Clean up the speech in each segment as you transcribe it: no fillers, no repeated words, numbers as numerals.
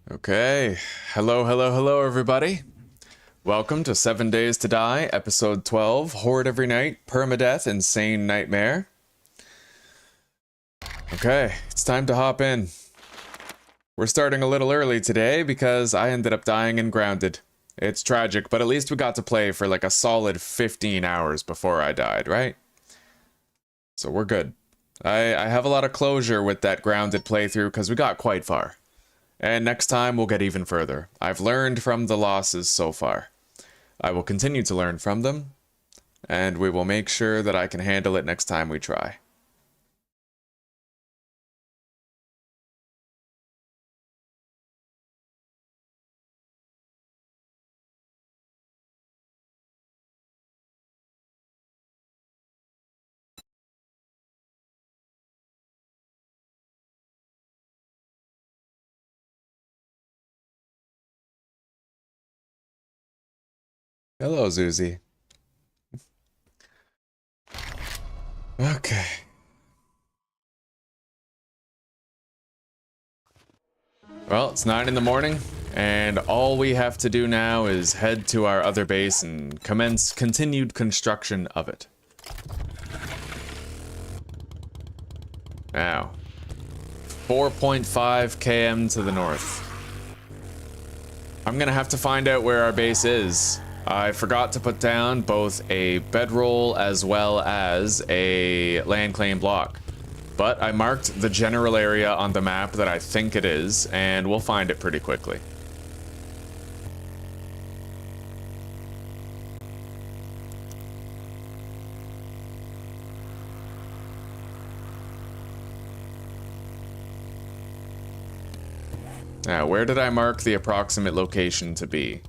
Okay, hello everybody. Welcome to 7 Days to Die, episode 12, Horde every night, Permadeath, Insane Nightmare. Okay, it's time to hop in. We're starting a little early today because I ended up dying and grounded. It's tragic, but at least we got to play for like a solid 15 hours before I died, right? So we're good. I have a lot of closure with that grounded playthrough because we got quite far. And next time we'll get even further. I've learned from the losses so far. I will continue to learn from them, and we will make sure that I can handle it next time we try. Hello, Zuzi. Okay. Well, it's 9 in the morning, and all we have to do now is head to our other base and commence continued construction of it. Now, 4.5 km to the north. I'm gonna have to find out where our base is. I forgot to put down both a bedroll as well as a land claim block. But I marked the general area on the map that I think it is, and we'll find it pretty quickly. Now, where did I mark the approximate location to be?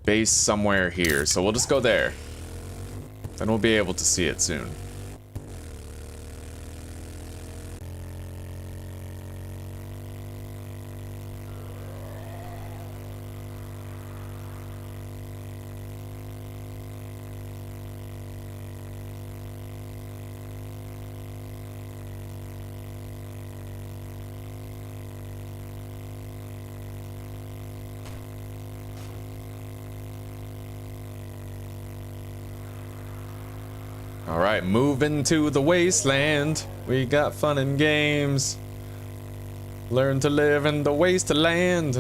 Base somewhere here, so we'll just go there. Then we'll be able to see it soon. Alright, moving to the wasteland. We got fun and games. Learn to live in the wasteland.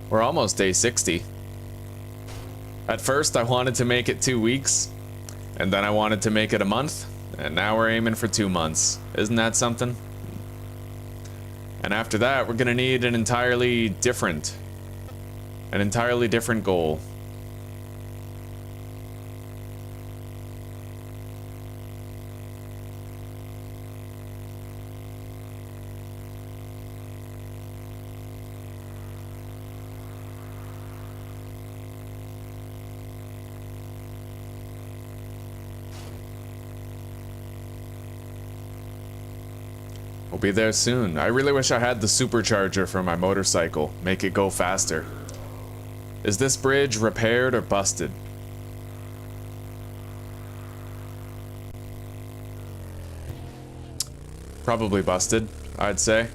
We're almost day 60. At first I wanted to make it 2 weeks, and then I wanted to make it a month, and now we're aiming for 2 months. Isn't that something? And after that, we're gonna need an entirely different goal. We'll be there soon. I really wish I had the supercharger for my motorcycle. Make it go faster. Is this bridge repaired or busted? Probably busted, I'd say.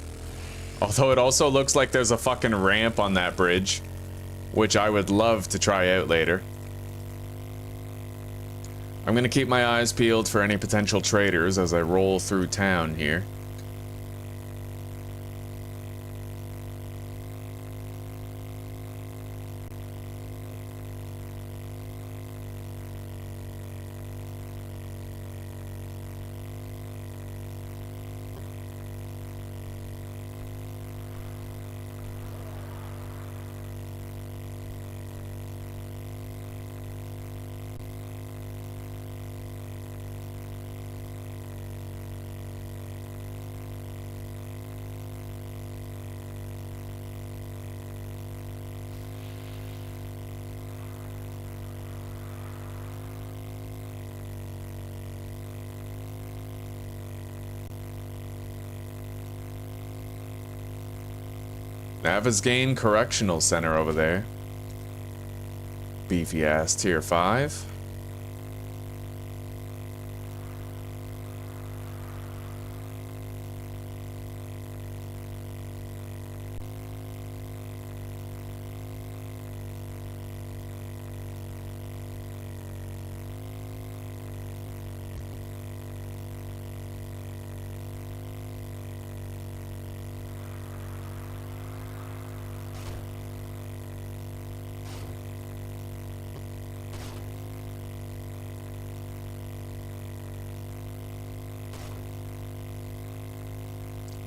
Although it also looks like there's a fucking ramp on that bridge, which I would love to try out later. I'm gonna keep my eyes peeled for any potential traders as I roll through town here. Navisgain Correctional Center over there. Beefy ass tier 5.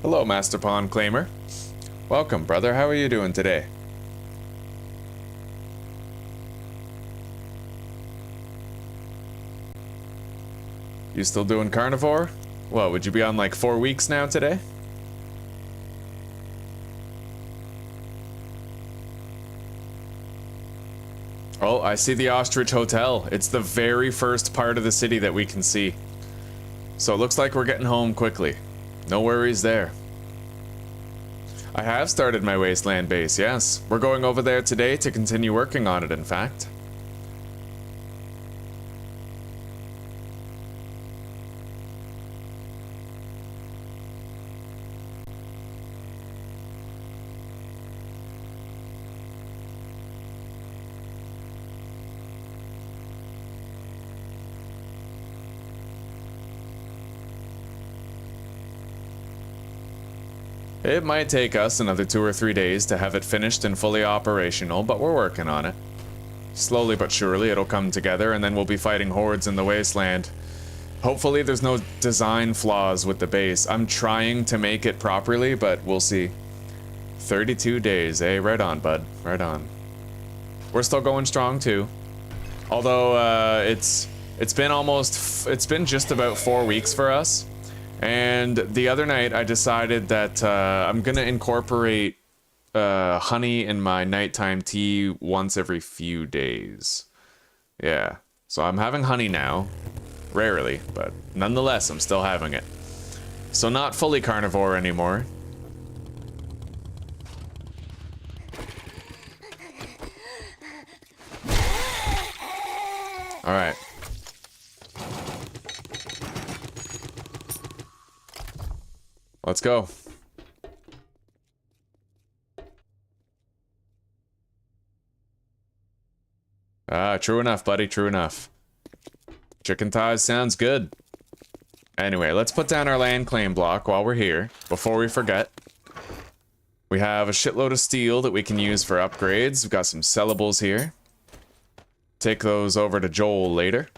Hello, Master Pawn Claimer. Welcome, brother. How are you doing today? You still doing carnivore? What, would you be on like 4 weeks now today? Oh, I see the Ostrich Hotel. It's the very first part of the city that we can see. So it looks like we're getting home quickly. No worries there. I have started my wasteland base, yes. We're going over there today to continue working on it, in fact. It might take us another 2 or 3 days to have it finished and fully operational, but we're working on it. Slowly but surely it'll come together, and then we'll be fighting hordes in the wasteland. Hopefully there's no design flaws with the base. I'm trying to make it properly, but we'll see. 32 days, eh? Right on, bud. Right on. We're still going strong, too. Although, it's been just about 4 weeks for us. And the other night, I decided that I'm gonna incorporate honey in my nighttime tea once every few days. Yeah, so I'm having honey now. Rarely, but nonetheless, I'm still having it. So not fully carnivore anymore. All right. Let's go. Ah, true enough, buddy, true enough. Chicken thighs sounds good. Anyway, let's put down our land claim block while we're here, before we forget. We have a shitload of steel that we can use for upgrades. We've got some sellables here. Take those over to Joel later.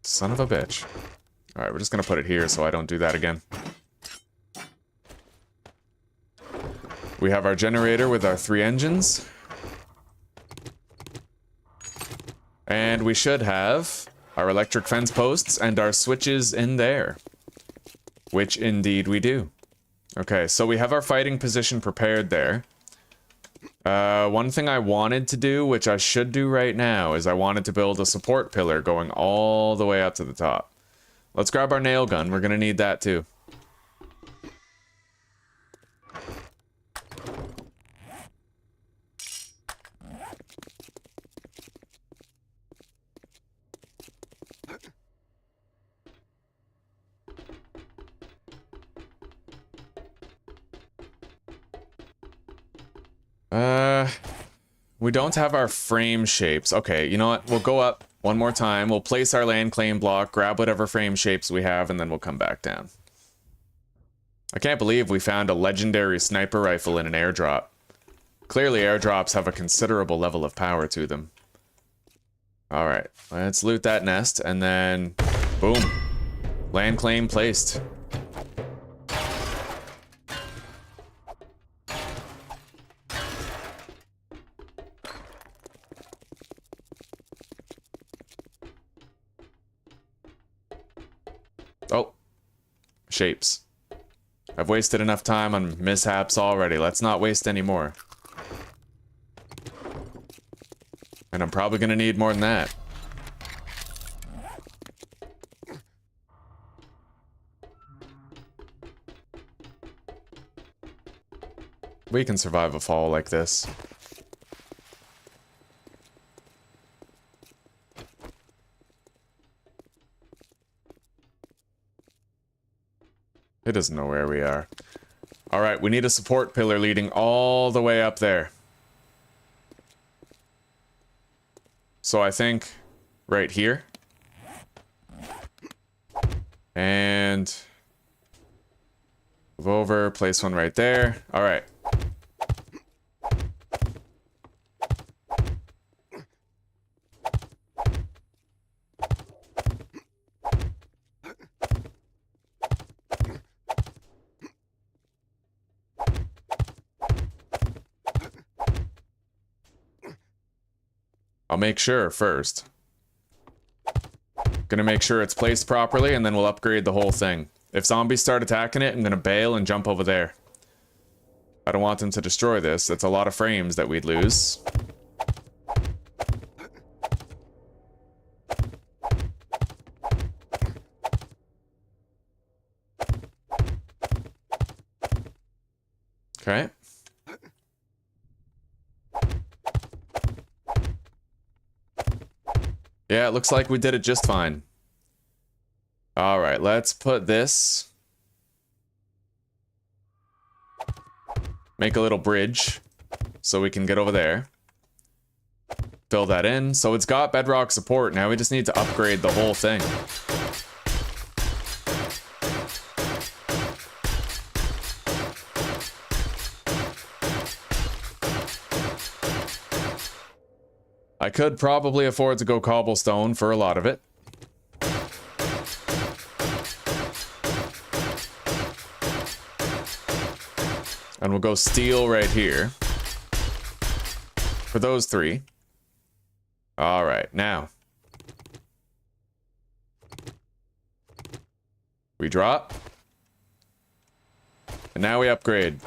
Son of a bitch. Alright, we're just gonna put it here so I don't do that again. We have our generator with our 3 engines. And we should have our electric fence posts and our switches in there. Which indeed we do. Okay, so we have our fighting position prepared there. One thing I wanted to do, which I should do right now, is I wanted to build a support pillar going all the way up to the top. Let's grab our nail gun. We're gonna need that too. We don't have our frame shapes. Okay, you know what? We'll go up one more time. We'll place our land claim block, grab whatever frame shapes we have, and then we'll come back down. I can't believe we found a legendary sniper rifle in an airdrop. Clearly, airdrops have a considerable level of power to them. Alright, let's loot that nest, and then... boom. Land claim placed. Oh, shapes. I've wasted enough time on mishaps already. Let's not waste any more. And I'm probably gonna need more than that. We can survive a fall like this. It doesn't know where we are. Alright, we need a support pillar leading all the way up there. So I think right here. And move over, place one right there. Alright. I'll make sure first. Gonna make sure it's placed properly, and then we'll upgrade the whole thing. If zombies start attacking it, I'm gonna bail and jump over there. I don't want them to destroy this. That's a lot of frames that we'd lose. Okay. Yeah, it looks like we did it just fine. Alright, let's put this. Make a little bridge so we can get over there. Fill that in. So it's got bedrock support. Now we just need to upgrade the whole thing. I could probably afford to go cobblestone for a lot of it. And we'll go steel right here. For those three. Alright, now. We drop. And now we upgrade.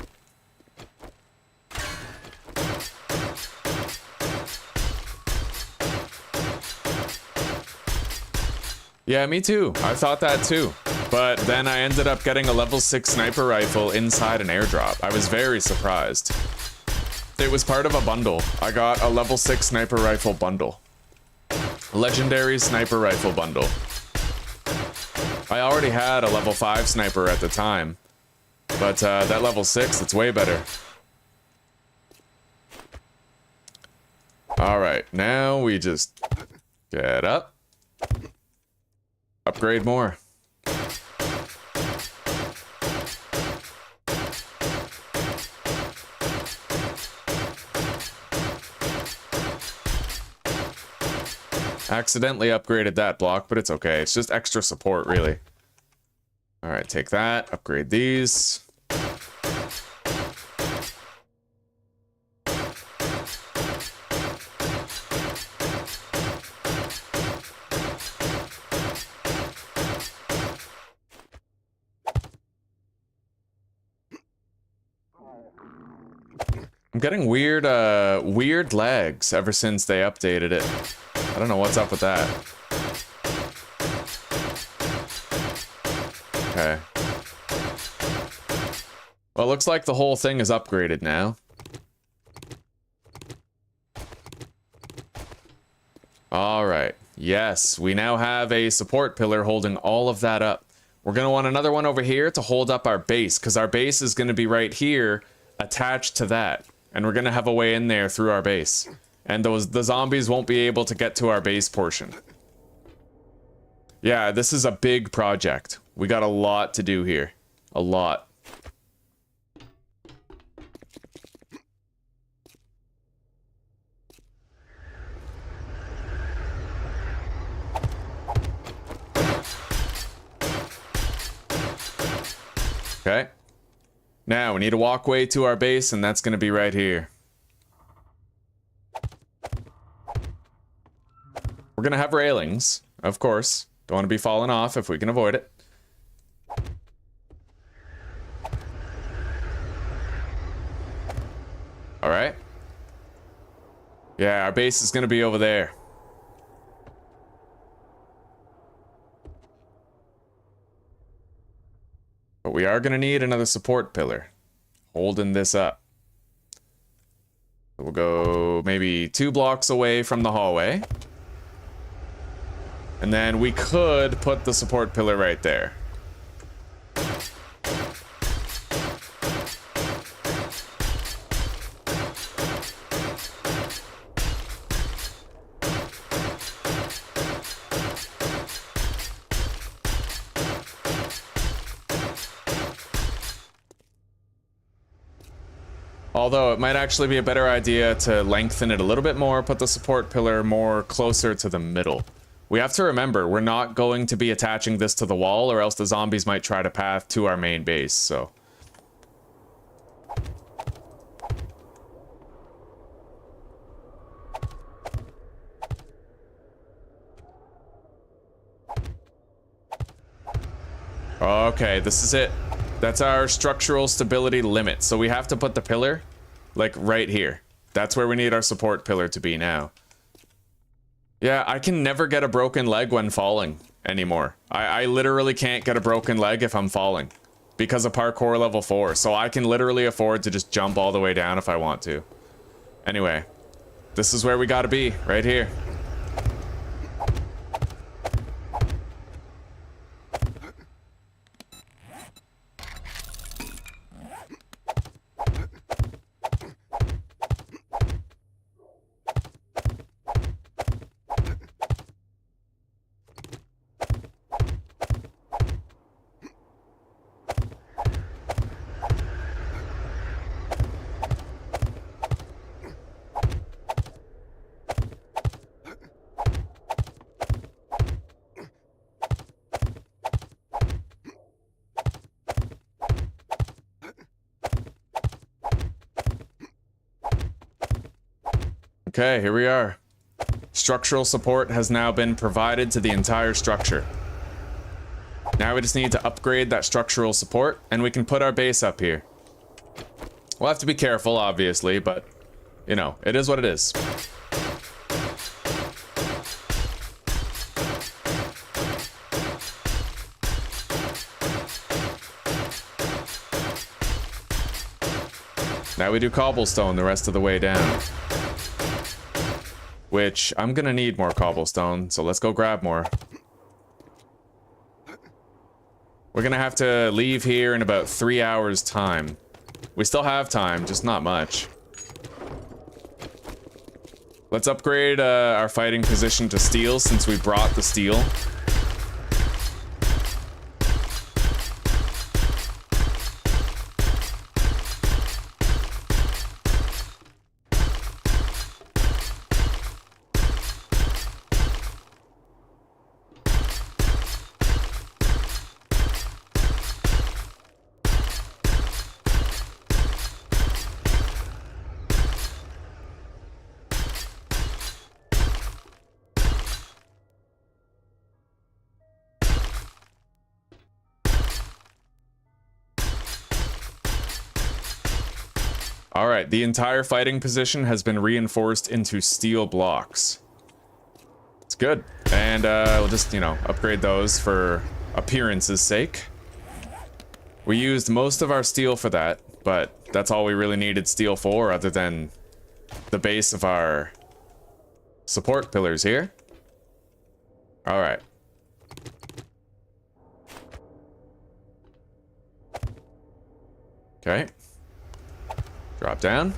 Yeah, me too. I thought that too. But then I ended up getting a level 6 sniper rifle inside an airdrop. I was very surprised. It was part of a bundle. I got a level 6 sniper rifle bundle. Legendary sniper rifle bundle. I already had a level 5 sniper at the time. But that level 6, it's way better. Alright, now we just get up. Upgrade more. Accidentally upgraded that block, but it's okay. It's just extra support, really. Alright, take that. Upgrade these. I'm getting weird lags ever since they updated it. I don't know what's up with that. Okay. Well, it looks like the whole thing is upgraded now. Alright. Yes, we now have a support pillar holding all of that up. We're going to want another one over here to hold up our base, because our base is going to be right here, attached to that. And we're going to have a way in there through our base. And the zombies won't be able to get to our base portion. Yeah, this is a big project. We got a lot to do here. A lot. Okay. Now, we need a walkway to our base, and that's going to be right here. We're going to have railings, of course. Don't want to be falling off if we can avoid it. Alright. Yeah, our base is going to be over there. But we are going to need another support pillar. Holding this up. We'll go maybe 2 blocks away from the hallway. And then we could put the support pillar right there. Although it might actually be a better idea to lengthen it a little bit more, put the support pillar more closer to the middle. We have to remember, we're not going to be attaching this to the wall, or else the zombies might try to path to our main base, so. Okay, this is it. That's our structural stability limit. So we have to put the pillar, like, right here. That's where we need our support pillar to be now. Yeah, I can never get a broken leg when falling anymore. I literally can't get a broken leg if I'm falling because of parkour level 4. So I can literally afford to just jump all the way down if I want to. Anyway, this is where we gotta be, right here. Okay, here we are. Structural support has now been provided to the entire structure. Now we just need to upgrade that structural support, and we can put our base up here. We'll have to be careful, obviously, but, you know, it is what it is. Now we do cobblestone the rest of the way down. Which, I'm gonna need more cobblestone, so let's go grab more. We're gonna have to leave here in about 3 hours' time. We still have time, just not much. Let's upgrade our fighting position to steel since we brought the steel. Alright, the entire fighting position has been reinforced into steel blocks. It's good. And we'll just, you know, upgrade those for appearance's sake. We used most of our steel for that, but that's all we really needed steel for other than the base of our support pillars here. Alright. Okay. Drop down.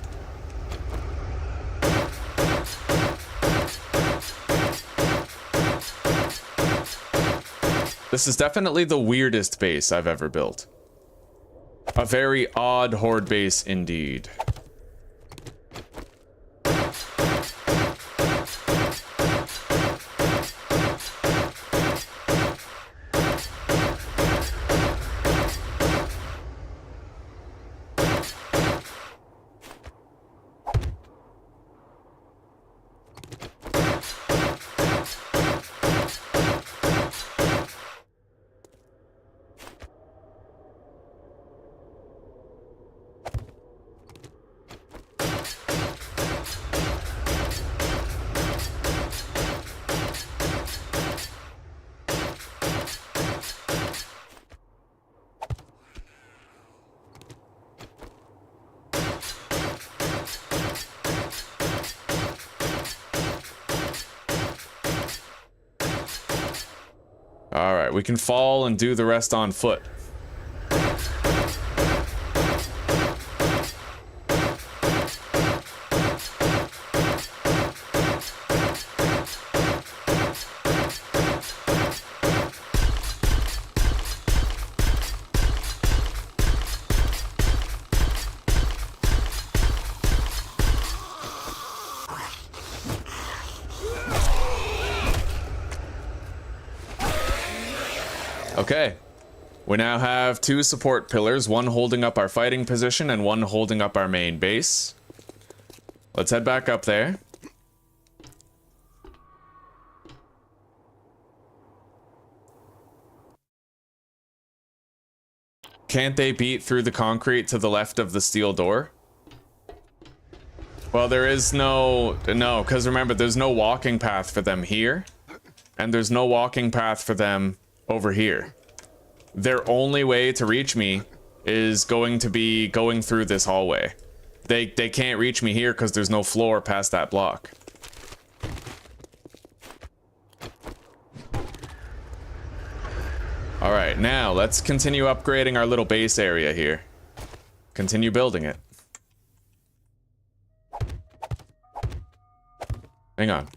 This is definitely the weirdest base I've ever built. A very odd horde base indeed. Alright, we can fall and do the rest on foot. Okay, we now have 2 support pillars, one holding up our fighting position and one holding up our main base. Let's head back up there. Can't they beat through the concrete to the left of the steel door? Well, there is no, because remember, there's no walking path for them here, and there's no walking path for them over here. Their only way to reach me is going to be going through this hallway. They can't reach me here because there's no floor past that block. All right, now let's continue upgrading our little base area here. Continue building it. Hang on.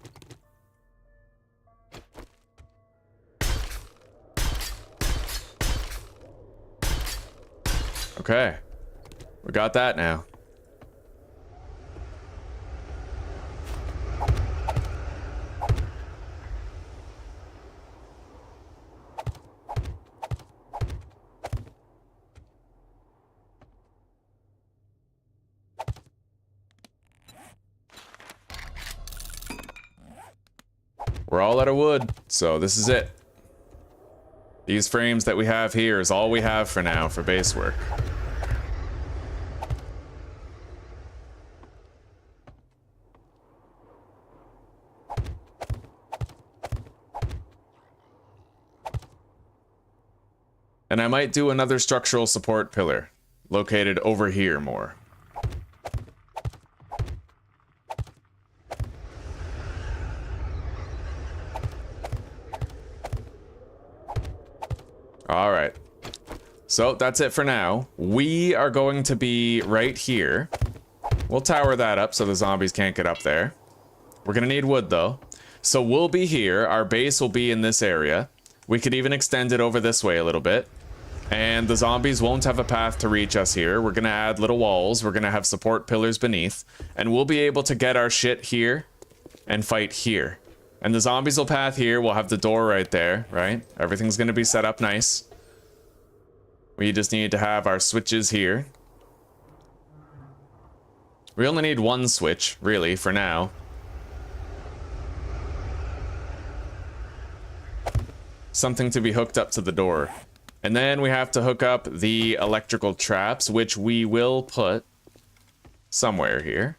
Okay. We got that now. We're all out of wood, so this is it. These frames that we have here is all we have for now for base work. And I might do another structural support pillar, located over here more. All right. So that's it for now. We are going to be right here. We'll tower that up so the zombies can't get up there. We're gonna need wood though. So we'll be here. Our base will be in this area. We could even extend it over this way a little bit. And the zombies won't have a path to reach us here. We're gonna add little walls. We're gonna have support pillars beneath. And we'll be able to get our shit here and fight here. And the zombies will path here. We'll have the door right there, right? Everything's gonna be set up nice. We just need to have our switches here. We only need one switch, really, for now. Something to be hooked up to the door. And then we have to hook up the electrical traps, which we will put somewhere here.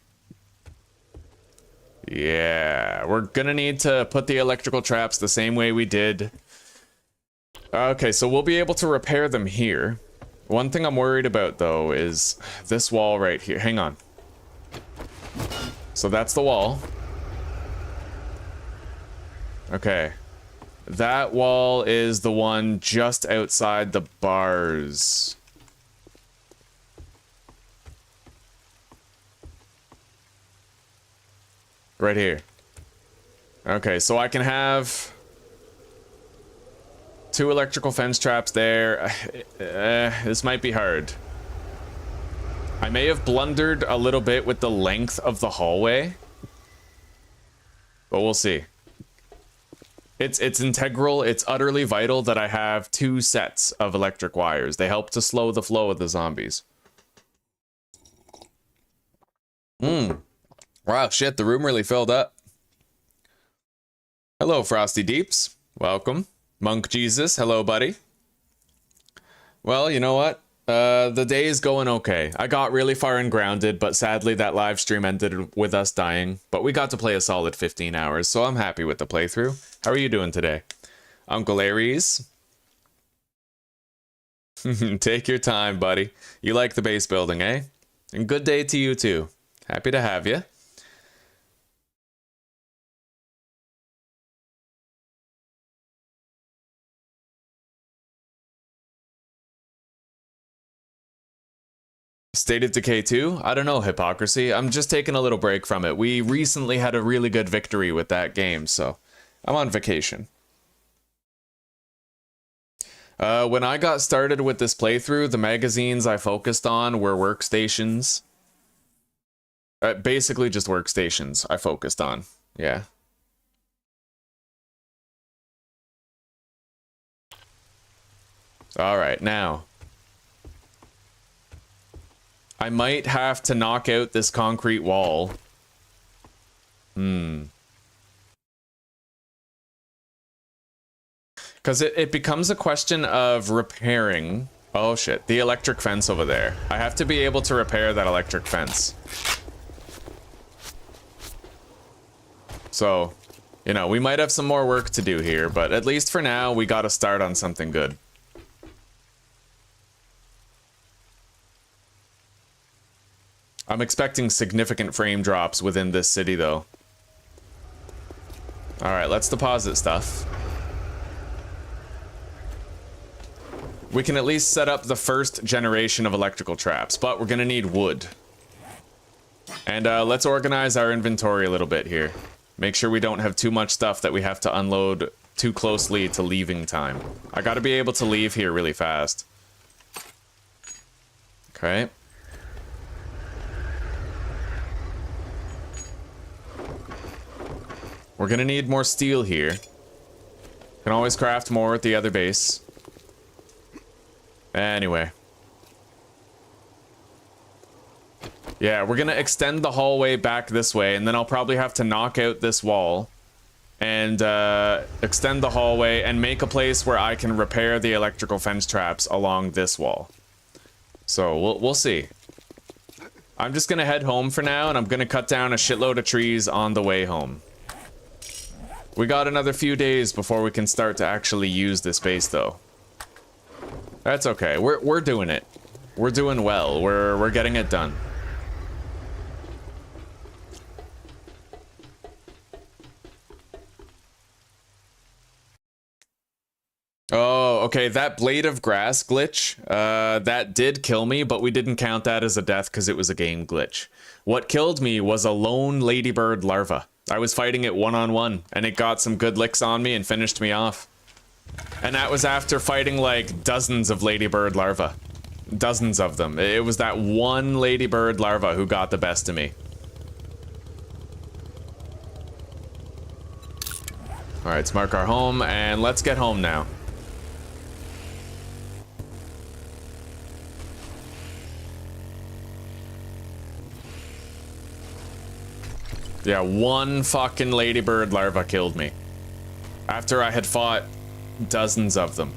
Yeah, we're gonna need to put the electrical traps the same way we did. Okay, so we'll be able to repair them here. One thing I'm worried about, though, is this wall right here. Hang on. So that's the wall. Okay. That wall is the one just outside the bars. Right here. Okay, so I can have 2 electrical fence traps there. This might be hard. I may have blundered a little bit with the length of the hallway, but we'll see. It's integral, it's utterly vital that I have 2 sets of electric wires. They help to slow the flow of the zombies. Wow, shit, the room really filled up. Hello, Frosty Deeps. Welcome. Monk Jesus, hello, buddy. Well, you know what? The day is going okay. I got really far and grounded, but sadly that live stream ended with us dying. But we got to play a solid 15 hours, so I'm happy with the playthrough. How are you doing today? Uncle Aries? Take your time, buddy. You like the base building, eh? And good day to you, too. Happy to have you. State of Decay 2? I don't know, Hypocrisy. I'm just taking a little break from it. We recently had a really good victory with that game, so I'm on vacation. When I got started with this playthrough, the magazines I focused on were workstations. Basically just workstations I focused on, yeah. Alright, now. I might have to knock out this concrete wall. Because it becomes a question of repairing Oh shit, the electric fence over there. I have to be able to repair that electric fence. So, you know, we might have some more work to do here, but at least for now, we gotta start on something good. I'm expecting significant frame drops within this city, though. Alright, let's deposit stuff. We can at least set up the first generation of electrical traps, but we're gonna need wood. And let's organize our inventory a little bit here. Make sure we don't have too much stuff that we have to unload too closely to leaving time. I gotta be able to leave here really fast. Okay. We're gonna need more steel here. Can always craft more at the other base. Anyway. Yeah, we're gonna extend the hallway back this way, and then I'll probably have to knock out this wall and extend the hallway and make a place where I can repair the electrical fence traps along this wall. So we'll see. I'm just gonna head home for now, and I'm gonna cut down a shitload of trees on the way home. We got another few days before we can start to actually use this base, though. That's okay. We're doing it. We're doing well. We're getting it done. Oh, okay. That blade of grass glitch, that did kill me, but we didn't count that as a death because it was a game glitch. What killed me was a lone ladybird larva. I was fighting it one-on-one, and it got some good licks on me and finished me off. And that was after fighting like dozens of ladybird larvae. Dozens of them. It was that one ladybird larva who got the best of me. Alright, let's mark our home, and let's get home now. Yeah, one fucking ladybird larva killed me. After I had fought dozens of them.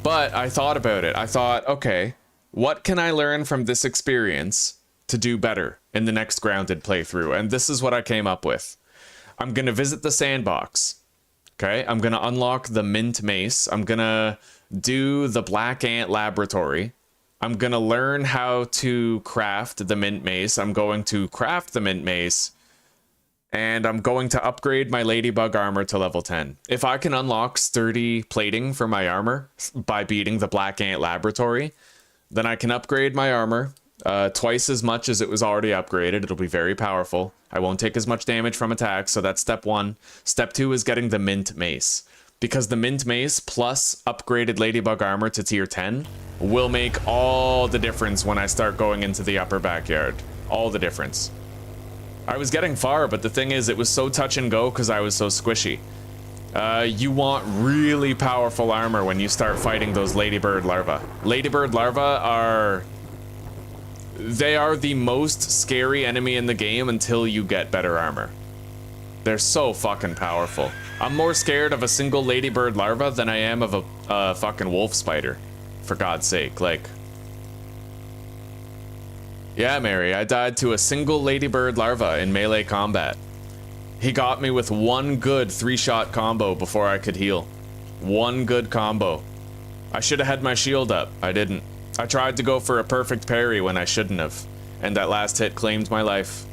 But I thought about it. I thought, okay, what can I learn from this experience to do better in the next grounded playthrough? And this is what I came up with. I'm gonna visit the sandbox. Okay, I'm gonna unlock the mint mace. I'm gonna do the black ant laboratory. I'm gonna learn how to craft the mint mace. I'm going to craft the mint mace. And I'm going to upgrade my ladybug armor to level 10. If I can unlock sturdy plating for my armor by beating the black ant laboratory, then I can upgrade my armor twice as much as it was already upgraded. It'll be very powerful. I won't take as much damage from attacks, so that's step 1. Step 2 is getting the mint mace. Because the mint mace plus upgraded ladybug armor to tier 10 will make all the difference when I start going into the upper backyard. All the difference. I was getting far, but the thing is, it was so touch and go because I was so squishy. You want really powerful armor when you start fighting those ladybird larvae. Ladybird larvae are... They are the most scary enemy in the game until you get better armor. They're so fucking powerful. I'm more scared of a single ladybird larva than I am of a fucking wolf spider. For God's sake, like... Yeah, Mary, I died to a single ladybird larva in melee combat. He got me with one good 3-shot combo before I could heal. One good combo. I should have had my shield up. I didn't. I tried to go for a perfect parry when I shouldn't have. And that last hit claimed my life.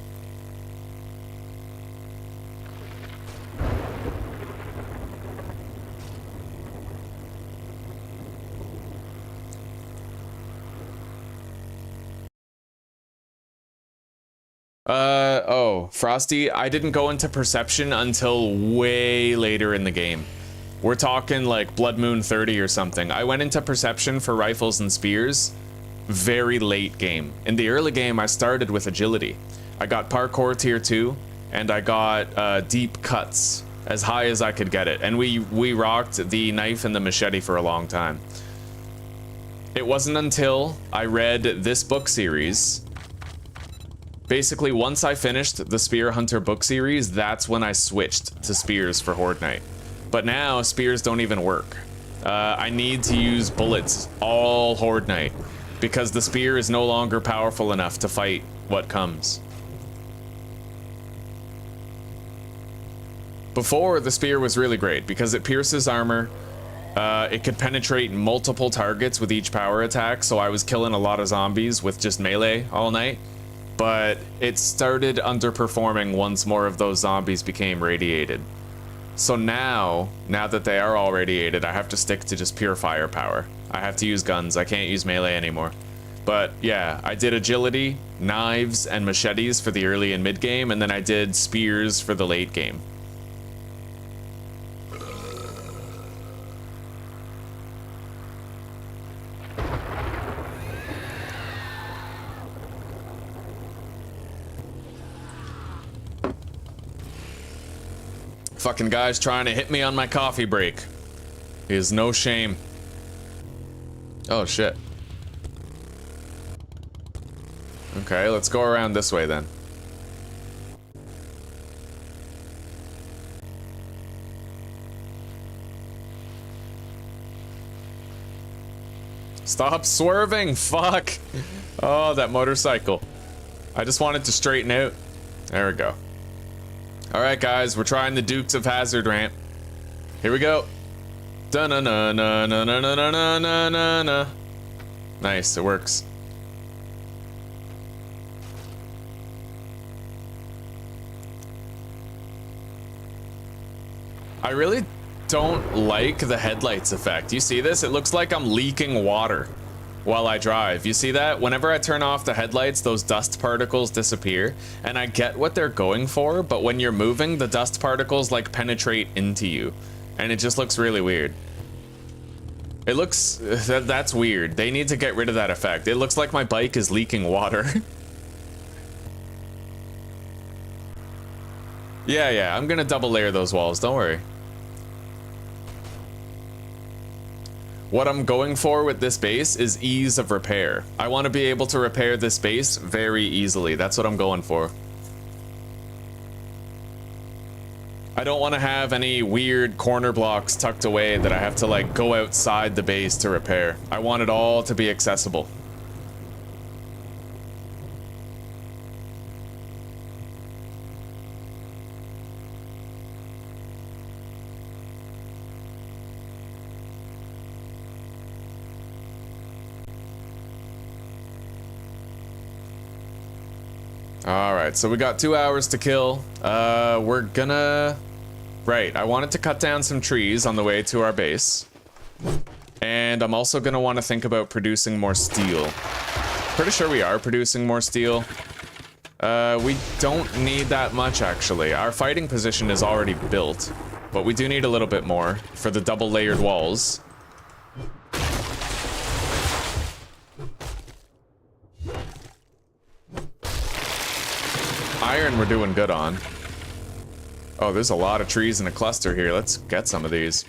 Oh, Frosty, I didn't go into perception until way later in the game. We're talking like Blood Moon 30 or something. I went into perception for rifles and spears very late game. In the early game, I started with agility. I got parkour tier 2, and I got deep cuts as high as I could get it. And we rocked the knife and the machete for a long time. It wasn't until I read this book series. Basically, once I finished the Spear Hunter book series, that's when I switched to spears for Horde Knight. But now, spears don't even work. I need to use bullets all Horde night because the spear is no longer powerful enough to fight what comes. Before, the spear was really great because it pierces armor. It could penetrate multiple targets with each power attack, so I was killing a lot of zombies with just melee all night. But it started underperforming once more of those zombies became radiated. So now that they are all radiated, I have to stick to just pure firepower. I have to use guns, I can't use melee anymore. But yeah, I did agility, knives, and machetes for the early and mid game, and then I did spears for the late game. Fucking guy's trying to hit me on my coffee break. He has no shame. Oh shit. Okay, let's go around this way then. Stop swerving, fuck. Oh, that motorcycle. I just wanted to straighten out. There we go. Alright guys, we're trying the Dukes of Hazzard ramp. Here we go. Da-na-na-na-na-na-na-na-na-na-na. Nice, it works. I really don't like the headlights effect. You see this? It looks like I'm leaking water while I drive. You see that? Whenever I turn off the headlights, those dust particles disappear. And I get what they're going for, but when you're moving, the dust particles like penetrate into you. And it just looks really weird. It looks... that's weird. They need to get rid of that effect. It looks like my bike is leaking water. Yeah, I'm gonna double layer those walls, don't worry. What I'm going for with this base is ease of repair. I want to be able to repair this base very easily. That's what I'm going for. I don't want to have any weird corner blocks tucked away that I have to like go outside the base to repair. I want it all to be accessible. Alright, so we got 2 hours to kill. We're gonna... Right, I wanted to cut down some trees on the way to our base. And I'm also gonna want to think about producing more steel. Pretty sure we are producing more steel. We don't need that much, actually. Our fighting position is already built. But we do need a little bit more for the double layered walls. Iron we're doing good on. Oh, there's a lot of trees in a cluster here. Let's get some of these.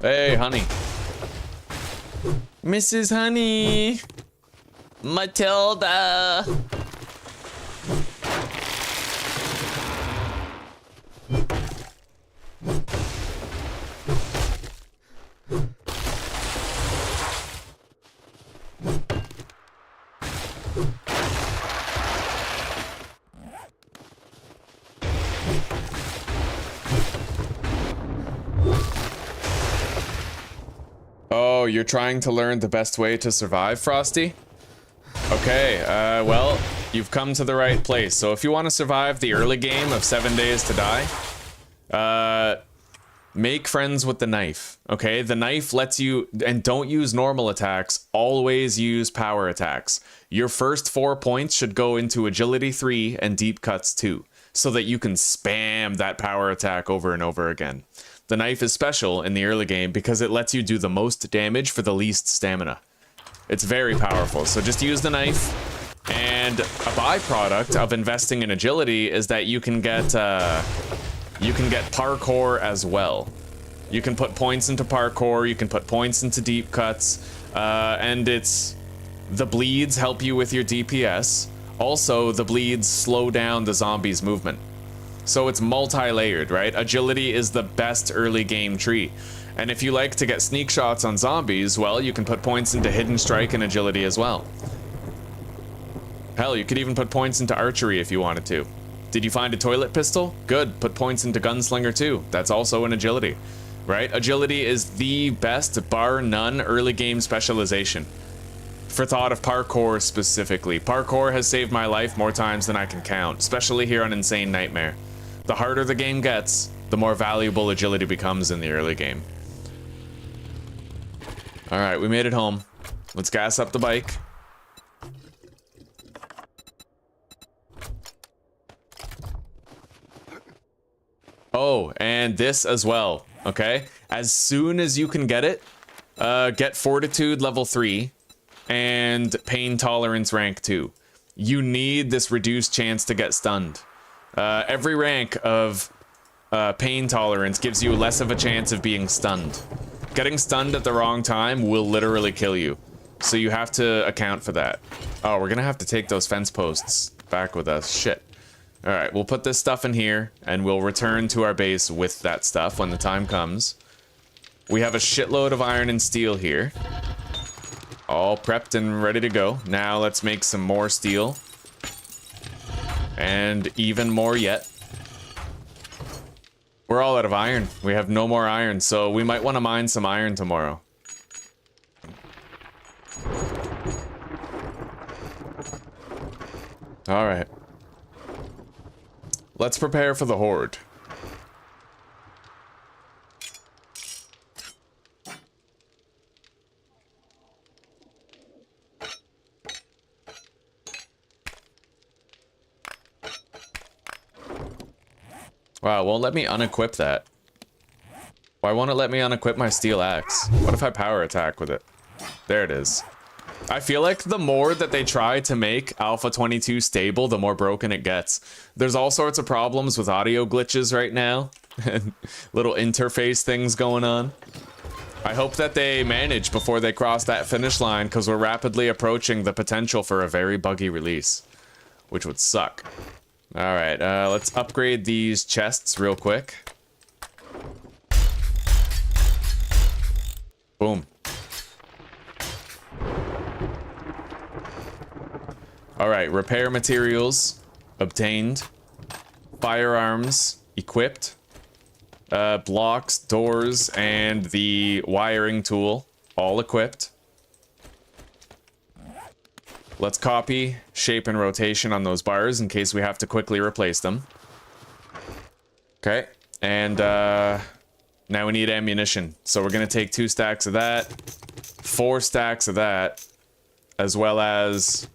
Hey, honey. Mrs. Honey. Matilda. Oh, you're trying to learn the best way to survive, Frosty? Okay, well, you've come to the right place. So if you want to survive the early game of 7 days to die, make friends with the knife, okay? The knife lets you, and don't use normal attacks, always use power attacks. Your first 4 points should go into agility 3 and deep cuts 2, so that you can spam that power attack over and over again. The knife is special in the early game because it lets you do the most damage for the least stamina. It's very powerful, so just use the knife. And a byproduct of investing in agility is that you can get parkour as well. You can put points into parkour, you can put points into deep cuts, and the bleeds help you with your DPS. Also, the bleeds slow down the zombies' movement. So it's multi-layered, right? Agility is the best early game tree. And if you like to get sneak shots on zombies, well, you can put points into hidden strike and agility as well. Hell, you could even put points into archery if you wanted to. Did you find a toilet pistol? Good, put points into gunslinger too. That's also an agility, right? Agility is the best, bar none, early game specialization. For thought of parkour specifically. Parkour has saved my life more times than I can count, especially here on Insane Nightmare. The harder the game gets, the more valuable agility becomes in the early game. Alright, we made it home. Let's gas up the bike. Oh, and this as well, okay? As soon as you can get it, get Fortitude level 3 and Pain Tolerance rank 2. You need this reduced chance to get stunned. Every rank of Pain Tolerance gives you less of a chance of being stunned. Getting stunned at the wrong time will literally kill you. So you have to account for that. Oh, we're gonna have to take those fence posts back with us. Shit. Alright, we'll put this stuff in here, and we'll return to our base with that stuff when the time comes. We have a shitload of iron and steel here. All prepped and ready to go. Now let's make some more steel. And even more yet. We're all out of iron. We have no more iron, so we might want to mine some iron tomorrow. Alright. Let's prepare for the Horde. Wow, it won't let me unequip that. Why won't it let me unequip my steel axe? What if I power attack with it? There it is. I feel like the more that they try to make Alpha 22 stable, the more broken it gets. There's all sorts of problems with audio glitches right now, and little interface things going on. I hope that they manage before they cross that finish line, because we're rapidly approaching the potential for a very buggy release, which would suck. Alright, let's upgrade these chests real quick. Boom. Alright, repair materials obtained. Firearms equipped. Blocks, doors, and the wiring tool all equipped. Let's copy shape and rotation on those bars in case we have to quickly replace them. Okay, and now we need ammunition. So we're gonna take 2 stacks of that, 4 stacks of that, as well as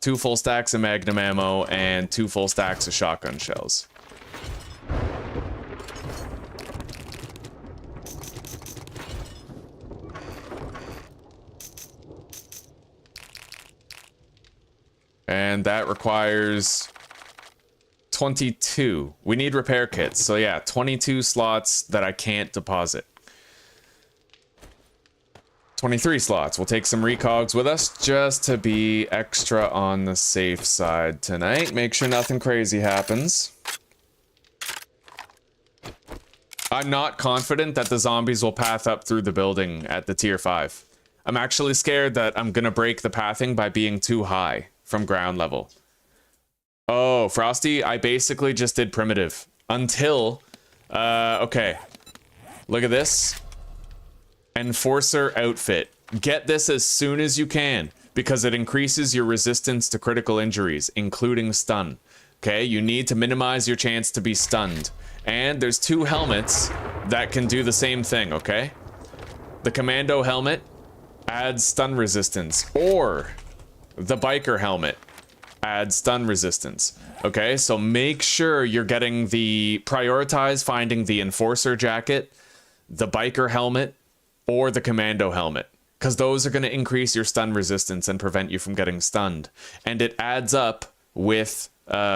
2 full stacks of magnum ammo and 2 full stacks of shotgun shells. And that requires 22. We need repair kits. So yeah, 22 slots that I can't deposit. 23 slots. We'll take some recogs with us just to be extra on the safe side tonight. Make sure nothing crazy happens. I'm not confident that the zombies will path up through the building at the tier 5. I'm actually scared that I'm gonna break the pathing by being too high from ground level. Oh, Frosty, I basically just did primitive until, okay. Look at this. Enforcer outfit. Get this as soon as you can because it increases your resistance to critical injuries, including stun. Okay, you need to minimize your chance to be stunned. And there's 2 helmets that can do the same thing, okay? The commando helmet adds stun resistance, or the biker helmet adds stun resistance. Okay, so make sure you're getting prioritize finding the enforcer jacket, the biker helmet, or the commando helmet, because those are going to increase your stun resistance and prevent you from getting stunned. And it adds up with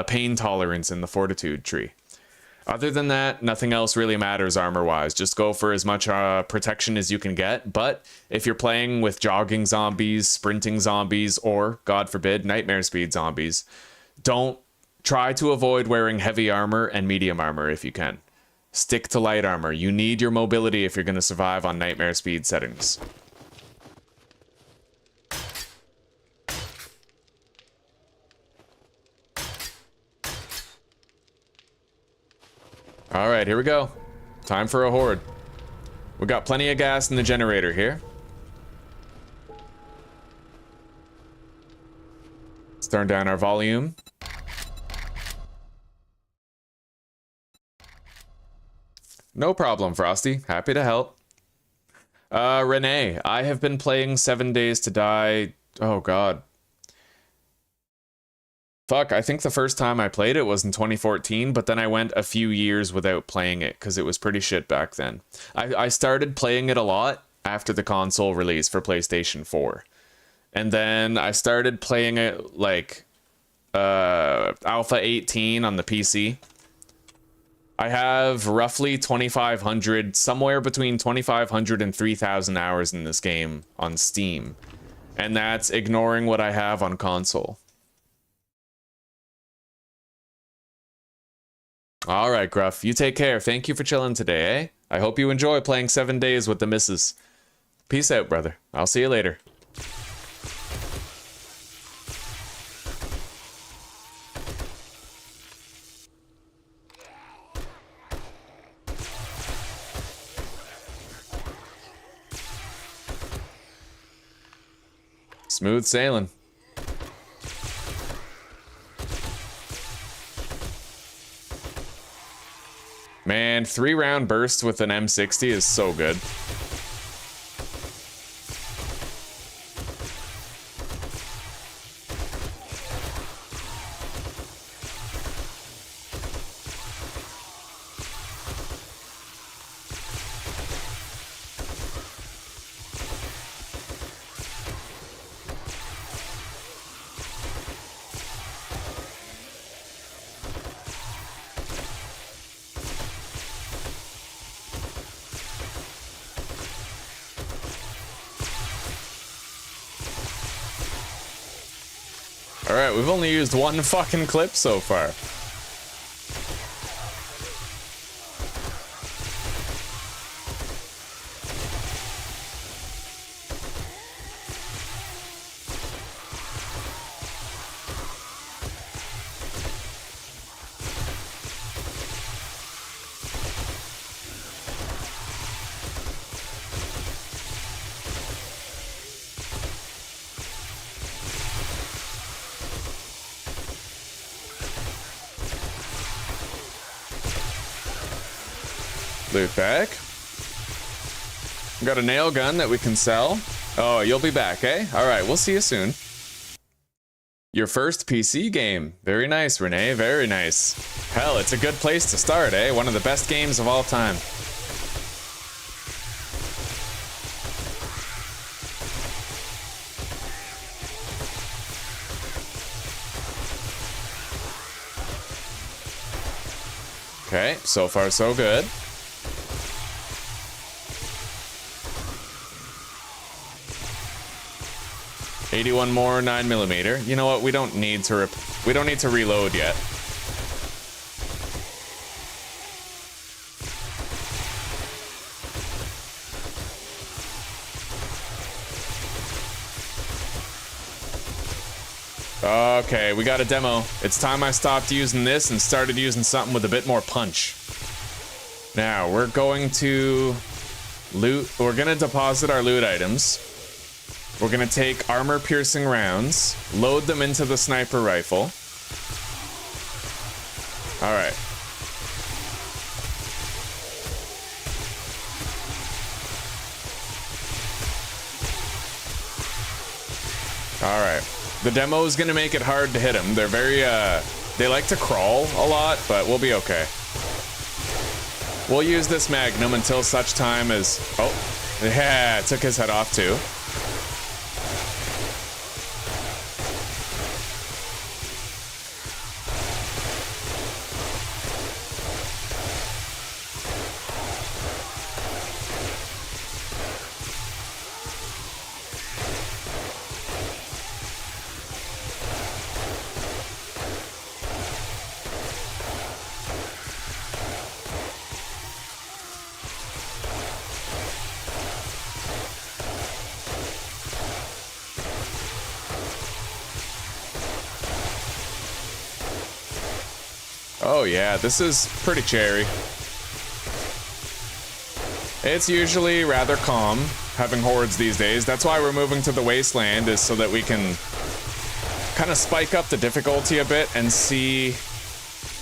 pain tolerance in the fortitude tree. Other than that, nothing else really matters armor-wise. Just go for as much protection as you can get. But if you're playing with jogging zombies, sprinting zombies, or, God forbid, nightmare speed zombies, don't try to avoid wearing heavy armor and medium armor if you can. Stick to light armor. You need your mobility if you're going to survive on nightmare speed settings. Alright, here we go. Time for a horde. We got plenty of gas in the generator here. Let's turn down our volume. No problem, Frosty. Happy to help. Renee, I have been playing 7 Days to Die. Oh, God. Fuck, I think the first time I played it was in 2014, but then I went a few years without playing it because it was pretty shit back then. I started playing it a lot after the console release for PlayStation 4. And then I started playing it like Alpha 18 on the PC. I have roughly 2,500, somewhere between 2,500 and 3,000 hours in this game on Steam. And that's ignoring what I have on console. Alright, Gruff. You take care. Thank you for chilling today, eh? I hope you enjoy playing 7 Days with the missus. Peace out, brother. I'll see you later. Smooth sailing. Man, 3-round burst with an M60 is so good. Alright, we've only used one fucking clip so far. Loot back. Got a nail gun that we can sell. Oh, you'll be back, eh? Alright, we'll see you soon. Your first PC game. Very nice, Renee. Very nice. Hell, it's a good place to start, eh? One of the best games of all time. Okay, so far so good. $81 more 9mm. You know what? We don't need to reload yet. Okay, we got a demo. It's time I stopped using this and started using something with a bit more punch. Now, we're going to loot. We're going to deposit our loot items. We're gonna take armor-piercing rounds, load them into the sniper rifle. All right. All right. The demo is gonna make it hard to hit them. They're very, they like to crawl a lot, but we'll be okay. We'll use this Magnum until such time as... Oh, yeah, it took his head off too. Oh yeah, this is pretty cherry. It's usually rather calm having hordes these days. That's why we're moving to the wasteland, is so that we can kind of spike up the difficulty a bit and see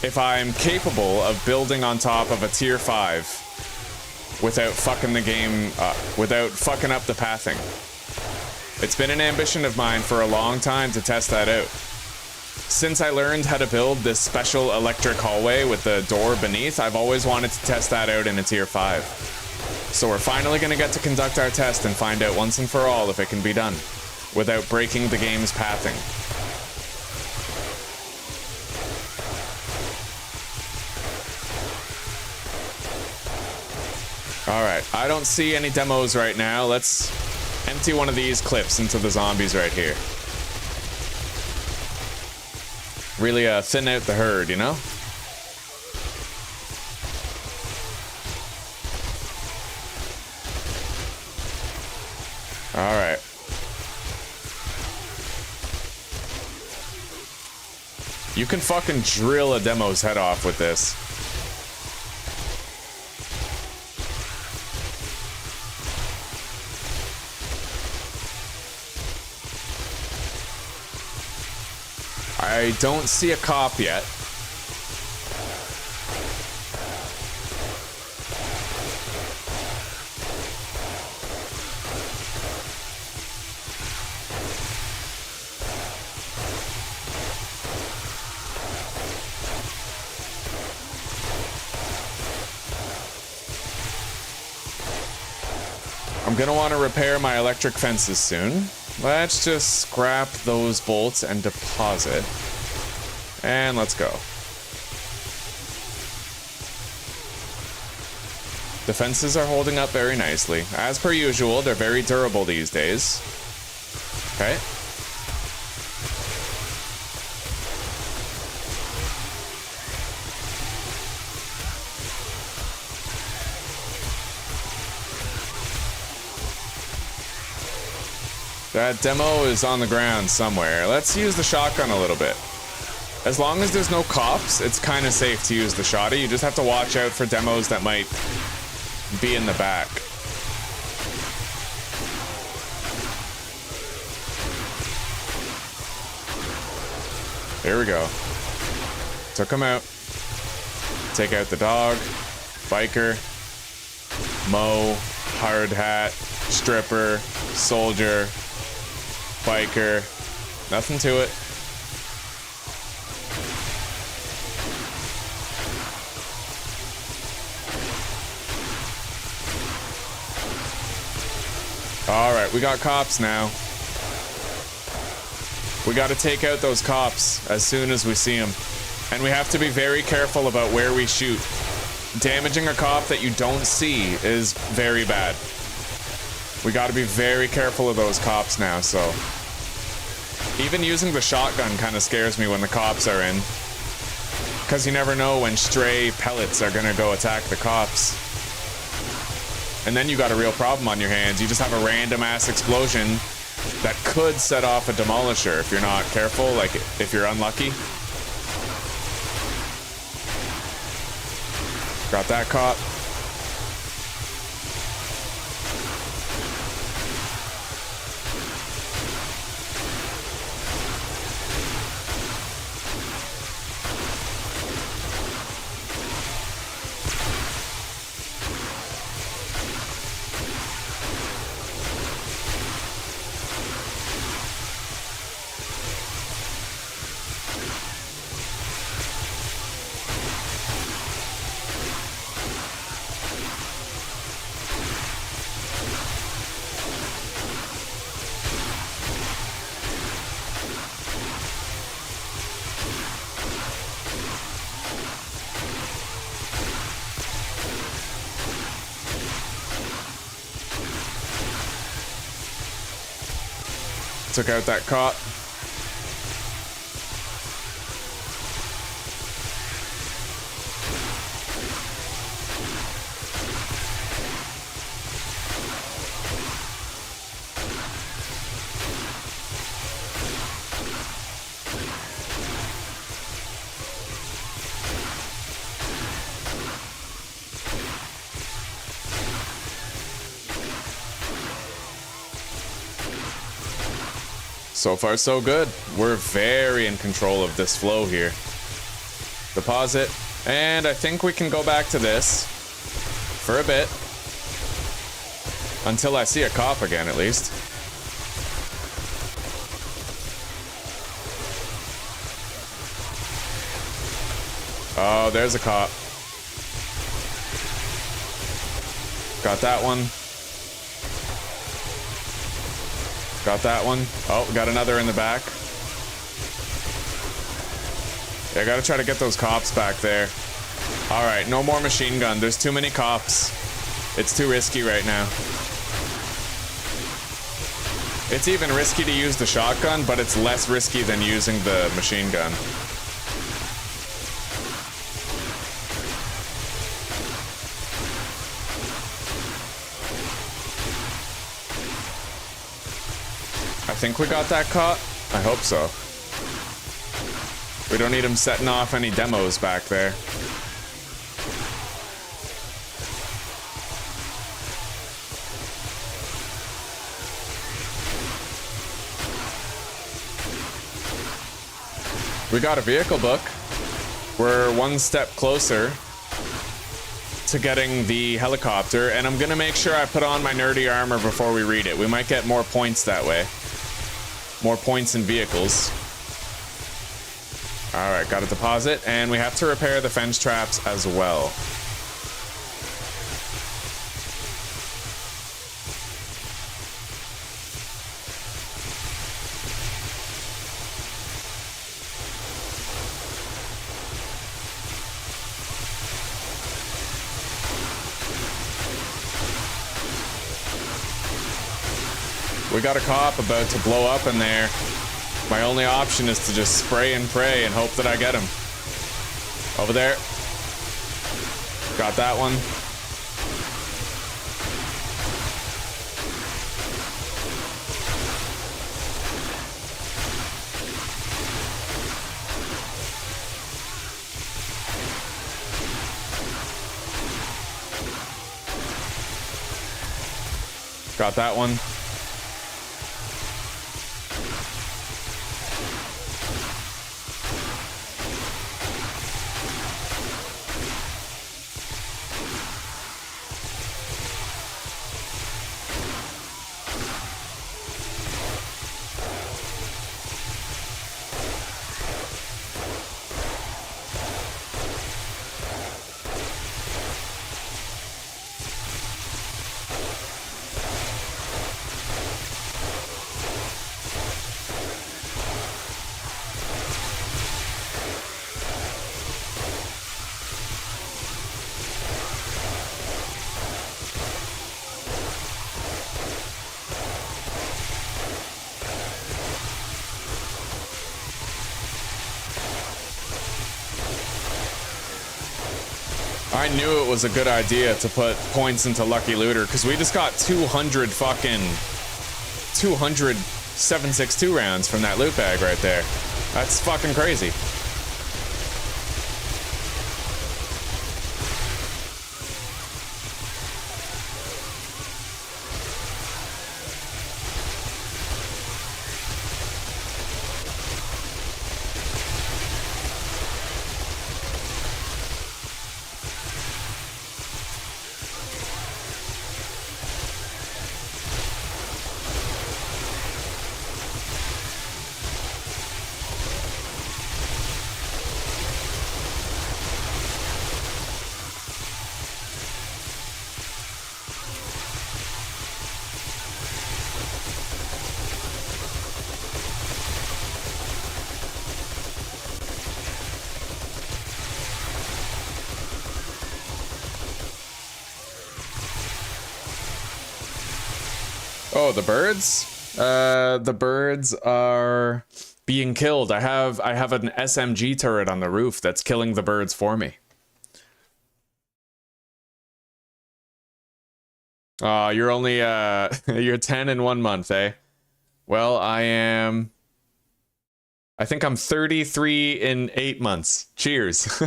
if I'm capable of building on top of a tier 5 without fucking the game up, without fucking up the pathing. It's been an ambition of mine for a long time to test that out. Since I learned how to build this special electric hallway with the door beneath, I've always wanted to test that out in a tier 5. So we're finally going to get to conduct our test and find out once and for all if it can be done without breaking the game's pathing. Alright, I don't see any demos right now. Let's empty one of these clips into the zombies right here. Really thin out the herd, you know? Alright. You can fucking drill a demo's head off with this. I don't see a cop yet. I'm gonna want to repair my electric fences soon. Let's just scrap those bolts and deposit. And let's go. The fences are holding up very nicely. As per usual, they're very durable these days. Okay. That demo is on the ground somewhere. Let's use the shotgun a little bit. As long as there's no cops, it's kind of safe to use the shotty. You just have to watch out for demos that might be in the back. There we go. Took him out. Take out the dog, biker, Mo, hard hat, stripper, soldier, biker. Nothing to it. Alright, we got cops now. We gotta take out those cops as soon as we see them. And we have to be very careful about where we shoot. Damaging a cop that you don't see is very bad. We gotta be very careful of those cops now, so... Even using the shotgun kind of scares me when the cops are in. Because you never know when stray pellets are gonna go attack the cops. And then you got a real problem on your hands. You just have a random ass explosion that could set off a demolisher if you're not careful, like if you're unlucky. Got that cop. Took out that cop. So far, so good. We're very in control of this flow here. Deposit. And I think we can go back to this for a bit. Until I see a cop again, at least. Oh, there's a cop. Got that one. Got that one. Oh, got another in the back. Yeah, I gotta try to get those cops back there. Alright, no more machine gun. There's too many cops. It's too risky right now. It's even risky to use the shotgun, but it's less risky than using the machine gun. I think we got that caught. I hope so. We don't need him setting off any demos back there. We got a vehicle book. We're one step closer to getting the helicopter, and I'm gonna make sure I put on my nerdy armor before we read it. We might get more points that way. More points in vehicles. Alright, got a deposit, and we have to repair the fence traps as well. We got a cop about to blow up in there. My only option is to just spray and pray and hope that I get him. Over there. Got that one. Got that one. I knew it was a good idea to put points into Lucky Looter, because we just got 200 fucking 200 7.62 rounds from that loot bag right there. That's fucking crazy. Oh, the birds? The birds are being killed. I have an SMG turret on the roof that's killing the birds for me. Oh, you're only you're 10 in 1 month, eh? Well, I think I'm 33 in 8 months. Cheers.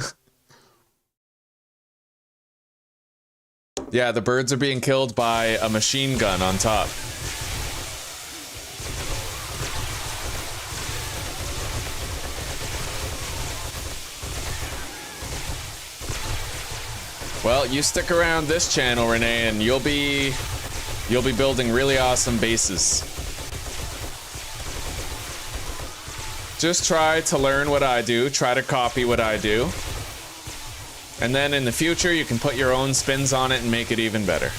Yeah, the birds are being killed by a machine gun on top. Well, you stick around this channel, Renee, and you'll be building really awesome bases. Just try to learn what I do, try to copy what I do. And then in the future, you can put your own spins on it and make it even better.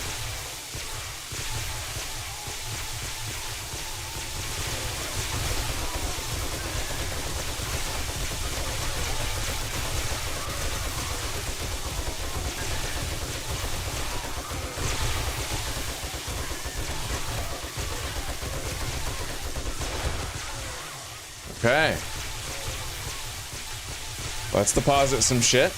Okay. Let's deposit some shit.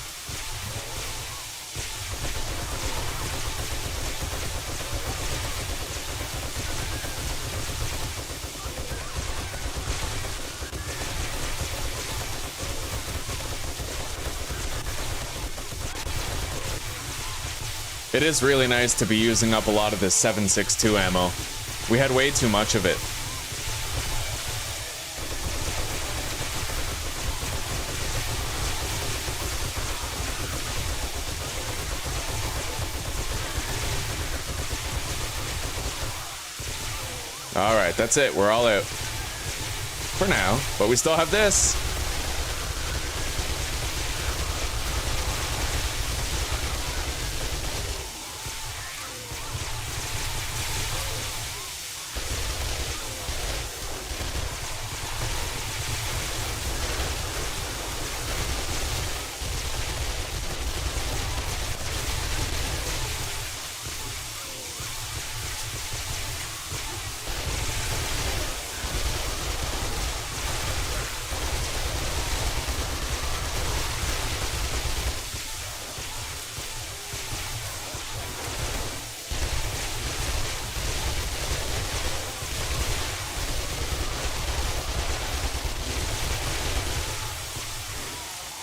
It is really nice to be using up a lot of this 7.62 ammo. We had way too much of it. Alright, that's it. We're all out. For now. But we still have this.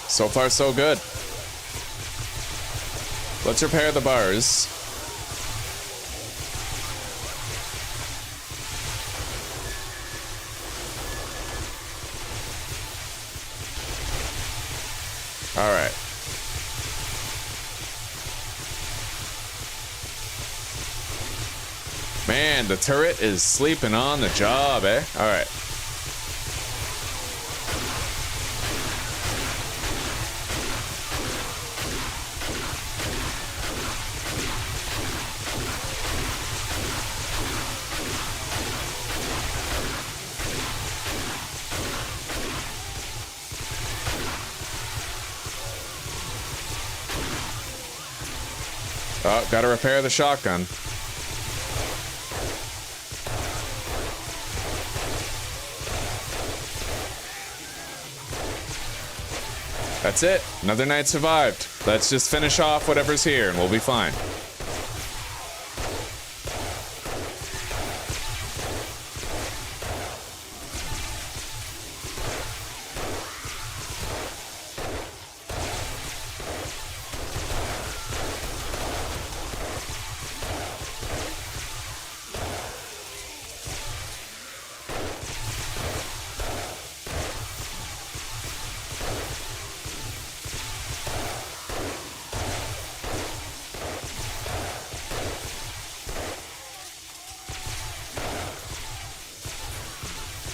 So far, so good. Let's repair the bars. All right. Man, the turret is sleeping on the job, eh? All right. Oh, gotta repair the shotgun. That's it. Another night survived. Let's just finish off whatever's here and we'll be fine.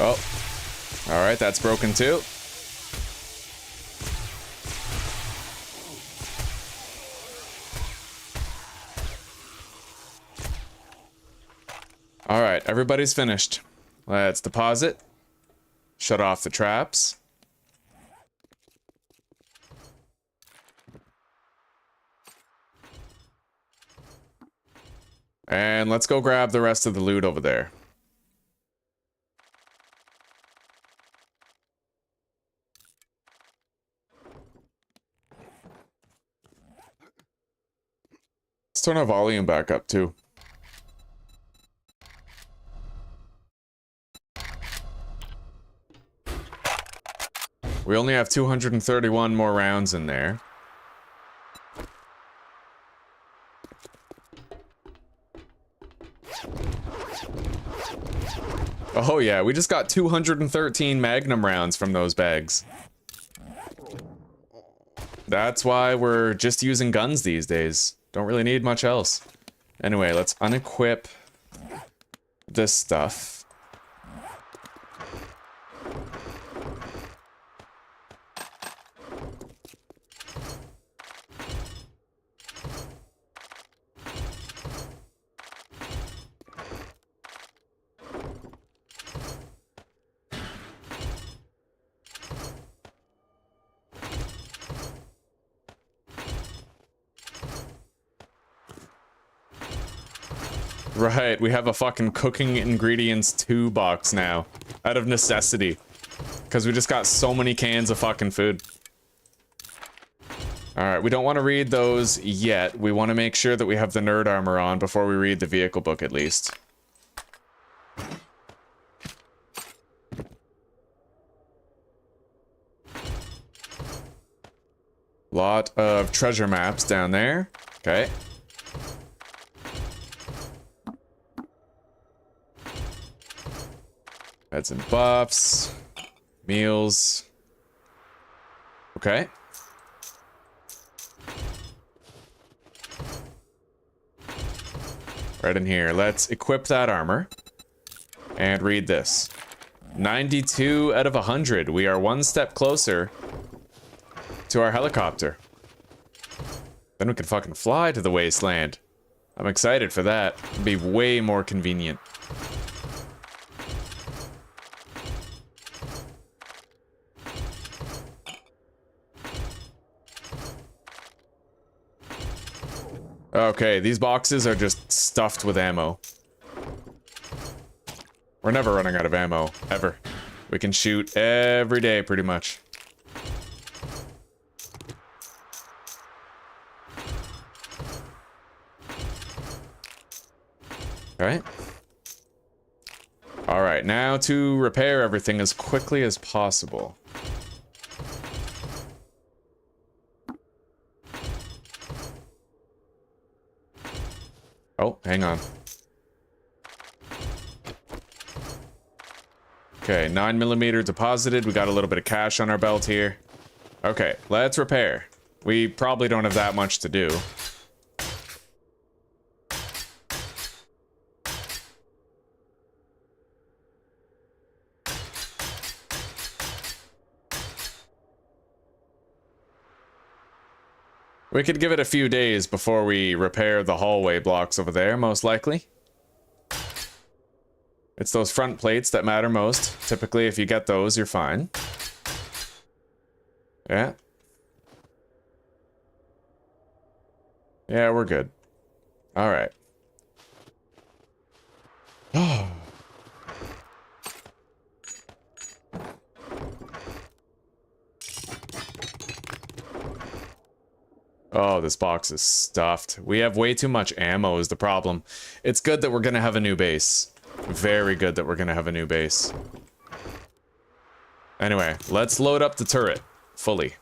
Oh, all right, that's broken too. All right, everybody's finished. Let's deposit. Shut off the traps. And let's go grab the rest of the loot over there. Let's turn our volume back up too. We only have 231 more rounds in there. Oh yeah, we just got 213 Magnum rounds from those bags. That's why we're just using guns these days. Don't really need much else. Anyway, let's unequip this stuff. Right, we have a fucking cooking ingredients 2 box now. Out of necessity. Because we just got so many cans of fucking food. Alright, we don't want to read those yet. We want to make sure that we have the nerd armor on before we read the vehicle book at least. Lot of treasure maps down there. Okay. Add some buffs, meals. Okay. Right in here. Let's equip that armor. And read this. 92 out of 100. We are 1 step closer to our helicopter. Then we can fucking fly to the wasteland. I'm excited for that. It'd be way more convenient. Okay, these boxes are just stuffed with ammo. We're never running out of ammo, ever. We can shoot every day, pretty much. Alright. Alright, now to repair everything as quickly as possible. Oh, hang on. Okay, 9mm deposited. We got a little bit of cash on our belt here. Okay, let's repair. We probably don't have that much to do. We could give it a few days before we repair the hallway blocks over there, most likely. It's those front plates that matter most. Typically, if you get those, you're fine. Yeah. Yeah, we're good. Alright. Oh. Oh, this box is stuffed. We have way too much ammo is the problem. It's good that we're gonna have a new base. Very good that we're gonna have a new base. Anyway, let's load up the turret fully.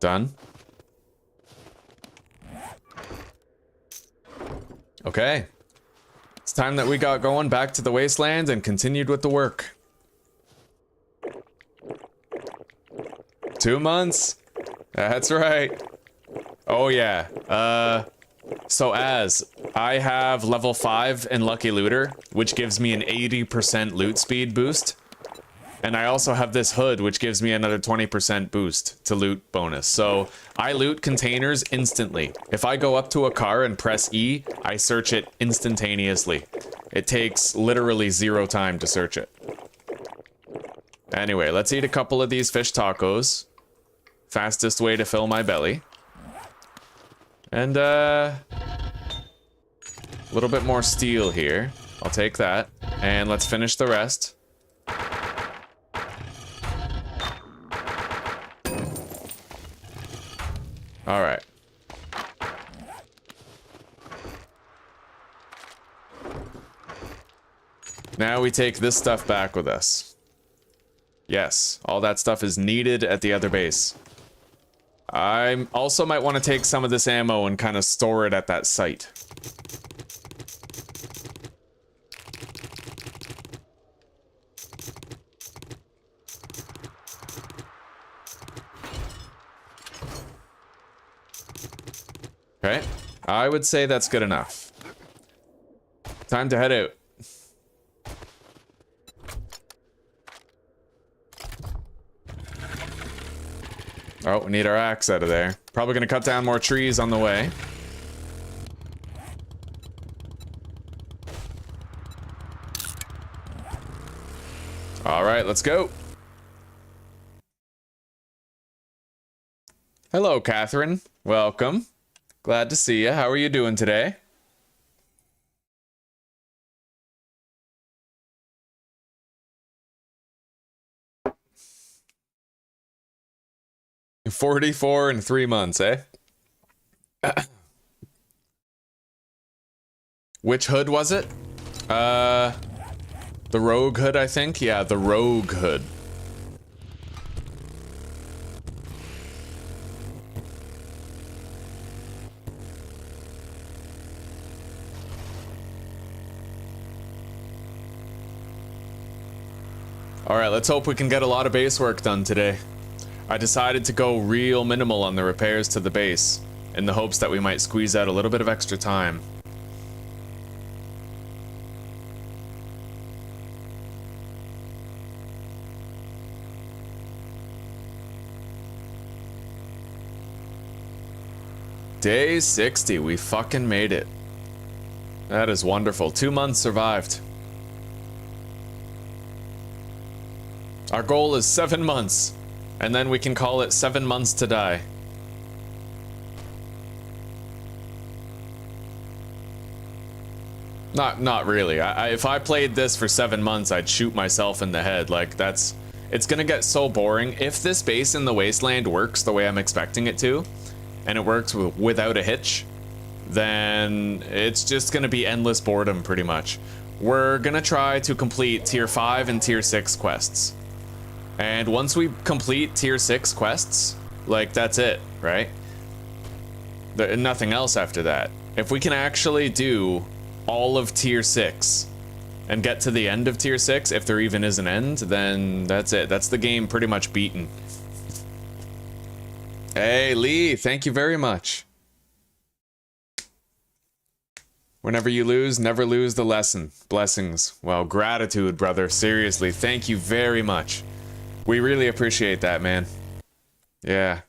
Done. Okay. It's time that we got going back to the wasteland and continued with the work. 2 months. That's right. Oh yeah. So as I have level 5 in Lucky Looter, which gives me an 80% loot speed boost. And I also have this hood, which gives me another 20% boost to loot bonus. So I loot containers instantly. If I go up to a car and press E, I search it instantaneously. It takes literally 0 time to search it. Anyway, let's eat a couple of these fish tacos. Fastest way to fill my belly. And a little bit more steel here. I'll take that. And let's finish the rest. All right. Now we take this stuff back with us. Yes, all that stuff is needed at the other base. I also might want to take some of this ammo and kind of store it at that site. Okay, I would say that's good enough. Time to head out. Oh, we need our axe out of there. Probably gonna cut down more trees on the way. All right, let's go. Hello, Cathrine. Welcome. Glad to see you. How are you doing today? You're 44 in 3 months, eh? Which hood was it? The rogue hood, I think? Yeah, the rogue hood. Alright, let's hope we can get a lot of base work done today. I decided to go real minimal on the repairs to the base, in the hopes that we might squeeze out a little bit of extra time. Day 60, we fucking made it. That is wonderful. 2 months survived. Our goal is 7 months, and then we can call it 7 months to die. Not really. If I played this for 7 months, I'd shoot myself in the head. Like, it's gonna get so boring. If this base in the wasteland works the way I'm expecting it to, and it works without a hitch, then it's just gonna be endless boredom, pretty much. We're gonna try to complete tier 5 and tier 6 quests. And once we complete tier 6 quests, like, that's it, right? Nothing else after that. If we can actually do all of tier 6 and get to the end of tier 6, if there even is an end, then that's it. That's the game pretty much beaten. Hey, Lee, thank you very much. Whenever you lose, never lose the lesson. Blessings. Well, gratitude, brother. Seriously, thank you very much. We really appreciate that, man. Yeah.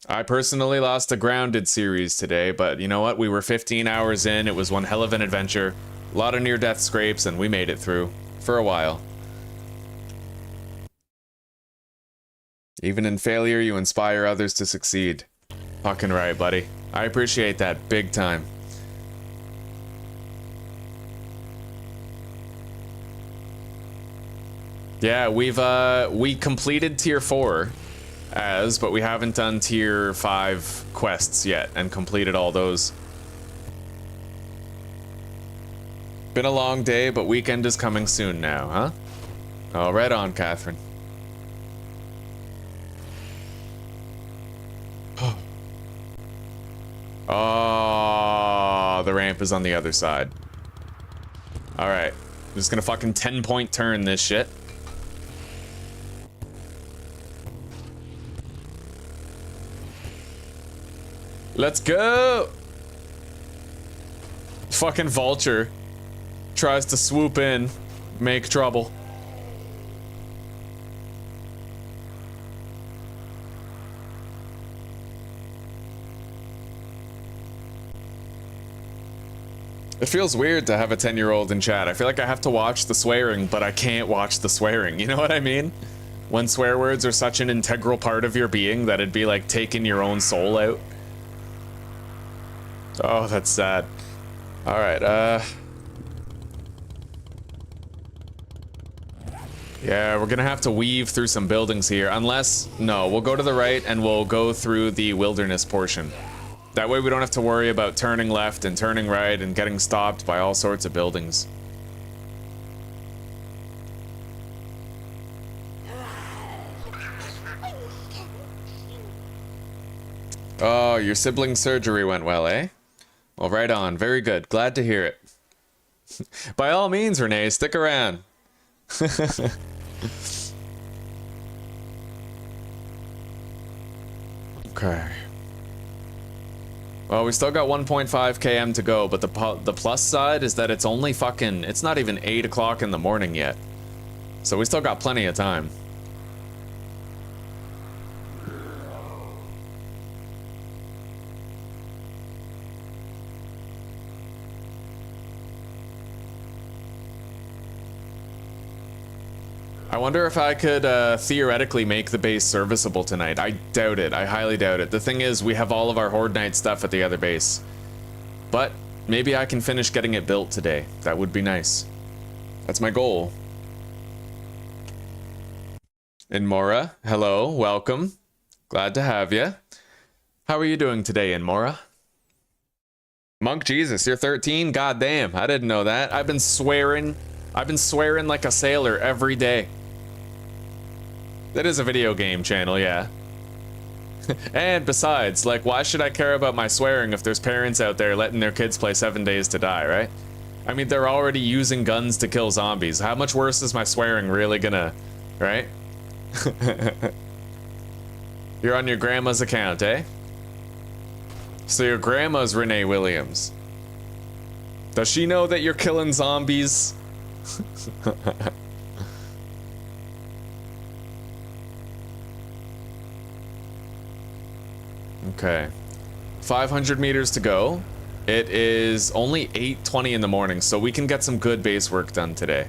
I personally lost a Grounded series today, but you know what? We were 15 hours in. It was one hell of an adventure. A lot of near-death scrapes, and we made it through. For a while. Even in failure, you inspire others to succeed. Fucking right, buddy. I appreciate that big time. Yeah, we completed tier 4 but we haven't done tier 5 quests yet and completed all those. Been a long day, but weekend is coming soon now, huh? Oh, right on, Cathrine. Oh, the ramp is on the other side. Alright. I'm just gonna fucking 10-point turn this shit. Let's go! Fucking vulture tries to swoop in, make trouble. It feels weird to have a 10-year-old in chat. I feel like I have to watch the swearing, but I can't watch the swearing. You know what I mean? When swear words are such an integral part of your being that it'd be like taking your own soul out. Oh, that's sad. Alright, yeah, we're gonna have to weave through some buildings here. Unless, no, we'll go to the right and we'll go through the wilderness portion. That way we don't have to worry about turning left and turning right and getting stopped by all sorts of buildings. Oh, your sibling's surgery went well, eh? Well, right on. Very good. Glad to hear it. By all means, Renee, stick around. Okay. Well, we still got 1.5 km to go, but the plus side is that it's only fucking... It's not even 8 o'clock in the morning yet. So we still got plenty of time. I wonder if I could theoretically make the base serviceable tonight. I doubt it. I highly doubt it. The thing is, we have all of our Horde Night stuff at the other base. But maybe I can finish getting it built today. That would be nice. That's my goal. Inmora, hello, welcome. Glad to have you. How are you doing today, Inmora? Monk Jesus, you're 13? God damn, I didn't know that. I've been swearing like a sailor every day. That is a video game channel, yeah. And besides, like, why should I care about my swearing if there's parents out there letting their kids play 7 Days to Die, right? I mean, they're already using guns to kill zombies. How much worse is my swearing really gonna, right? You're on your grandma's account, eh? So your grandma's Renee Williams. Does she know that you're killing zombies? Okay. 500 meters to go. It is only 8:20 in the morning, so we can get some good base work done today.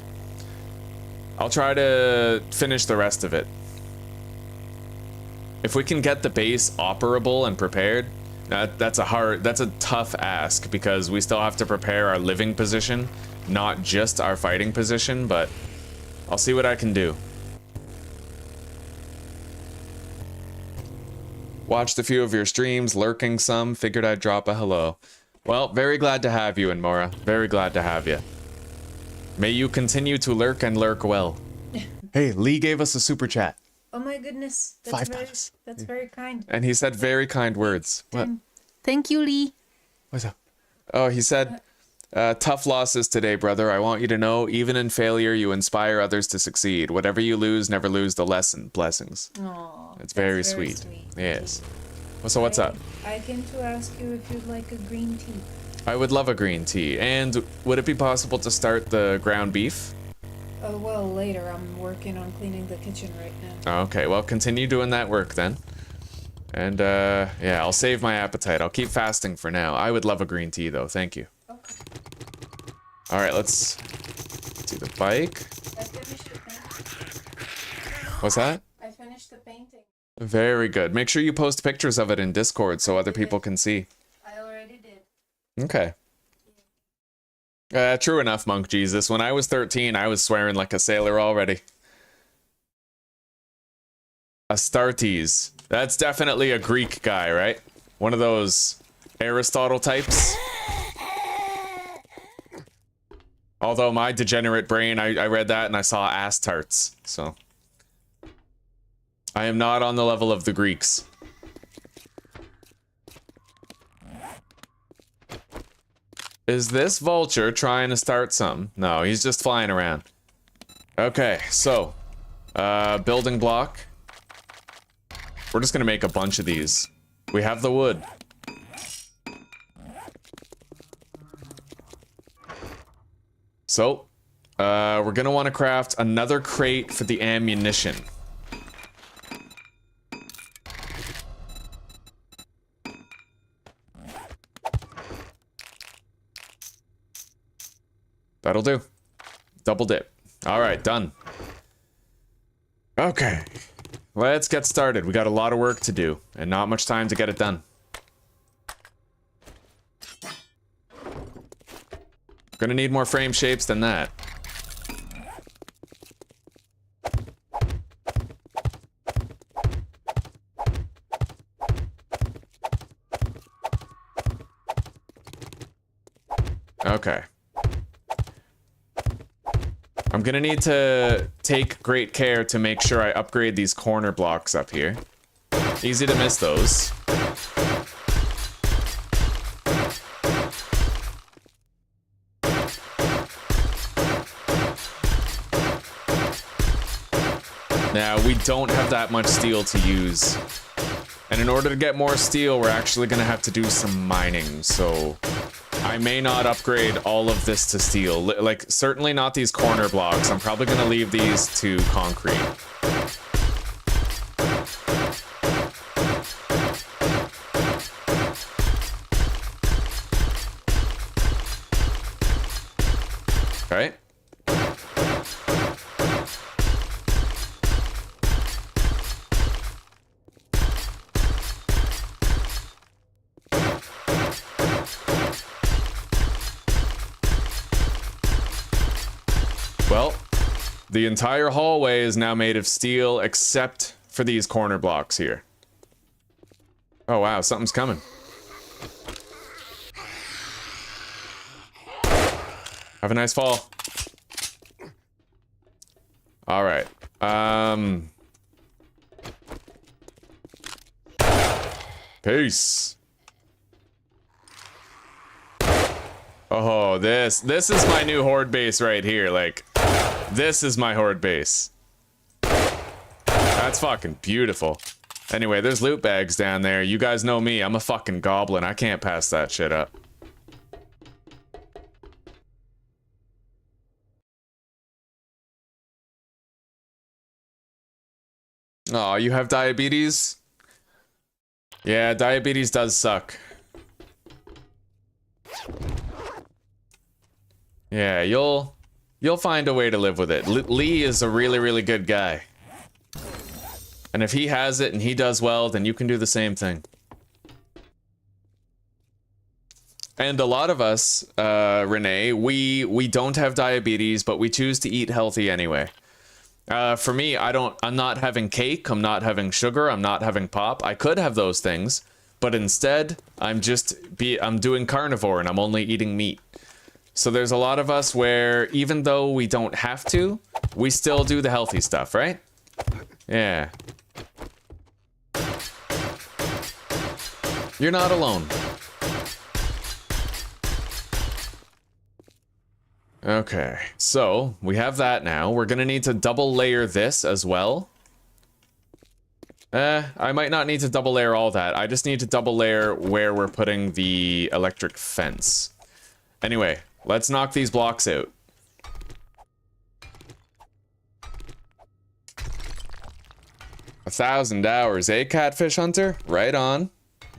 I'll try to finish the rest of it. If we can get the base operable and prepared, that's a tough ask because we still have to prepare our living position, not just our fighting position, but I'll see what I can do. Watched a few of your streams, lurking some, figured I'd drop a hello. Well, very glad to have you, Inmora. Very glad to have you. May you continue to lurk and lurk well. Hey, Lee gave us a super chat. Oh my goodness. That's very kind. And he said very kind words. What? Thank you, Lee. What's up? Oh, he said, tough losses today, brother. I want you to know, even in failure, you inspire others to succeed. Whatever you lose, never lose the lesson. Blessings. Aww, it's very sweet. Yes. So what's up? I came to ask you if you'd like a green tea. I would love a green tea. And would it be possible to start the ground beef? Oh, well, later. I'm working on cleaning the kitchen right now. Okay, well, continue doing that work then. And, yeah, I'll save my appetite. I'll keep fasting for now. I would love a green tea, though. Thank you. Okay. Alright, let's do the bike. I finished the painting. What's that? I finished the painting. Very good. Make sure you post pictures of it in Discord so other people can see. I already did. Okay. True enough, Monk Jesus. When I was 13, I was swearing like a sailor already. Astartes. That's definitely a Greek guy, right? One of those Aristotle types. Although my degenerate brain, I read that and I saw ass tarts, so. I am not on the level of the Greeks. Is this vulture trying to start some? No, he's just flying around. Okay, so, building block. We're just gonna make a bunch of these. We have the wood. So, we're gonna want to craft another crate for the ammunition. That'll do. Double dip. All right, done. Okay. Let's get started. We got a lot of work to do, and not much time to get it done. Gonna need more frame shapes than that. Okay. I'm gonna need to take great care to make sure I upgrade these corner blocks up here. Easy to miss those. Now, we don't have that much steel to use. And in order to get more steel, we're actually going to have to do some mining. So I may not upgrade all of this to steel. Like, certainly not these corner blocks. I'm probably going to leave these to concrete. Okay. Well, the entire hallway is now made of steel except for these corner blocks here. Oh wow, something's coming. Have a nice fall. All right. Peace. Oh, this is my new horde base right here. Like, this is my horde base. That's fucking beautiful. Anyway, there's loot bags down there. You guys know me. I'm a fucking goblin. I can't pass that shit up. Oh, you have diabetes? Yeah, diabetes does suck. Yeah, you'll find a way to live with it. Lee is a really, really good guy. And if he has it and he does well, then you can do the same thing. And a lot of us, Renee, we don't have diabetes, but we choose to eat healthy anyway. For me, I'm not having cake, I'm not having sugar, I'm not having pop. I could have those things, but instead, I'm doing carnivore and I'm only eating meat. So there's a lot of us where, even though we don't have to, we still do the healthy stuff, right? Yeah. You're not alone. Okay, so we have that now. We're gonna need to double layer this as well. I might not need to double layer all that. I just need to double layer where we're putting the electric fence. Anyway, let's knock these blocks out. $1,000, eh, Catfish Hunter? Right on.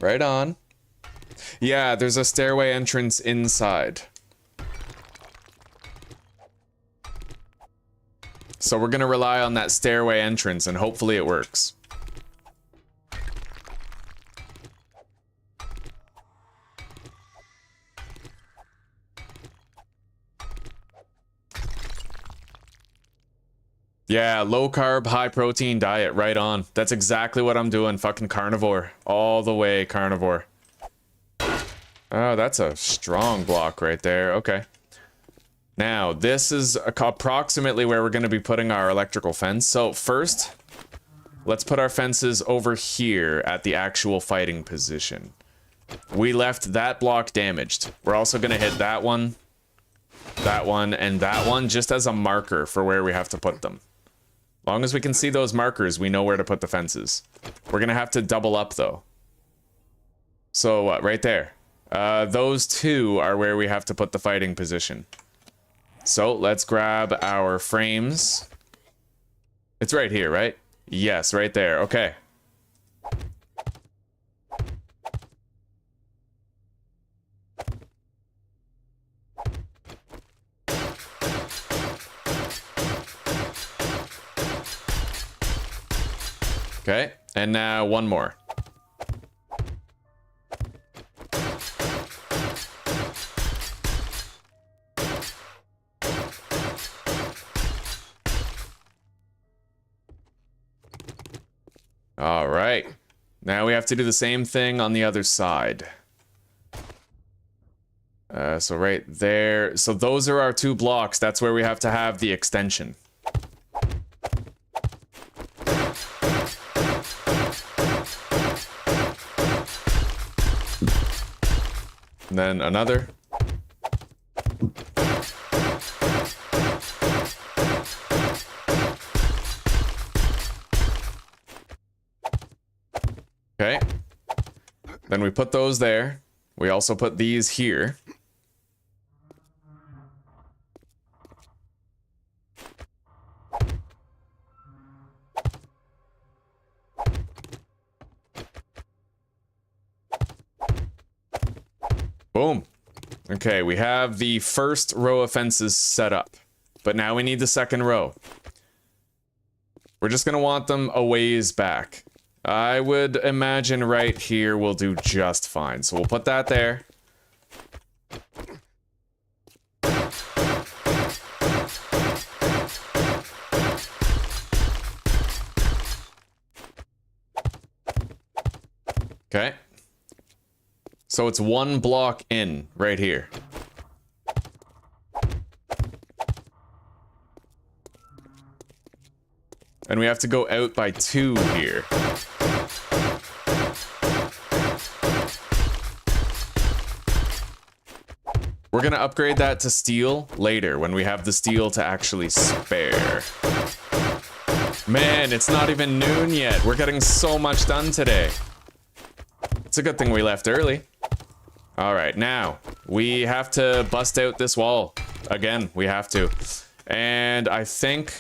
Right on. Yeah, there's a stairway entrance inside. So we're gonna rely on that stairway entrance and hopefully it works. Yeah, low carb, high protein diet, right on. That's exactly what I'm doing, fucking carnivore. All the way carnivore. Oh, that's a strong block right there, okay. Now, this is approximately where we're going to be putting our electrical fence. So first, let's put our fences over here at the actual fighting position. We left that block damaged. We're also going to hit that one, and that one just as a marker for where we have to put them. Long as we can see those markers, we know where to put the fences. We're going to have to double up, though. So, what, right there. Those two are where we have to put the fighting position. So let's grab our frames. It's right here, right? Yes, right there. Okay. Okay, and now one more. All right. Now we have to do the same thing on the other side. So right there. So those are our two blocks. That's where we have to have the extension. And then another. Okay. Then we put those there. We also put these here. Boom. Okay, we have the first row of fences set up. But now we need the second row. We're just gonna want them a ways back. I would imagine right here will do just fine. So we'll put that there. Okay. So it's one block in right here. And we have to go out by 2 here. We're gonna upgrade that to steel later when we have the steel to actually spare. Man, it's not even noon yet. We're getting so much done today. It's a good thing we left early. All right, now we have to bust out this wall. Again, we have to. And I think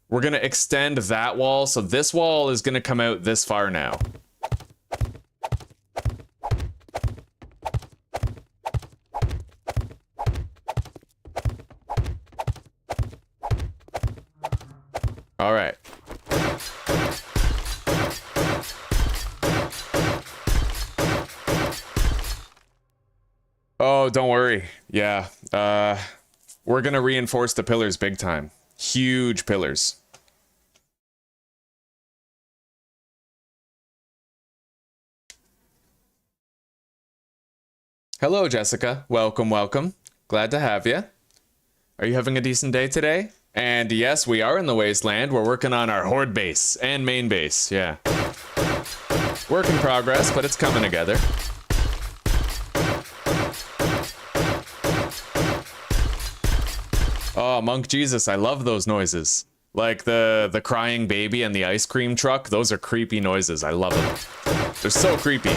we're gonna extend that wall. So this wall is gonna come out this far now. All right. Oh, don't worry. Yeah. We're gonna reinforce the pillars big time. Huge pillars. Hello, Jessica. Welcome, welcome. Glad to have you. Are you having a decent day today? And yes, we are in the wasteland. We're working on our Horde base and main base. Yeah. Work in progress, but it's coming together. Oh, Monk Jesus, I love those noises. Like the crying baby and the ice cream truck. Those are creepy noises. I love them. They're so creepy.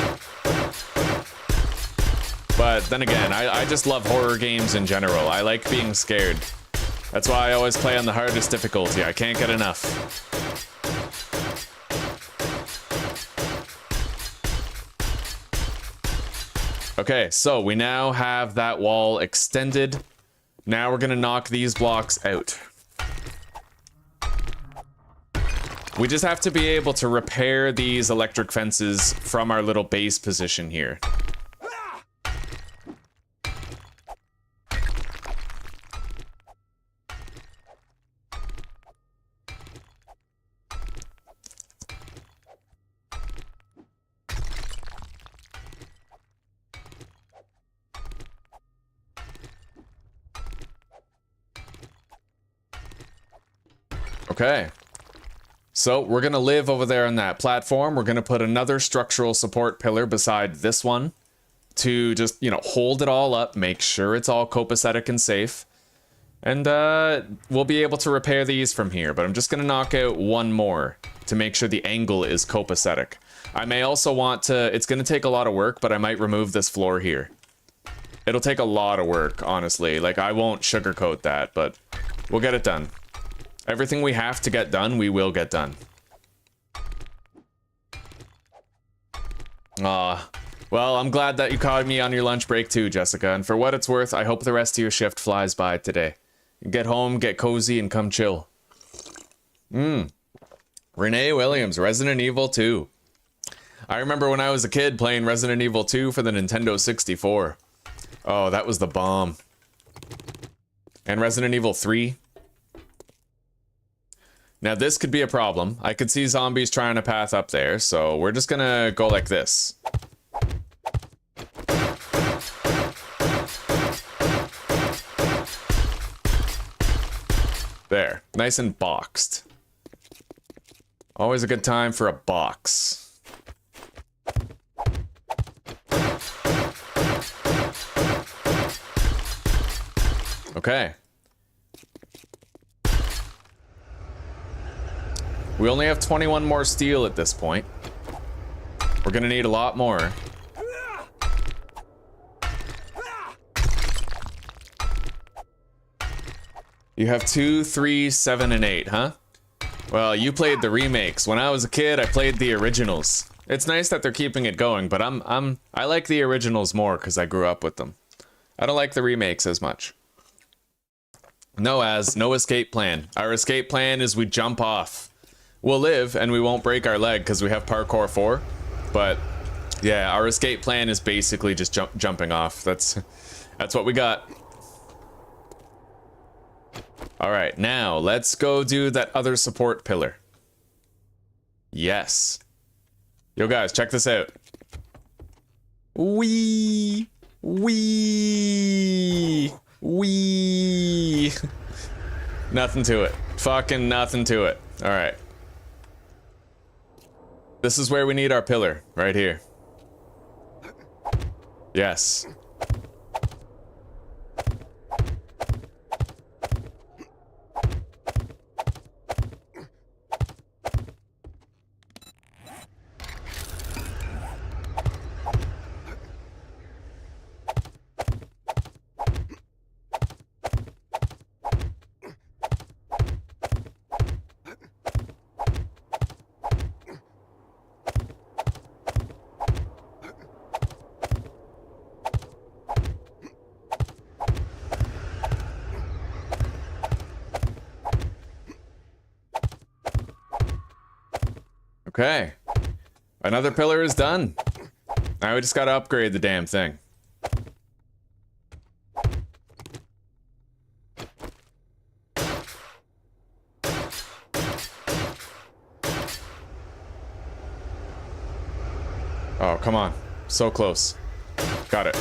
But then again, I just love horror games in general. I like being scared. That's why I always play on the hardest difficulty. I can't get enough. Okay, so we now have that wall extended. Now we're gonna knock these blocks out. We just have to be able to repair these electric fences from our little base position here. Okay, so we're gonna live over there on that platform. We're gonna put another structural support pillar beside this one to just, you know, hold it all up, make sure it's all copacetic and safe. And we'll be able to repair these from here, but I'm just gonna knock out one more to make sure the angle is copacetic. I may also want to, it's gonna take a lot of work, but I might remove this floor here. It'll take a lot of work, honestly. Like, I won't sugarcoat that, but we'll get it done. Everything we have to get done, we will get done. Well, I'm glad that you caught me on your lunch break too, Jessica. And for what it's worth, I hope the rest of your shift flies by today. Get home, get cozy, and come chill. Renee Williams, Resident Evil 2. I remember when I was a kid playing Resident Evil 2 for the Nintendo 64. Oh, that was the bomb. And Resident Evil 3. Now this could be a problem. I could see zombies trying to path up there, so we're just gonna go like this. There, nice and boxed. Always a good time for a box. Okay. We only have 21 more steel at this point. We're gonna need a lot more. You have 2, 3, 7, and 8, huh? Well, you played the remakes. When I was a kid, I played the originals. It's nice that they're keeping it going, but I like the originals more because I grew up with them. I don't like the remakes as much. No escape plan. Our escape plan is we jump off. We'll live and we won't break our leg because we have parkour 4. But yeah, our escape plan is basically just jumping off. That's what we got. All right, now let's go do that other support pillar. Yes. Yo guys, check this out. Wee. Nothing to it. Fucking nothing to it. All right. This is where we need our pillar, right here. Yes. Okay. Another pillar is done. Now we just gotta upgrade the damn thing. Oh, come on. So close. Got it.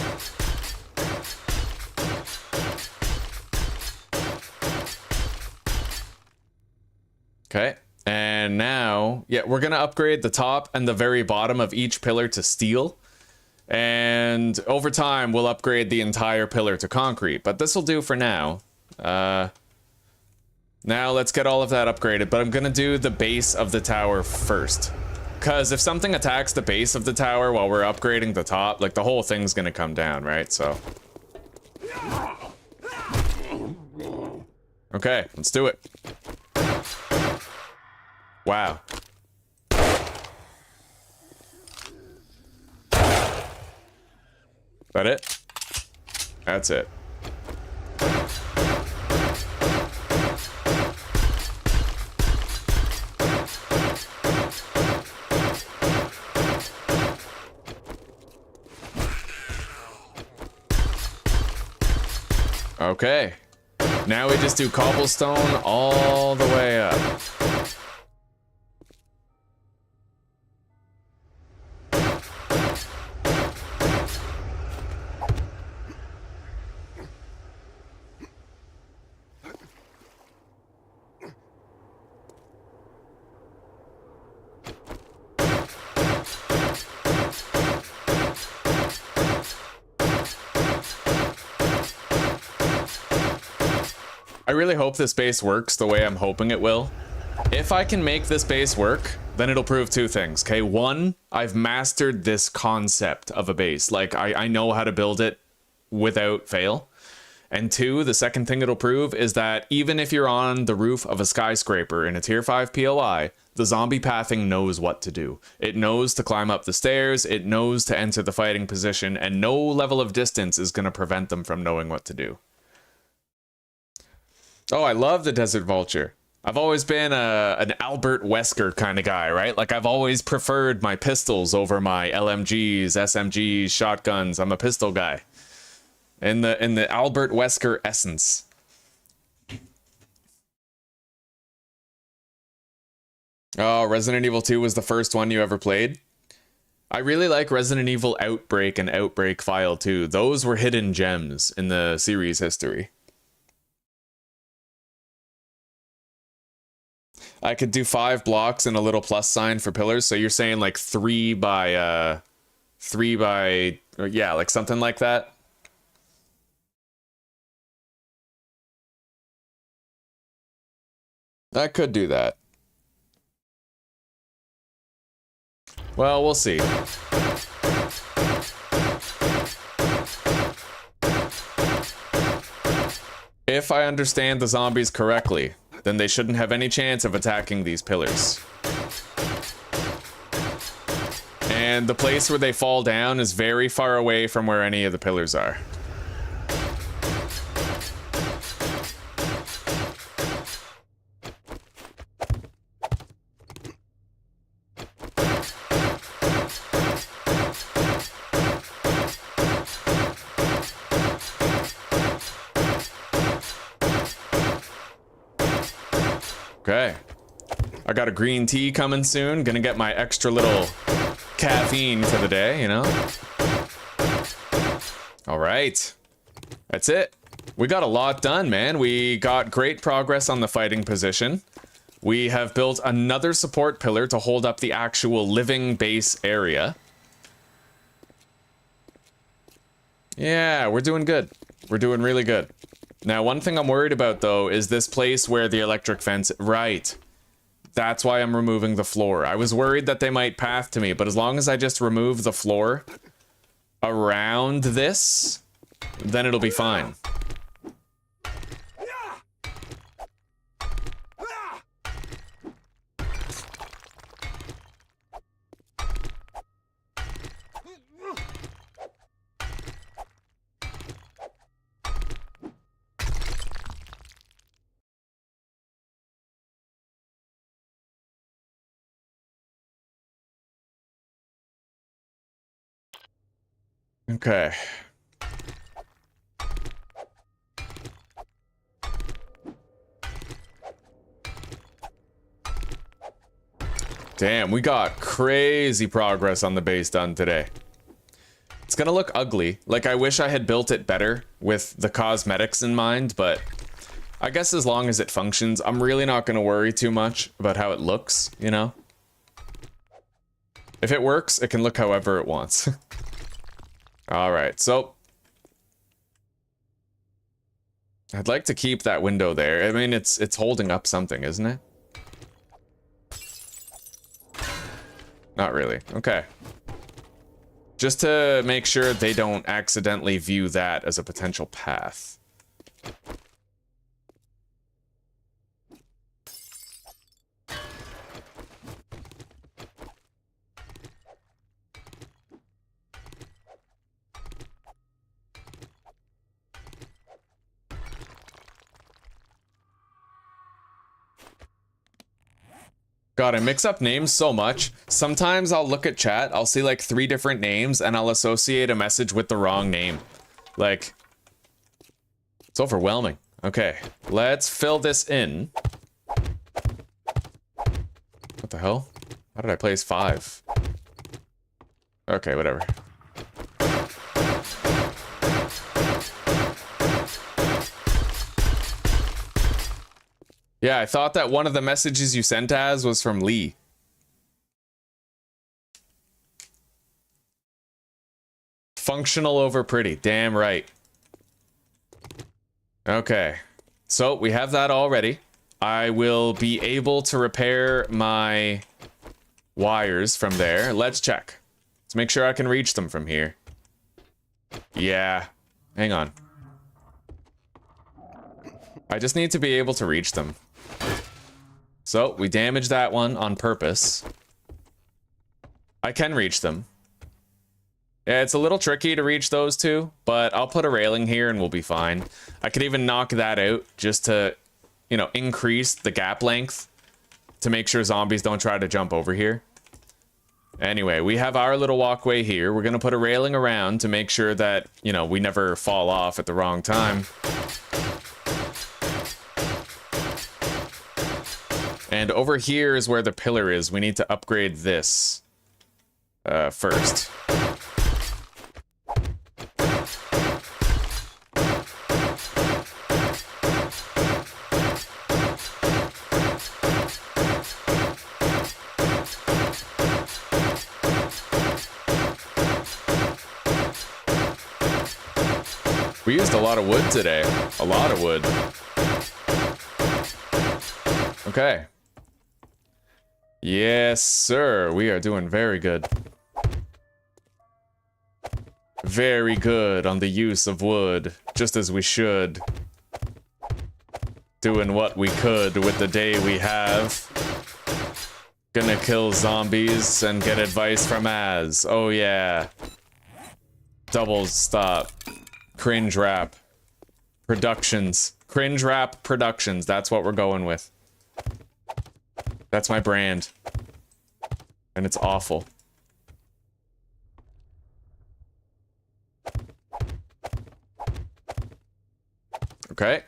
Okay. And now, yeah, we're gonna upgrade the top and the very bottom of each pillar to steel. And over time, we'll upgrade the entire pillar to concrete. But this will do for now. Now let's get all of that upgraded. But I'm gonna do the base of the tower first. Because if something attacks the base of the tower while we're upgrading the top, like the whole thing's gonna come down, right? So. Okay, let's do it. Wow. That it? That's it. Okay. Now we just do cobblestone all the way up. I really hope this base works the way I'm hoping it will. If I can make this base work, then it'll prove two things, okay? One, I've mastered this concept of a base. Like, I know how to build it without fail. And two, the second thing it'll prove is that even if you're on the roof of a skyscraper in a tier 5 POI, the zombie pathing knows what to do. It knows to climb up the stairs, it knows to enter the fighting position, and no level of distance is going to prevent them from knowing what to do. Oh, I love the Desert Vulture. I've always been an Albert Wesker kind of guy, right? Like, I've always preferred my pistols over my LMGs, SMGs, shotguns. I'm a pistol guy. In the Albert Wesker essence. Oh, Resident Evil 2 was the first one you ever played? I really like Resident Evil Outbreak and Outbreak File 2. Those were hidden gems in the series history. I could do 5 blocks and a little plus sign for pillars. So you're saying like 3 by, or yeah, like something like that. I could do that. Well, we'll see. If I understand the zombies correctly, then they shouldn't have any chance of attacking these pillars. And the place where they fall down is very far away from where any of the pillars are. Okay. I got a green tea coming soon. Gonna get my extra little caffeine for the day, you know? All right. That's it. We got a lot done, man. We got great progress on the fighting position. We have built another support pillar to hold up the actual living base area. Yeah, we're doing good. We're doing really good. Now, one thing I'm worried about, though, is this place where the electric fence... Right. That's why I'm removing the floor. I was worried that they might path to me, but as long as I just remove the floor around this, then it'll be fine. Okay. Damn, we got crazy progress on the base done today. It's gonna look ugly. Like, I wish I had built it better with the cosmetics in mind, but I guess as long as it functions, I'm really not gonna worry too much about how it looks, you know? If it works, it can look however it wants. All right, so I'd like to keep that window there. I mean, it's holding up something, isn't it? Not really. Okay. Just to make sure they don't accidentally view that as a potential path. God, I mix up names so much. Sometimes I'll look at chat, I'll see like 3 different names, and I'll associate a message with the wrong name. Like, it's overwhelming. Okay, let's fill this in. What the hell? How did I place 5? Okay, whatever. Yeah, I thought that one of the messages you sent as was from Lee. Functional over pretty. Damn right. Okay. So, we have that already. I will be able to repair my wires from there. Let's check. Let's make sure I can reach them from here. Yeah. Hang on. I just need to be able to reach them. So, we damaged that one on purpose. I can reach them. Yeah, it's a little tricky to reach those two, but I'll put a railing here and we'll be fine. I could even knock that out just to, you know, increase the gap length to make sure zombies don't try to jump over here. Anyway, we have our little walkway here. We're gonna put a railing around to make sure that, you know, we never fall off at the wrong time. And over here is where the pillar is. We need to upgrade this first. We used a lot of wood today. A lot of wood. Okay. Yes, sir. We are doing very good. Very good on the use of wood, just as we should. Doing what we could with the day we have. Gonna kill zombies and get advice from Az. Oh yeah. Double stop. Cringe rap. Productions. Cringe rap productions. That's what we're going with. That's my brand. And it's awful. Okay.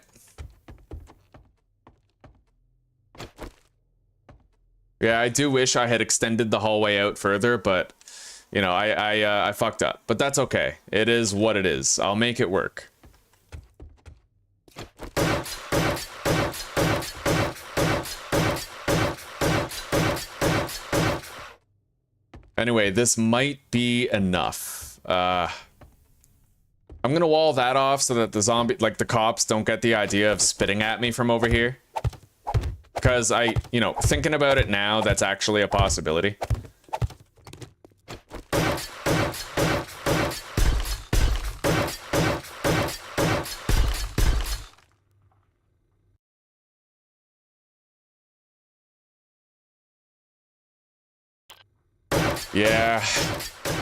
Yeah, I do wish I had extended the hallway out further, but you know, I fucked up. But that's okay. It is what it is. I'll make it work. Anyway, this might be enough. I'm gonna wall that off so that the zombie, like the cops, don't get the idea of spitting at me from over here. Because you know, thinking about it now, that's actually a possibility. Yeah,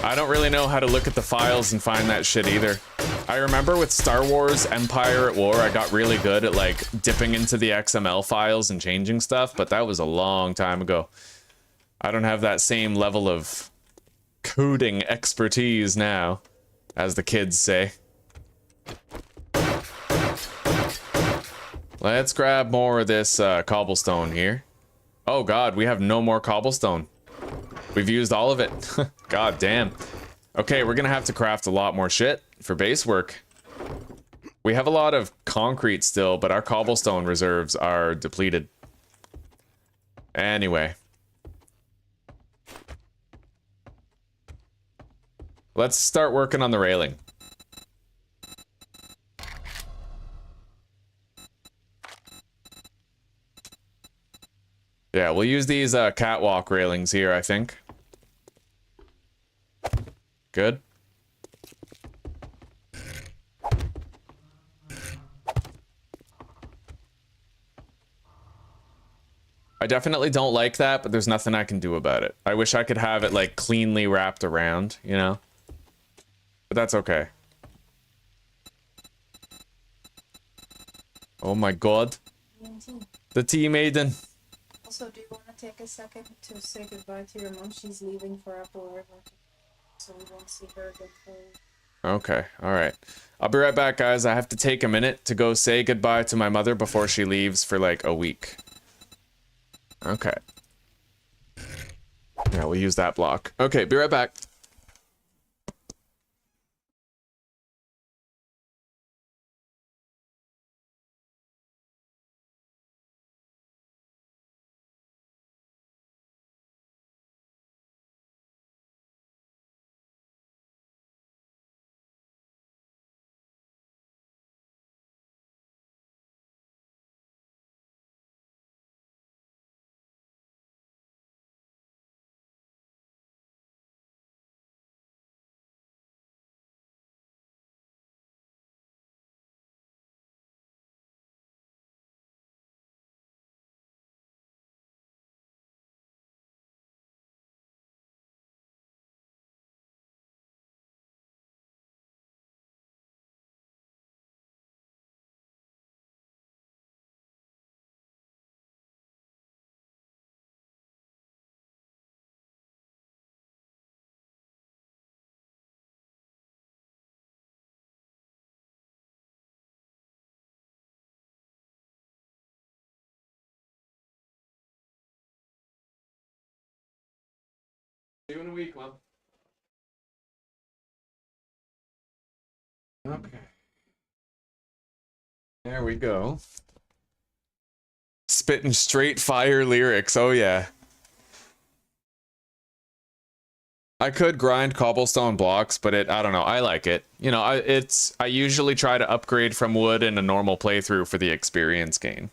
I don't really know how to look at the files and find that shit either. I remember with Star Wars Empire at War, I got really good at like dipping into the XML files and changing stuff, but that was a long time ago. I don't have that same level of coding expertise now, as the kids say. Let's grab more of this cobblestone here. Oh god, we have no more cobblestone. We've used all of it. God damn. Okay, we're gonna have to craft a lot more shit for base work. We have a lot of concrete still, but our cobblestone reserves are depleted. Anyway. Let's start working on the railing. Yeah, we'll use these catwalk railings here, I think. Good. I definitely don't like that, but there's nothing I can do about it. I wish I could have it like cleanly wrapped around, you know? But that's okay. Oh my god. The tea maiden. Also, do you want to take a second to say goodbye to your mom? She's leaving for Apple River, so we won't see her again for... Okay, alright. I'll be right back, guys. I have to take a minute to go say goodbye to my mother before she leaves for like a week. Okay. Yeah, we'll use that block. Okay, be right back. See you in a week, Mom. Okay. There we go. Spitting straight fire lyrics, oh yeah. I could grind cobblestone blocks, but I don't know, I like it. You know, I usually try to upgrade from wood in a normal playthrough for the experience gain.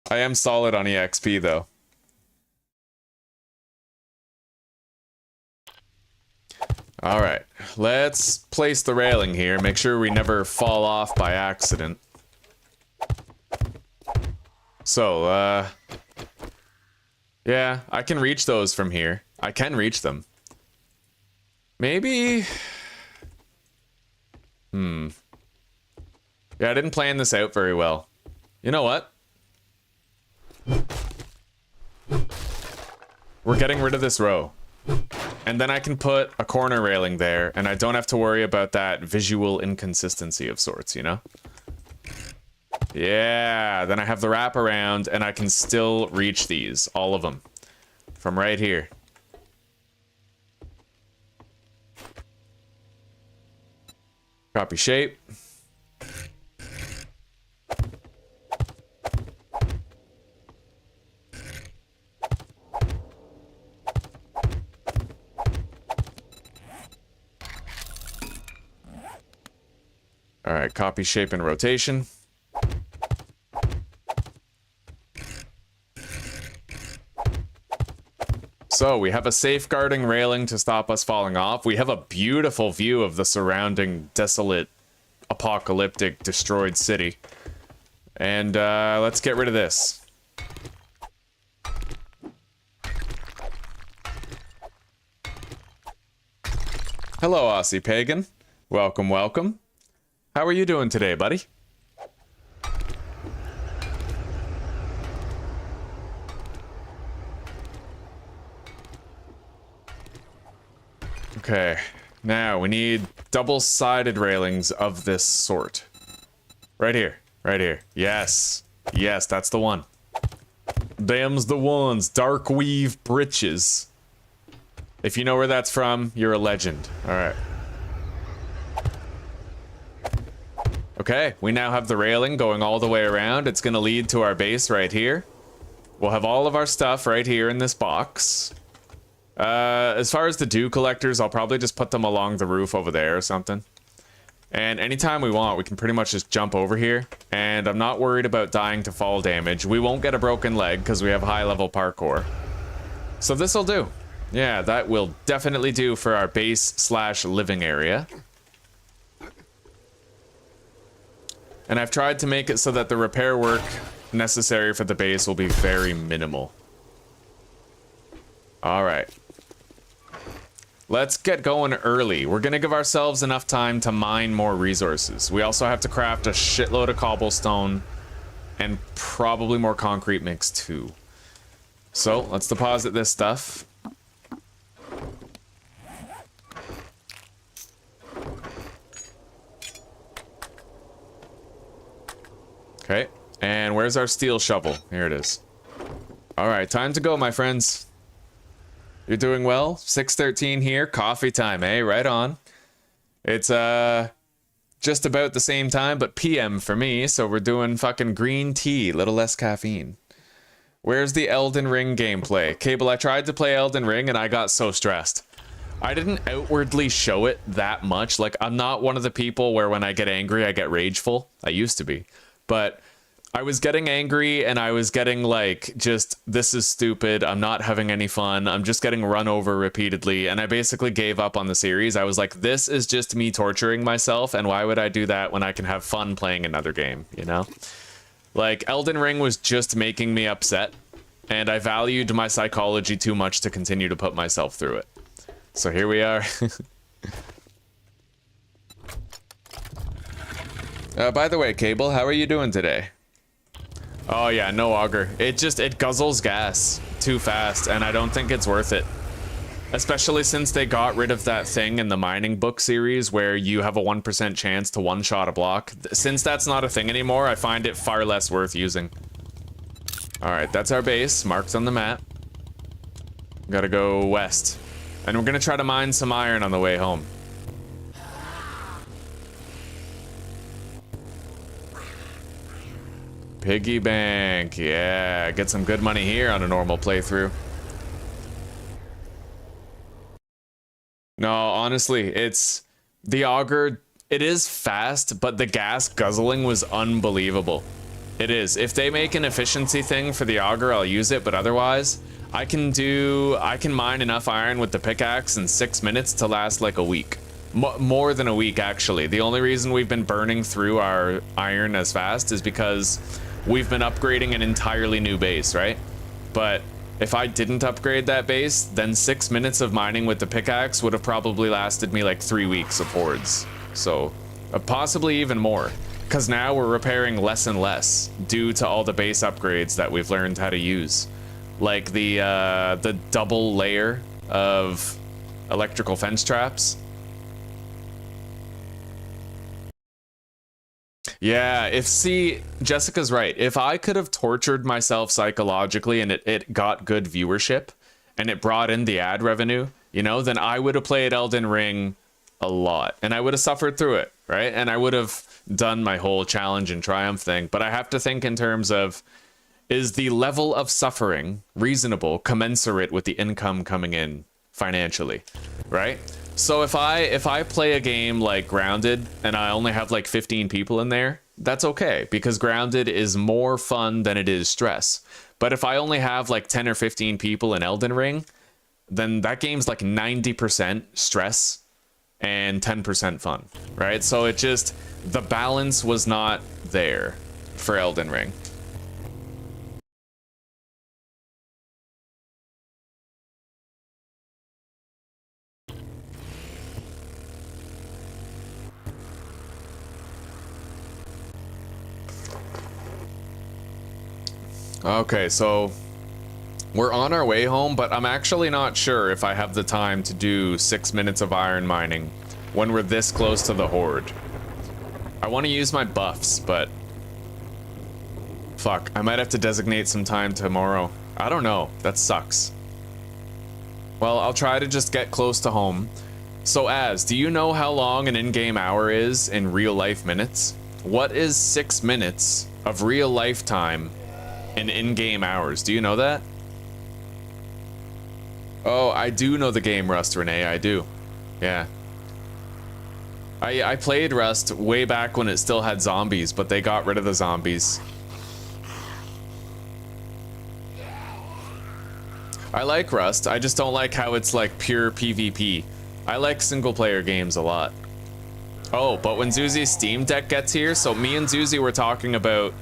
I am solid on EXP though. All right, let's place the railing here. Make sure we never fall off by accident. So, yeah, I can reach those from here. I can reach them. Maybe... Yeah, I didn't plan this out very well. You know what? We're getting rid of this row. And then I can put a corner railing there, and I don't have to worry about that visual inconsistency of sorts, you know? Yeah, then I have the wrap around, and I can still reach these, all of them, from right here. Copy shape. All right, copy shape and rotation. So we have a safeguarding railing to stop us falling off. We have a beautiful view of the surrounding desolate, apocalyptic, destroyed city. And let's get rid of this. Hello, Aussie Pagan. Welcome, welcome. How are you doing today, buddy? Okay, now we need double-sided railings of this sort. Right here, right here. Yes, yes, that's the one. Them's the ones, dark weave breeches. If you know where that's from, you're a legend. All right. Okay, we now have the railing going all the way around. It's gonna lead to our base right here. We'll have all of our stuff right here in this box. As far as the dew collectors, I'll probably just put them along the roof over there or something. And anytime we want, we can pretty much just jump over here. And I'm not worried about dying to fall damage. We won't get a broken leg because we have high-level parkour. So this'll do. Yeah, that will definitely do for our base/living area. And I've tried to make it so that the repair work necessary for the base will be very minimal. All right. Let's get going early. We're gonna give ourselves enough time to mine more resources. We also have to craft a shitload of cobblestone and probably more concrete mix too. So let's deposit this stuff. Okay, and where's our steel shovel? Here it is. All right, time to go, my friends. You're doing well? 6:13 here, coffee time, eh? Right on. It's just about the same time, but PM for me, so we're doing fucking green tea, little less caffeine. Where's the Elden Ring gameplay? Cable, I tried to play Elden Ring and I got so stressed. I didn't outwardly show it that much. Like, I'm not one of the people where when I get angry, I get rageful. I used to be. But I was getting angry and I was getting like, just, this is stupid. I'm not having any fun. I'm just getting run over repeatedly. And I basically gave up on the series. I was like, this is just me torturing myself. And why would I do that when I can have fun playing another game, you know? Like, Elden Ring was just making me upset. And I valued my psychology too much to continue to put myself through it. So here we are. By the way, Cable, how are you doing today? Oh yeah, no auger. It guzzles gas too fast, and I don't think it's worth it. Especially since they got rid of that thing in the mining book series where you have a 1% chance to one-shot a block. Since that's not a thing anymore, I find it far less worth using. Alright, that's our base, marked on the map. Gotta go west. And we're gonna try to mine some iron on the way home. Piggy bank, yeah, get some good money here on a normal playthrough. No, honestly, it's the auger. It is fast, but the gas guzzling was unbelievable. It is. If they make an efficiency thing for the auger, I'll use it, but otherwise, I can mine enough iron with the pickaxe in 6 minutes to last like a week. More than a week, actually. The only reason we've been burning through our iron as fast is because we've been upgrading an entirely new base, right? But if I didn't upgrade that base, then 6 minutes of mining with the pickaxe would have probably lasted me like 3 weeks of hordes. So, possibly even more. Because now we're repairing less and less due to all the base upgrades that we've learned how to use. Like the double layer of electrical fence traps. Yeah, see, Jessica's right. If I could have tortured myself psychologically and it got good viewership and it brought in the ad revenue, you know, then I would have played Elden Ring a lot and I would have suffered through it, right? And I would have done my whole challenge and triumph thing. But I have to think in terms of, is the level of suffering reasonable, commensurate with the income coming in financially, right? So if I play a game like Grounded and I only have like 15 people in there, that's okay, because Grounded is more fun than it is stress. But if I only have like 10 or 15 people in Elden Ring, then that game's like 90% stress and 10% fun, right? So it just, the balance was not there for Elden Ring. Okay, so we're on our way home, but I'm actually not sure if I have the time to do 6 minutes of iron mining when we're this close to the Horde. I want to use my buffs, but fuck, I might have to designate some time tomorrow. I don't know, that sucks. Well, I'll try to just get close to home. So do you know how long an in-game hour is in real life minutes? What is 6 minutes of real life time in in-game hours? Do you know that? Oh, I do know the game Rust, Renee, I do. Yeah. I played Rust way back when it still had zombies, but they got rid of the zombies. I like Rust, I just don't like how it's like pure PvP. I like single player games a lot. Oh, but when Zuzi's Steam Deck gets here, so me and Zuzi were talking about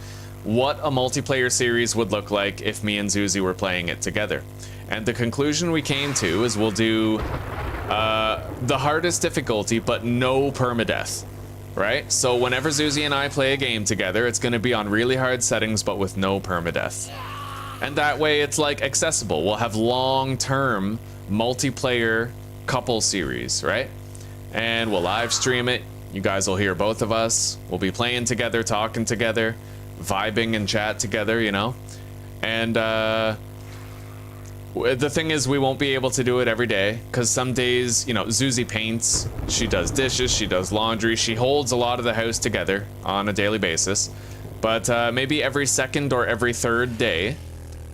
what a multiplayer series would look like if me and Zuzi were playing it together. And the conclusion we came to is we'll do the hardest difficulty, but no permadeath, right? So whenever Zuzi and I play a game together, it's gonna be on really hard settings, but with no permadeath. And that way it's like accessible. We'll have long-term multiplayer couple series, right? And we'll live stream it. You guys will hear both of us. We'll be playing together, talking together, vibing and chat together, you know? And the thing is, we won't be able to do it every day, because some days, you know, Zuzi paints, she does dishes, she does laundry, she holds a lot of the house together on a daily basis. But maybe every second or every third day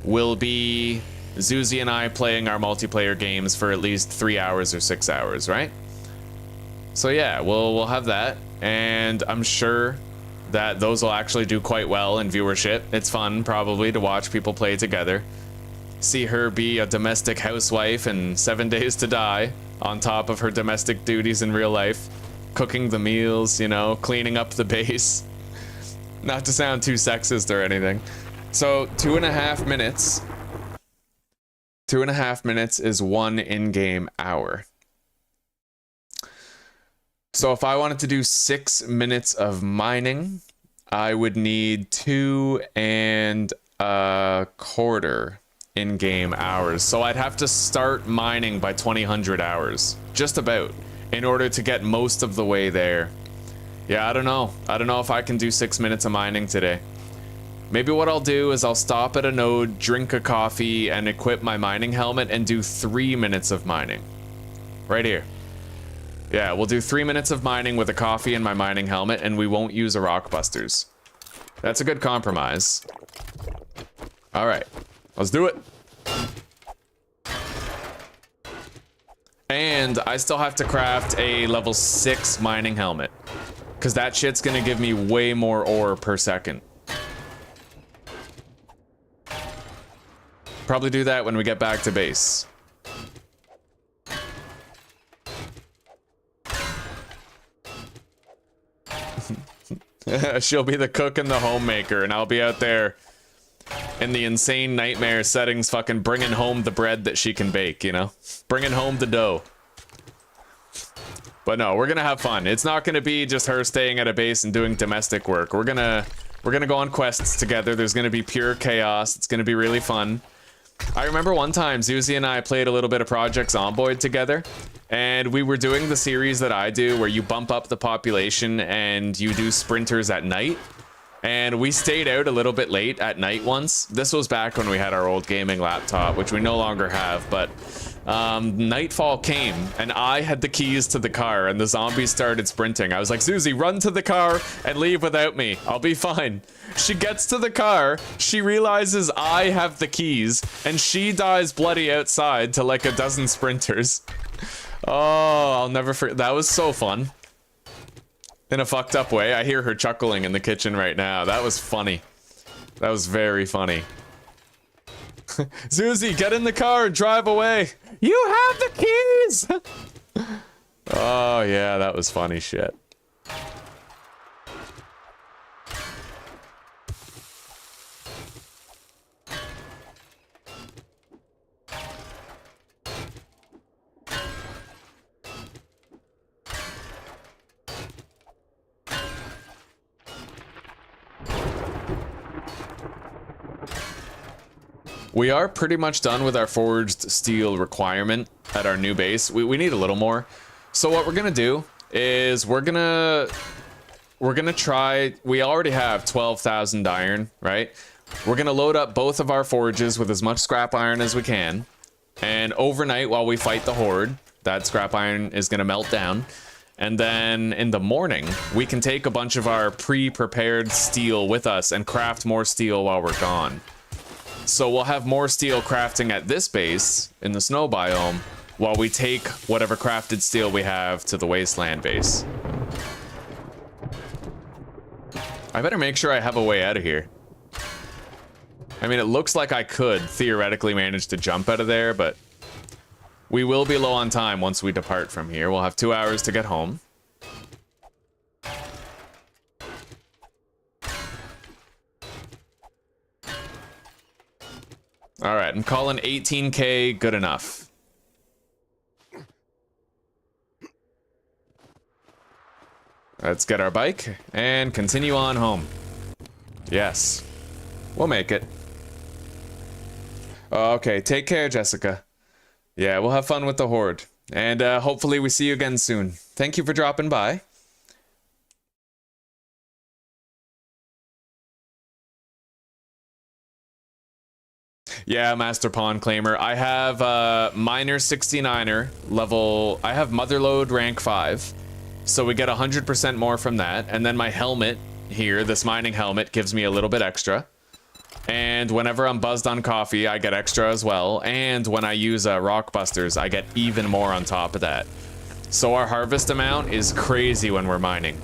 will be Zuzi and I playing our multiplayer games for at least 3 hours or 6 hours, right? So yeah, we'll have that, and I'm sure that those will actually do quite well in viewership. It's fun, probably, to watch people play together. See her be a domestic housewife in 7 Days to Die, on top of her domestic duties in real life. Cooking the meals, you know, cleaning up the base. Not to sound too sexist or anything. So, 2.5 minutes. 2.5 minutes is 1 in-game hour. So if I wanted to do 6 minutes of mining, I would need 2 1/4 in-game hours. So I'd have to start mining by 2000 hours, just about, in order to get most of the way there. Yeah, I don't know. I don't know if I can do 6 minutes of mining today. Maybe what I'll do is I'll stop at a node, drink a coffee, and equip my mining helmet and do 3 minutes of mining. Right here. Yeah, we'll do 3 minutes of mining with a coffee and my mining helmet, and we won't use a rock busters. That's a good compromise. All right, let's do it. And I still have to craft a level 6 mining helmet, because that shit's gonna give me way more ore per second. Probably do that when we get back to base. She'll be the cook and the homemaker, and I'll be out there in the insane nightmare settings fucking bringing home the bread that she can bake, you know? Bringing home the dough. But no, we're gonna have fun. It's not gonna be just her staying at a base and doing domestic work. We're gonna go on quests together. There's gonna be pure chaos. It's gonna be really fun. I remember one time Zuzi and I played a little bit of Project Zomboid together, and we were doing the series that I do where you bump up the population and you do sprinters at night. And we stayed out a little bit late at night once. This was back when we had our old gaming laptop, which we no longer have, but nightfall came and I had the keys to the car and the zombies started sprinting. I was like, Zuzi, run to the car and leave without me. I'll be fine. She gets to the car, she realizes I have the keys, and she dies bloody outside to like a dozen sprinters. Oh, I'll never forget. That was so fun. In a fucked up way. I hear her chuckling in the kitchen right now. That was funny. That was very funny. Zuzi, get in the car and drive away. You have the keys! Oh yeah, that was funny shit. We are pretty much done with our forged steel requirement at our new base. We need a little more. So what we're gonna do is we're gonna try, we already have 12,000 iron, right? We're gonna load up both of our forges with as much scrap iron as we can. And overnight while we fight the Horde, that scrap iron is gonna melt down. And then in the morning, we can take a bunch of our pre-prepared steel with us and craft more steel while we're gone. So we'll have more steel crafting at this base in the snow biome while we take whatever crafted steel we have to the wasteland base. I better make sure I have a way out of here. I mean, it looks like I could theoretically manage to jump out of there, but we will be low on time once we depart from here. We'll have 2 hours to get home. All right, I'm calling 18K good enough. Let's get our bike and continue on home. Yes, we'll make it. Okay, take care, Jessica. Yeah, we'll have fun with the Horde. And hopefully we see you again soon. Thank you for dropping by. Yeah, Master Pawn Claimer. I have Miner 69er level. I have Motherload rank 5. So we get 100% more from that. And then my helmet here, this mining helmet, gives me a little bit extra. And whenever I'm buzzed on coffee, I get extra as well. And when I use rock busters, I get even more on top of that. So our harvest amount is crazy when we're mining.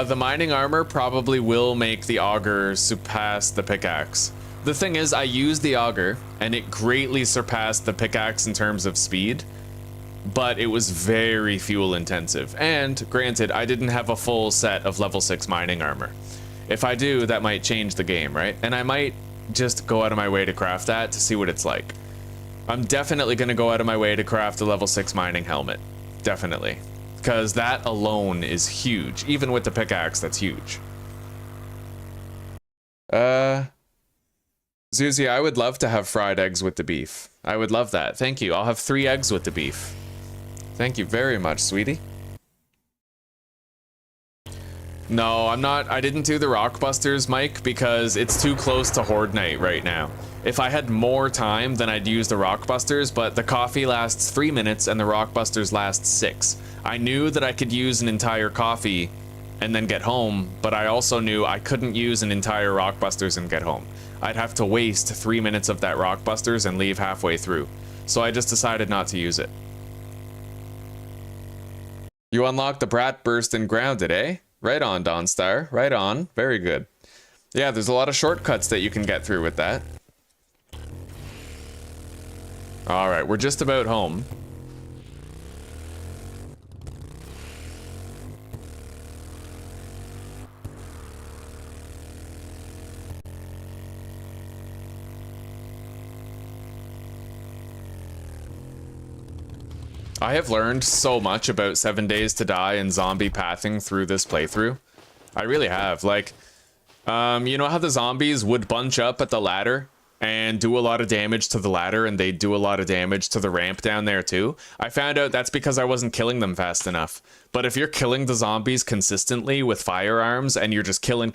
The mining armor probably will make the auger surpass the pickaxe. The thing is, I used the auger, and it greatly surpassed the pickaxe in terms of speed, but it was very fuel intensive. And granted, I didn't have a full set of level 6 mining armor. If I do, that might change the game, right? And I might just go out of my way to craft that to see what it's like. I'm definitely going to go out of my way to craft a level 6 mining helmet. Definitely. Because that alone is huge. Even with the pickaxe, that's huge. Zuzi, I would love to have fried eggs with the beef. I would love that. Thank you. I'll have 3 eggs with the beef. Thank you very much, sweetie. No, I didn't do the rock busters, Mike, because it's too close to Horde night right now. If I had more time, then I'd use the rock busters, but the coffee lasts 3 minutes and the rock busters last 6. I knew that I could use an entire coffee and then get home, but I also knew I couldn't use an entire rock busters and get home. I'd have to waste 3 minutes of that rock busters and leave halfway through. So I just decided not to use it. You unlocked the Brat Burst and Grounded, eh? Right on, Dawnstar. Right on. Very good. Yeah, there's a lot of shortcuts that you can get through with that. Alright, we're just about home. I have learned so much about 7 Days to Die and zombie pathing through this playthrough. I really have. Like, you know how the zombies would bunch up at the ladder and do a lot of damage to the ladder, and they do a lot of damage to the ramp down there too? I found out that's because I wasn't killing them fast enough. But if you're killing the zombies consistently with firearms and you're just killing,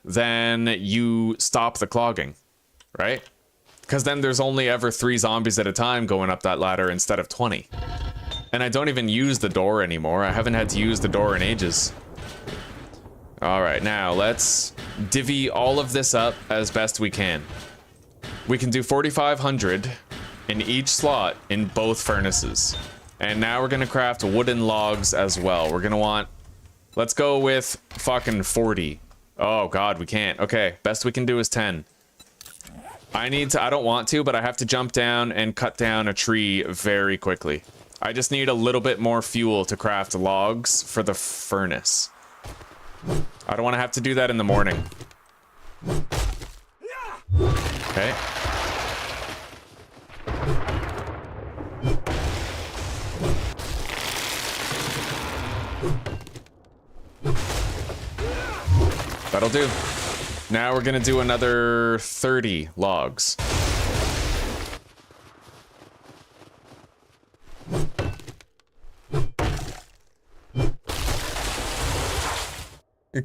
then you stop the clogging, right? Because then there's only ever 3 zombies at a time going up that ladder instead of 20. And I don't even use the door anymore. I haven't had to use the door in ages. Alright, now let's divvy all of this up as best we can. We can do 4,500 in each slot in both furnaces. And now we're gonna craft wooden logs as well. We're gonna want... Let's go with fucking 40. Oh god, we can't. Okay, best we can do is 10. I don't want to, but I have to jump down and cut down a tree very quickly. I just need a little bit more fuel to craft logs for the furnace. I don't want to have to do that in the morning. Okay. That'll do. Now we're gonna do another 30 logs.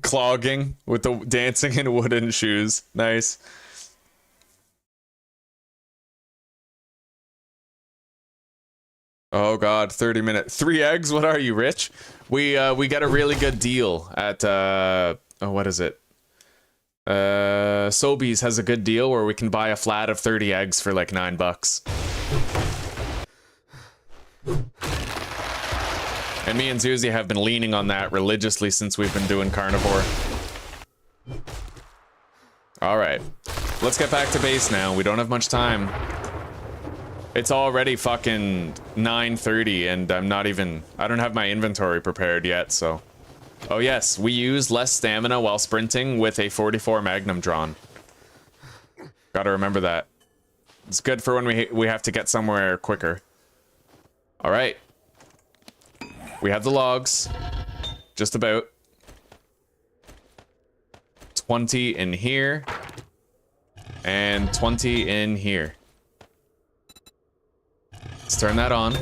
Clogging with the dancing in wooden shoes. Nice. Oh god, 30 minutes. 3 eggs? What are you, rich? We got a really good deal at oh, what is it? Sobeys has a good deal where we can buy a flat of 30 eggs for like $9. And me and Zuzi have been leaning on that religiously since we've been doing carnivore. Alright. Let's get back to base now. We don't have much time. It's already fucking 9:30 and I don't have my inventory prepared yet, so... Oh yes, we use less stamina while sprinting with a 44 Magnum drawn. Gotta remember that. It's good for when we have to get somewhere quicker. Alright. We have the logs. Just about. 20 in here. And 20 in here. Let's turn that on.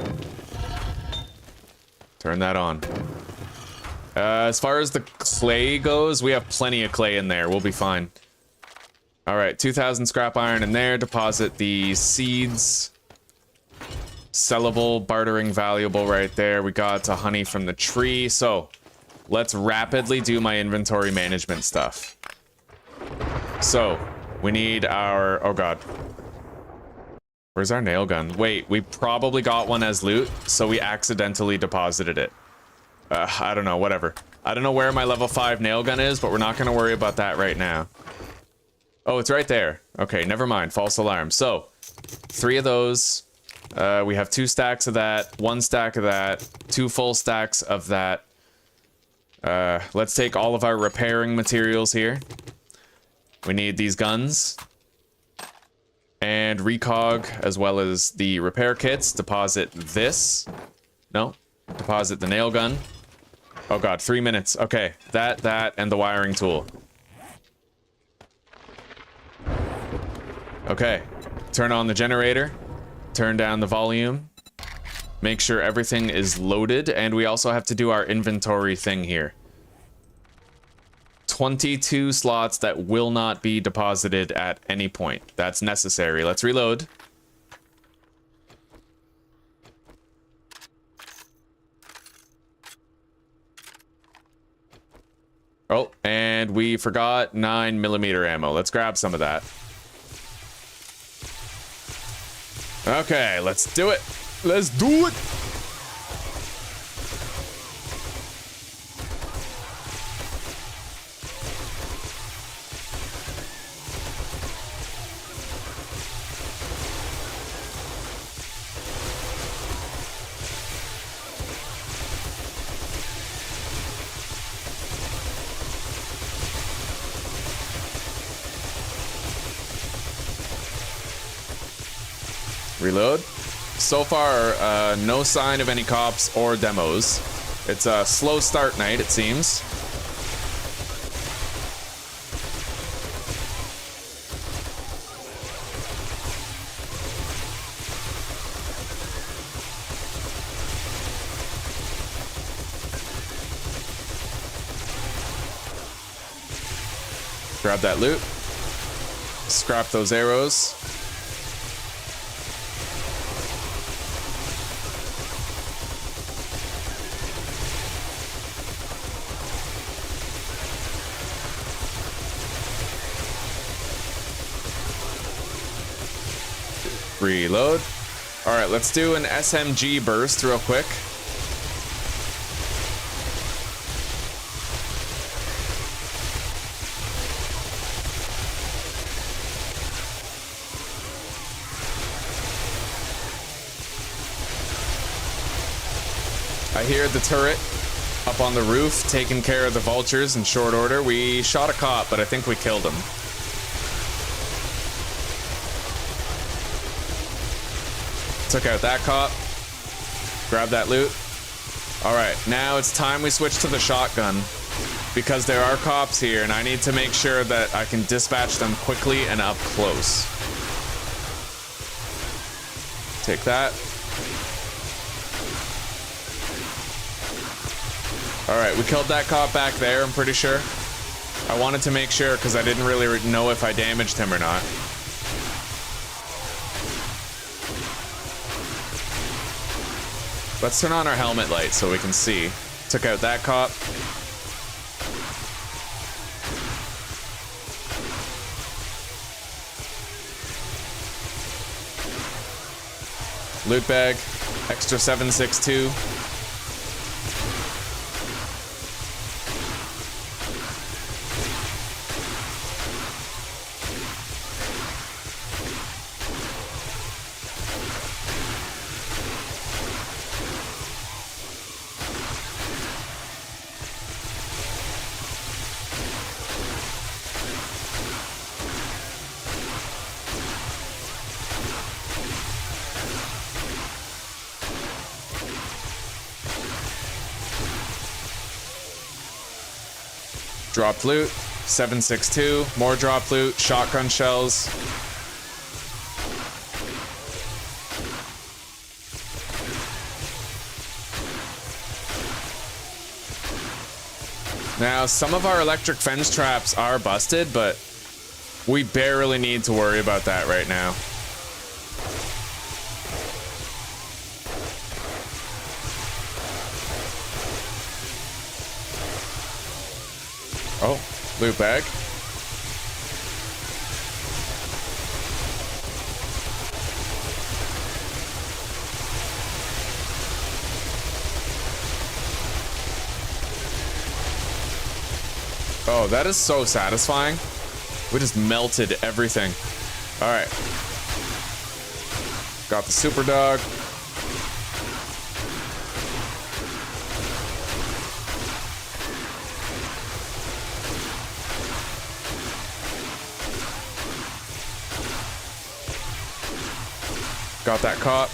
Turn that on. As far as the clay goes, we have plenty of clay in there. We'll be fine. Alright, 2,000 scrap iron in there. Deposit the seeds. Sellable, bartering valuable right there. We got a honey from the tree. So, let's rapidly do my inventory management stuff. So, we need our... Oh god. Where's our nail gun? Wait, we probably got one as loot, so we accidentally deposited it. I don't know, whatever. I don't know where my level 5 nail gun is, but we're not going to worry about that right now. Oh, it's right there. Okay, never mind. False alarm. So, 3 of those. We have 2 stacks of that, 1 stack of that, 2 full stacks of that. Let's take all of our repairing materials here. We need these guns. And recog, as well as the repair kits. Deposit this. No. Deposit the nail gun. Oh god, 3 minutes. Okay, that, and the wiring tool. Okay, turn on the generator. Turn down the volume. Make sure everything is loaded, and we also have to do our inventory thing here. 22 slots that will not be deposited at any point. That's necessary. Let's reload. Oh, and we forgot 9mm ammo. Let's grab some of that. Okay, let's do it. Let's do it. Reload. So far, no sign of any cops or demos. It's a slow start night, it seems. Grab that loot. Scrap those arrows. Reload. All right, let's do an SMG burst real quick. I hear the turret up on the roof taking care of the vultures in short order. We shot a cop, but I think we killed him. Took out that cop. Grab that loot. All right, now it's time we switch to the shotgun because there are cops here and I need to make sure that I can dispatch them quickly and up close. Take that. All right, we killed that cop back there, I'm pretty sure. I wanted to make sure because I didn't really know if I damaged him or not. Let's turn on our helmet light so we can see. Took out that cop. Loot bag, extra 762. Dropped loot, 762, more drop loot, shotgun shells. Now, some of our electric fence traps are busted, but we barely need to worry about that right now. Oh, loot bag. Oh, that is so satisfying. We just melted everything. All right. Got the super dog. Got that caught.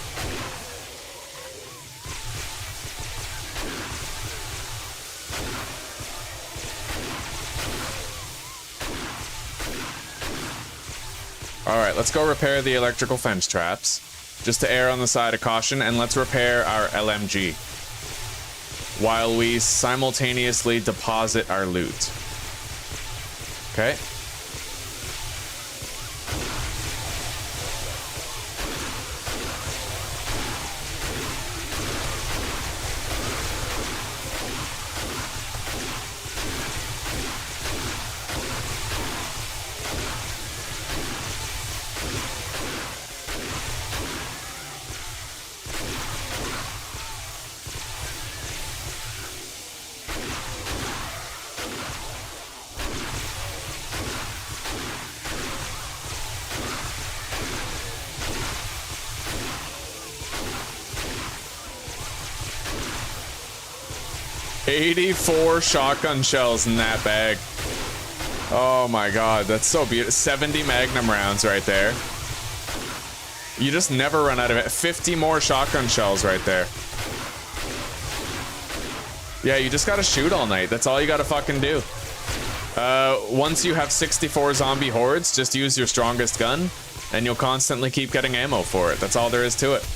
All right, let's go repair the electrical fence traps. Just to err on the side of caution, and let's repair our LMG while we simultaneously deposit our loot. Okay. $84 shotgun shells in that bag. Oh my god, that's so beautiful. 70 magnum rounds right there. You just never run out of it. 50 more shotgun shells right there. Yeah, you just gotta shoot all night. That's all you gotta fucking do. Once you have 64 zombie hordes, just use your strongest gun, and you'll constantly keep getting ammo for it. That's all there is to it.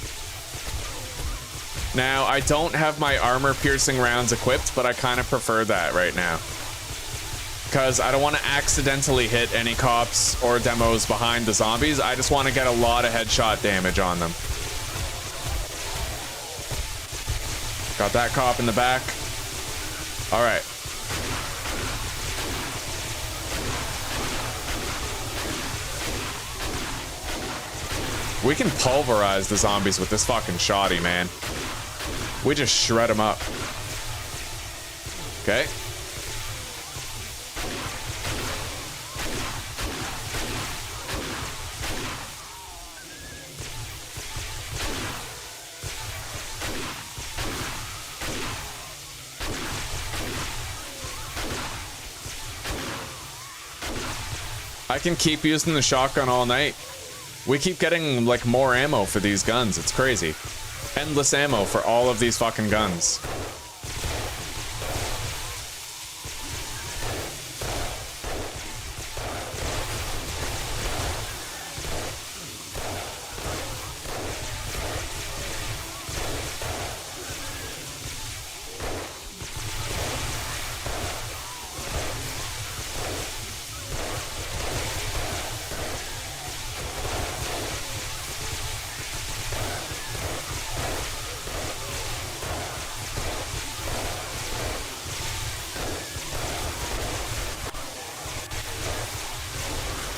Now, I don't have my armor-piercing rounds equipped, but I kind of prefer that right now. Because I don't want to accidentally hit any cops or demos behind the zombies. I just want to get a lot of headshot damage on them. Got that cop in the back. All right. We can pulverize the zombies with this fucking shoddy, man. We just shred them up. Okay. I can keep using the shotgun all night. We keep getting, like, more ammo for these guns. It's crazy. Endless ammo for all of these fucking guns.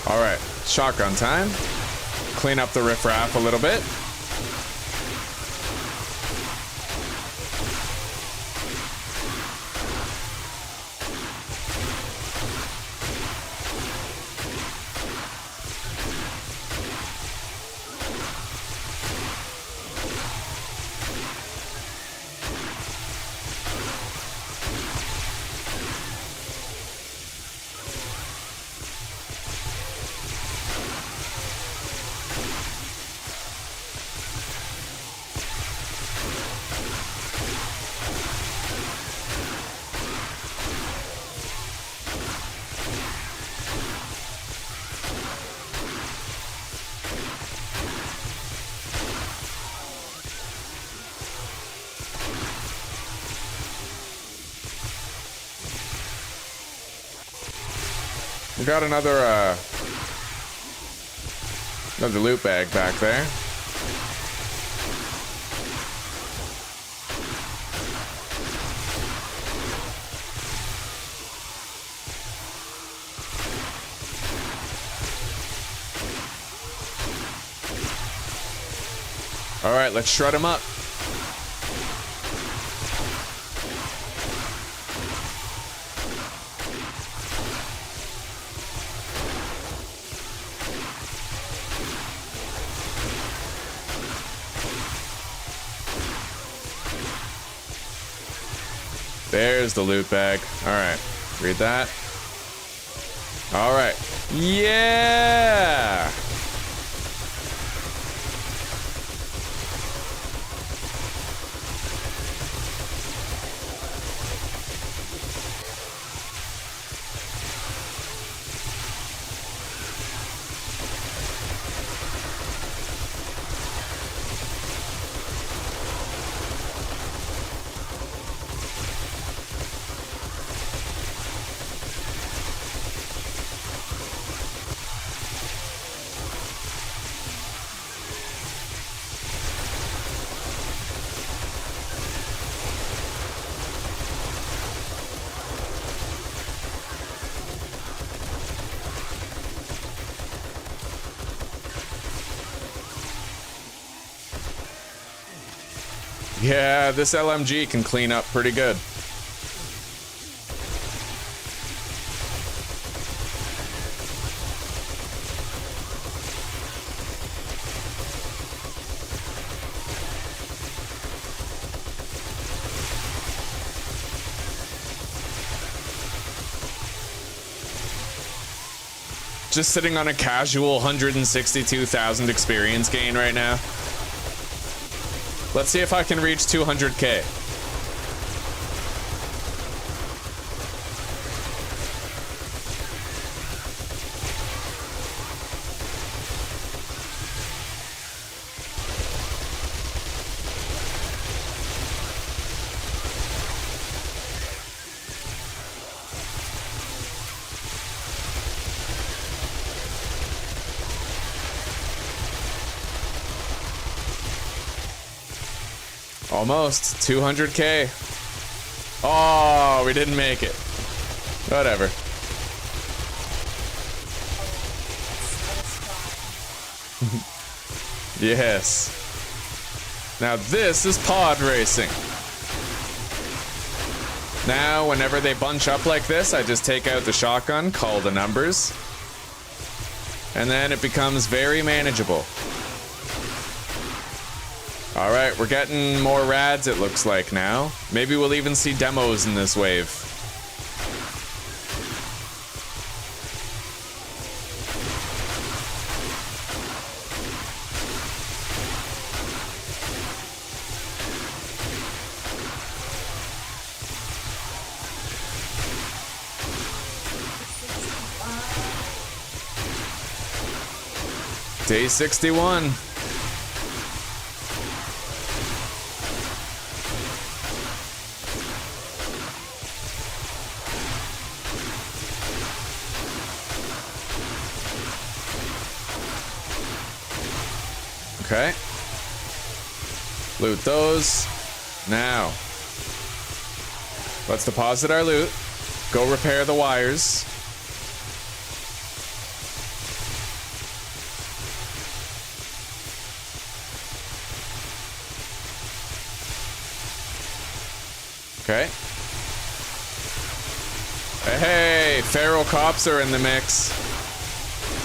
Alright, shotgun time. Clean up the riffraff a little bit. We got another loot bag back there. All right, let's shred them up. There's the loot bag. All right, read that. All right, yeah. Yeah, this LMG can clean up pretty good. just sitting on a casual 162,000 experience gain right now. Let's see if I can reach 200k. Almost 200k. Oh, we didn't make it. Whatever. Yes. Now this is pod racing. Now, whenever they bunch up like this, I just take out the shotgun, call the numbers, and then it becomes very manageable. All right, we're getting more rads, it looks like now. Maybe we'll even see demos in this wave. Day 61. Okay. Loot those. Now, let's deposit our loot. Go repair the wires. Okay. Hey, feral cops are in the mix.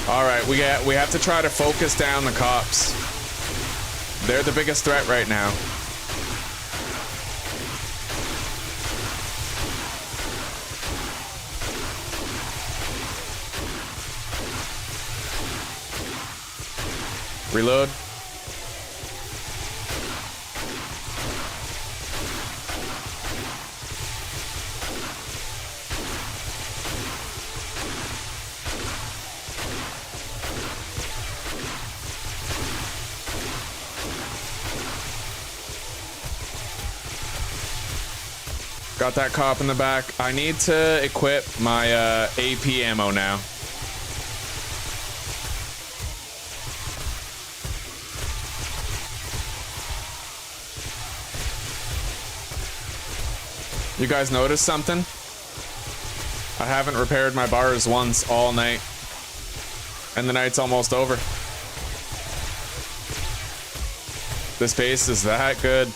All right, we have to try to focus down the cops. They're the biggest threat right now. Reload. Got that cop in the back. I need to equip my AP ammo now. You guys notice something? I haven't repaired my bars once all night. And the night's almost over. This base is that good.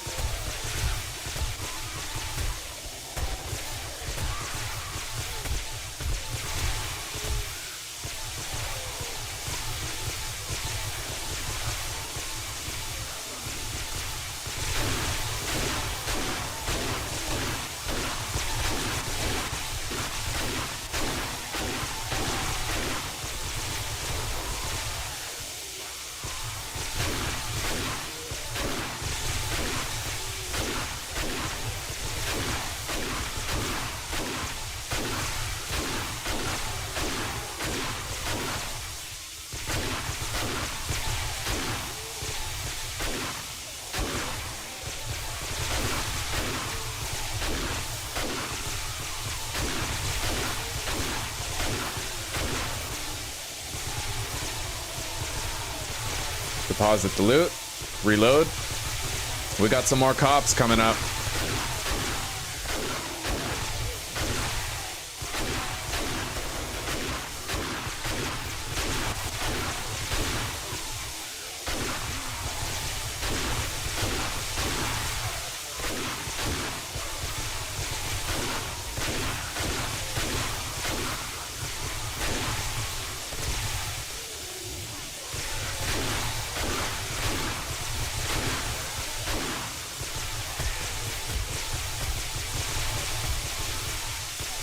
Deposit the loot. Reload. We got some more cops coming up.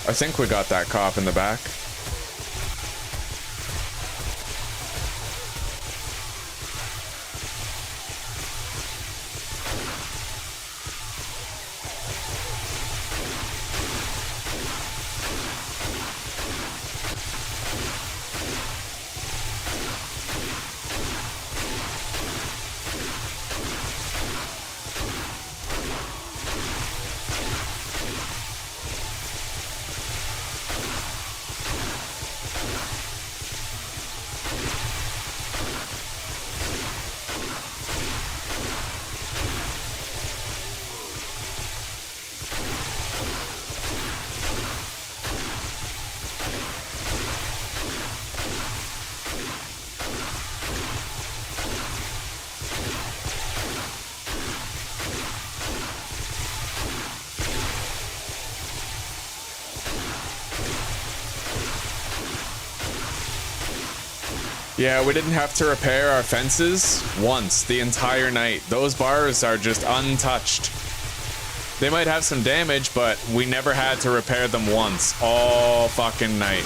I think we got that cop in the back. Yeah, we didn't have to repair our fences once the entire night. Those bars are just untouched. They might have some damage, but we never had to repair them once all fucking night.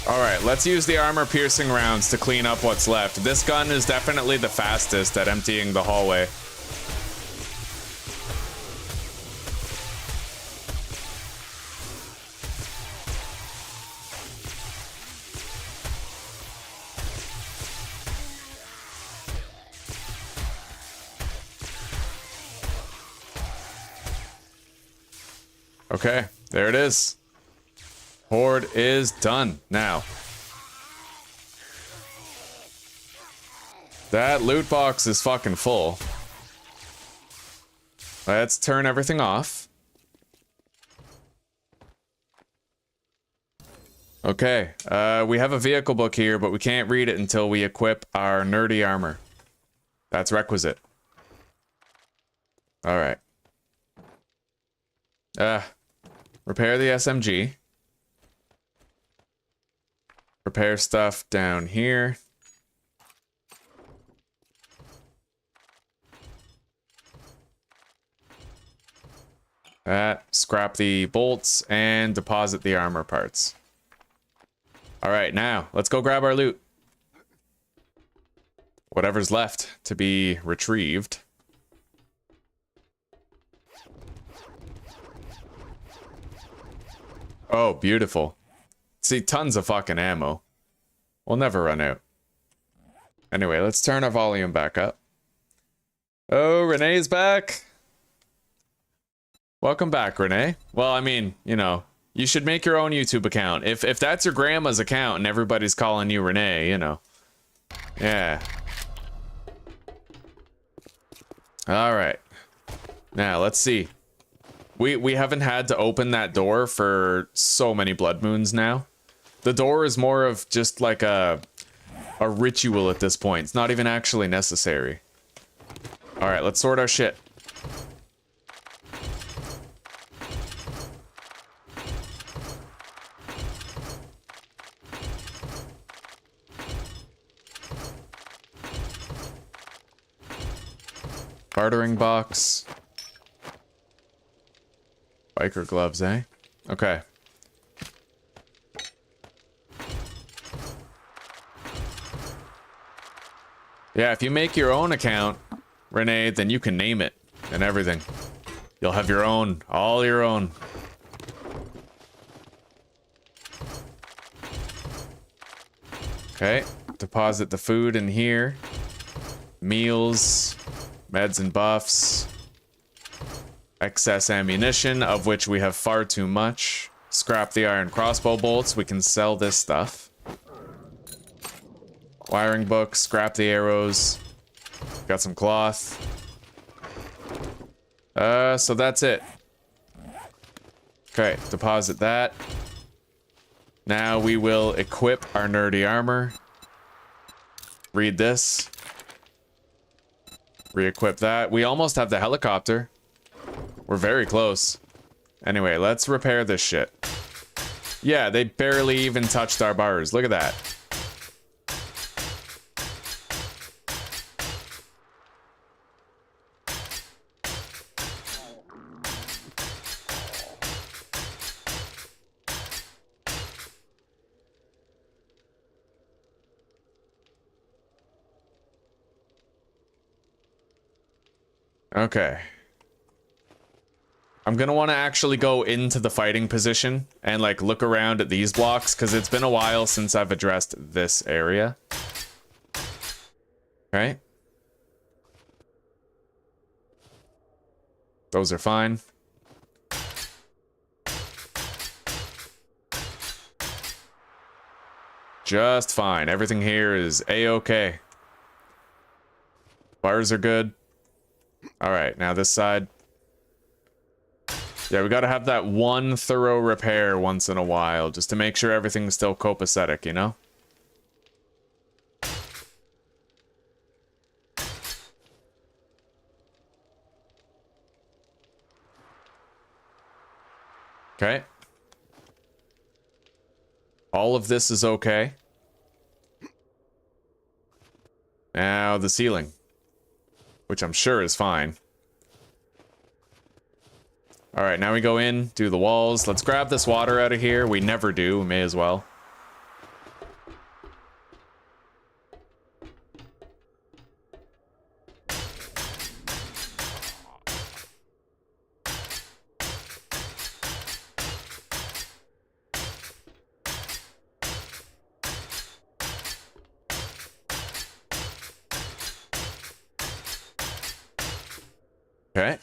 Alright, let's use the armor-piercing rounds to clean up what's left. This gun is definitely the fastest at emptying the hallway. Okay, there it is. Horde is done now. That loot box is fucking full. Let's turn everything off. Okay, we have a vehicle book here, but we can't read it until we equip our nerdy armor. That's requisite. Alright. Repair the SMG. Repair stuff down here. Scrap the bolts and deposit the armor parts. Alright, now, let's go grab our loot. Whatever's left to be retrieved. Oh, beautiful. See, tons of fucking ammo. We'll never run out. Anyway, let's turn our volume back up. Oh, Renee's back. Welcome back, Renee. Well, I mean, you know, you should make your own YouTube account. If that's your grandma's account and everybody's calling you Renee, you know. Yeah. All right. Now, let's see. We haven't had to open that door for so many blood moons now. The door is more of just like a ritual at this point. It's not even actually necessary. All right, let's sort our shit. Bartering box. Biker gloves, eh? Okay. Yeah, if you make your own account, Renee, then you can name it and everything. You'll have your own, all your own. Okay, deposit the food in here. Meals, meds and buffs. Excess ammunition, of which we have far too much. Scrap the iron crossbow bolts. We can sell this stuff. Wiring book. Scrap the arrows. Got some cloth. So that's it. Okay, deposit that. Now we will equip our nerdy armor. Read this. Re-equip that. We almost have the helicopter. We're very close. Anyway, let's repair this shit. Yeah, they barely even touched our bars. Look at that. Okay. I'm gonna want to actually go into the fighting position and like look around at these blocks because it's been a while since I've addressed this area. Okay. Those are fine. Just fine. Everything here is a-okay. Bars are good. Alright, now this side. Yeah, we gotta have that one thorough repair once in a while, just to make sure everything's still copacetic, you know? Okay. All of this is okay. Now the ceiling, which I'm sure is fine. All right, now we go in, do the walls. Let's grab this water out of here. We never do, we may as well. Okay.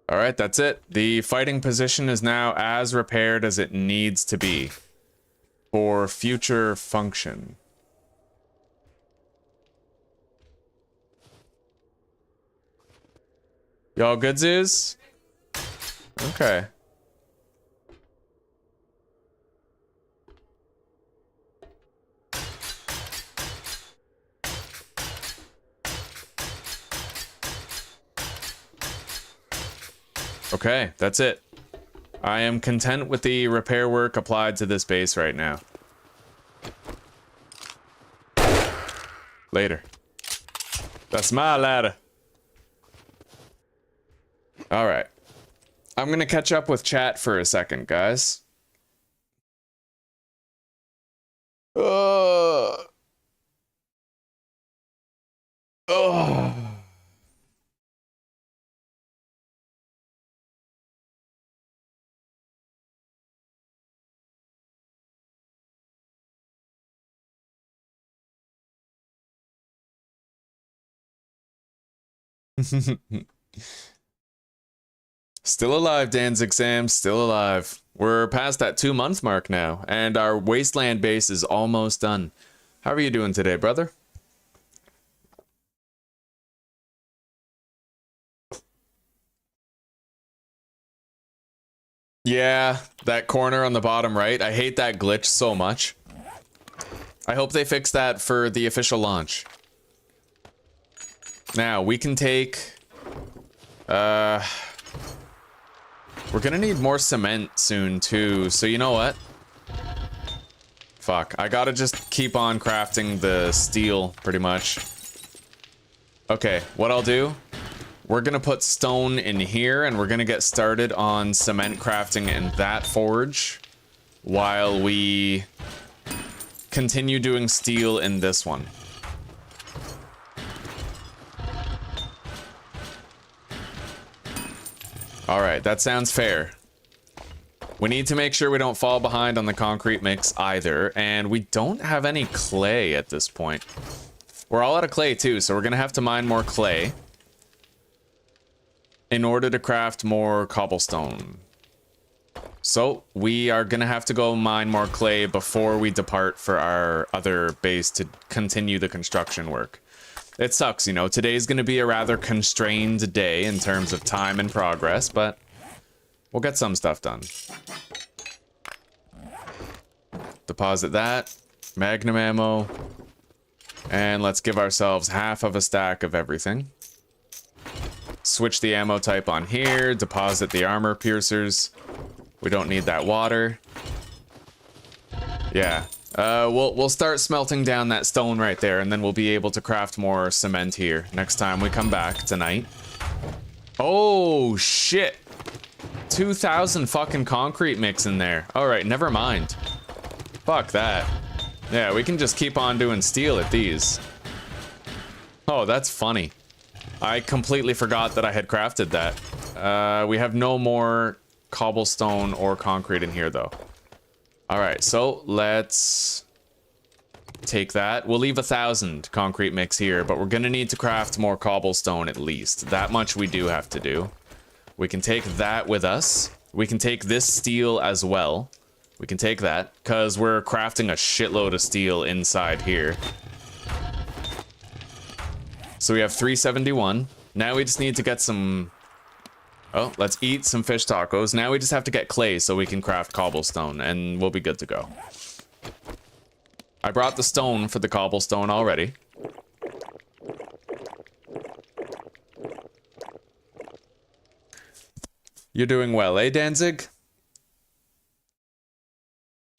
All right, that's it. The fighting position is now as repaired as it needs to be for future function. Y'all good, Zeus? Okay. Okay, that's it. I am content with the repair work applied to this base right now. Later. That's my ladder. Alright. I'm gonna catch up with chat for a second, guys. Oh. Still alive, Danzig Sam, still alive. We're past that 2-month mark now, and our wasteland base is almost done. How are you doing today, brother? Yeah, that corner on the bottom right, I hate that glitch so much. I hope they fix that for the official launch. Now, we can take... we're gonna need more cement soon, too, so you know what? Fuck, I gotta just keep on crafting the steel, pretty much. Okay, what I'll do... We're gonna put stone in here, and we're gonna get started on cement crafting in that forge, while we continue doing steel in this one. Alright, that sounds fair. We need to make sure we don't fall behind on the concrete mix either, and we don't have any clay at this point. We're all out of clay too, so we're gonna have to mine more clay in order to craft more cobblestone. So, we are gonna have to go mine more clay before we depart for our other base to continue the construction work. It sucks, you know, today's gonna be a rather constrained day in terms of time and progress, but we'll get some stuff done. Deposit that, magnum ammo, and let's give ourselves half of a stack of everything. Switch the ammo type on here, deposit the armor piercers. We don't need that water. Yeah. We'll start smelting down that stone right there, and then we'll be able to craft more cement here next time we come back tonight. Oh, shit. 2,000 fucking concrete mix in there. Alright, never mind. Fuck that. Yeah, we can just keep on doing steel at these. Oh, that's funny. I completely forgot that I had crafted that. We have no more cobblestone or concrete in here, though. All right, so let's take that. We'll leave 1,000 concrete mix here, but we're gonna need to craft more cobblestone at least. That much we do have to do. We can take that with us. We can take this steel as well. We can take that, because we're crafting a shitload of steel inside here. So we have 371. Now we just need to get some... Oh, let's eat some fish tacos. Now we just have to get clay so we can craft cobblestone, and we'll be good to go. I brought the stone for the cobblestone already. You're doing well, eh, Danzig?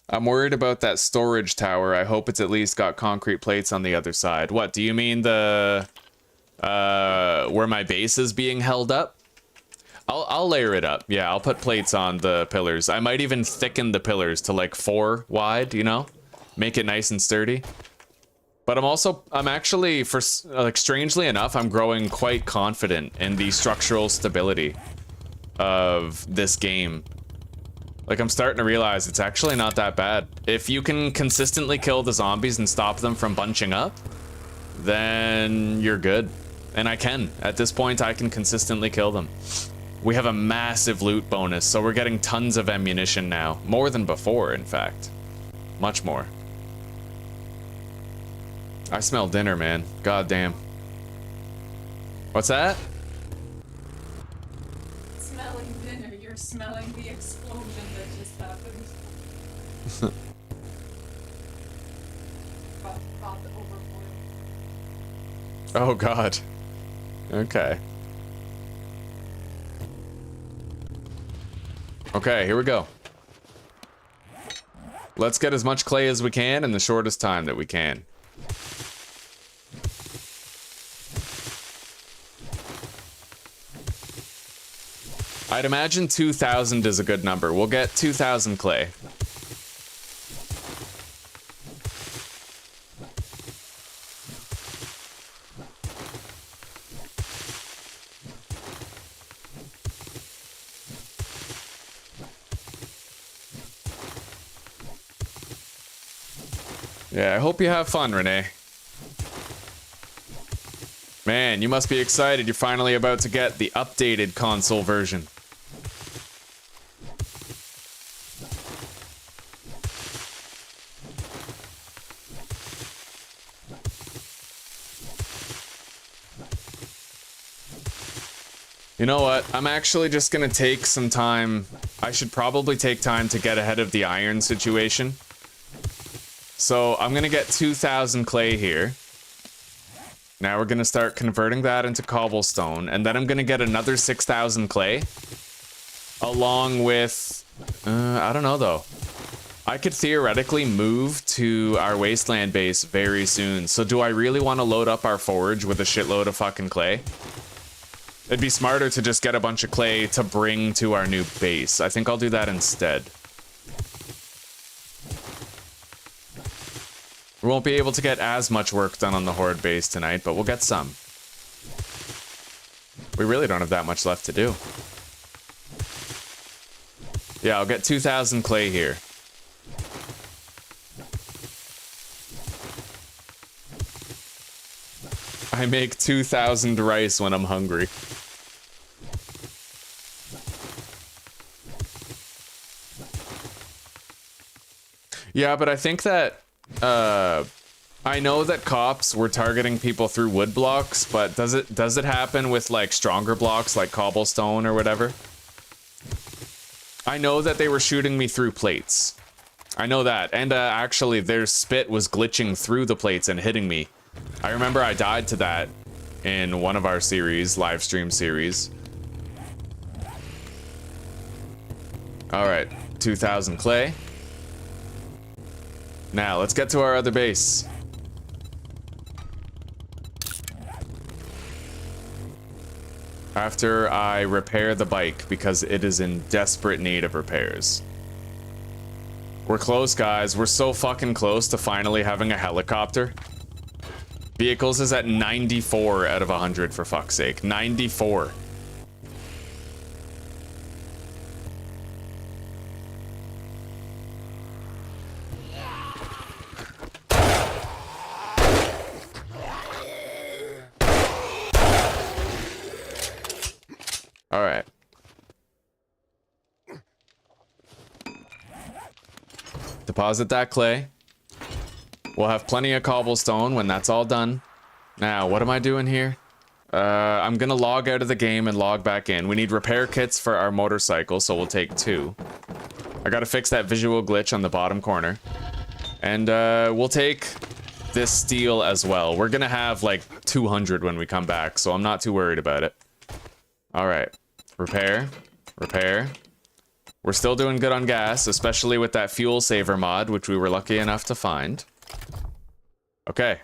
I'm worried about that storage tower. I hope it's at least got concrete plates on the other side. What, do you mean the... where my base is being held up? I'll layer it up. Yeah, I'll put plates on the pillars. I might even thicken the pillars to like 4 wide, you know? Make it nice and sturdy. But I'm actually, like, strangely enough, I'm growing quite confident in the structural stability of this game. Like, I'm starting to realize it's actually not that bad. If you can consistently kill the zombies and stop them from bunching up, then you're good. And I can. At this point, I can consistently kill them. We have a massive loot bonus, so we're getting tons of ammunition now. More than before, in fact. Much more. I smell dinner, man. God damn. What's that? Smelling dinner. You're smelling the explosion that just happened. About to overboil. Oh, God. Okay. Okay, here we go. Let's get as much clay as we can in the shortest time that we can. I'd imagine 2,000 is a good number. We'll get 2,000 clay. Yeah, I hope you have fun, Renee. Man, you must be excited. You're finally about to get the updated console version. You know what? I'm actually just gonna take some time. I should probably take time to get ahead of the iron situation. So I'm gonna get 2,000 clay here. Now we're gonna start converting that into cobblestone, and then I'm gonna get another 6,000 clay. Along with, I don't know though. I could theoretically move to our wasteland base very soon. So do I really want to load up our forge with a shitload of fucking clay? It'd be smarter to just get a bunch of clay to bring to our new base. I think I'll do that instead. We won't be able to get as much work done on the Horde base tonight, but we'll get some. We really don't have that much left to do. Yeah, I'll get 2,000 clay here. I make 2,000 rice when I'm hungry. Yeah, but I think that I know that cops were targeting people through wood blocks, but does it happen with like stronger blocks like cobblestone or whatever? I know that they were shooting me through plates. I know that, and actually their spit was glitching through the plates and hitting me. I remember I died to that in one of our series, live stream series. All right, 2,000 clay. Now, let's get to our other base. After I repair the bike, because it is in desperate need of repairs. We're close, guys. We're so fucking close to finally having a helicopter. Vehicles is at 94 out of 100, for fuck's sake. 94. Deposit that clay. We'll have plenty of cobblestone when that's all done. Now, what am I doing here? I'm gonna log out of the game and log back in. We need repair kits for our motorcycle, so we'll take 2. I gotta fix that visual glitch on the bottom corner. And we'll take this steel as well. We're gonna have like 200 when we come back, so I'm not too worried about it. All right, repair, repair. We're still doing good on gas, especially with that fuel saver mod, which we were lucky enough to find. Okay,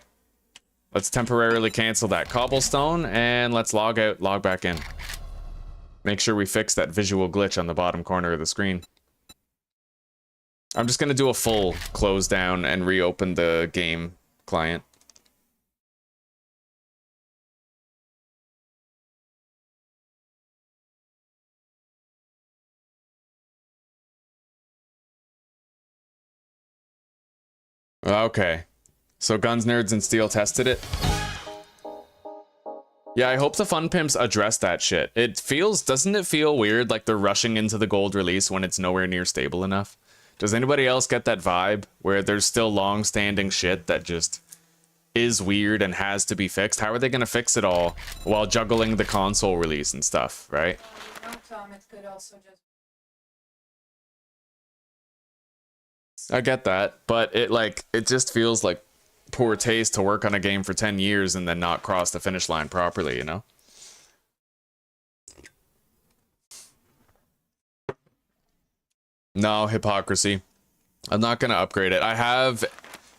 let's temporarily cancel that cobblestone and let's log out, log back in. Make sure we fix that visual glitch on the bottom corner of the screen. I'm just gonna do a full close down and reopen the game client. Okay, so Guns, Nerds, and Steel tested it. Yeah, I hope the Fun Pimps address that shit. Doesn't it feel weird like they're rushing into the gold release when it's nowhere near stable enough? Does anybody else get that vibe where there's still long-standing shit that just is weird and has to be fixed? How are they gonna fix it all while juggling the console release and stuff, right? You know, Tom, it could also just... I get that, but it just feels like poor taste to work on a game for 10 years and then not cross the finish line properly, you know? No, hypocrisy. I'm not gonna upgrade it. I have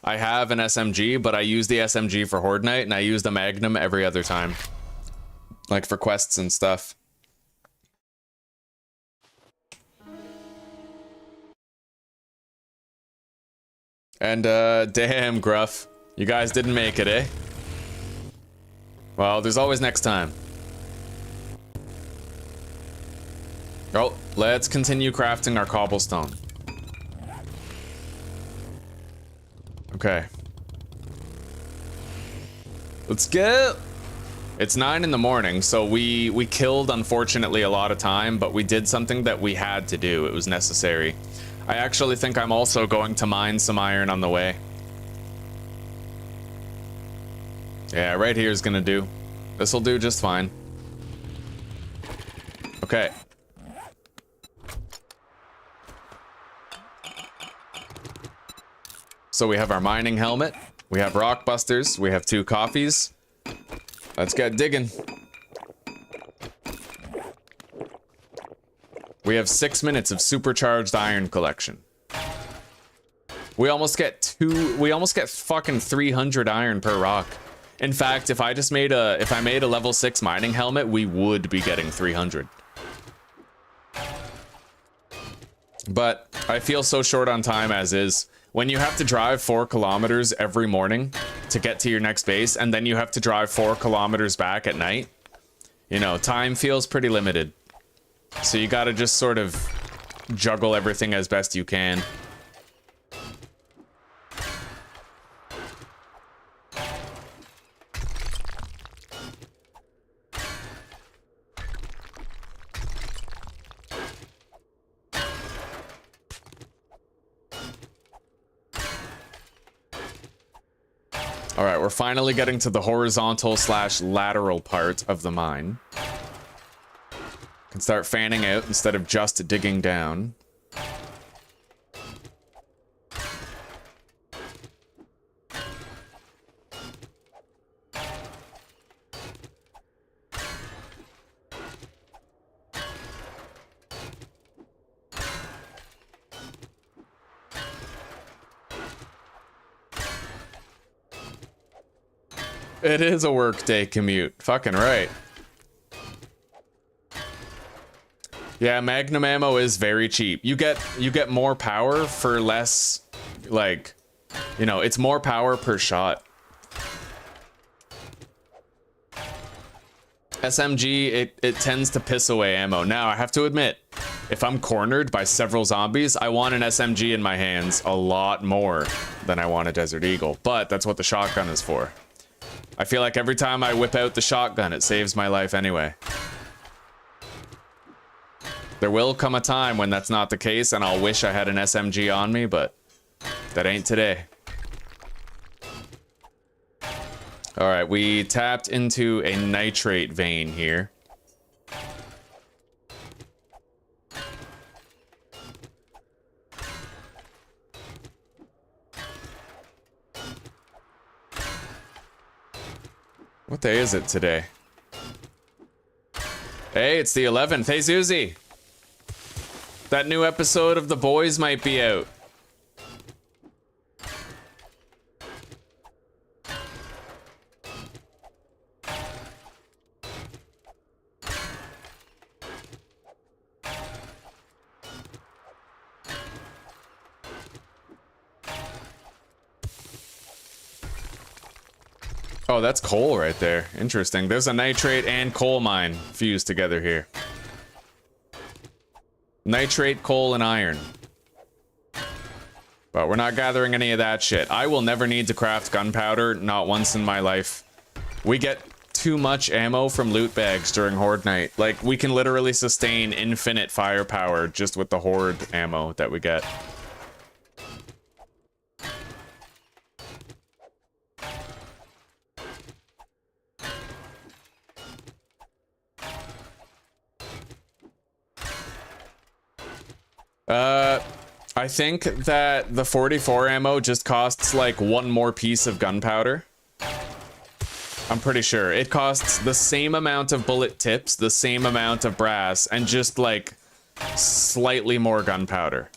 an SMG, but I use the SMG for Horde Night, and I use the Magnum every other time. Like for quests and stuff. And, damn, Gruff. You guys didn't make it, eh? Well, there's always next time. Oh, let's continue crafting our cobblestone. Okay. Let's go! It's 9 in the morning, so we killed, unfortunately, a lot of time, but we did something that we had to do. It was necessary. I actually think I'm also going to mine some iron on the way. Yeah, right here is gonna do. This'll do just fine. Okay. So we have our mining helmet, we have rock busters, we have 2 coffees. Let's get digging. We have 6 minutes of supercharged iron collection. We almost get fucking 300 iron per rock. In fact, if I made a level 6 mining helmet, we would be getting 300. But I feel so short on time as is. When you have to drive 4 kilometers every morning to get to your next base, and then you have to drive 4 kilometers back at night, you know, time feels pretty limited. So you gotta just sort of juggle everything as best you can. All right, we're finally getting to the horizontal/lateral part of the mine. Can start fanning out instead of just digging down. It is a workday commute. Fucking right. Yeah, Magnum ammo is very cheap. You get more power for less, like, you know, it's more power per shot. SMG, it tends to piss away ammo. Now, I have to admit, if I'm cornered by several zombies, I want an SMG in my hands a lot more than I want a Desert Eagle. But that's what the shotgun is for. I feel like every time I whip out the shotgun, it saves my life anyway. There will come a time when that's not the case, and I'll wish I had an SMG on me, but That ain't today. Alright, we tapped into a nitrate vein here. What day is it today? Hey, it's the 11th. Hey, Susie. That new episode of The Boys might be out. Oh, that's coal right there. Interesting. There's a nitrate and coal mine fused together here. Nitrate, coal, and iron. But we're not gathering any of that shit. I will never need to craft gunpowder, not once in my life. We get too much ammo from loot bags during Horde night. Like, we can literally sustain infinite firepower just with the Horde ammo that we get. I think that the 44 ammo just costs like one more piece of gunpowder. I'm pretty sure. It costs the same amount of bullet tips, the same amount of brass, and just like slightly more gunpowder.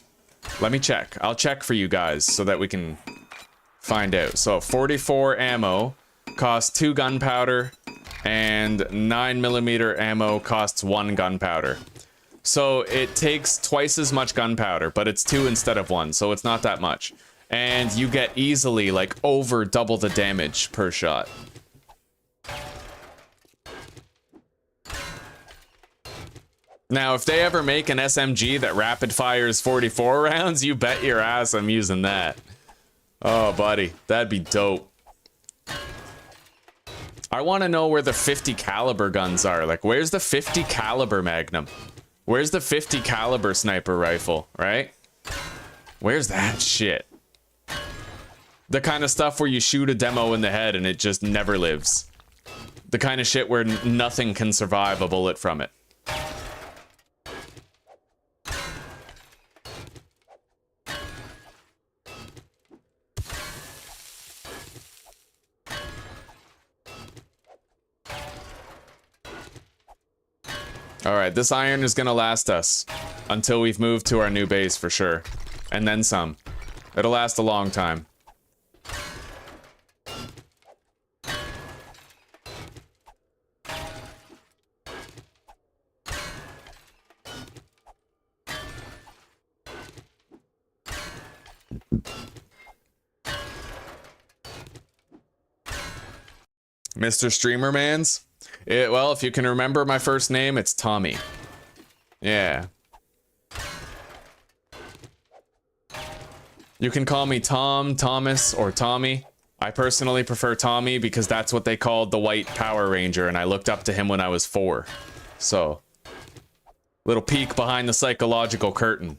Let me check. I'll check for you guys so that we can find out. So 44 ammo costs 2 gunpowder, and 9mm ammo costs 1 gunpowder. So it takes twice as much gunpowder, but it's 2 instead of 1, so it's not that much. And you get easily like over double the damage per shot. Now, if they ever make an SMG that rapid fires 44 rounds, you bet your ass I'm using that. Oh, buddy, that'd be dope. I want to know where the 50 caliber guns are. Like, where's the 50 caliber Magnum? Where's the 50 caliber sniper rifle, right? Where's that shit? The kind of stuff where you shoot a demo in the head and it just never lives. The kind of shit where nothing can survive a bullet from it. Alright, this iron is gonna last us until we've moved to our new base for sure. And then some. It'll last a long time. Mr. Streamer Mans? Well, if you can remember my first name, it's Tommy. Yeah. You can call me Tom, Thomas, or Tommy. I personally prefer Tommy because that's what they called the White Power Ranger, and I looked up to him when I was 4. So, little peek behind the psychological curtain.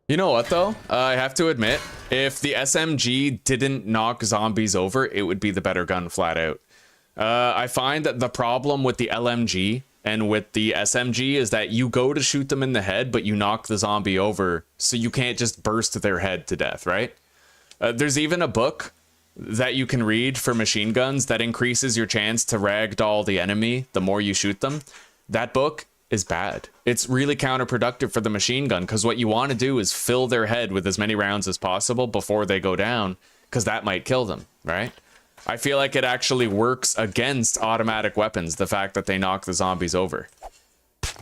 You know what though? I have to admit, if the SMG didn't knock zombies over, it would be the better gun flat out. I find that the problem with the LMG and with the SMG is that you go to shoot them in the head, but you knock the zombie over, so you can't just burst their head to death, right? There's even a book that you can read for machine guns that increases your chance to ragdoll the enemy the more you shoot them. That book is bad. It's really counterproductive for the machine gun, because what you want to do is fill their head with as many rounds as possible before they go down, because that might kill them, right? I feel like it actually works against automatic weapons, the fact that they knock the zombies over.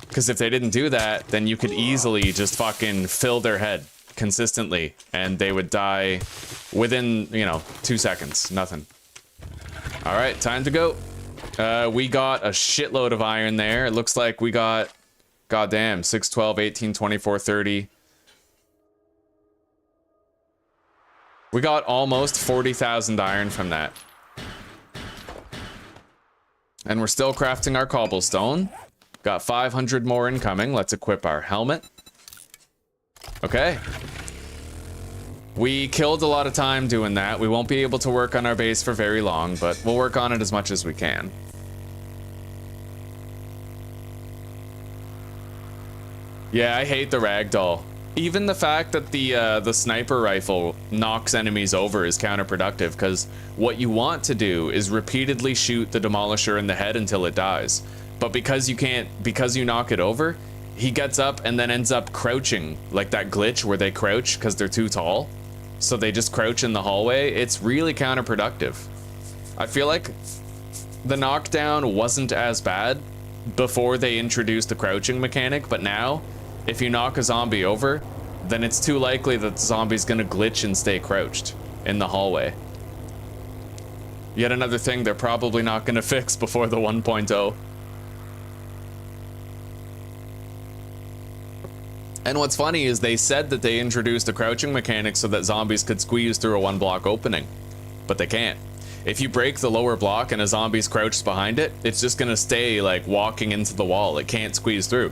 Because if they didn't do that, then you could easily just fucking fill their head consistently, and they would die within, you know, 2 seconds. Nothing. All right, time to go. We got a shitload of iron there. It looks like we got, goddamn, 6, 12, 18, 24, 30. We got almost 40,000 iron from that. And we're still crafting our cobblestone. Got 500 more incoming. Let's equip our helmet. Okay. We killed a lot of time doing that. We won't be able to work on our base for very long, but we'll work on it as much as we can. Yeah, I hate the ragdoll. Even the fact that the sniper rifle knocks enemies over is counterproductive, because what you want to do is repeatedly shoot the demolisher in the head until it dies. But because you knock it over, he gets up and then ends up crouching, like that glitch where they crouch because they're too tall. So they just crouch in the hallway. It's really counterproductive. I feel like the knockdown wasn't as bad before they introduced the crouching mechanic, but now, if you knock a zombie over, then it's too likely that the zombie's gonna glitch and stay crouched in the hallway. Yet another thing they're probably not gonna fix before the 1.0. And what's funny is they said that they introduced a crouching mechanic so that zombies could squeeze through a 1-block opening, but they can't. If you break the lower block and a zombie's crouched behind it, it's just gonna stay like walking into the wall. It can't squeeze through.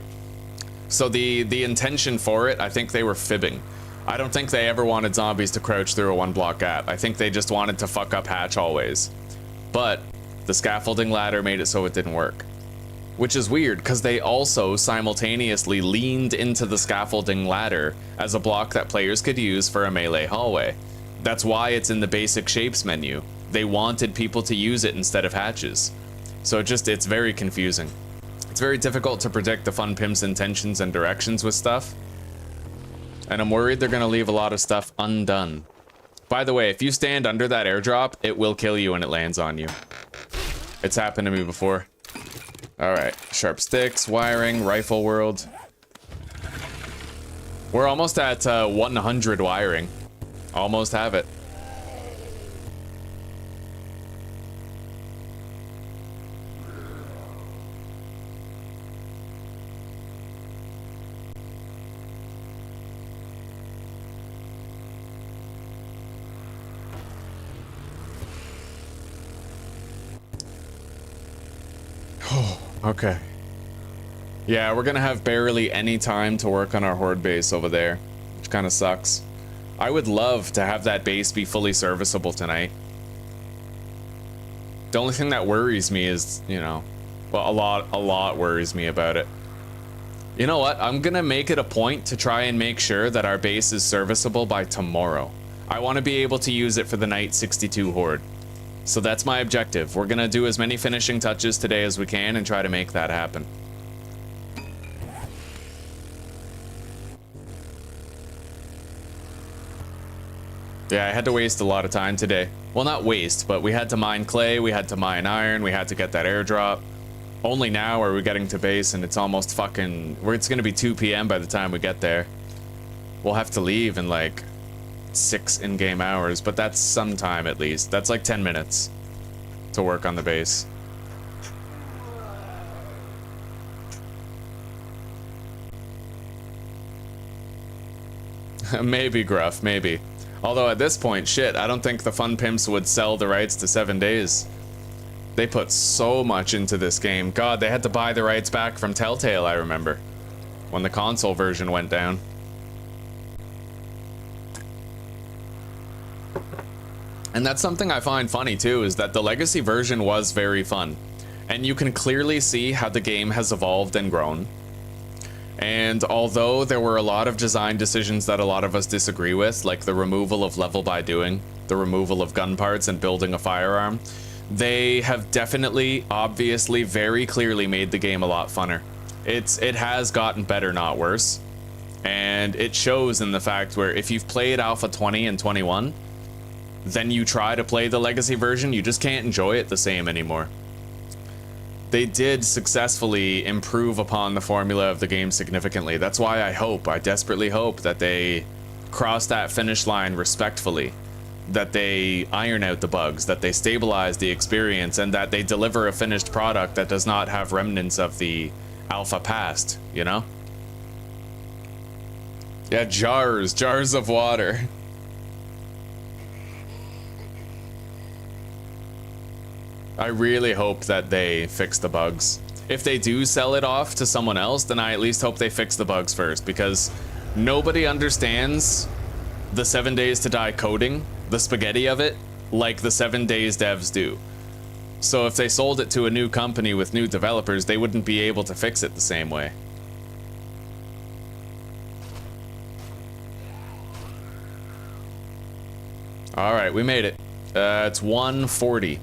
So the intention for it, I think they were fibbing. I don't think they ever wanted zombies to crouch through a 1-block gap. I think they just wanted to fuck up hatch hallways. But the scaffolding ladder made it so it didn't work. Which is weird, because they also simultaneously leaned into the scaffolding ladder as a block that players could use for a melee hallway. That's why it's in the basic shapes menu. They wanted people to use it instead of hatches. So it's very confusing. It's very difficult to predict the Fun Pimp's intentions and directions with stuff. And I'm worried they're gonna leave a lot of stuff undone. By the way, if you stand under that airdrop, it will kill you when it lands on you. It's happened to me before. Alright, sharp sticks, wiring, rifle world. We're almost at 100 wiring. Almost have it. Okay. Yeah, we're gonna have barely any time to work on our horde base over there, which kind of sucks. I would love to have that base be fully serviceable tonight. The only thing that worries me is, you know, well, a lot worries me about it. You know what? I'm gonna make it a point to try and make sure that our base is serviceable by tomorrow. I want to be able to use it for the night 62 horde. So that's my objective. We're gonna do as many finishing touches today as we can and try to make that happen. Yeah, I had to waste a lot of time today. Well, not waste, but we had to mine clay, we had to mine iron, we had to get that airdrop. Only now are we getting to base and it's almost fucking... It's gonna be 2 p.m. by the time we get there. We'll have to leave in like 6 in-game hours, but that's some time at least. That's like 10 minutes to work on the base. Maybe, Gruff, maybe. Although at this point, shit, I don't think the Fun Pimps would sell the rights to 7 days. They put so much into this game. God, they had to buy the rights back from Telltale, I remember, when the console version went down. And that's something I find funny too, is that the legacy version was very fun. And you can clearly see how the game has evolved and grown. And although there were a lot of design decisions that a lot of us disagree with, like the removal of level by doing, the removal of gun parts and building a firearm, they have definitely, obviously, very clearly made the game a lot funner. It has gotten better, not worse. And it shows in the fact where if you've played Alpha 20 and 21, then you try to play the legacy version, you just can't enjoy it the same anymore. They did successfully improve upon the formula of the game significantly. That's why I desperately hope that they cross that finish line respectfully that they iron out the bugs, that they stabilize the experience, and that they deliver a finished product that does not have remnants of the alpha past, you know? Yeah, jars of water. I really hope that they fix the bugs. If they do sell it off to someone else, then I at least hope they fix the bugs first, because nobody understands the 7 days to die coding, the spaghetti of it, like the 7 days devs do. So if they sold it to a new company with new developers, they wouldn't be able to fix it the same way. All right, we made it. It's 1:40.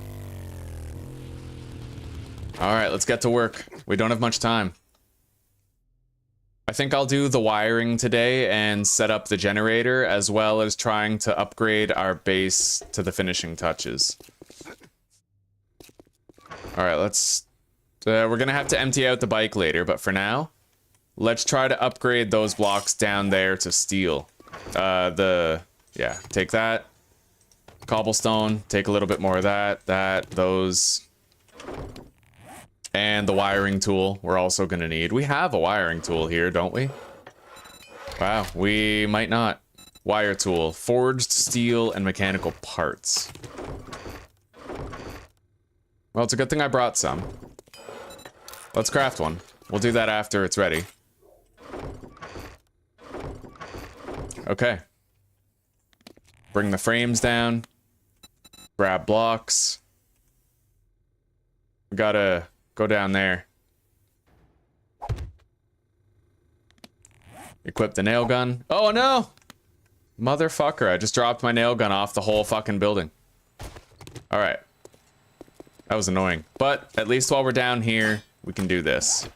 All right, let's get to work. We don't have much time. I think I'll do the wiring today and set up the generator, as well as trying to upgrade our base to the finishing touches. All right, let's... we're gonna have to empty out the bike later, but for now, let's try to upgrade those blocks down there to steel. Yeah, take that. Cobblestone, take a little bit more of that, those... And the wiring tool we're also gonna need. We have a wiring tool here, don't we? Wow, we might not. Wire tool, forged steel and mechanical parts. Well, it's a good thing I brought some. Let's craft one. We'll do that after it's ready. Okay. Bring the frames down. Grab blocks. We gotta go down there. Equip the nail gun. Oh no! Motherfucker, I just dropped my nail gun off the whole fucking building. Alright. That was annoying. But at least while we're down here, we can do this.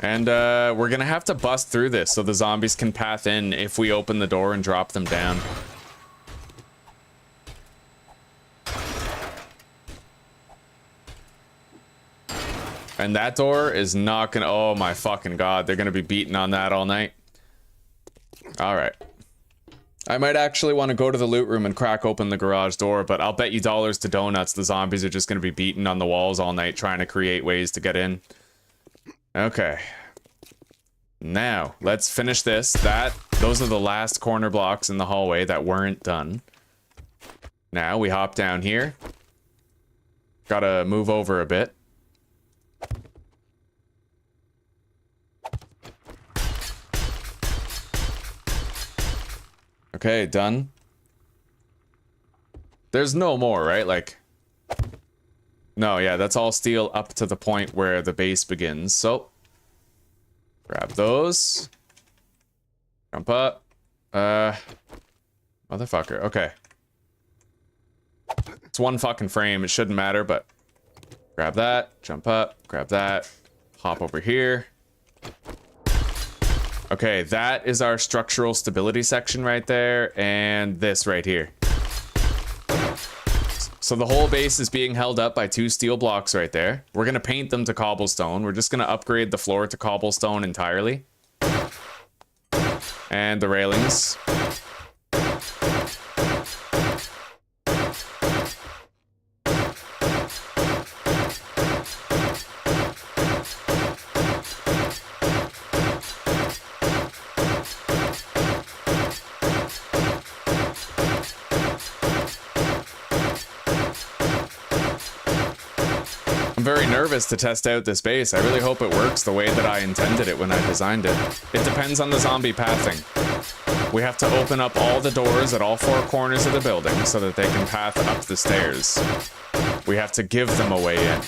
And we're gonna have to bust through this so the zombies can path in if we open the door and drop them down. And that door is not gonna... Oh my fucking god, they're gonna be beating on that all night. Alright. I might actually want to go to the loot room and crack open the garage door, but I'll bet you dollars to donuts the zombies are just gonna be beating on the walls all night trying to create ways to get in. Okay. Now, let's finish this. Those are the last corner blocks in the hallway that weren't done. Now, we hop down here. Gotta move over a bit. Okay, done. There's no more, right? Like... No, yeah, that's all steel up to the point where the base begins, so... Grab those. Jump up. Motherfucker, okay. It's one fucking frame, it shouldn't matter, but... Grab that, jump up, grab that, hop over here. Okay, that is our structural stability section right there, and this right here. So the whole base is being held up by 2 steel blocks right there. We're gonna paint them to cobblestone. We're just gonna upgrade the floor to cobblestone entirely. And the railings. I'm very nervous to test out this base. I really hope it works the way that I intended it when I designed it. It depends on the zombie pathing. We have to open up all the doors at all 4 corners of the building so that they can path up the stairs. We have to give them a way in.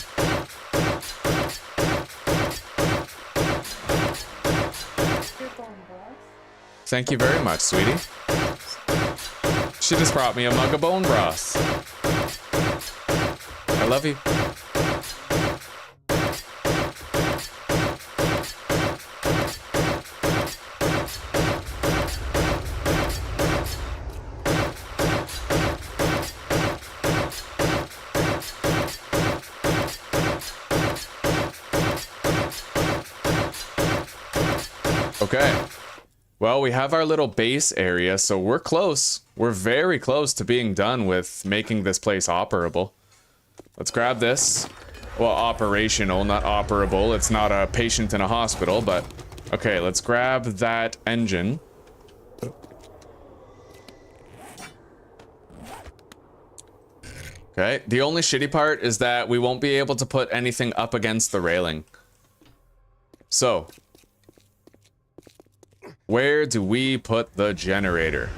Thank you very much, sweetie. She just brought me a mug of bone broth. I love you. Okay. Well, we have our little base area, so we're close. We're very close to being done with making this place operable. Let's grab this. Well, operational, not operable. It's not a patient in a hospital, but... Okay, let's grab that engine. Okay, the only shitty part is that we won't be able to put anything up against the railing. So... where do we put the generator?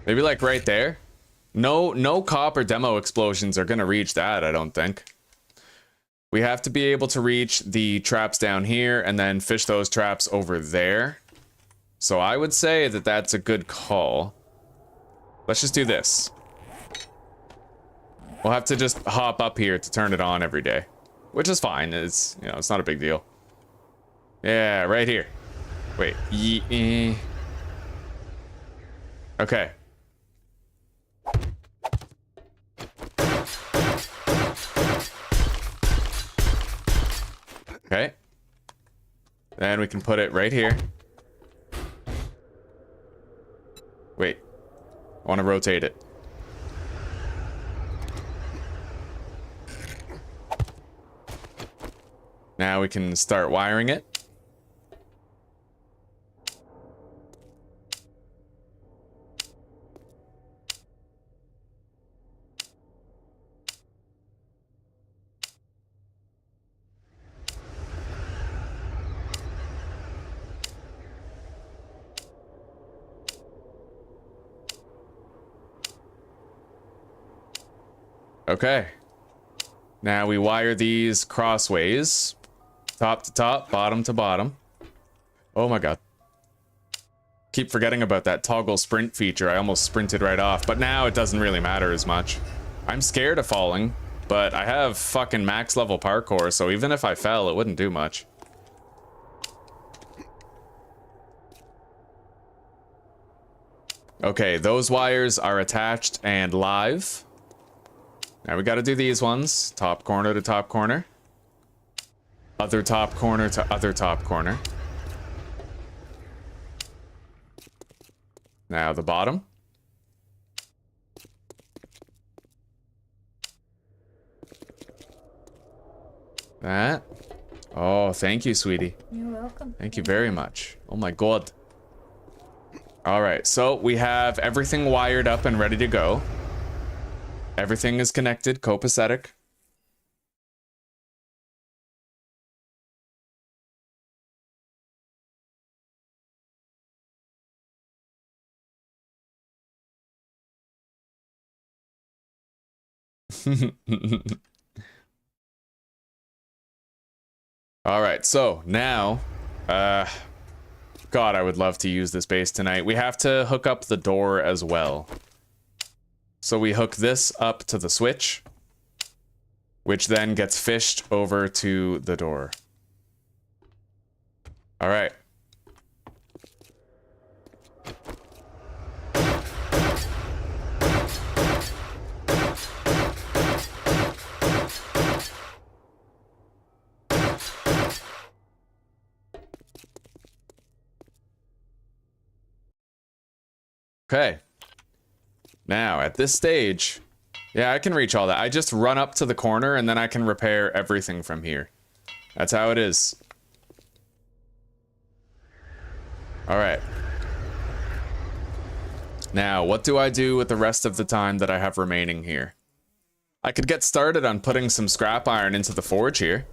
Maybe like right there? No copper demo explosions are gonna reach that, I don't think. We have to be able to reach the traps down here and then fish those traps over there. So I would say that that's a good call. Let's just do this. We'll have to just hop up here to turn it on every day, which is fine. It's, you know, it's not a big deal. Yeah, right here. Wait. Okay. Okay. Then we can put it right here. Wait. I want to rotate it. Now we can start wiring it. Okay. Now we wire these crossways. Top to top, bottom to bottom. Oh my god. Keep forgetting about that toggle sprint feature. I almost sprinted right off, but now it doesn't really matter as much. I'm scared of falling, but I have fucking max level parkour, so even if I fell, it wouldn't do much. Okay, those wires are attached and live. Now we gotta do these ones. Top corner to top corner. Other top corner to other top corner. Now the bottom. That. Oh, thank you, sweetie. You're welcome. Thank you very much. Oh my god. Alright, so we have everything wired up and ready to go. Everything is connected, copacetic. Alright, so now, God, I would love to use this base tonight. We have to hook up the door as well. So we hook this up to the switch, which then gets fished over to the door. All right. Okay. Now, at this stage, yeah, I can reach all that. I just run up to the corner and then I can repair everything from here. That's how it is. All right. Now, what do I do with the rest of the time that I have remaining here? I could get started on putting some scrap iron into the forge here.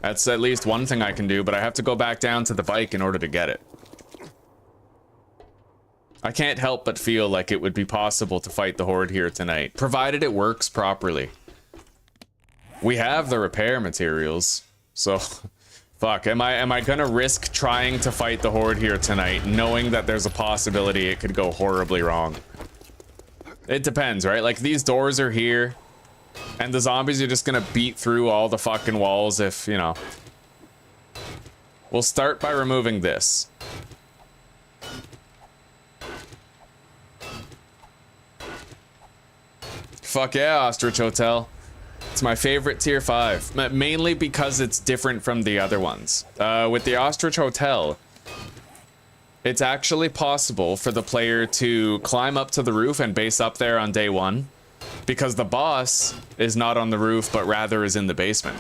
That's at least one thing I can do, but I have to go back down to the bike in order to get it. I can't help but feel like it would be possible to fight the Horde here tonight, provided it works properly. We have the repair materials, so fuck, am I gonna risk trying to fight the Horde here tonight, knowing that there's a possibility it could go horribly wrong? It depends, right? Like, these doors are here, and the zombies are just gonna beat through all the fucking walls if, you know. We'll start by removing this. Fuck yeah, Ostrich Hotel. It's my favorite tier 5, mainly because it's different from the other ones. With the Ostrich Hotel, it's actually possible for the player to climb up to the roof and base up there on day 1, because the boss is not on the roof, but rather is in the basement.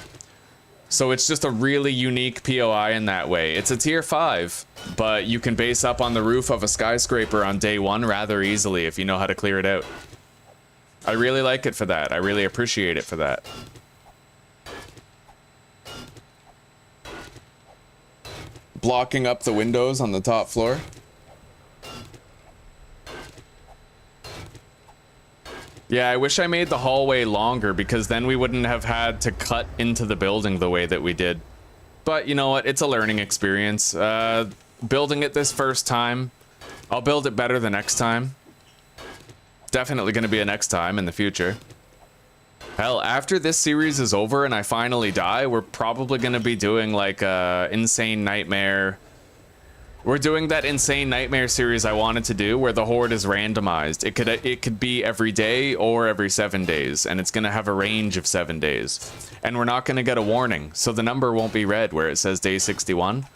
So it's just a really unique POI in that way. It's a tier 5, but you can base up on the roof of a skyscraper on day 1 rather easily if you know how to clear it out. I really like it for that. I really appreciate it for that. Blocking up the windows on the top floor. Yeah, I wish I made the hallway longer, because then we wouldn't have had to cut into the building the way that we did. But you know what? It's a learning experience. Building it this first time, I'll build it better the next time. Definitely going to be a next time in the future. Hell, after this series is over and I finally die, we're probably going to be doing like Insane Nightmare. We're doing that Insane Nightmare series I wanted to do where the Horde is randomized. It could be every day or every 7 days, and it's going to have a range of 7 days. And we're not going to get a warning, so the number won't be red where it says day 61.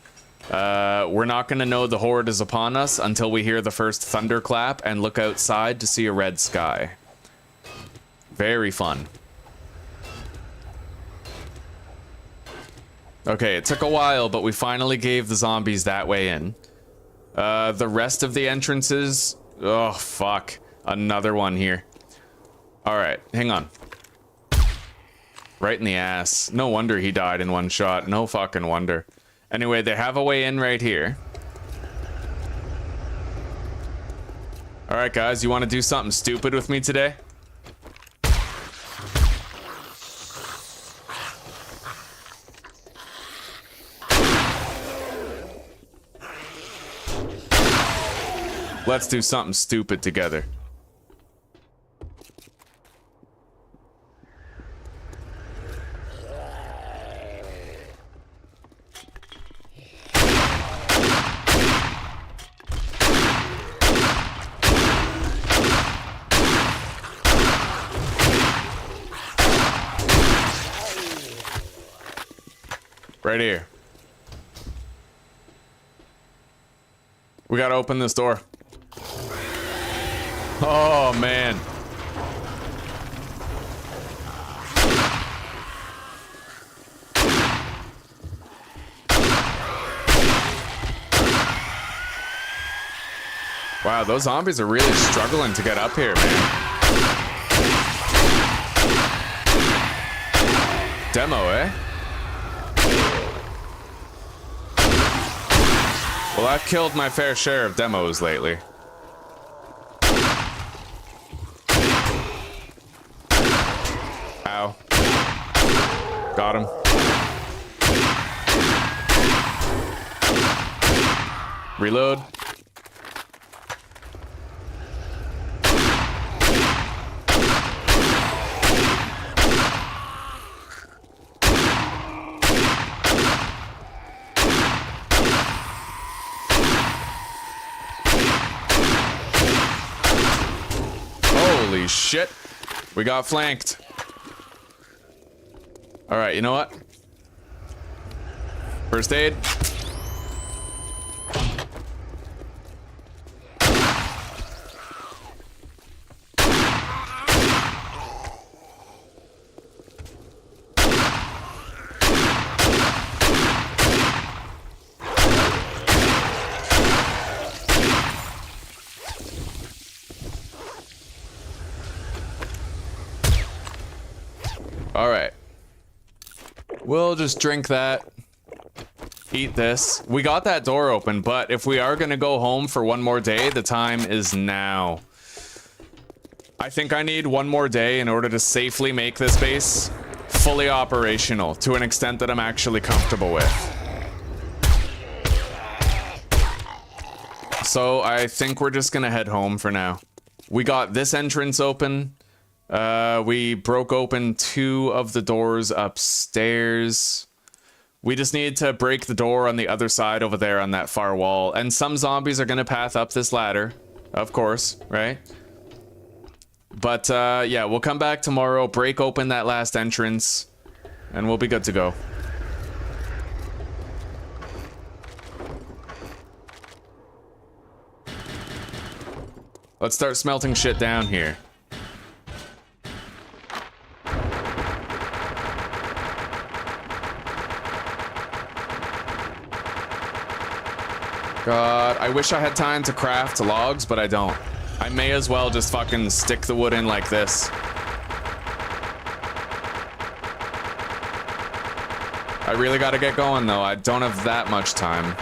We're not going to know the Horde is upon us until we hear the first thunderclap and look outside to see a red sky. Very fun. Okay, it took a while, but we finally gave the zombies that way in. The rest of the entrances... Oh, fuck. Another one here. Alright, hang on. Right in the ass. No wonder he died in one shot. No fucking wonder. Anyway, they have a way in right here. Alright, guys, you want to do something stupid with me today? Let's do something stupid together. Right here. We gotta open this door. Oh, man. Wow, those zombies are really struggling to get up here, man. Demo, eh? Well, I've killed my fair share of demos lately. Ow. Got him. Reload. Holy shit. We got flanked. All right, you know what? First aid. All right. We'll just drink that. Eat this. We got that door open, but if we are gonna go home for one more day, the time is now. I think I need one more day in order to safely make this base fully operational to an extent that I'm actually comfortable with. So I think we're just gonna head home for now. We got this entrance open. We broke open 2 of the doors upstairs. We just need to break the door on the other side over there on that far wall. And some zombies are gonna path up this ladder, of course, right? But yeah, we'll come back tomorrow, break open that last entrance, and we'll be good to go. Let's start smelting shit down here. God, I wish I had time to craft logs, but I don't. I may as well just fucking stick the wood in like this. I really gotta get going though. I don't have that much time.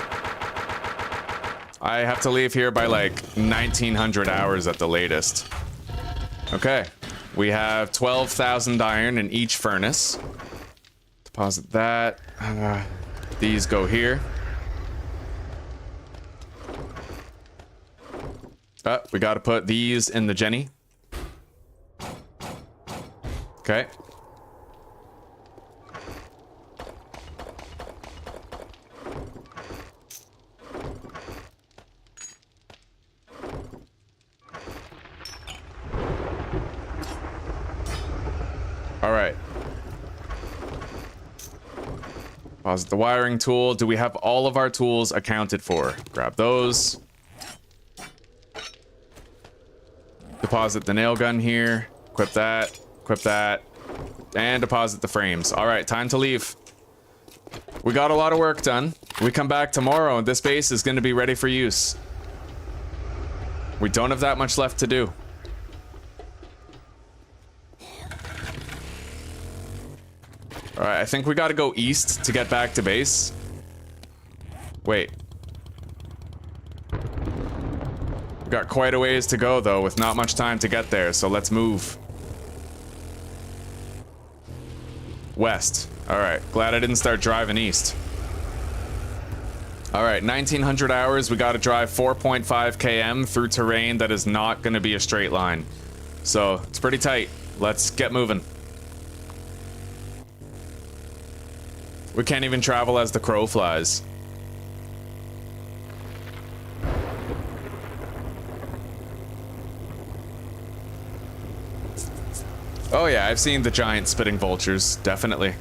I have to leave here by like 1900 hours at the latest. Okay, we have 12,000 iron in each furnace. Deposit that. These go here. We gotta put these in the Jenny. Okay. All right. Deposit the wiring tool. Do we have all of our tools accounted for? Grab those. Deposit the nail gun here. Equip that. Equip that. And deposit the frames. All right, time to leave. We got a lot of work done. We come back tomorrow and this base is going to be ready for use. We don't have that much left to do. All right, I think we got to go east to get back to base. Wait. We got quite a ways to go though, with not much time to get there, so let's move. West. All right, glad I didn't start driving east. All right, 1900 hours, we got to drive 4.5 km through terrain that is not going to be a straight line. So, it's pretty tight. Let's get moving. We can't even travel as the crow flies. Oh yeah, I've seen the giant spitting vultures, definitely.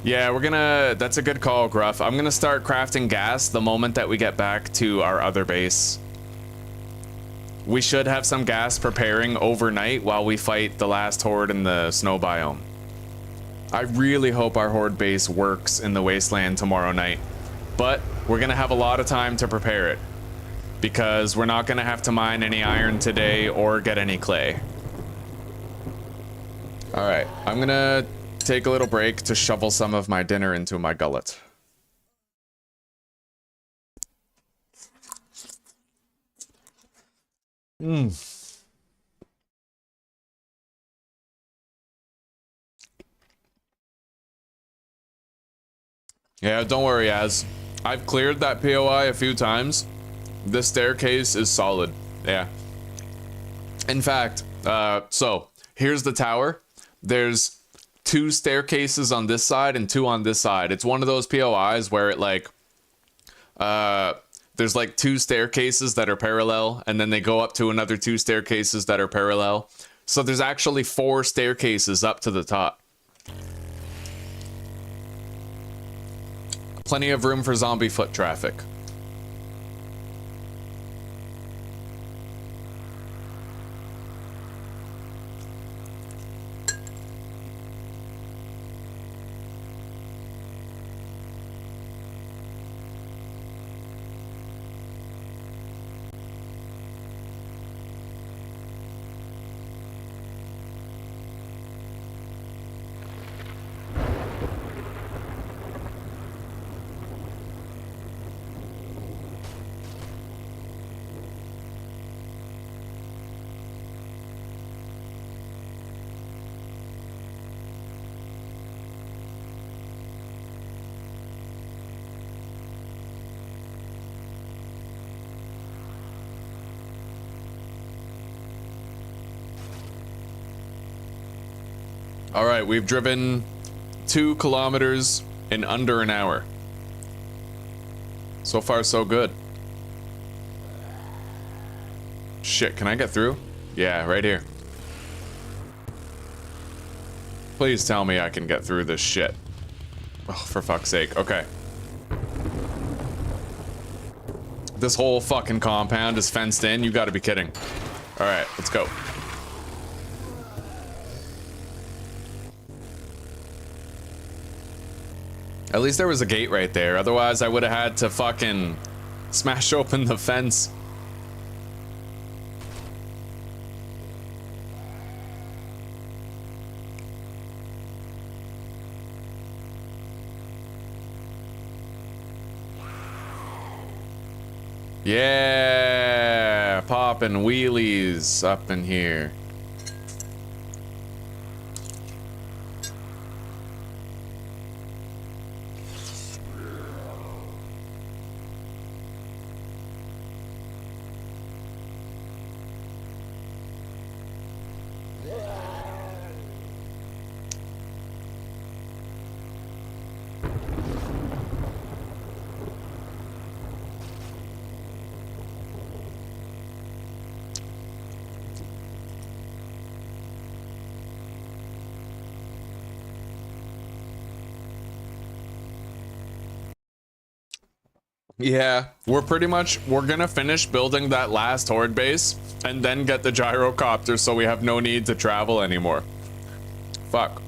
Yeah, we're gonna... That's a good call, Gruff. I'm gonna start crafting gas the moment that we get back to our other base. We should have some gas preparing overnight while we fight the last horde in the snow biome. I really hope our horde base works in the wasteland tomorrow night. But we're gonna have a lot of time to prepare it, because we're not gonna have to mine any iron today or get any clay. All right, I'm gonna take a little break to shovel some of my dinner into my gullet. Yeah, don't worry, Az. I've cleared that POI a few times. This staircase is solid. Yeah. In fact, so here's the tower. There's 2 staircases on this side and 2 on this side. It's one of those POIs where it like, there's like 2 staircases that are parallel, and then they go up to another 2 staircases that are parallel. So there's actually 4 staircases up to the top. Plenty of room for zombie foot traffic. All right, we've driven 2 kilometers in under an hour. So far, so good. Shit, can I get through? Yeah, right here. Please tell me I can get through this shit. Oh, for fuck's sake. Okay. This whole fucking compound is fenced in. You gotta be kidding. Alright, let's go. At least there was a gate right there. Otherwise, I would have had to fucking smash open the fence. Yeah, popping wheelies up in here. Yeah, we're gonna finish building that last Horde base and then get the gyrocopter so we have no need to travel anymore. Fuck.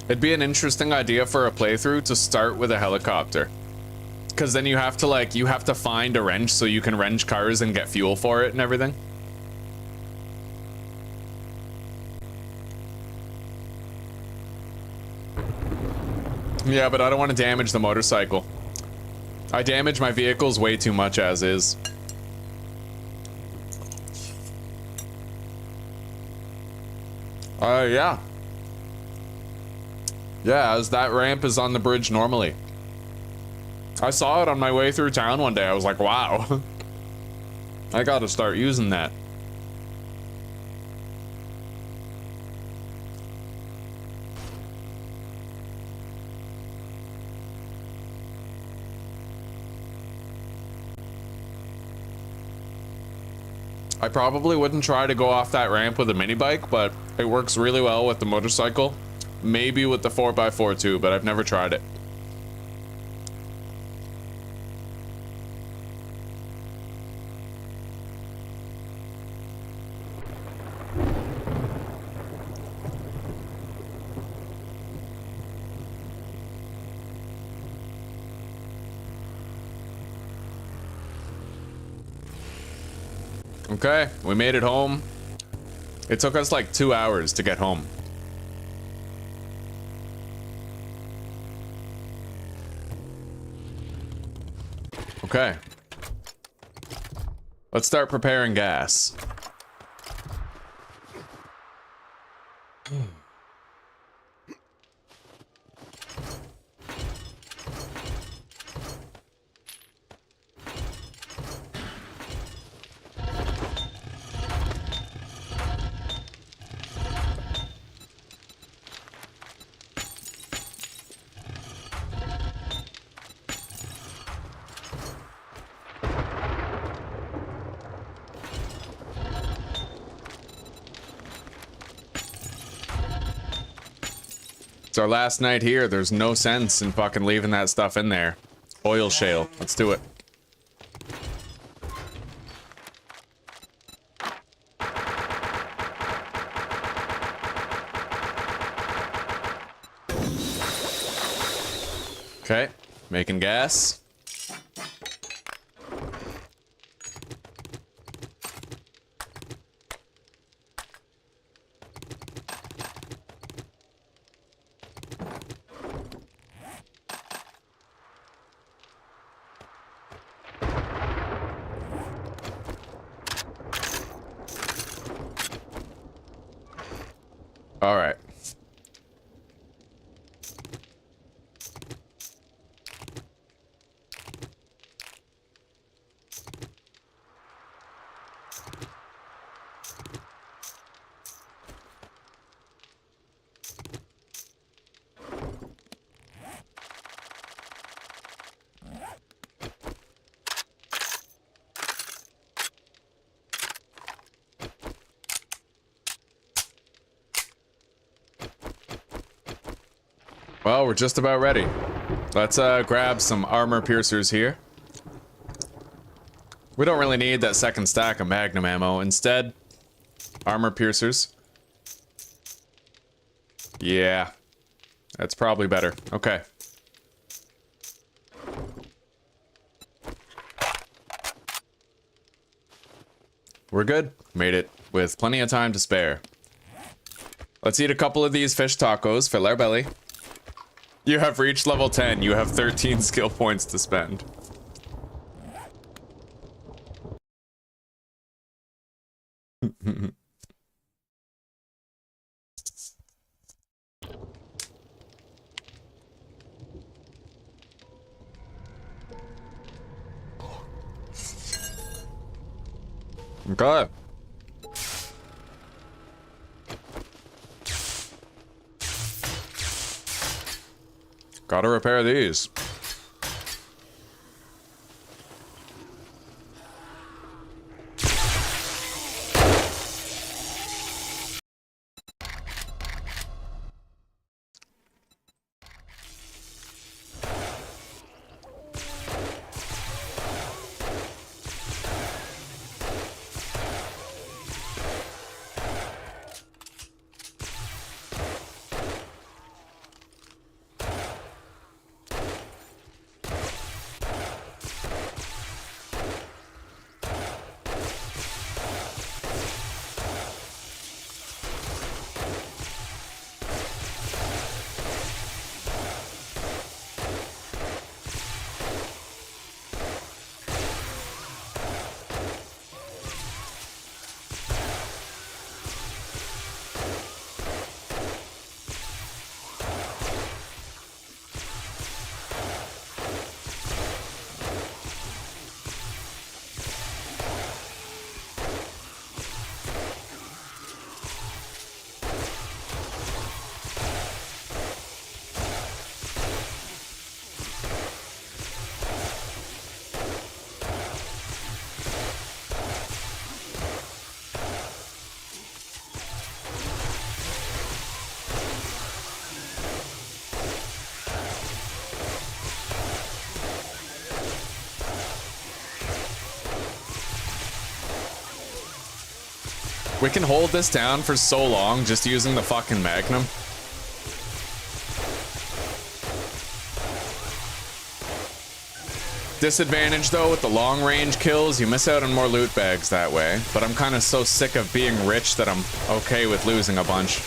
It'd be an interesting idea for a playthrough to start with a helicopter. Because then you have to find a wrench so you can wrench cars and get fuel for it and everything. Yeah, but I don't want to damage the motorcycle. I damage my vehicles way too much as is. Yeah. Yeah, as that ramp is on the bridge normally. I saw it on my way through town one day. I was like, wow. I gotta start using that. I probably wouldn't try to go off that ramp with a mini bike, but it works really well with the motorcycle. Maybe with the 4x4 too, but I've never tried it. Okay, we made it home. It took us like 2 hours to get home. Okay. Let's start preparing gas. It's our last night here. There's no sense in fucking leaving that stuff in there. Oil shale. Let's do it. Okay, making gas. All right. Well, we're just about ready. Let's grab some armor piercers here. We don't really need that second stack of magnum ammo. Instead, armor piercers. Yeah. That's probably better. Okay. We're good. Made it with plenty of time to spare. Let's eat a couple of these fish tacos, fill our belly. You have reached level 10. You have 13 skill points to spend. Okay. Gotta repair these. We can hold this down for so long just using the fucking Magnum. Disadvantage though, with the long range kills, you miss out on more loot bags that way. But I'm kind of so sick of being rich that I'm okay with losing a bunch.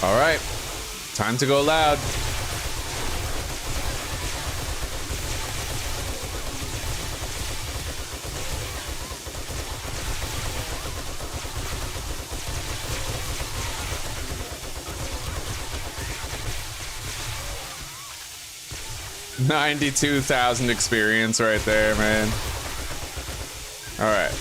Alright, time to go loud. $92,000 experience right there, man. Alright.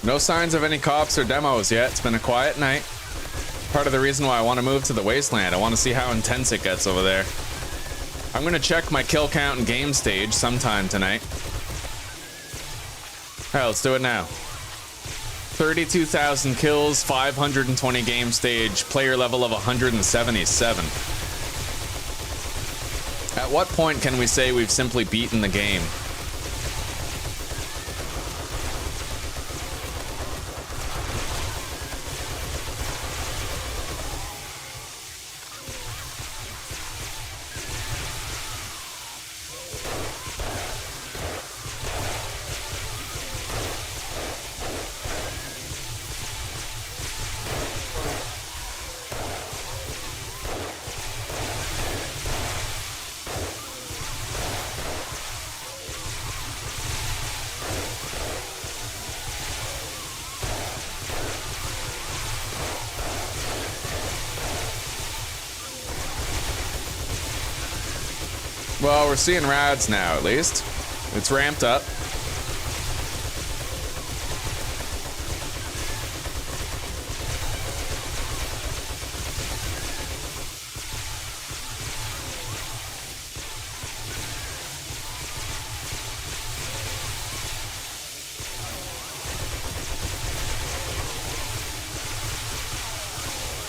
No signs of any cops or demos yet. It's been a quiet night. Part of the reason why I want to move to the wasteland. I want to see how intense it gets over there. I'm gonna check my kill count and game stage sometime tonight. Hell, let's do it now. 32,000 kills, 520 game stage, player level of 177. At what point can we say we've simply beaten the game? Well, we're seeing rads now, at least. It's ramped up.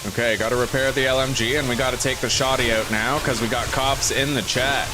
Okay, gotta repair the LMG, and we gotta take the shoddy out now, because we got cops in the chat.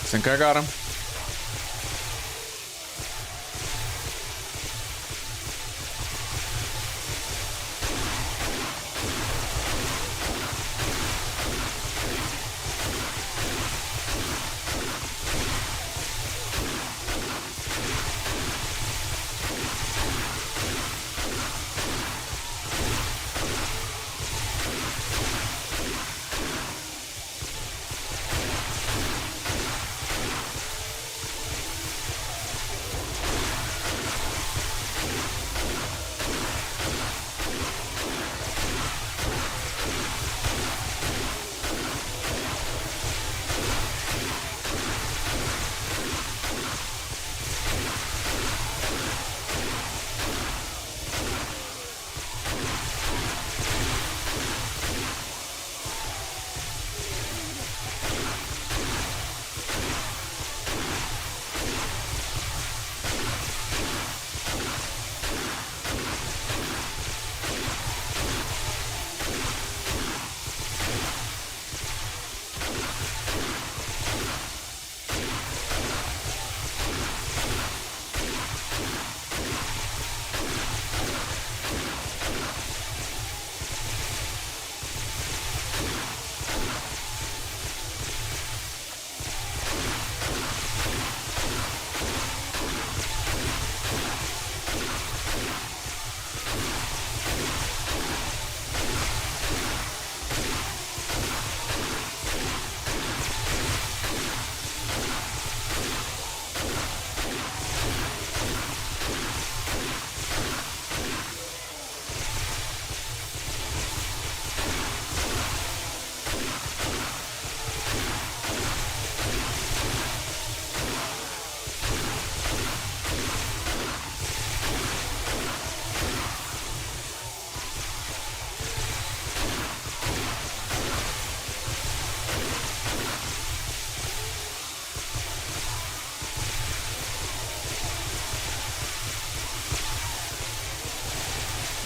Think I got him.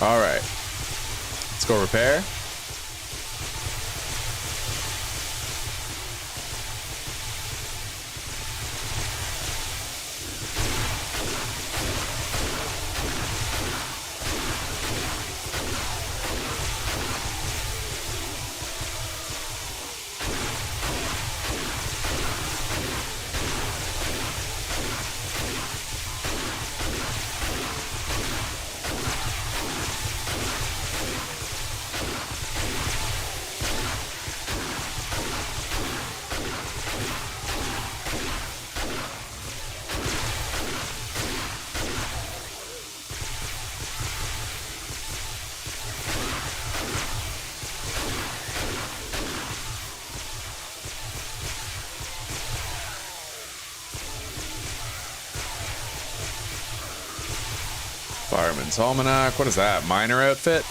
All right, let's go repair. Fireman's Almanac. What is that? Miner outfit?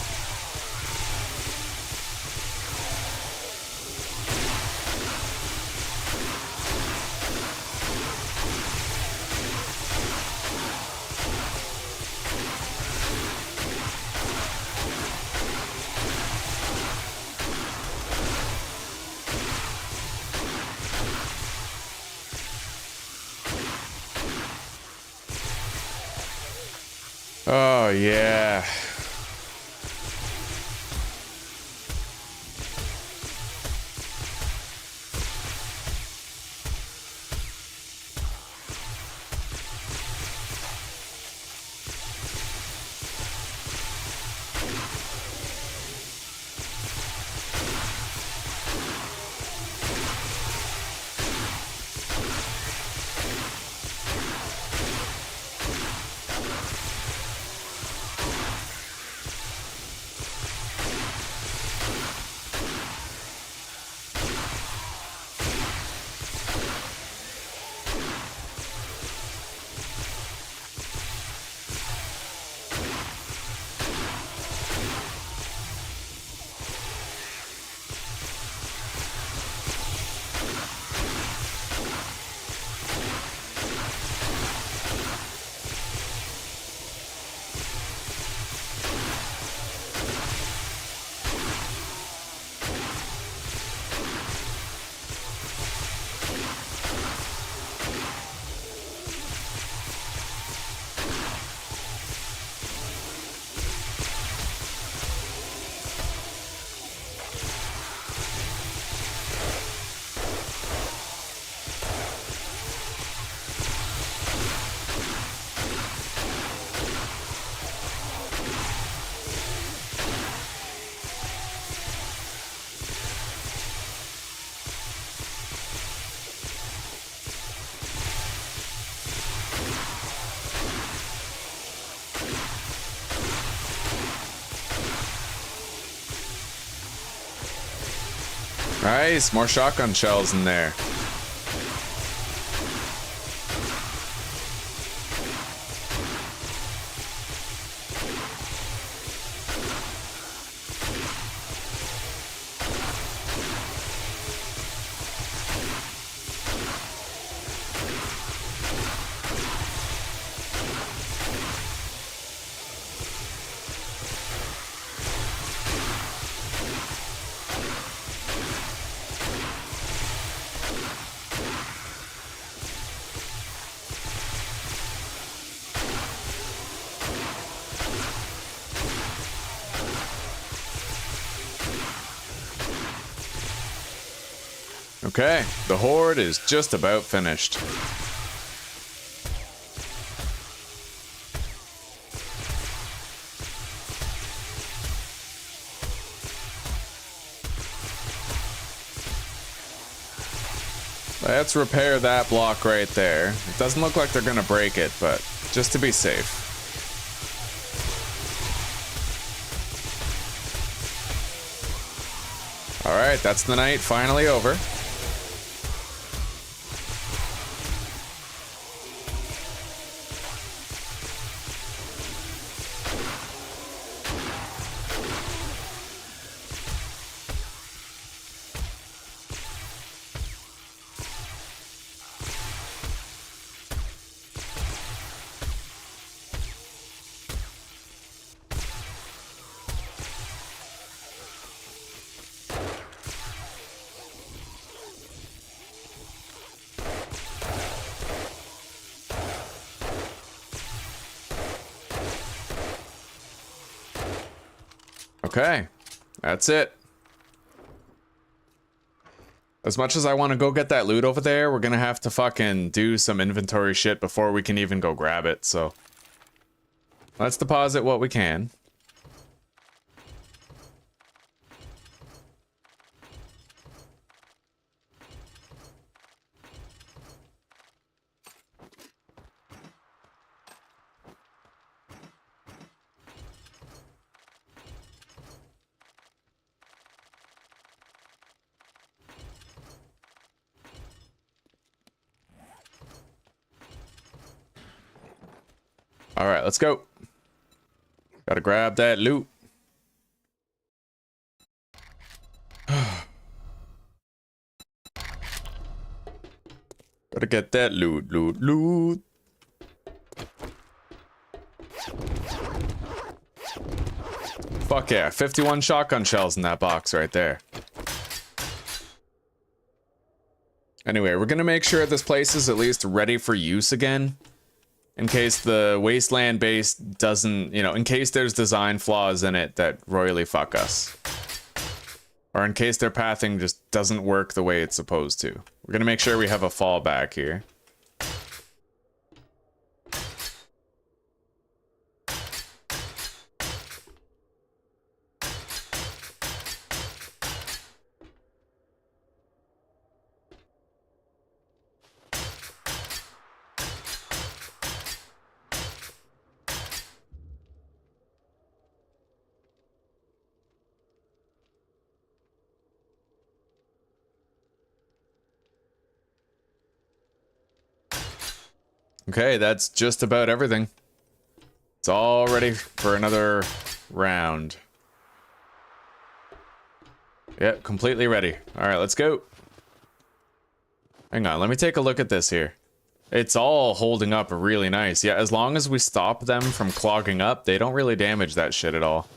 Oh, yeah. Nice, more shotgun shells in there. Okay, the Horde is just about finished. Let's repair that block right there. It doesn't look like they're gonna break it, but just to be safe. Alright, that's the night finally over. Okay, that's it. As much as I want to go get that loot over there, we're gonna have to fucking do some inventory shit before we can even go grab it, so let's deposit what we can. All right, let's go. Gotta grab that loot. Gotta get that loot. Fuck yeah, 51 shotgun shells in that box right there. Anyway, we're gonna make sure this place is at least ready for use again. In case the wasteland base doesn't, you know, in case there's design flaws in it that royally fuck us. Or in case their pathing just doesn't work the way it's supposed to. We're gonna make sure we have a fallback here. Okay, that's just about everything. It's all ready for another round. Yep, completely ready. All right, let's go. Hang on, let me take a look at this here. It's all holding up really nice. Yeah, as long as we stop them from clogging up, they don't really damage that shit at all.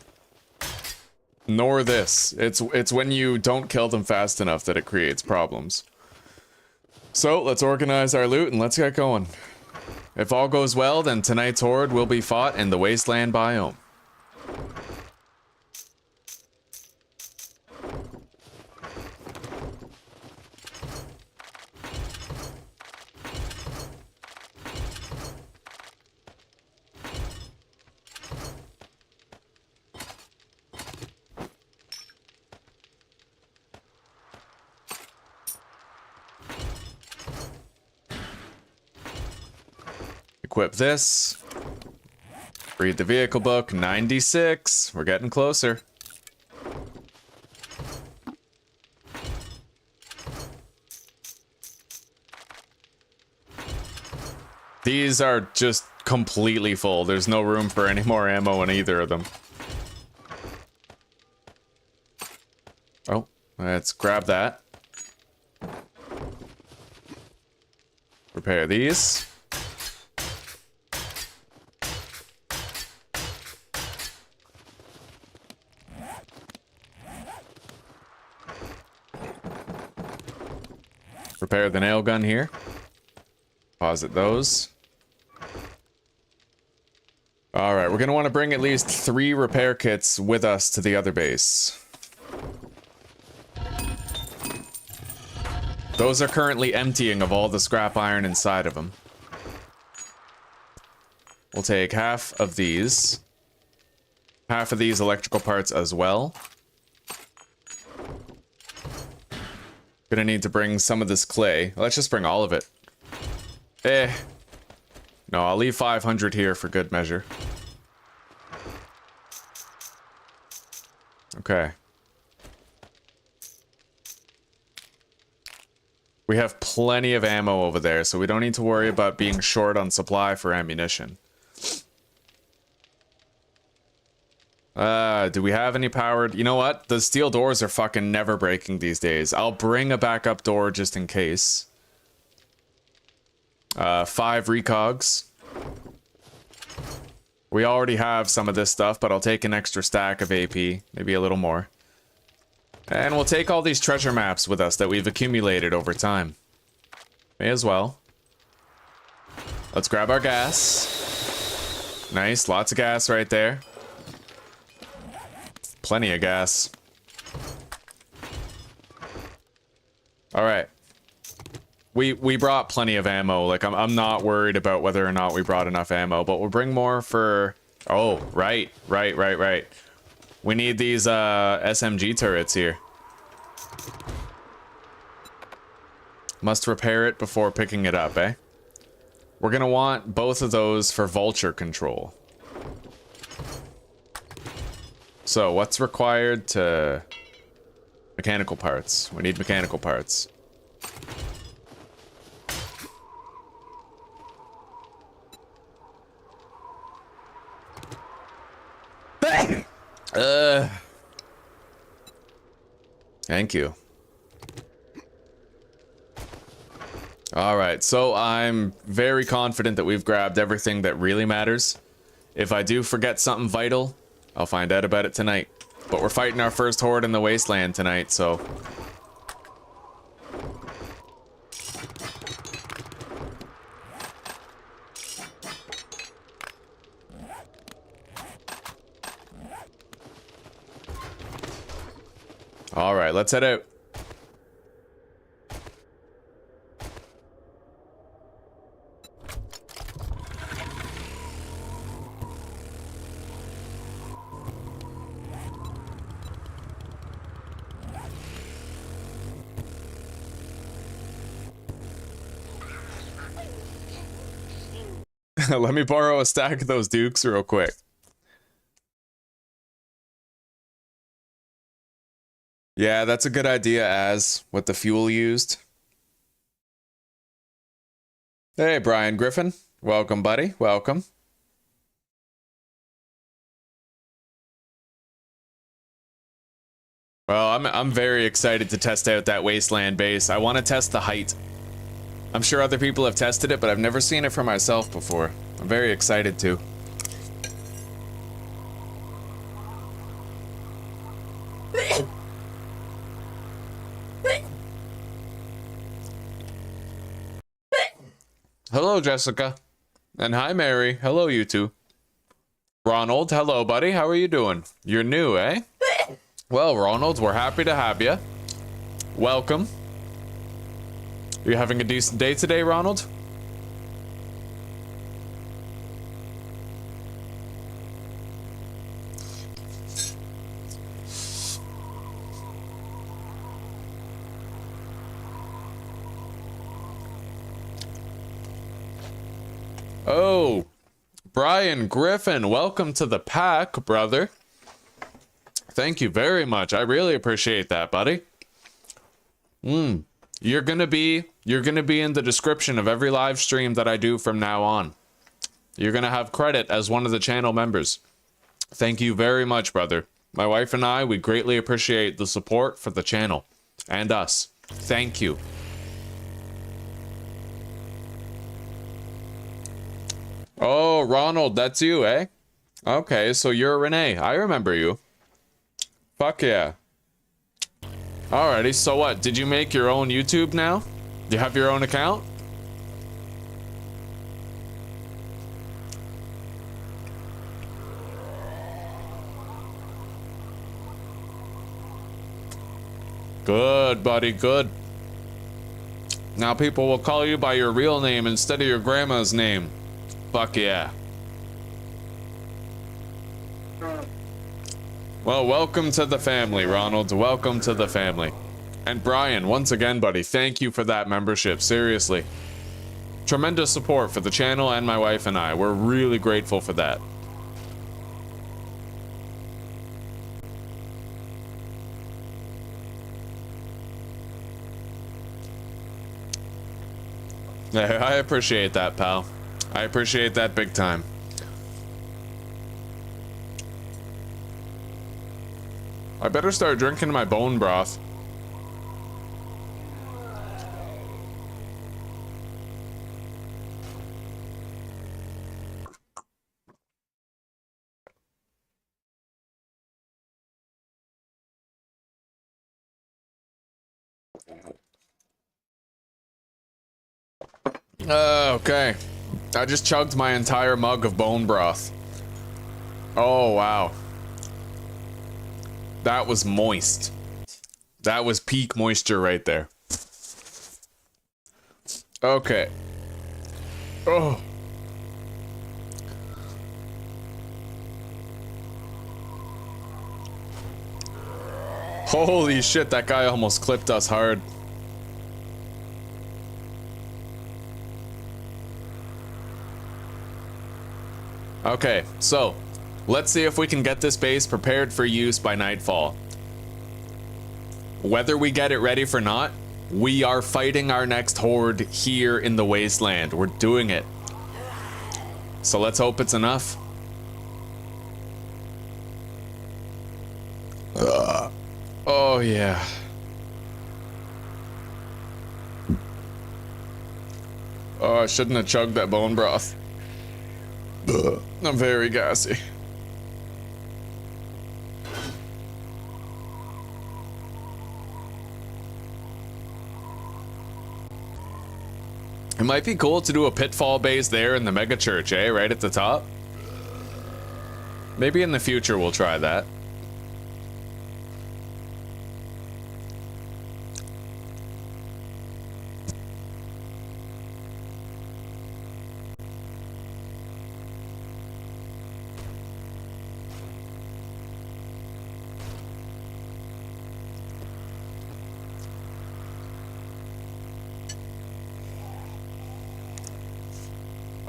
Nor this. It's when you don't kill them fast enough that it creates problems. So, let's organize our loot and let's get going. If all goes well, then tonight's Horde will be fought in the wasteland biome. Equip this. Read the vehicle book. 96. We're getting closer. These are just completely full. There's no room for any more ammo in either of them. Oh, let's grab that. Repair these. Repair the nail gun here. Deposit those. Alright, we're going to want to bring at least 3 repair kits with us to the other base. Those are currently emptying of all the scrap iron inside of them. We'll take half of these. Half of these electrical parts as well. Gonna need to bring some of this clay. Let's just bring all of it. No, I'll leave 500 here for good measure. Okay. We have plenty of ammo over there, so we don't need to worry about being short on supply for ammunition. Do we have any powered? You know what? The steel doors are fucking never breaking these days. I'll bring a backup door just in case. 5 recogs. We already have some of this stuff, but I'll take an extra stack of AP. Maybe a little more. And we'll take all these treasure maps with us that we've accumulated over time. May as well. Let's grab our gas. Nice, lots of gas right there. Plenty of gas. Alright. We brought plenty of ammo. Like, I'm not worried about whether or not we brought enough ammo, but we'll bring more for... Oh, right. We need these SMG turrets here. Must repair it before picking it up, eh? We're gonna want both of those for vulture control. So, what's required to... Mechanical parts. We need mechanical parts. Thank you. Alright, so I'm very confident that we've grabbed everything that really matters. If I do forget something vital, I'll find out about it tonight. But we're fighting our first horde in the wasteland tonight, so... Alright, let's head out. Let me borrow a stack of those dukes real quick. Yeah, that's a good idea, as with the fuel used. Hey, Brian Griffin. Welcome, buddy. Welcome. Well, I'm very excited to test out that wasteland base. I want to test the height. I'm sure other people have tested it, but I've never seen it for myself before. I'm very excited to. Hello, Jessica. And hi, Mary. Hello, you two. Ronald, hello, buddy. How are you doing? You're new, eh? Well, Ronald, we're happy to have you. Welcome. Are you having a decent day today, Ronald? Oh, Brian Griffin, welcome to the pack, brother. Thank you very much. I really appreciate that, buddy. You're gonna be in the description of every live stream that I do from now on. You're gonna have credit as one of the channel members. Thank you very much, brother. My wife and I, we greatly appreciate the support for the channel and us. Thank you. Oh, Ronald, that's you, eh? Okay, so you're Renee. I remember you. Fuck yeah. Alrighty, so what? Did you make your own YouTube now? Do you have your own account? Good, buddy, good. Now people will call you by your real name instead of your grandma's name. Fuck yeah. Well, welcome to the family, Ronald. Welcome to the family. And Brian, once again, buddy, thank you for that membership. Seriously. Tremendous support for the channel and my wife and I. We're really grateful for that. I appreciate that, pal. I appreciate that big time. I better start drinking my bone broth. Okay. I just chugged my entire mug of bone broth. Oh, wow. That was moist. That was peak moisture right there. Okay. Oh. Holy shit, that guy almost clipped us hard. Okay, so let's see if we can get this base prepared for use by nightfall. Whether we get it ready or not, we are fighting our next horde here in the wasteland. We're doing it. So let's hope it's enough. Oh yeah. Oh, I shouldn't have chugged that bone broth. I'm very gassy. It might be cool to do a pitfall base there in the mega church, eh? Right at the top. Maybe in the future we'll try that.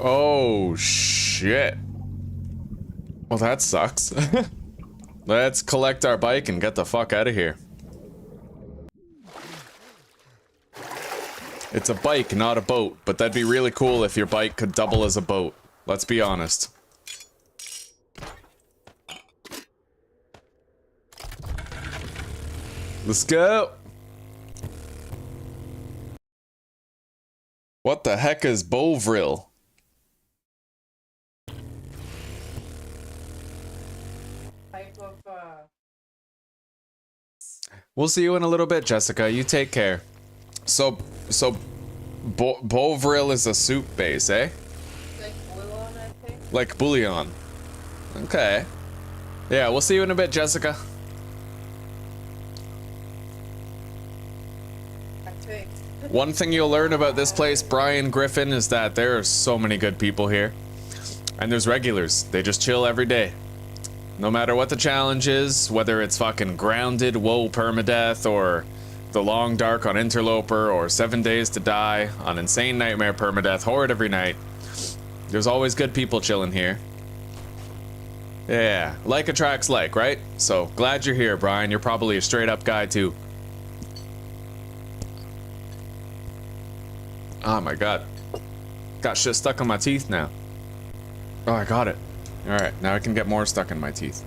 Oh, shit. Well, that sucks. Let's collect our bike and get the fuck out of here. It's a bike, not a boat, but that'd be really cool if your bike could double as a boat. Let's be honest. Let's go. What the heck is Bovril? We'll see you in a little bit, Jessica. You take care. So Bovril is a soup base, eh? Like bouillon, I think. Like bouillon. Okay. Yeah, we'll see you in a bit, Jessica. I think. One thing you'll learn about this place, Brian Griffin, is that there are so many good people here. And there's regulars. They just chill every day. No matter what the challenge is, whether it's fucking grounded, whoa, permadeath, or the long dark on interloper, or 7 days to die on insane nightmare permadeath horde every night, there's always good people chilling here. Yeah, like attracts like, right? So glad you're here, Brian. You're probably a straight up guy too. Oh my god. Got shit stuck on my teeth now. Oh, I got it. Alright, now I can get more stuck in my teeth.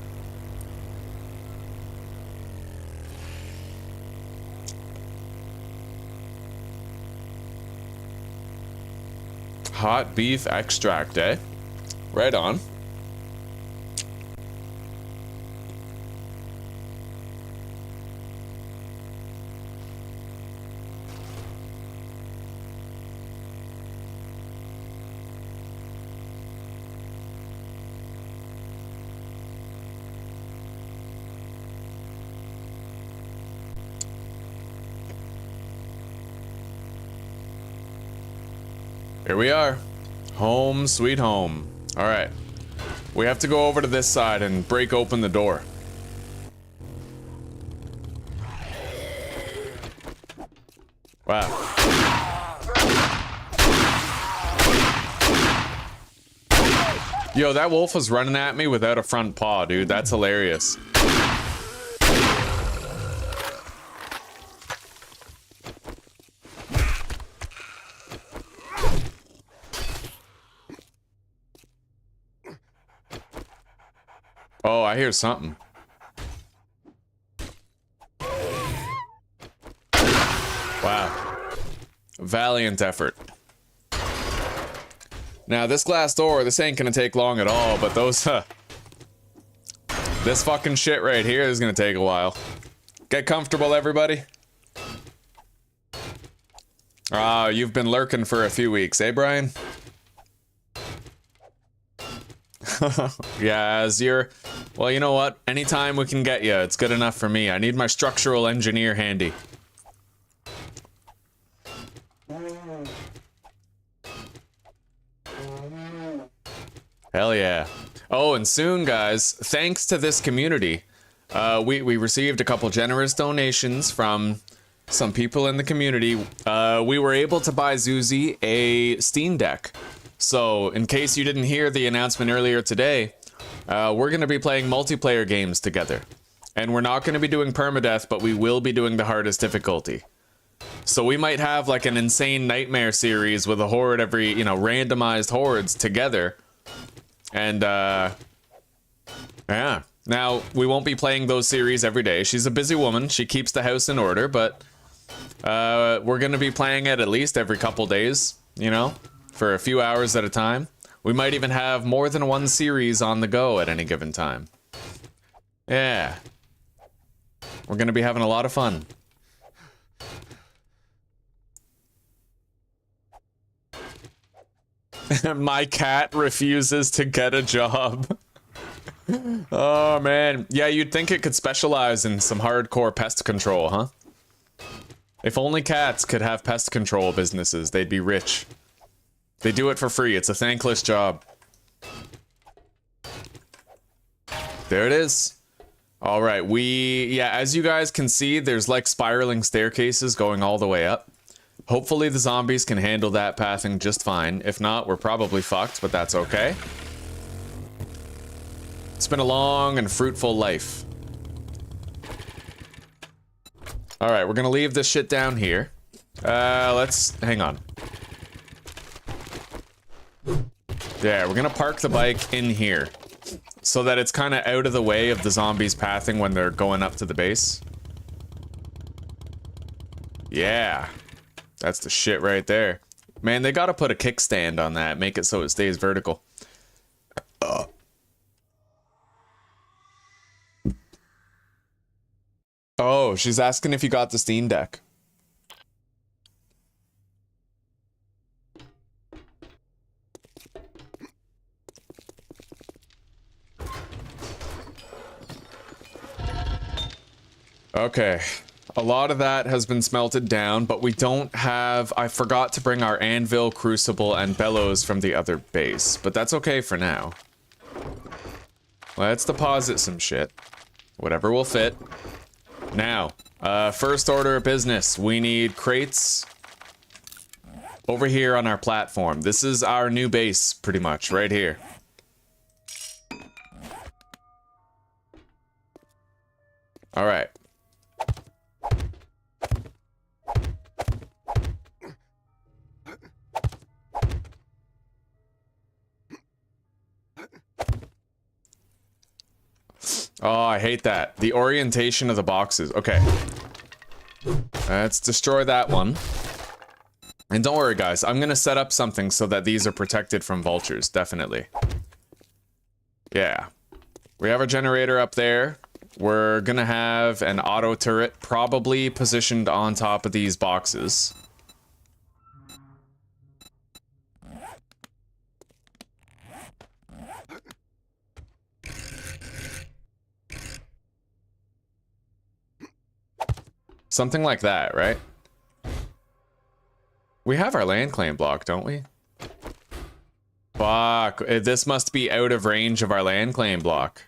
Hot beef extract, eh? Right on. Here we are. Home sweet home. All right. We have to go over to this side and break open the door. Wow. Yo, that wolf was running at me without a front paw, dude. That's hilarious. Oh, I hear something. Wow. Valiant effort. Now, this glass door, this ain't gonna take long at all, but those, this fucking shit right here is gonna take a while. Get comfortable, everybody. Ah, you've been lurking for a few weeks, eh, Brian? Yeah, as you're... Well, you know what? Anytime we can get you, it's good enough for me. I need my structural engineer handy. Hell yeah. Oh, and soon, guys, thanks to this community, we received a couple generous donations from some people in the community. We were able to buy Zuzi a Steam Deck. So, in case you didn't hear the announcement earlier today, we're going to be playing multiplayer games together. And we're not going to be doing permadeath, but we will be doing the hardest difficulty. So we might have like an insane nightmare series with a horde every, you know, randomized hordes together. And, yeah. Now, we won't be playing those series every day. She's a busy woman. She keeps the house in order, but we're going to be playing it at least every couple days, you know, for a few hours at a time. We might even have more than one series on the go at any given time. Yeah. We're going to be having a lot of fun. My cat refuses to get a job. Oh, man. Yeah, you'd think it could specialize in some hardcore pest control, huh? If only cats could have pest control businesses, they'd be rich. They do it for free. It's a thankless job. There it is. All right, yeah, as you guys can see, there's like spiraling staircases going all the way up. Hopefully the zombies can handle that pathing just fine. If not, we're probably fucked, but that's okay. It's been a long and fruitful life. All right, we're gonna leave this shit down here. Hang on. Yeah, we're gonna park the bike in here so that it's kind of out of the way of the zombies pathing when they're going up to the base. Yeah. That's the shit right there. Man, they gotta put a kickstand on that, make it so it stays vertical. Oh, she's asking if you got the Steam Deck. Okay. A lot of that has been smelted down, but we don't have... I forgot to bring our anvil, crucible, and bellows from the other base, but that's okay for now. Let's deposit some shit. Whatever will fit. Now, first order of business. We need crates over here on our platform. This is our new base, pretty much, right here. All right. I hate that. The orientation of the boxes. Okay. Let's destroy that one. And don't worry, guys. I'm going to set up something so that these are protected from vultures. Definitely. Yeah. We have our generator up there. We're going to have an auto turret probably positioned on top of these boxes. Something like that, right? We have our land claim block, don't we? Fuck, this must be out of range of our land claim block.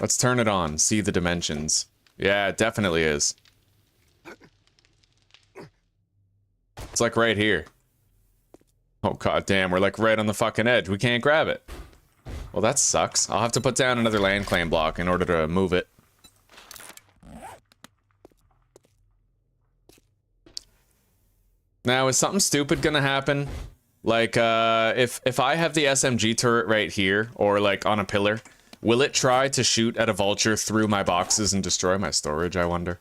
Let's turn it on, see the dimensions. Yeah, it definitely is. It's like right here. Oh god damn, we're like right on the fucking edge. We can't grab it. Well, that sucks. I'll have to put down another land claim block in order to move it. Now, is something stupid gonna happen? Like, if I have the SMG turret right here, or like on a pillar, will it try to shoot at a vulture through my boxes and destroy my storage, I wonder?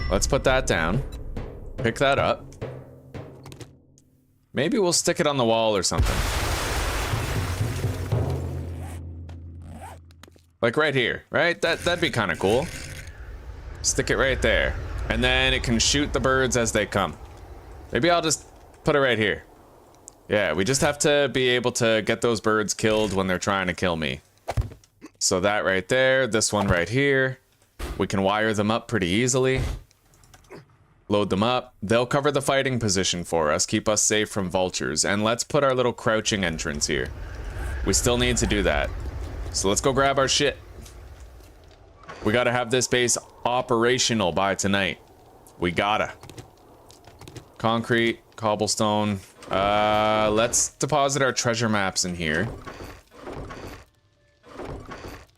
Let's put that down. Pick that up. Maybe we'll stick it on the wall or something. Like right here, right? That'd be kind of cool. Stick it right there. And then it can shoot the birds as they come. Maybe I'll just put it right here. Yeah, we just have to be able to get those birds killed when they're trying to kill me. So that right there, this one right here. We can wire them up pretty easily. Load them up. They'll cover the fighting position for us, keep us safe from vultures. And let's put our little crouching entrance here. We still need to do that. So let's go grab our shit. We gotta have this base operational by tonight. We gotta. Concrete, cobblestone. Let's deposit our treasure maps in here.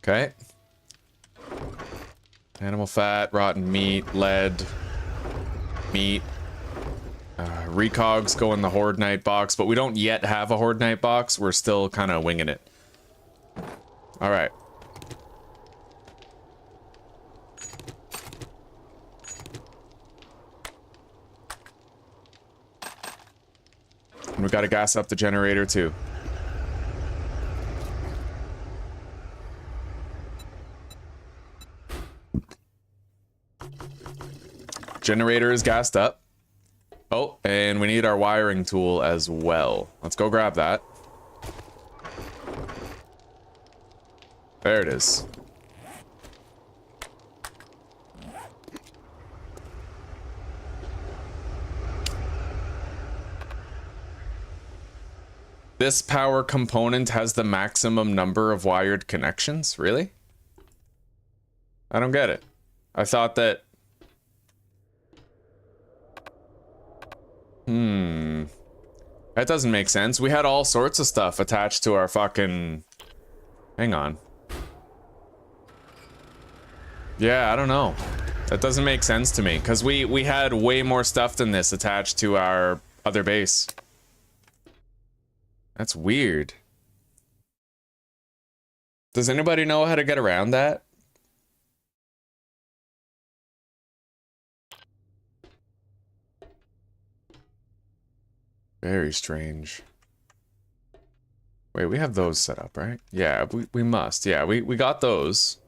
Okay. Animal fat, rotten meat, lead, meat. Recogs go in the Horde Night box, but we don't yet have a Horde Night box. We're still kind of winging it. All right. And we got to gas up the generator too. Generator is gassed up. Oh, and we need our wiring tool as well. Let's go grab that. There it is. This power component has the maximum number of wired connections? Really? I don't get it. I thought that... That doesn't make sense. We had all sorts of stuff attached to our fucking... Hang on. Yeah, I don't know. That doesn't make sense to me, because we had way more stuff than this attached to our other base. That's weird. Does anybody know how to get around that? Very strange. Wait, we have those set up, right? Yeah, we must. Yeah, we got those.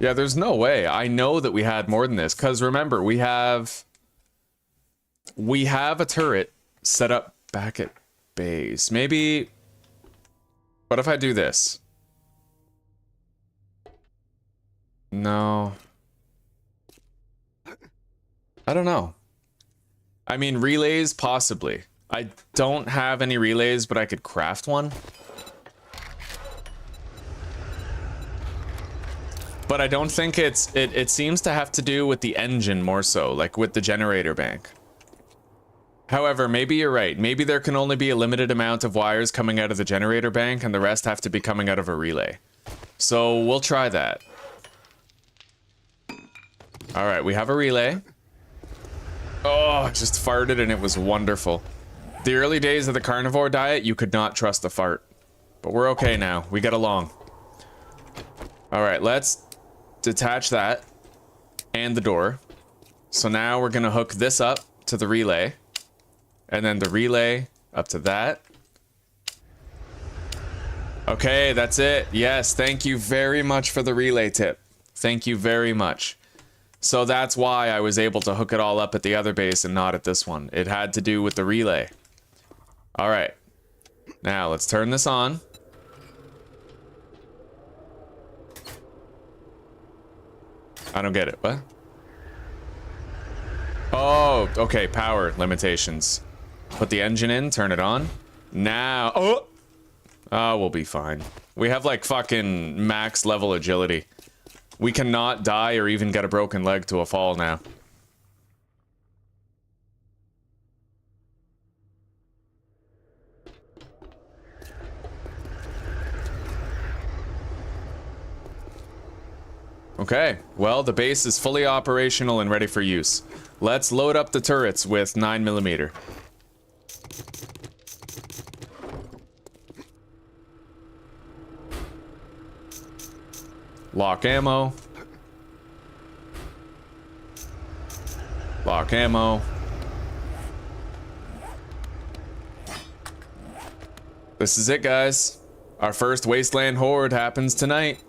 Yeah, there's no way. I know that we had more than this, because remember, we have a turret set up back at base. Maybe... What if I do this? No. I don't know. I mean, relays, possibly. I don't have any relays, but I could craft one. But I don't think it seems to have to do with the engine more so, like with the generator bank. However, maybe you're right. Maybe there can only be a limited amount of wires coming out of the generator bank and the rest have to be coming out of a relay. So we'll try that. All right, we have a relay. Oh, I just farted and it was wonderful. The early days of the carnivore diet, you could not trust a fart. But we're okay now. We get along. All right, let's detach that and the door. So now we're gonna hook this up to the relay. And then the relay up to that. Okay, that's it. Yes, thank you very much for the relay tip. Thank you very much. So that's why I was able to hook it all up at the other base and not at this one. It had to do with the relay. All right. Now, let's turn this on. I don't get it. What? Oh, okay. Power limitations. Put the engine in, turn it on. Now, oh, we'll be fine. We have like fucking max level agility. We cannot die or even get a broken leg to a fall now. Okay, well, the base is fully operational and ready for use. Let's load up the turrets with 9mm. Lock ammo. Lock ammo. This is it, guys. Our first Wasteland Horde happens tonight.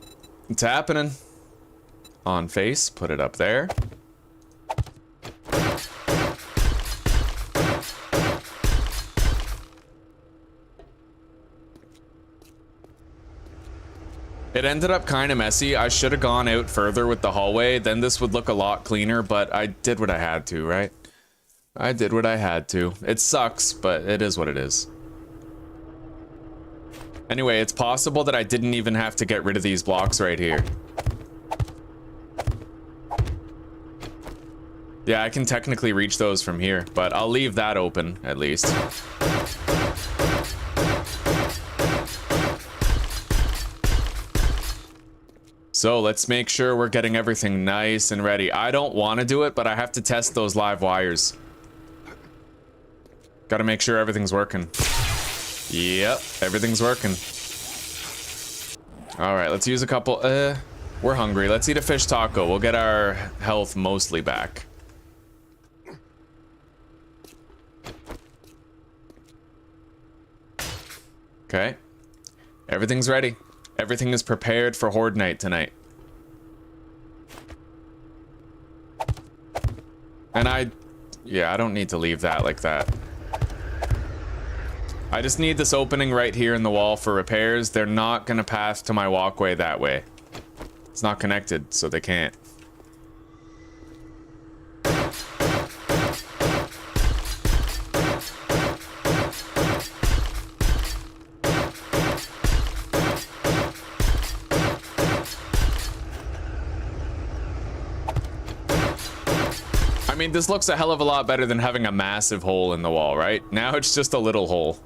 It's happening. On face, put it up there. It ended up kind of messy. I should have gone out further with the hallway, then this would look a lot cleaner, but I did what I had to, right? I did what I had to. It sucks, but it is what it is. Anyway, it's possible that I didn't even have to get rid of these blocks right here. Yeah, I can technically reach those from here, but I'll leave that open, at least. So let's make sure we're getting everything nice and ready. I don't want to do it, but I have to test those live wires. Gotta make sure everything's working. Yep, everything's working. All right, let's use a couple. We're hungry. Let's eat a fish taco. We'll get our health mostly back. Okay. Everything's ready. Everything is prepared for Horde night tonight. And I don't need to leave that like that. I just need this opening right here in the wall for repairs. They're not gonna pass to my walkway that way. It's not connected, so they can't. I mean, this looks a hell of a lot better than having a massive hole in the wall, right? Now it's just a little hole.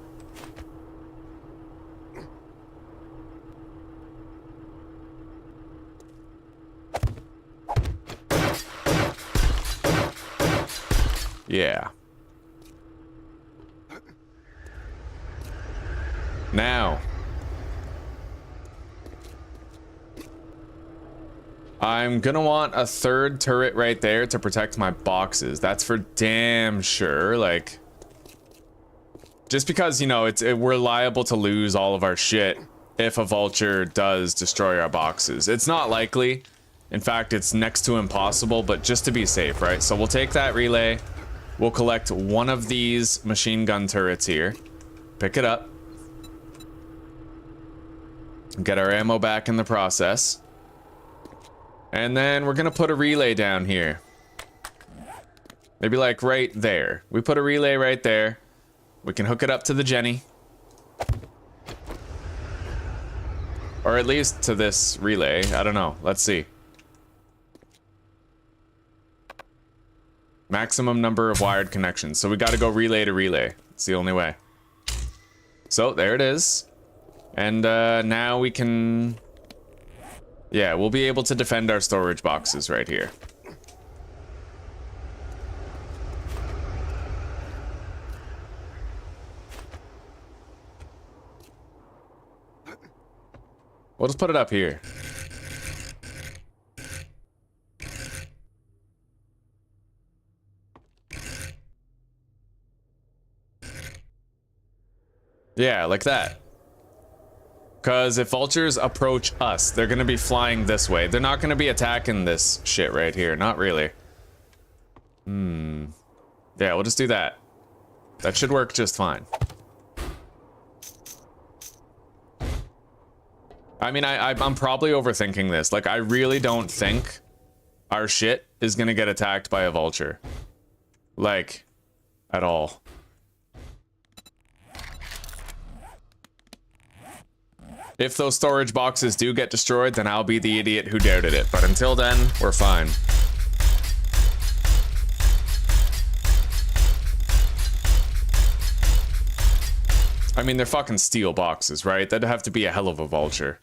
Yeah. Now. I'm gonna want a third turret right there to protect my boxes. That's for damn sure. Like, just because, you know, we're liable to lose all of our shit if a vulture does destroy our boxes. It's not likely. In fact, it's next to impossible, but just to be safe, right? So we'll take that relay. We'll collect one of these machine gun turrets here. Pick it up. Get our ammo back in the process. And then we're gonna put a relay down here. Maybe like right there. We put a relay right there. We can hook it up to the Jenny. Or at least to this relay. I don't know. Let's see. Maximum number of wired connections. So we gotta go relay to relay. It's the only way. So there it is. And now we can... Yeah, we'll be able to defend our storage boxes right here. We'll just put it up here. Yeah, like that. Because if vultures approach us, they're going to be flying this way. They're not going to be attacking this shit right here. Not really. Yeah, we'll just do that. That should work just fine. I mean, I'm probably overthinking this. Like, I really don't think our shit is going to get attacked by a vulture. Like, at all. If those storage boxes do get destroyed, then I'll be the idiot who doubted it. But until then, we're fine. I mean, they're fucking steel boxes, right? That'd have to be a hell of a vulture.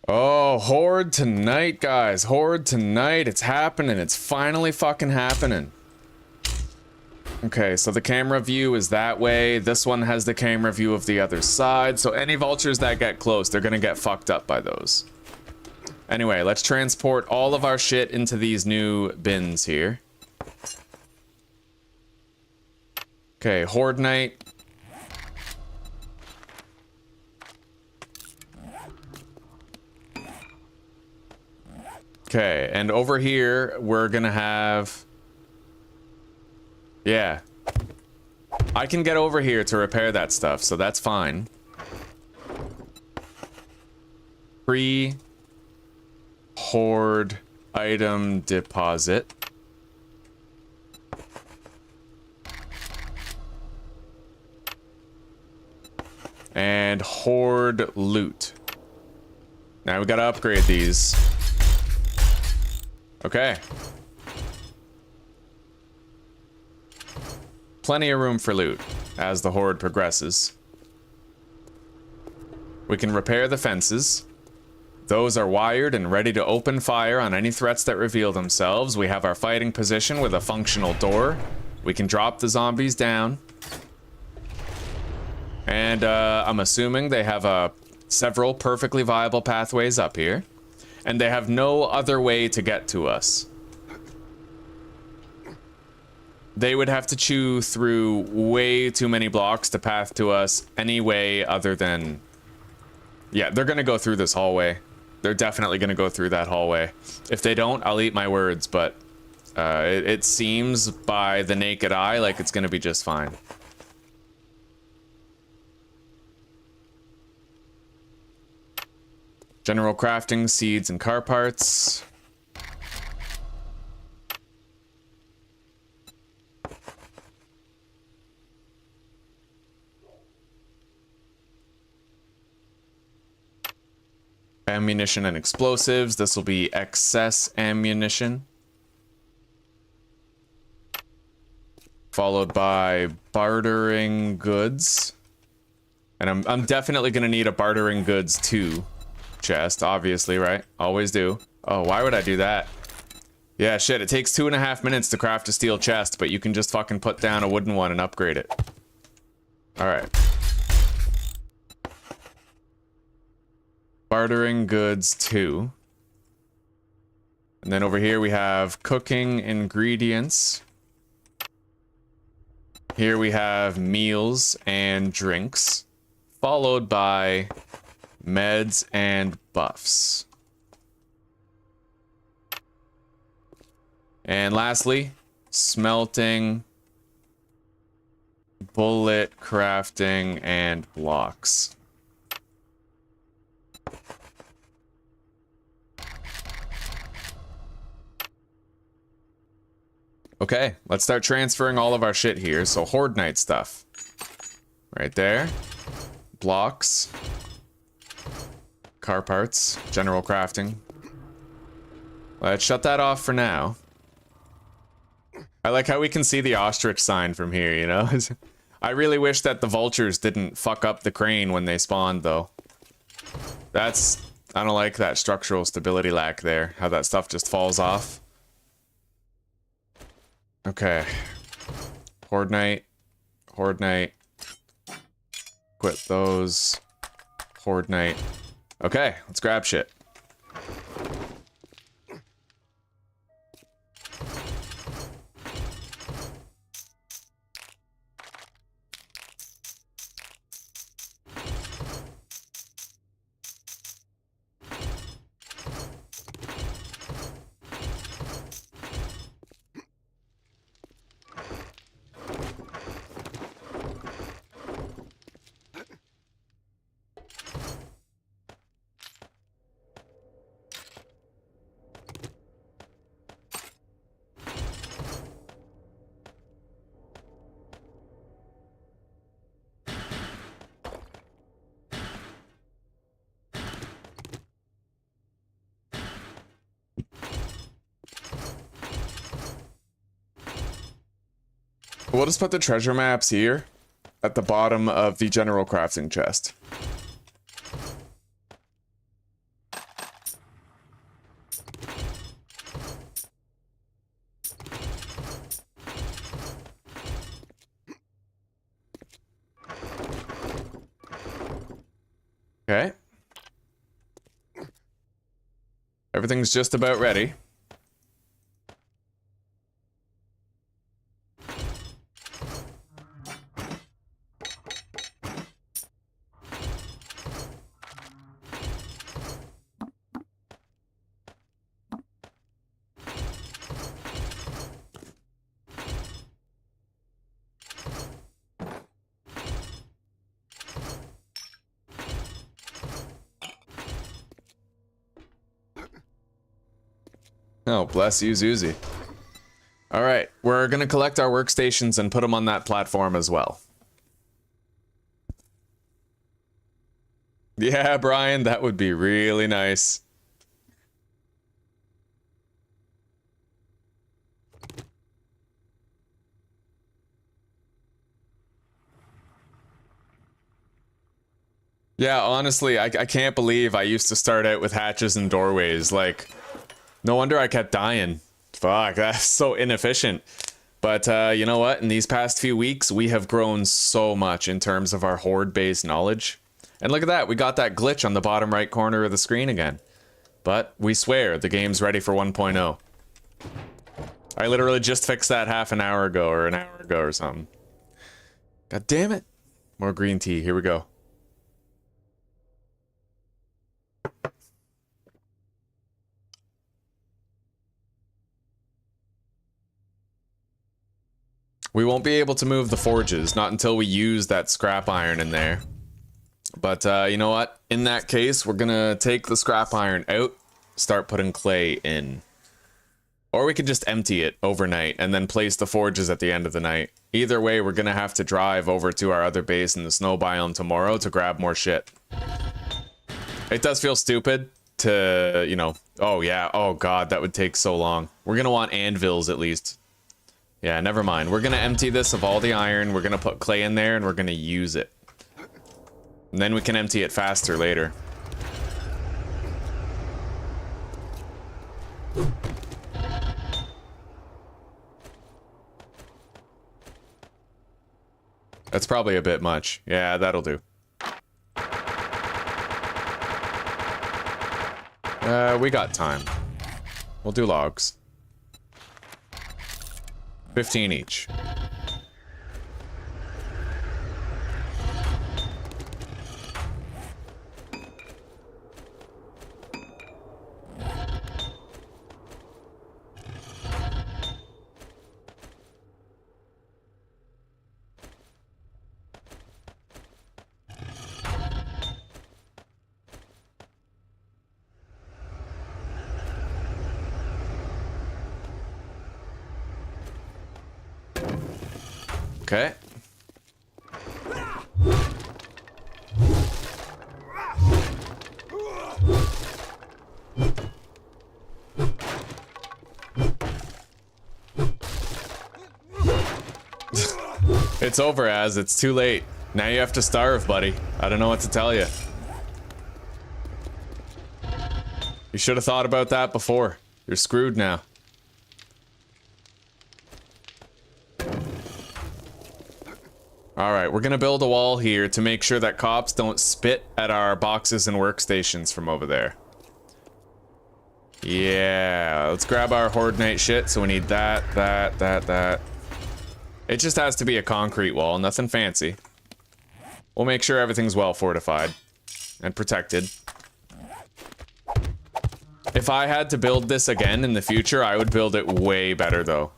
Oh, Horde tonight, guys. Horde tonight. It's happening. It's finally fucking happening. Okay, so the camera view is that way. This one has the camera view of the other side. So any vultures that get close, they're gonna get fucked up by those. Anyway, let's transport all of our shit into these new bins here. Okay, Horde night. Okay, and over here, we're gonna have... Yeah. I can get over here to repair that stuff, so that's fine. Horde item deposit. And Horde loot. Now we gotta upgrade these. Okay. Plenty of room for loot as the Horde progresses. We can repair the fences. Those are wired and ready to open fire on any threats that reveal themselves. We have our fighting position with a functional door. We can drop the zombies down. And I'm assuming they have several perfectly viable pathways up here. And they have no other way to get to us. They would have to chew through way too many blocks to path to us any way other than... Yeah, they're gonna go through this hallway. They're definitely gonna go through that hallway. If they don't, I'll eat my words, but it seems by the naked eye like it's gonna be just fine. General crafting, seeds, and car parts. Ammunition and explosives. This will be excess ammunition. Followed by bartering goods. And I'm definitely gonna need a bartering goods too. Chest, obviously, right? Always do. Oh, why would I do that? Yeah, shit, it takes 2.5 minutes to craft a steel chest, but you can just fucking put down a wooden one and upgrade it. Alright. Bartering goods 2. And then over here we have cooking ingredients. Here we have meals and drinks, followed by meds and buffs. And lastly, smelting, bullet crafting, and blocks. Okay, let's start transferring all of our shit here. So Horde Night stuff. Right there. Blocks. Car parts. General crafting. Let's shut that off for now. I like how we can see the ostrich sign from here, you know? I really wish that the vultures didn't fuck up the crane when they spawned, though. That's... I don't like that structural stability lack there. How that stuff just falls off. Okay. Horde Night. Horde Night. Quit those. Horde Night. Okay, let's grab shit. We'll just put the treasure maps here at the bottom of the general crafting chest. Okay. Everything's just about ready. Oh, bless you, Zuzi. Alright, we're gonna collect our workstations and put them on that platform as well. Yeah, Brian, that would be really nice. Yeah, honestly, I can't believe I used to start out with hatches and doorways, like... No wonder I kept dying. Fuck, that's so inefficient. But you know what? In these past few weeks, we have grown so much in terms of our horde-based knowledge. And look at that, we got that glitch on the bottom right corner of the screen again. But we swear, the game's ready for 1.0. I literally just fixed that half an hour ago, or an hour ago or something. God damn it. More green tea, here we go. We won't be able to move the forges, not until we use that scrap iron in there. But you know what? In that case, we're gonna take the scrap iron out, start putting clay in. Or we could just empty it overnight and then place the forges at the end of the night. Either way, we're gonna have to drive over to our other base in the snow biome tomorrow to grab more shit. It does feel stupid to, you know, oh yeah, oh god, that would take so long. We're gonna want anvils at least. Yeah, never mind. We're gonna empty this of all the iron, we're gonna put clay in there, and we're gonna use it. And then we can empty it faster later. That's probably a bit much. Yeah, that'll do. We got time. We'll do logs. 15 each. Okay. It's over, Az. It's too late. Now you have to starve, buddy. I don't know what to tell you. You should have thought about that before. You're screwed now. Alright, we're gonna build a wall here to make sure that cops don't spit at our boxes and workstations from over there. Yeah, let's grab our Horde Night shit. So we need that. It just has to be a concrete wall, nothing fancy. We'll make sure everything's well fortified and protected. If I had to build this again in the future, I would build it way better though.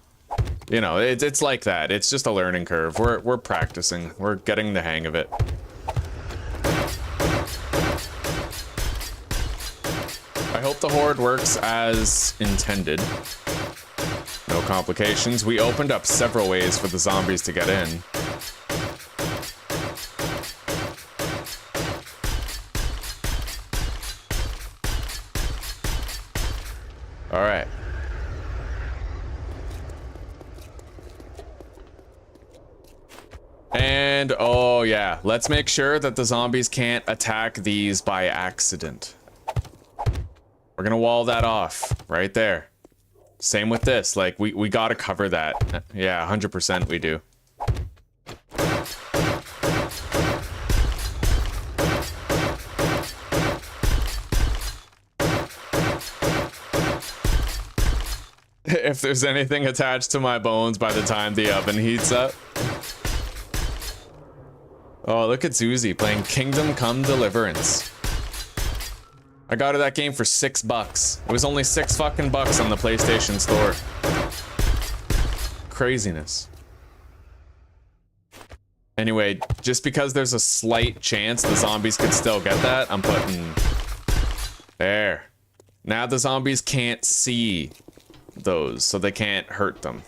You know, it's like that. It's just a learning curve. We're practicing. We're getting the hang of it. I hope the Horde works as intended. No complications. We opened up several ways for the zombies to get in. All right. And, oh yeah, let's make sure that the zombies can't attack these by accident. We're gonna wall that off right there. Same with this, like, we gotta cover that. Yeah, 100% we do. If there's anything attached to my bones by the time the oven heats up. Oh, look at Zuzi playing Kingdom Come Deliverance. I got her that game for $6. It was only $6 fucking bucks on the PlayStation Store. Craziness. Anyway, just because there's a slight chance the zombies could still get that, I'm putting... There. Now the zombies can't see those, so they can't hurt them.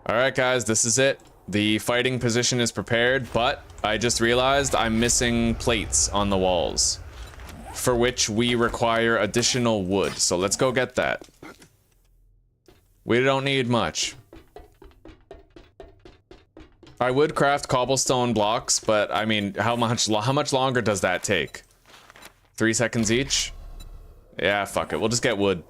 Alright guys, this is it. The fighting position is prepared, but I just realized I'm missing plates on the walls, for which we require additional wood, so let's go get that. We don't need much. I would craft cobblestone blocks, but I mean, how much longer does that take? 3 seconds each? Yeah, fuck it, we'll just get wood.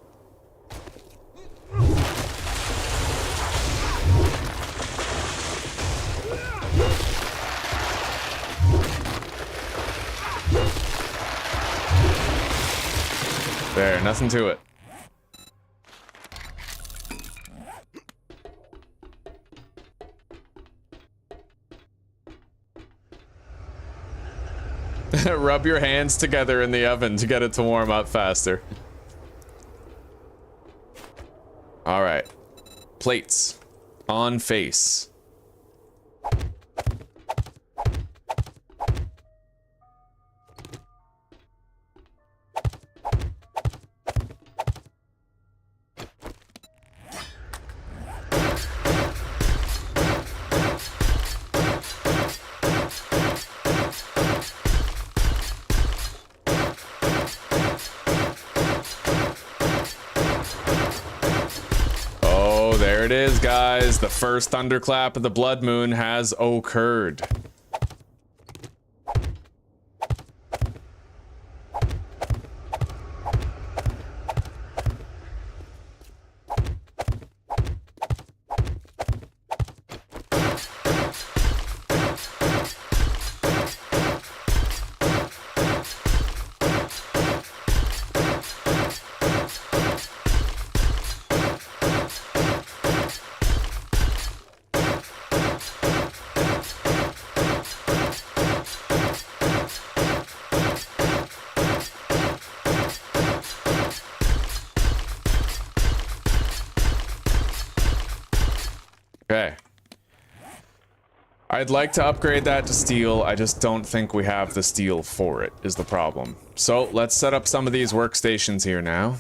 There, nothing to it. Rub your hands together in the oven to get it to warm up faster. All right. Plates. On face. There it is, guys. The first thunderclap of the blood moon has occurred. Okay. I'd like to upgrade that to steel. I just don't think we have the steel for it, is the problem. So let's set up some of these workstations here now.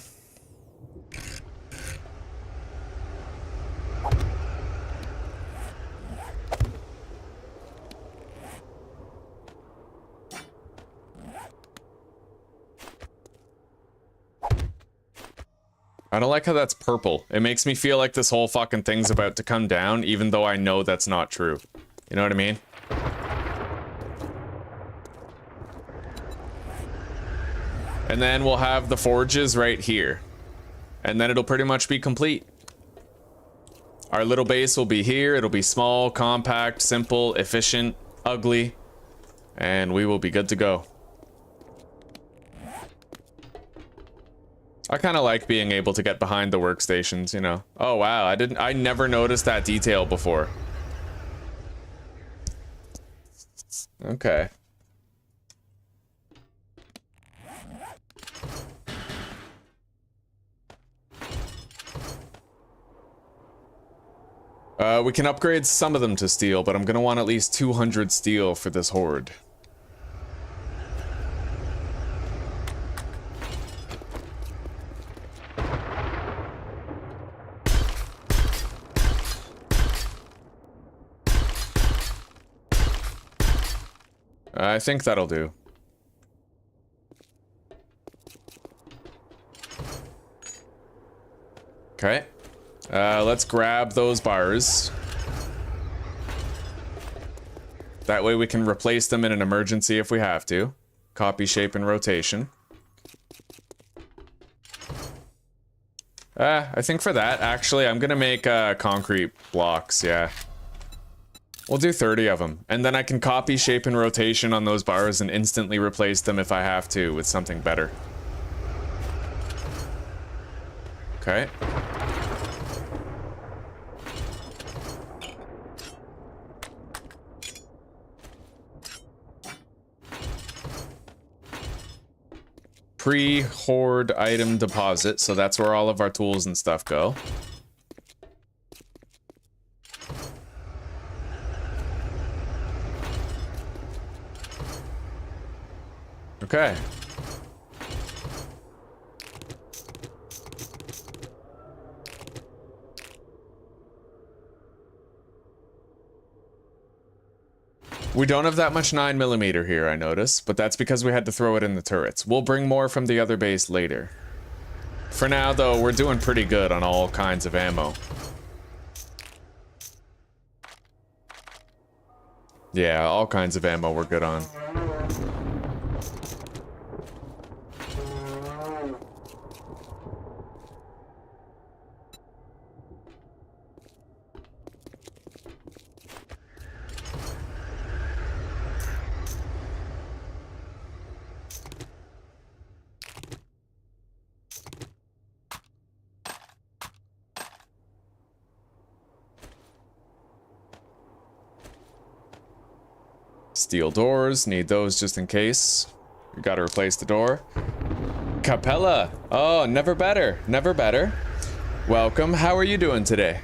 I don't like how that's purple. It makes me feel like this whole fucking thing's about to come down, even though I know that's not true. You know what I mean? And then we'll have the forges right here. And then it'll pretty much be complete. Our little base will be here. It'll be small, compact, simple, efficient, ugly. And we will be good to go. I kind of like being able to get behind the workstations, you know. Oh wow, I never noticed that detail before. Okay. We can upgrade some of them to steel, but I'm gonna want at least 200 steel for this horde. I think that'll do. Okay. Let's grab those bars. That way we can replace them in an emergency if we have to. Copy, shape, and rotation. I think for that, actually, I'm gonna make concrete blocks, yeah. We'll do 30 of them, and then I can copy, shape, and rotation on those bars and instantly replace them if I have to with something better. Okay. Pre-horde item deposit, so that's where all of our tools and stuff go. Okay. We don't have that much 9mm here, I notice, but that's because we had to throw it in the turrets. We'll bring more from the other base later. For now, though, we're doing pretty good on all kinds of ammo. Yeah, all kinds of ammo we're good on. Steel doors, need those just in case. We gotta replace the door. Capella! Oh, never better, never better. Welcome, how are you doing today?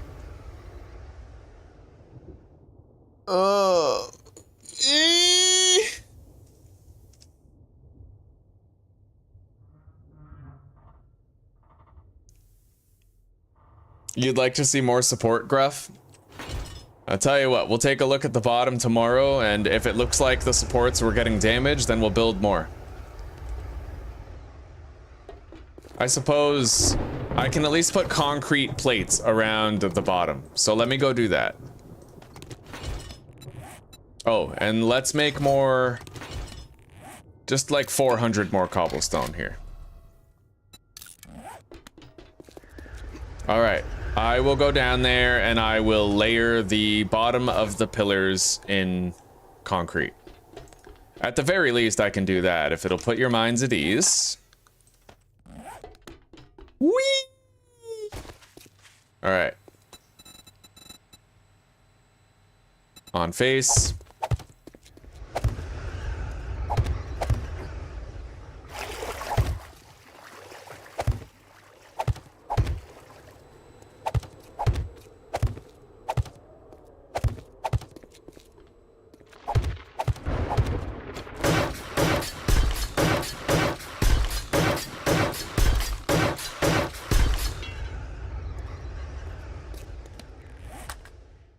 You'd like to see more support, Gruff? I'll tell you what, we'll take a look at the bottom tomorrow, and if it looks like the supports were getting damaged, then we'll build more. I suppose I can at least put concrete plates around the bottom, so let me go do that. Oh, and let's make more, just like 400 more cobblestone here. All right. I will go down there and I will layer the bottom of the pillars in concrete. At the very least, I can do that if it'll put your minds at ease. Whee! All right. On face.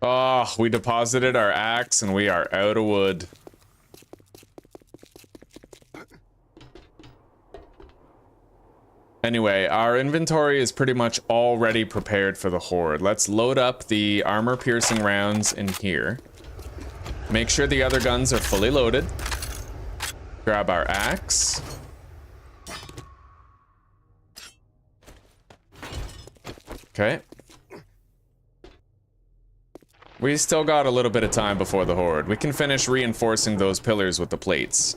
Oh, we deposited our axe and we are out of wood. Anyway, our inventory is pretty much already prepared for the Horde. Let's load up the armor-piercing rounds in here. Make sure the other guns are fully loaded. Grab our axe. Okay. We still got a little bit of time before the Horde. We can finish reinforcing those pillars with the plates.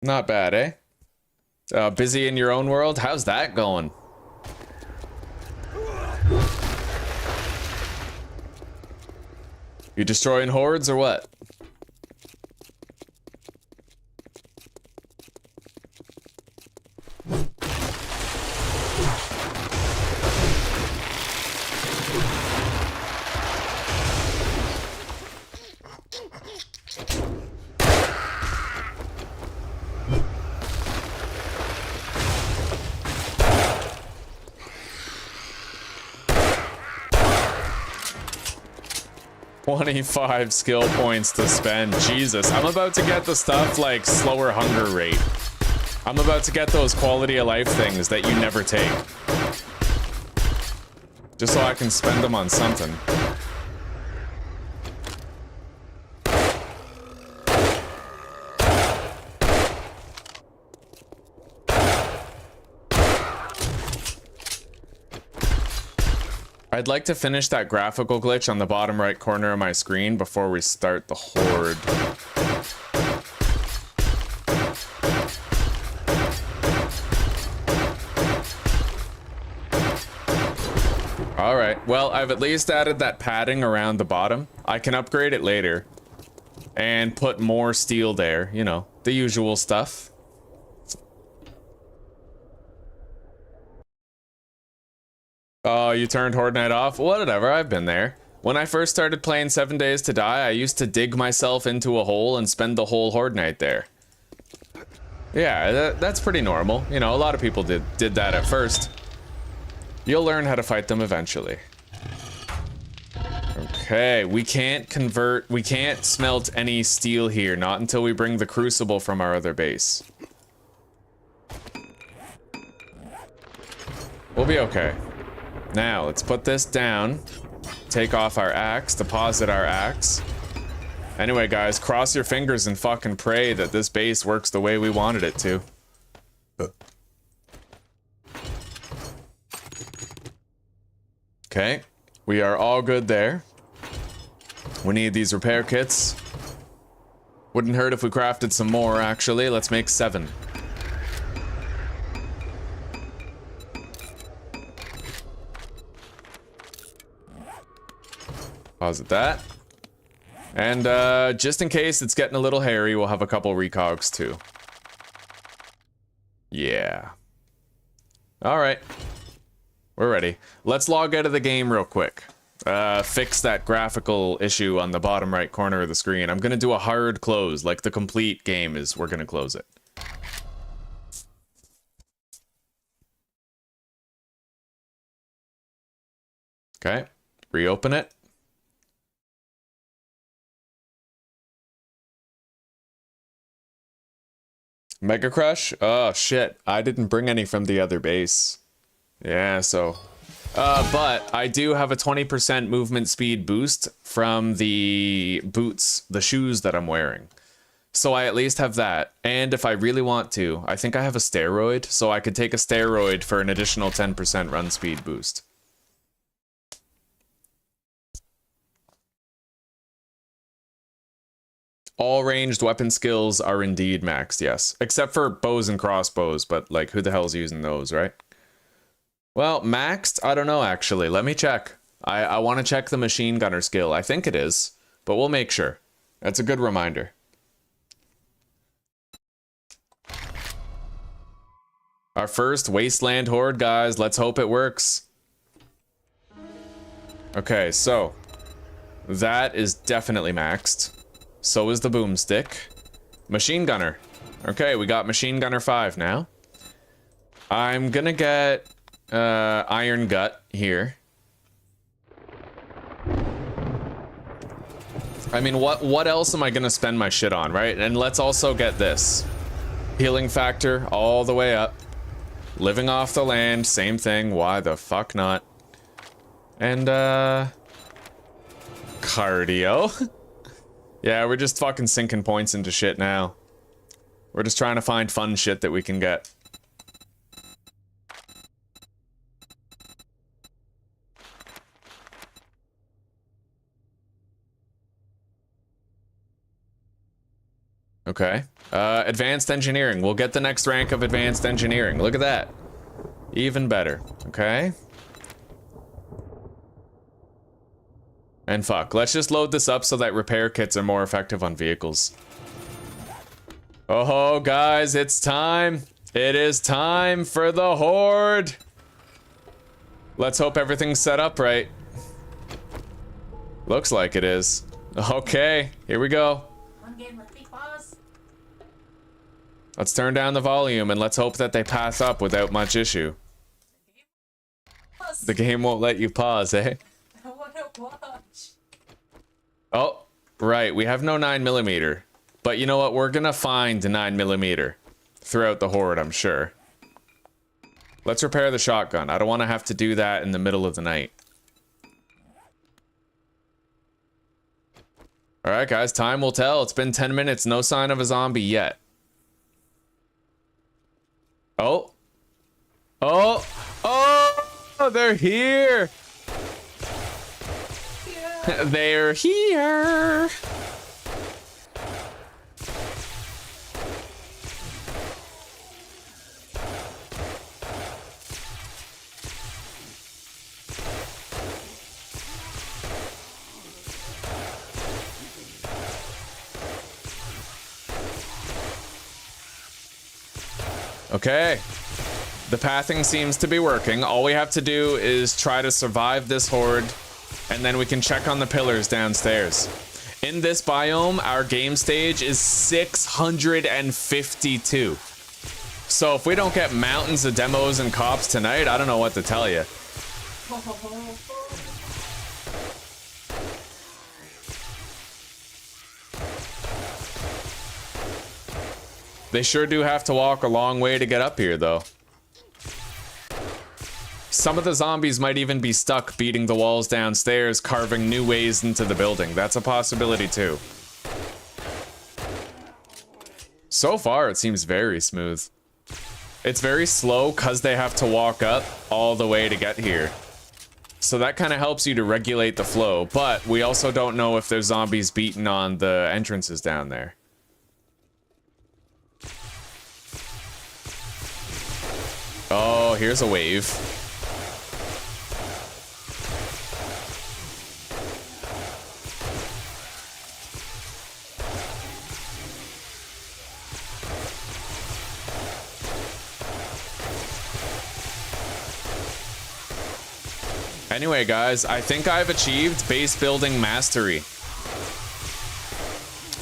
Not bad, eh? Busy in your own world? How's that going? You destroying hordes or what? $25 skill points to spend. Jesus, I'm about to get the stuff like slower hunger rate. I'm about to get those quality of life things that you never take. Just so I can spend them on something. I'd like to finish that graphical glitch on the bottom right corner of my screen before we start the Horde. Alright, well, I've at least added that padding around the bottom. I can upgrade it later. And put more steel there, you know, the usual stuff. Oh, you turned Horde Night off? Whatever, I've been there. When I first started playing 7 Days to Die, I used to dig myself into a hole and spend the whole Horde Night there. Yeah, that's pretty normal. You know, a lot of people did that at first. You'll learn how to fight them eventually. Okay, we can't smelt any steel here, not until we bring the crucible from our other base. We'll be okay. Now, let's put this down, take off our axe, deposit our axe. Anyway, guys, cross your fingers and fucking pray that this base works the way we wanted it to. Okay, we are all good there. We need these repair kits. Wouldn't hurt if we crafted some more, actually. Let's make 7. Deposit that. And just in case it's getting a little hairy, we'll have a couple recogs too. Yeah. Alright. We're ready. Let's log out of the game real quick. Fix that graphical issue on the bottom right corner of the screen. I'm gonna do a hard close, like the complete game is, we're gonna close it. Okay. Reopen it. Mega Crush? Oh, shit. I didn't bring any from the other base. Yeah, so... but I do have a 20% movement speed boost from the boots, the shoes that I'm wearing. So I at least have that. And if I really want to, I think I have a steroid, so I could take a steroid for an additional 10% run speed boost. All ranged weapon skills are indeed maxed, yes. Except for bows and crossbows, but like, who the hell's using those, right? Well, maxed? I don't know, actually. Let me check. I want to check the machine gunner skill. I think it is, but we'll make sure. That's a good reminder. Our first Wasteland Horde, guys. Let's hope it works. Okay, so that is definitely maxed. So is the boomstick. Machine gunner. Okay, we got machine gunner 5 now. I'm gonna get iron gut here. I mean, what else am I gonna spend my shit on, right? And let's also get this. Healing factor all the way up. Living off the land, same thing. Why the fuck not? And, cardio. Yeah, we're just fucking sinking points into shit now. We're just trying to find fun shit that we can get. Okay. Advanced engineering. We'll get the next rank of advanced engineering. Look at that. Even better. Okay. And fuck. Let's just load this up so that repair kits are more effective on vehicles. Oh, guys, it's time. It is time for the Horde. Let's hope everything's set up right. Looks like it is. Okay, here we go. Let's turn down the volume and let's hope that they pass up without much issue. The game won't let you pause, eh? I want to watch. Oh, right. We have no 9mm. But you know what? We're gonna find 9mm throughout the Horde, I'm sure. Let's repair the shotgun. I don't want to have to do that in the middle of the night. Alright, guys. Time will tell. It's been 10 minutes. No sign of a zombie yet. Oh. Oh. Oh, they're here. Yeah. They're here. Okay. The pathing seems to be working. All we have to do is try to survive this horde, and then we can check on the pillars downstairs. In this biome, our game stage is 652. So if we don't get mountains of demos and cops tonight, I don't know what to tell you. They sure do have to walk a long way to get up here, though. Some of the zombies might even be stuck beating the walls downstairs, carving new ways into the building. That's a possibility, too. So far, it seems very smooth. It's very slow because they have to walk up all the way to get here. So that kind of helps you to regulate the flow, but we also don't know if there's zombies beating on the entrances down there. Oh, here's a wave. Anyway, guys, I think I've achieved base building mastery.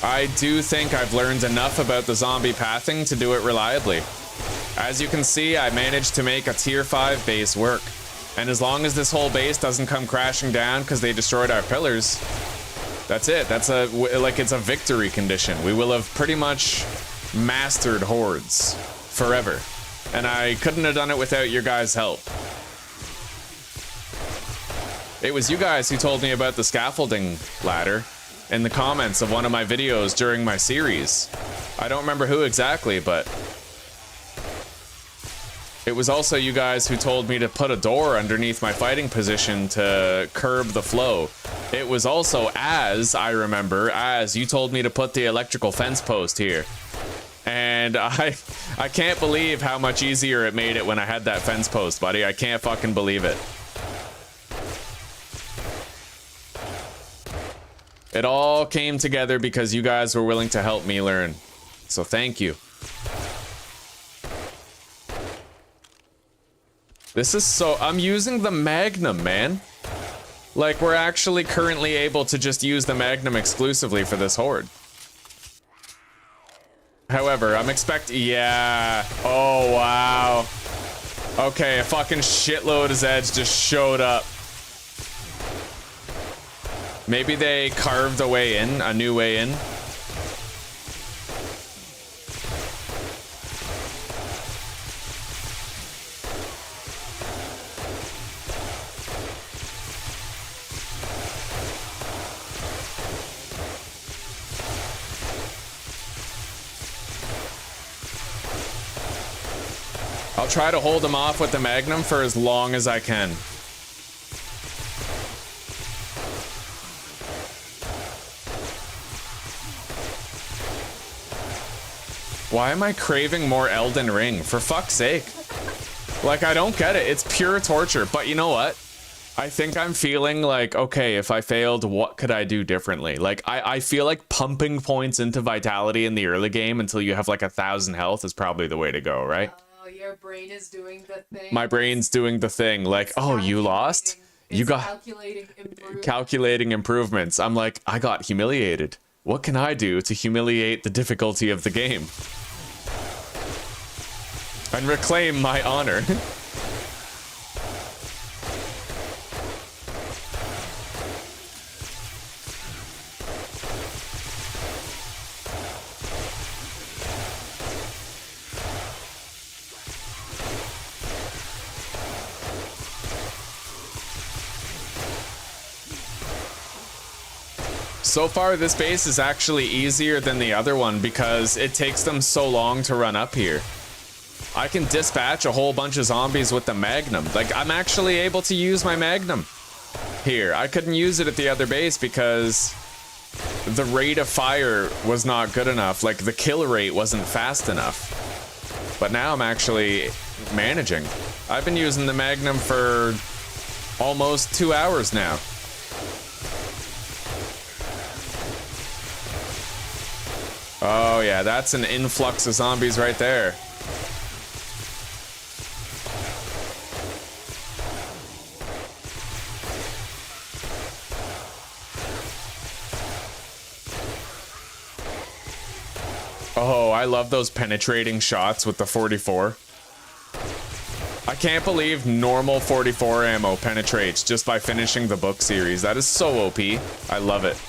I do think I've learned enough about the zombie pathing to do it reliably. As you can see, I managed to make a tier 5 base work. And as long as this whole base doesn't come crashing down because they destroyed our pillars, that's it. That's it's a victory condition. We will have pretty much mastered hordes forever. And I couldn't have done it without your guys' help. It was you guys who told me about the scaffolding ladder in the comments of one of my videos during my series. I don't remember who exactly, but it was also you guys who told me to put a door underneath my fighting position to curb the flow. It was also, as I remember, as you told me to put the electrical fence post here. And I can't believe how much easier it made it when I had that fence post, buddy. I can't fucking believe it. It all came together because you guys were willing to help me learn. So thank you. This is so... I'm using the Magnum, man. Like, we're actually currently able to just use the Magnum exclusively for this horde. However, I'm expecting... Yeah. Oh, wow. Okay, a fucking shitload of Zeds just showed up. Maybe they carved a way in, a new way in. I'll try to hold them off with the Magnum for as long as I can. Why am I craving more Elden Ring? For fuck's sake. Like, I don't get it. It's pure torture. But you know what? I think I'm feeling like, okay, if I failed, what could I do differently? Like, I feel like pumping points into vitality in the early game until you have like 1,000 health is probably the way to go, right? Your brain is doing the thing. My brain's doing the thing. Like, oh, you lost? You got calculating improvements. I'm like, I got humiliated. What can I do to humiliate the difficulty of the game? And reclaim my honor. So far, this base is actually easier than the other one because it takes them so long to run up here. I can dispatch a whole bunch of zombies with the Magnum. Like, I'm actually able to use my Magnum here. I couldn't use it at the other base because the rate of fire was not good enough. Like, the kill rate wasn't fast enough. But now I'm actually managing. I've been using the Magnum for almost 2 hours now. Oh yeah, that's an influx of zombies right there. Oh, I love those penetrating shots with the 44. I can't believe normal 44 ammo penetrates just by finishing the book series. That is so OP. I love it.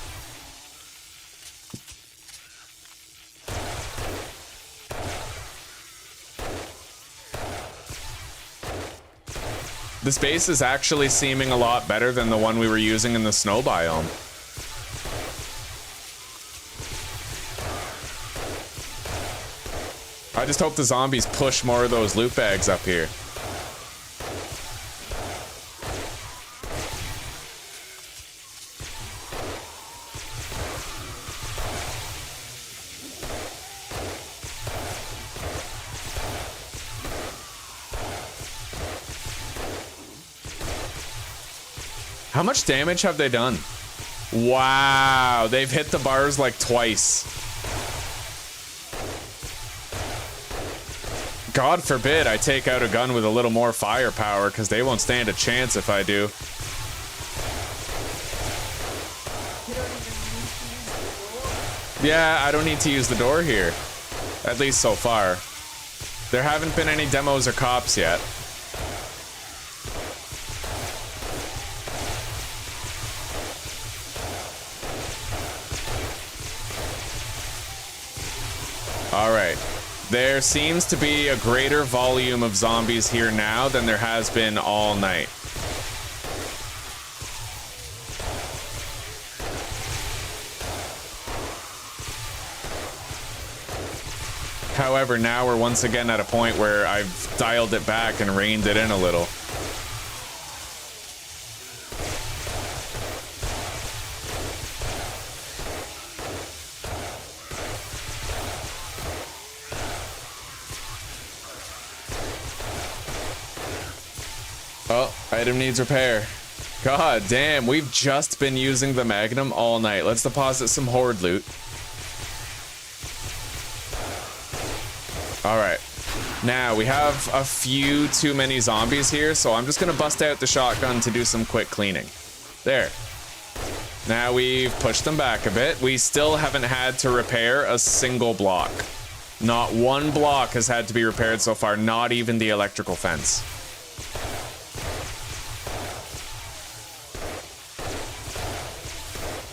This base is actually seeming a lot better than the one we were using in the snow biome. I just hope the zombies push more of those loot bags up here. How much damage have they done? Wow, they've hit the bars like twice. God forbid I take out a gun with a little more firepower, because they won't stand a chance if I do. Yeah, I don't need to use the door here. At least so far. There haven't been any demos or cops yet. Alright. There seems to be a greater volume of zombies here now than there has been all night. However, now we're once again at a point where I've dialed it back and reined it in a little. Oh, item needs repair. God damn, we've just been using the Magnum all night. Let's deposit some Horde loot. Alright. Now, we have a few too many zombies here, so I'm just gonna bust out the shotgun to do some quick cleaning. There. Now we've pushed them back a bit. We still haven't had to repair a single block. Not one block has had to be repaired so far, not even the electrical fence.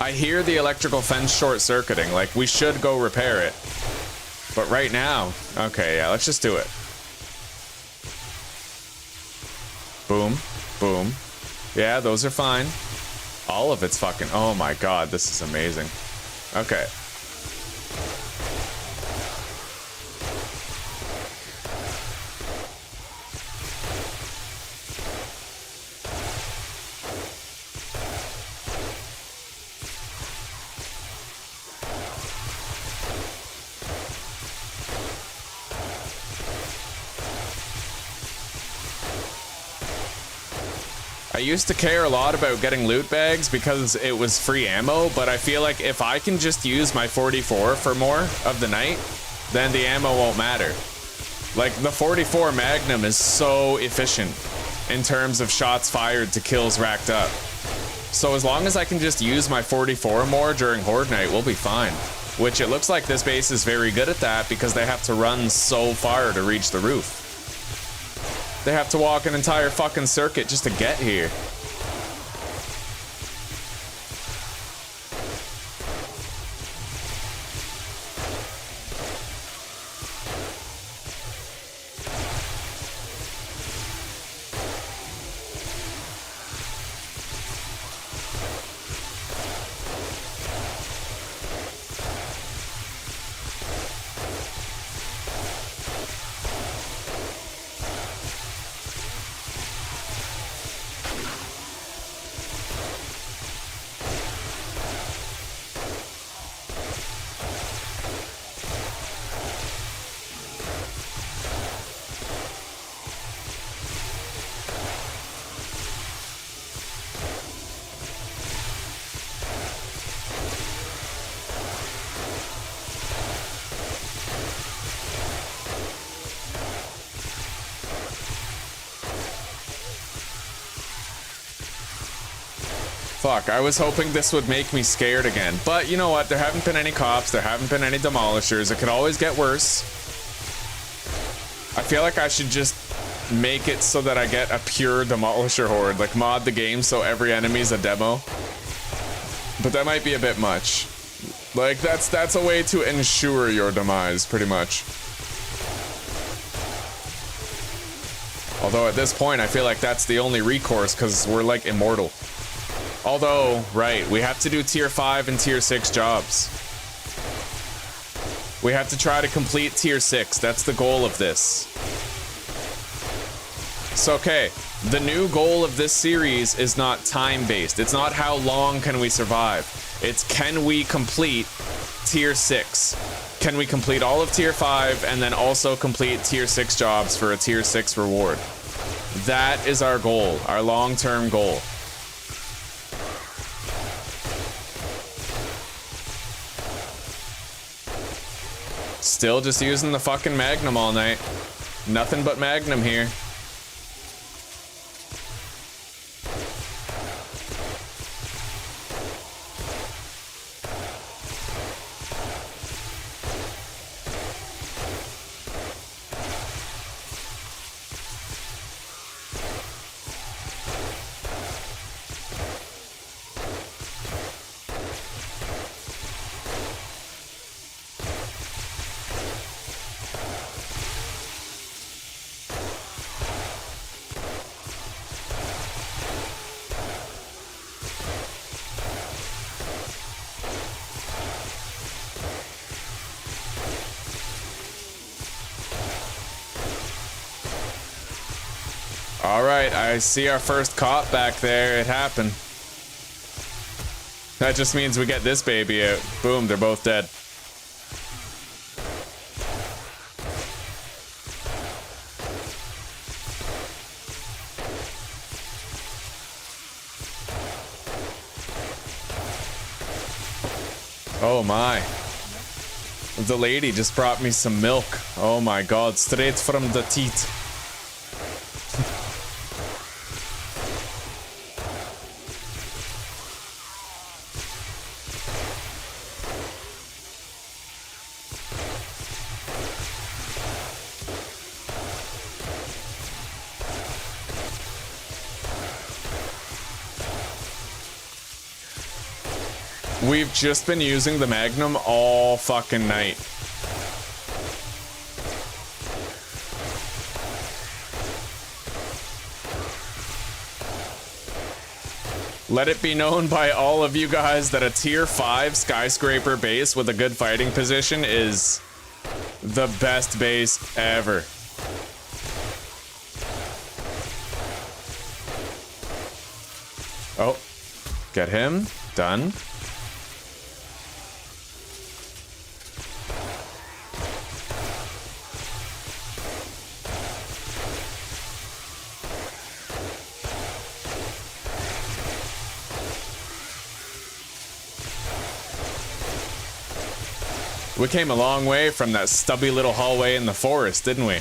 I hear the electrical fence short-circuiting. Like, we should go repair it. But right now... Okay, yeah, let's just do it. Boom. Boom. Yeah, those are fine. All of it's fucking... Oh my god, this is amazing. Okay. I used to care a lot about getting loot bags because it was free ammo, but I feel like if I can just use my 44 for more of the night, then the ammo won't matter. Like, the 44 Magnum is so efficient in terms of shots fired to kills racked up. So as long as I can just use my 44 more during Horde night, we'll be fine. Which it looks like this base is very good at that because they have to run so far to reach the roof. They have to walk an entire fucking circuit just to get here. Fuck, I was hoping this would make me scared again. But you know what? There haven't been any cops. There haven't been any demolishers. It could always get worse. I feel like I should just make it so that I get a pure demolisher horde. Like, mod the game so every enemy's a demo. But that might be a bit much. Like, that's a way to ensure your demise, pretty much. Although at this point, I feel like that's the only recourse because we're, like, immortal. Although, right, we have to do tier 5 and tier 6 jobs. We have to try to complete tier 6. That's the goal of this. So, okay, the new goal of this series is not time-based. It's not how long can we survive. It's can we complete tier 6. Can we complete all of tier 5 and then also complete tier 6 jobs for a tier 6 reward? That is our goal, our long-term goal. Still just using the fucking Magnum all night. Nothing but Magnum here. Alright, I see our first cop back there. It happened. That just means we get this baby out. Boom, they're both dead. Oh my. The lady just brought me some milk. Oh my god, straight from the teat. We've just been using the Magnum all fucking night. Let it be known by all of you guys that a tier 5 skyscraper base with a good fighting position is the best base ever. Oh, get him. Done. We came a long way from that stubby little hallway in the forest, didn't we?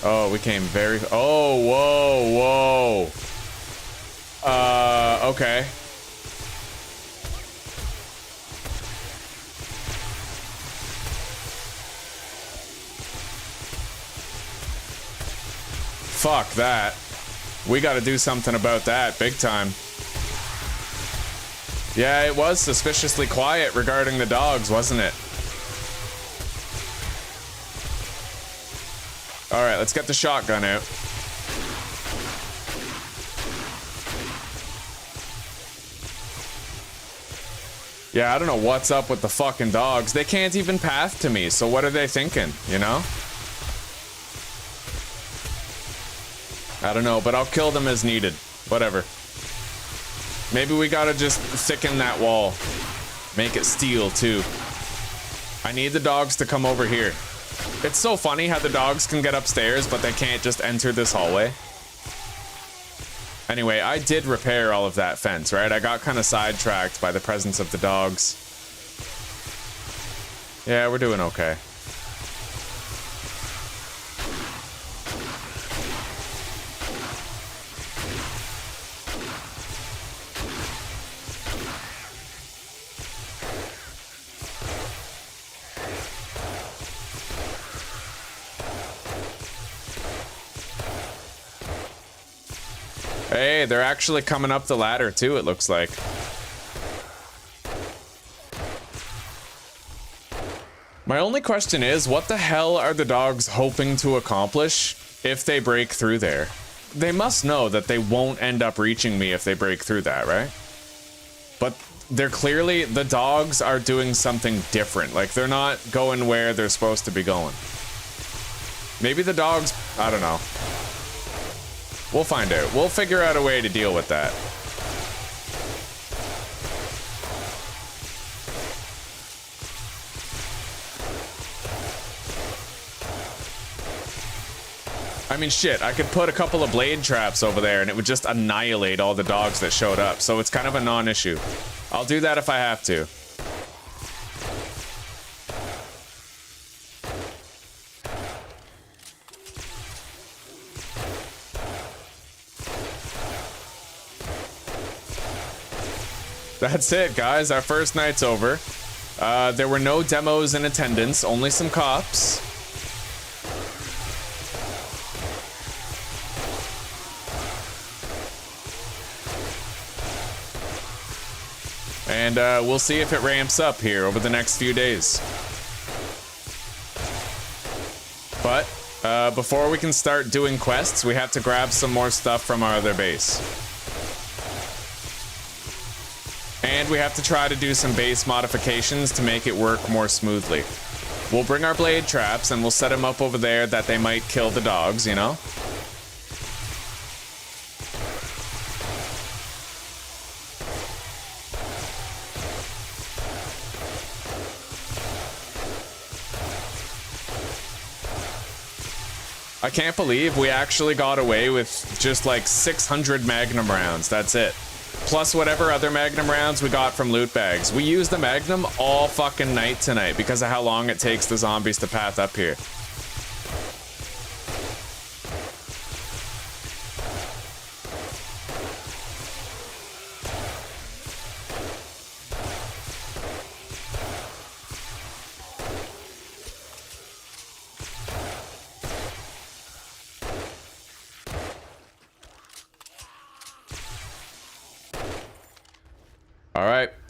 Oh, we came very... Oh, whoa, whoa. Okay. Fuck that. We gotta do something about that, big time. Yeah, it was suspiciously quiet regarding the dogs, wasn't it? Alright, let's get the shotgun out. Yeah, I don't know what's up with the fucking dogs. They can't even path to me, so what are they thinking, you know? I don't know, but I'll kill them as needed. Whatever. Maybe we gotta just thicken that wall. Make it steel, too. I need the dogs to come over here. It's so funny how the dogs can get upstairs, but they can't just enter this hallway. Anyway, I did repair all of that fence, right? I got kind of sidetracked by the presence of the dogs. Yeah, we're doing okay. Hey, they're actually coming up the ladder too, it looks like. My only question is, what the hell are the dogs hoping to accomplish if they break through there? They must know that they won't end up reaching me if they break through that, right? But they're clearly, the dogs are doing something different. Like, they're not going where they're supposed to be going. Maybe the dogs, I don't know. We'll find out. We'll figure out a way to deal with that. I mean, shit, I could put a couple of blade traps over there and it would just annihilate all the dogs that showed up, so it's kind of a non-issue. I'll do that if I have to. That's it, guys. Our first night's over. There were no demos in attendance, only some cops. And we'll see if it ramps up here over the next few days. But before we can start doing quests, we have to grab some more stuff from our other base. And we have to try to do some base modifications to make it work more smoothly. We'll bring our blade traps and we'll set them up over there that they might kill the dogs, you know? I can't believe we actually got away with just like 600 Magnum rounds, that's it. Plus whatever other Magnum rounds we got from loot bags. We used the Magnum all fucking night tonight because of how long it takes the zombies to path up here.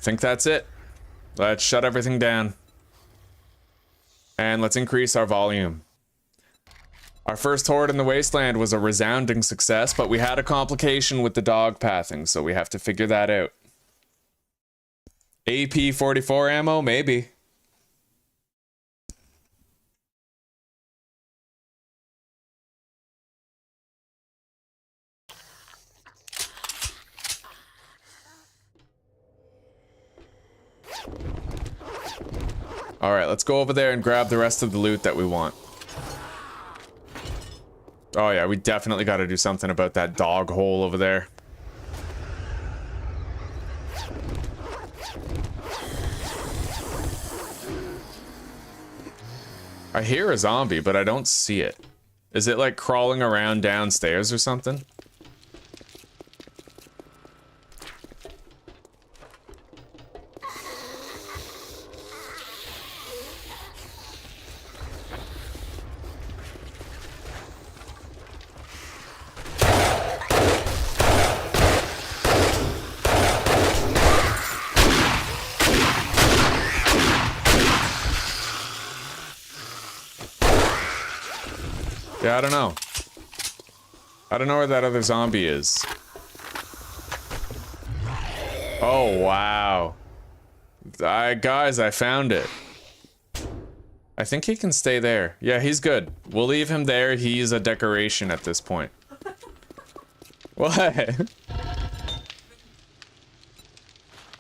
think that's it. Let's shut everything down. And let's increase our volume. Our first horde in the wasteland was a resounding success, but we had a complication with the dog pathing, so we have to figure that out. AP 44 ammo? Maybe. Alright, let's go over there and grab the rest of the loot that we want. Oh yeah, we definitely gotta do something about that dog hole over there. I hear a zombie, but I don't see it. Is it like crawling around downstairs or something? Yeah, I don't know. I don't know where that other zombie is. Oh, wow. Guys, I found it. I think he can stay there. Yeah, he's good. We'll leave him there. He's a decoration at this point. What?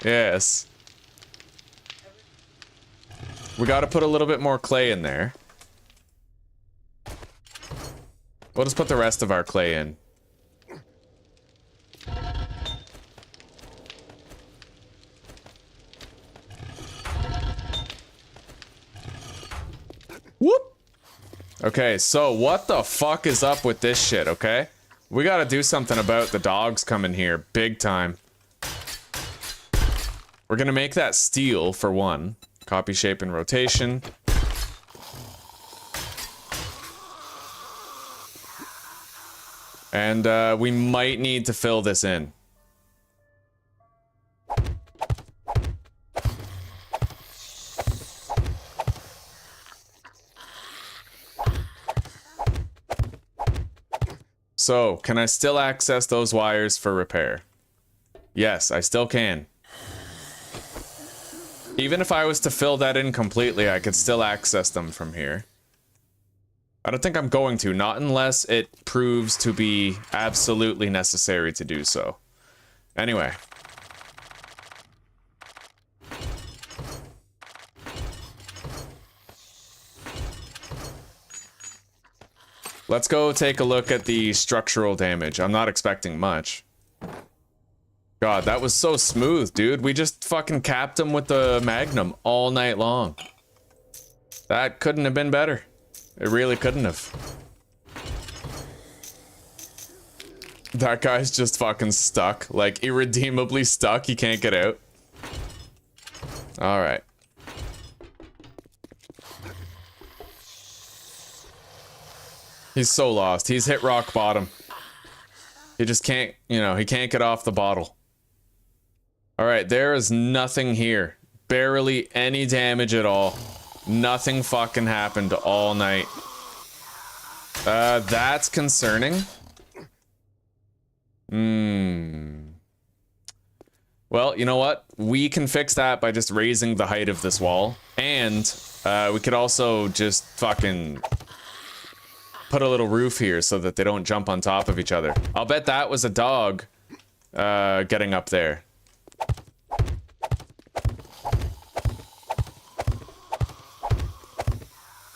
Yes. We gotta put a little bit more clay in there. We'll just put the rest of our clay in. Whoop! Okay, so what the fuck is up with this shit, okay? We gotta do something about the dogs coming here, big time. We're gonna make that steel, for one. Copy, shape, and rotation. And we might need to fill this in. So, can I still access those wires for repair? Yes, I still can. Even if I was to fill that in completely, I could still access them from here. I don't think I'm going to, not unless it proves to be absolutely necessary to do so. Anyway. Let's go take a look at the structural damage. I'm not expecting much. God, that was so smooth, dude. We just fucking capped him with the Magnum all night long. That couldn't have been better. It really couldn't have. That guy's just fucking stuck. Like, irredeemably stuck. He can't get out. Alright. He's so lost. He's hit rock bottom. He just can't, you know, he can't get off the bottle. Alright, there is nothing here. Barely any damage at all. Nothing fucking happened all night. That's concerning. Well, you know what? We can fix that by just raising the height of this wall. And, we could also just fucking put a little roof here so that they don't jump on top of each other. I'll bet that was a dog, getting up there.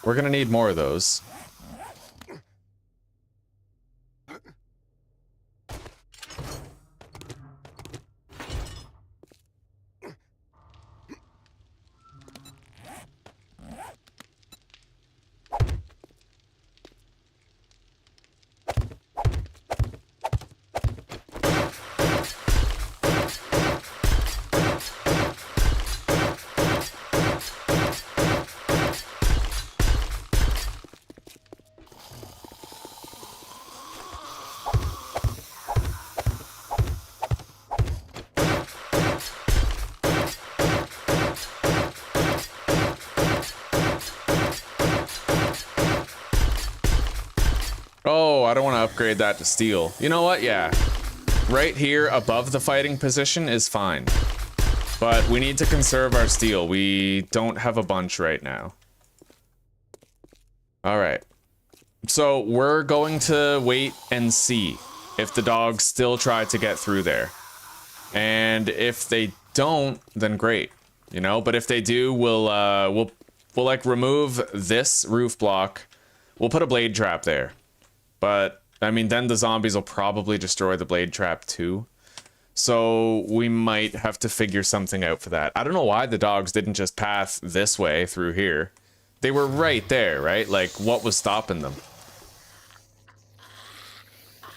We're gonna need more of those. Oh, I don't want to upgrade that to steel. You know what? Yeah. Right here above the fighting position is fine. But we need to conserve our steel. We don't have a bunch right now. Alright. So we're going to wait and see if the dogs still try to get through there. And if they don't, then great. You know, but if they do, we'll like remove this roof block. We'll put a blade trap there. But I mean, then the zombies will probably destroy the blade trap too. So we might have to figure something out for that. I don't know why the dogs didn't just pass this way through here. They were right there, right? Like, what was stopping them?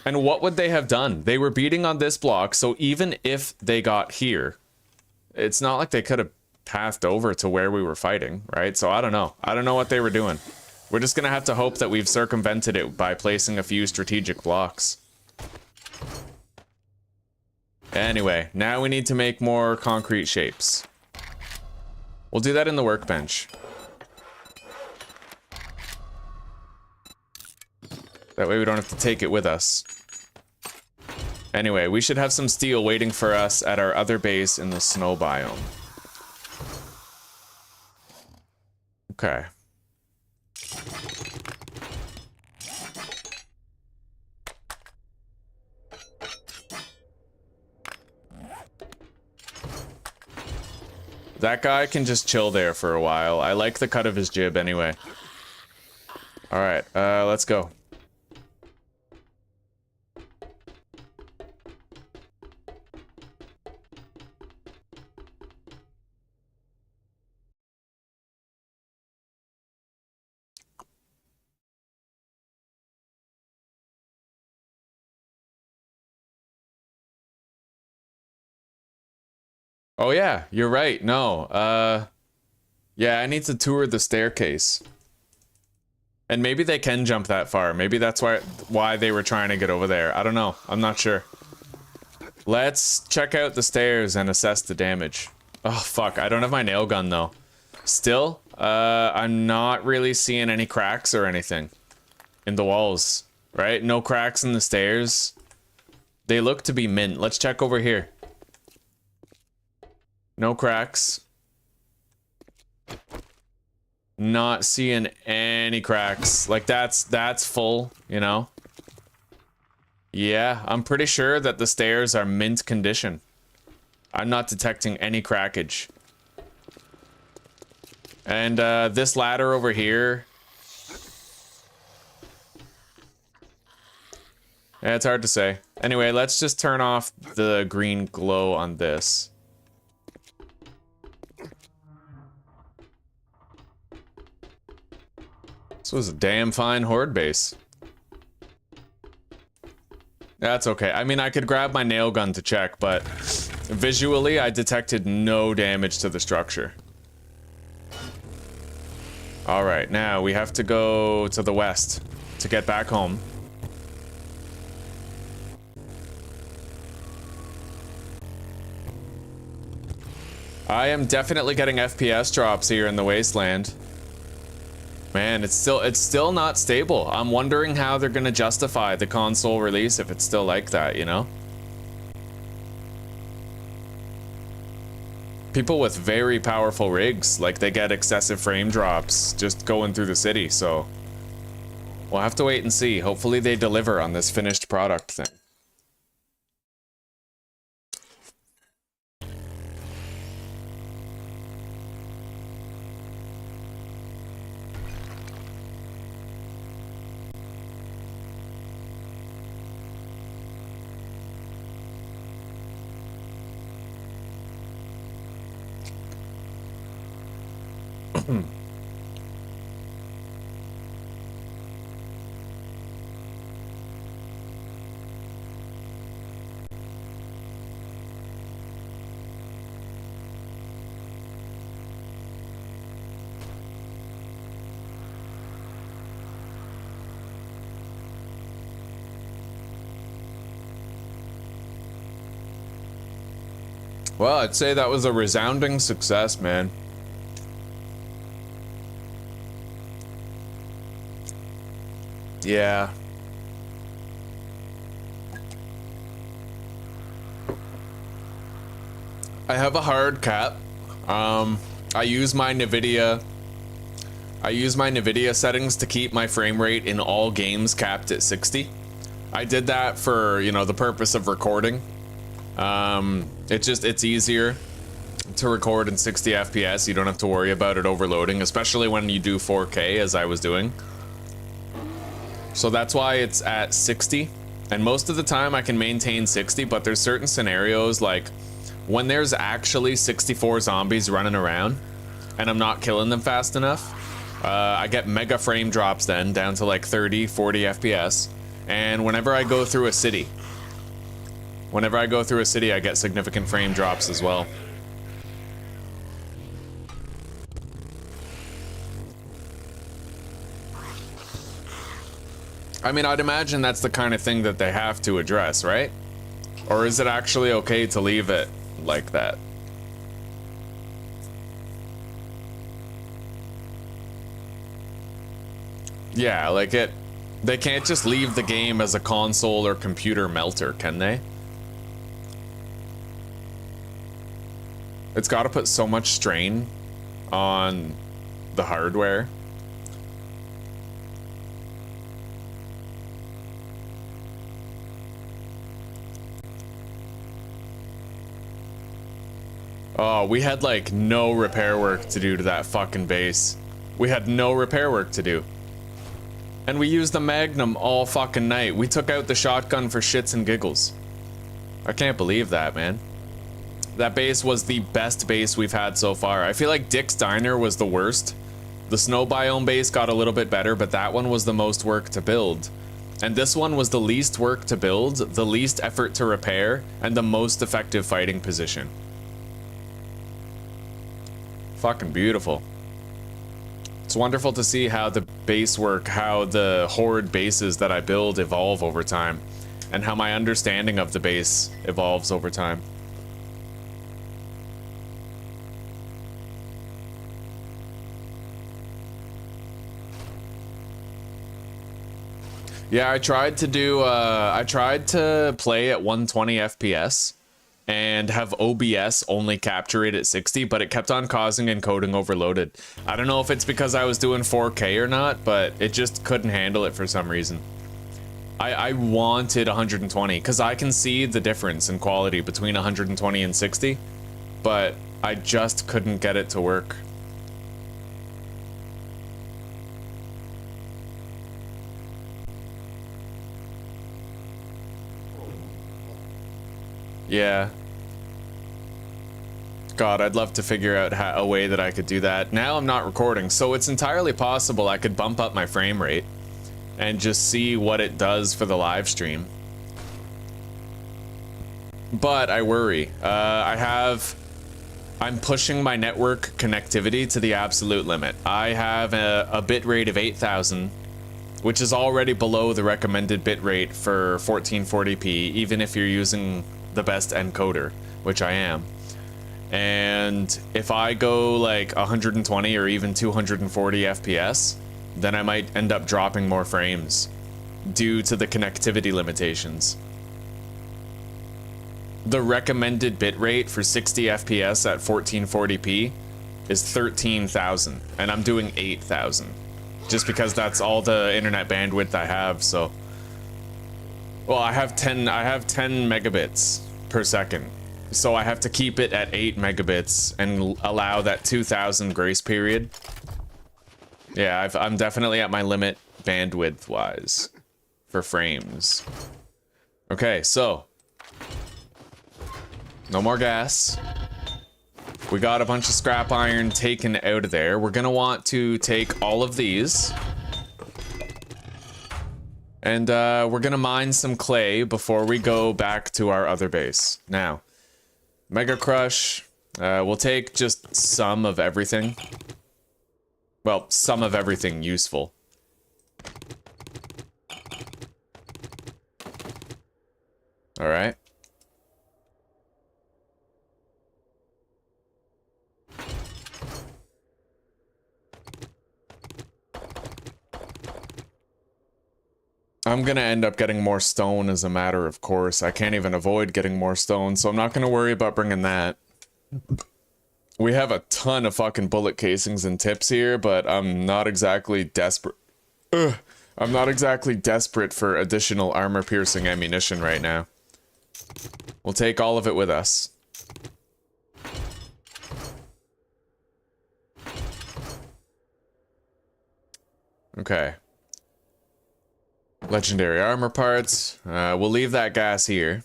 And what would they have done? They were beating on this block, so even if they got here, it's not like they could have passed over to where we were fighting, right? So I don't know. I don't know what they were doing. We're just gonna have to hope that we've circumvented it by placing a few strategic blocks. Anyway, now we need to make more concrete shapes. We'll do that in the workbench. That way we don't have to take it with us. Anyway, we should have some steel waiting for us at our other base in the snow biome. Okay. That guy can just chill there for a while. I like the cut of his jib anyway. Alright, let's go. Oh yeah, you're right. No, yeah, I need to tour the staircase. And maybe they can jump that far. Maybe that's why they were trying to get over there. I don't know. I'm not sure. Let's check out the stairs and assess the damage. Oh fuck, I don't have my nail gun though. Still, I'm not really seeing any cracks or anything in the walls, right? No cracks in the stairs. They look to be mint. Let's check over here. No cracks. Not seeing any cracks. Like that's full, you know? Yeah, I'm pretty sure that the stairs are mint condition. I'm not detecting any crackage. And this ladder over here. Yeah, it's hard to say. Anyway, let's just turn off the green glow on this. This was a damn fine horde base. That's okay. I mean, I could grab my nail gun to check, but visually, I detected no damage to the structure. All right, now we have to go to the west to get back home. I am definitely getting FPS drops here in the wasteland. Man, it's still not stable. I'm wondering how they're gonna justify the console release if it's still like that, you know? People with very powerful rigs, like they get excessive frame drops just going through the city, so we'll have to wait and see. Hopefully they deliver on this finished product thing. Well, I'd say that was a resounding success, man. Yeah. I have a hard cap. I use my NVIDIA settings to keep my frame rate in all games capped at 60. I did that for, you know, the purpose of recording. It's easier to record in 60 FPS. You don't have to worry about it overloading, especially when you do 4K, as I was doing. So that's why it's at 60. And most of the time I can maintain 60, but there's certain scenarios, like when there's actually 64 zombies running around and I'm not killing them fast enough, I get mega frame drops then, down to like 30, 40 FPS. And whenever I go through a city, I get significant frame drops as well. I mean, I'd imagine that's the kind of thing that they have to address, right? Or is it actually okay to leave it like that? Yeah, like they can't just leave the game as a console or computer melter, can they? It's got to put so much strain on the hardware. Oh, we had like no repair work to do to that fucking base. We had no repair work to do. And we used the Magnum all fucking night. We took out the shotgun for shits and giggles. I can't believe that, man. That base was the best base we've had so far. I feel like Dick's Diner was the worst. The snow biome base got a little bit better, but that one was the most work to build. And this one was the least work to build, the least effort to repair, and the most effective fighting position. Fucking beautiful. It's wonderful to see how the base work, how the Horde bases that I build evolve over time, and how my understanding of the base evolves over time. Yeah, I tried to play at 120 FPS and have OBS only capture it at 60, but it kept on causing encoding overloaded. I don't know if it's because I was doing 4K or not, but it just couldn't handle it for some reason. I wanted 120, because I can see the difference in quality between 120 and 60, but I just couldn't get it to work. Yeah. God, I'd love to figure out a way that I could do that. Now I'm not recording, so it's entirely possible I could bump up my frame rate and just see what it does for the live stream. But I worry. I'm pushing my network connectivity to the absolute limit. I have a bit rate of 8,000, which is already below the recommended bit rate for 1440p, even if you're using the best encoder, which I am. And if I go like 120 or even 240 FPS, then I might end up dropping more frames due to the connectivity limitations. The recommended bitrate for 60 FPS at 1440p is 13,000, and I'm doing 8,000, just because that's all the internet bandwidth I have. So, well, I have 10 megabits per second. So I have to keep it at 8 megabits and allow that 2,000 grace period. Yeah, I'm definitely at my limit bandwidth-wise for frames. Okay, so no more gas. We got a bunch of scrap iron taken out of there. We're gonna want to take all of these. And we're gonna mine some clay before we go back to our other base. Now, Mega Crush, we'll take just some of everything. Well, some of everything useful. All right. I'm gonna end up getting more stone as a matter of course. I can't even avoid getting more stone, so I'm not gonna worry about bringing that. We have a ton of fucking bullet casings and tips here, but I'm not exactly desperate. I'm not exactly desperate for additional armor-piercing ammunition right now. We'll take all of it with us. Okay. Legendary armor parts. We'll leave that gas here.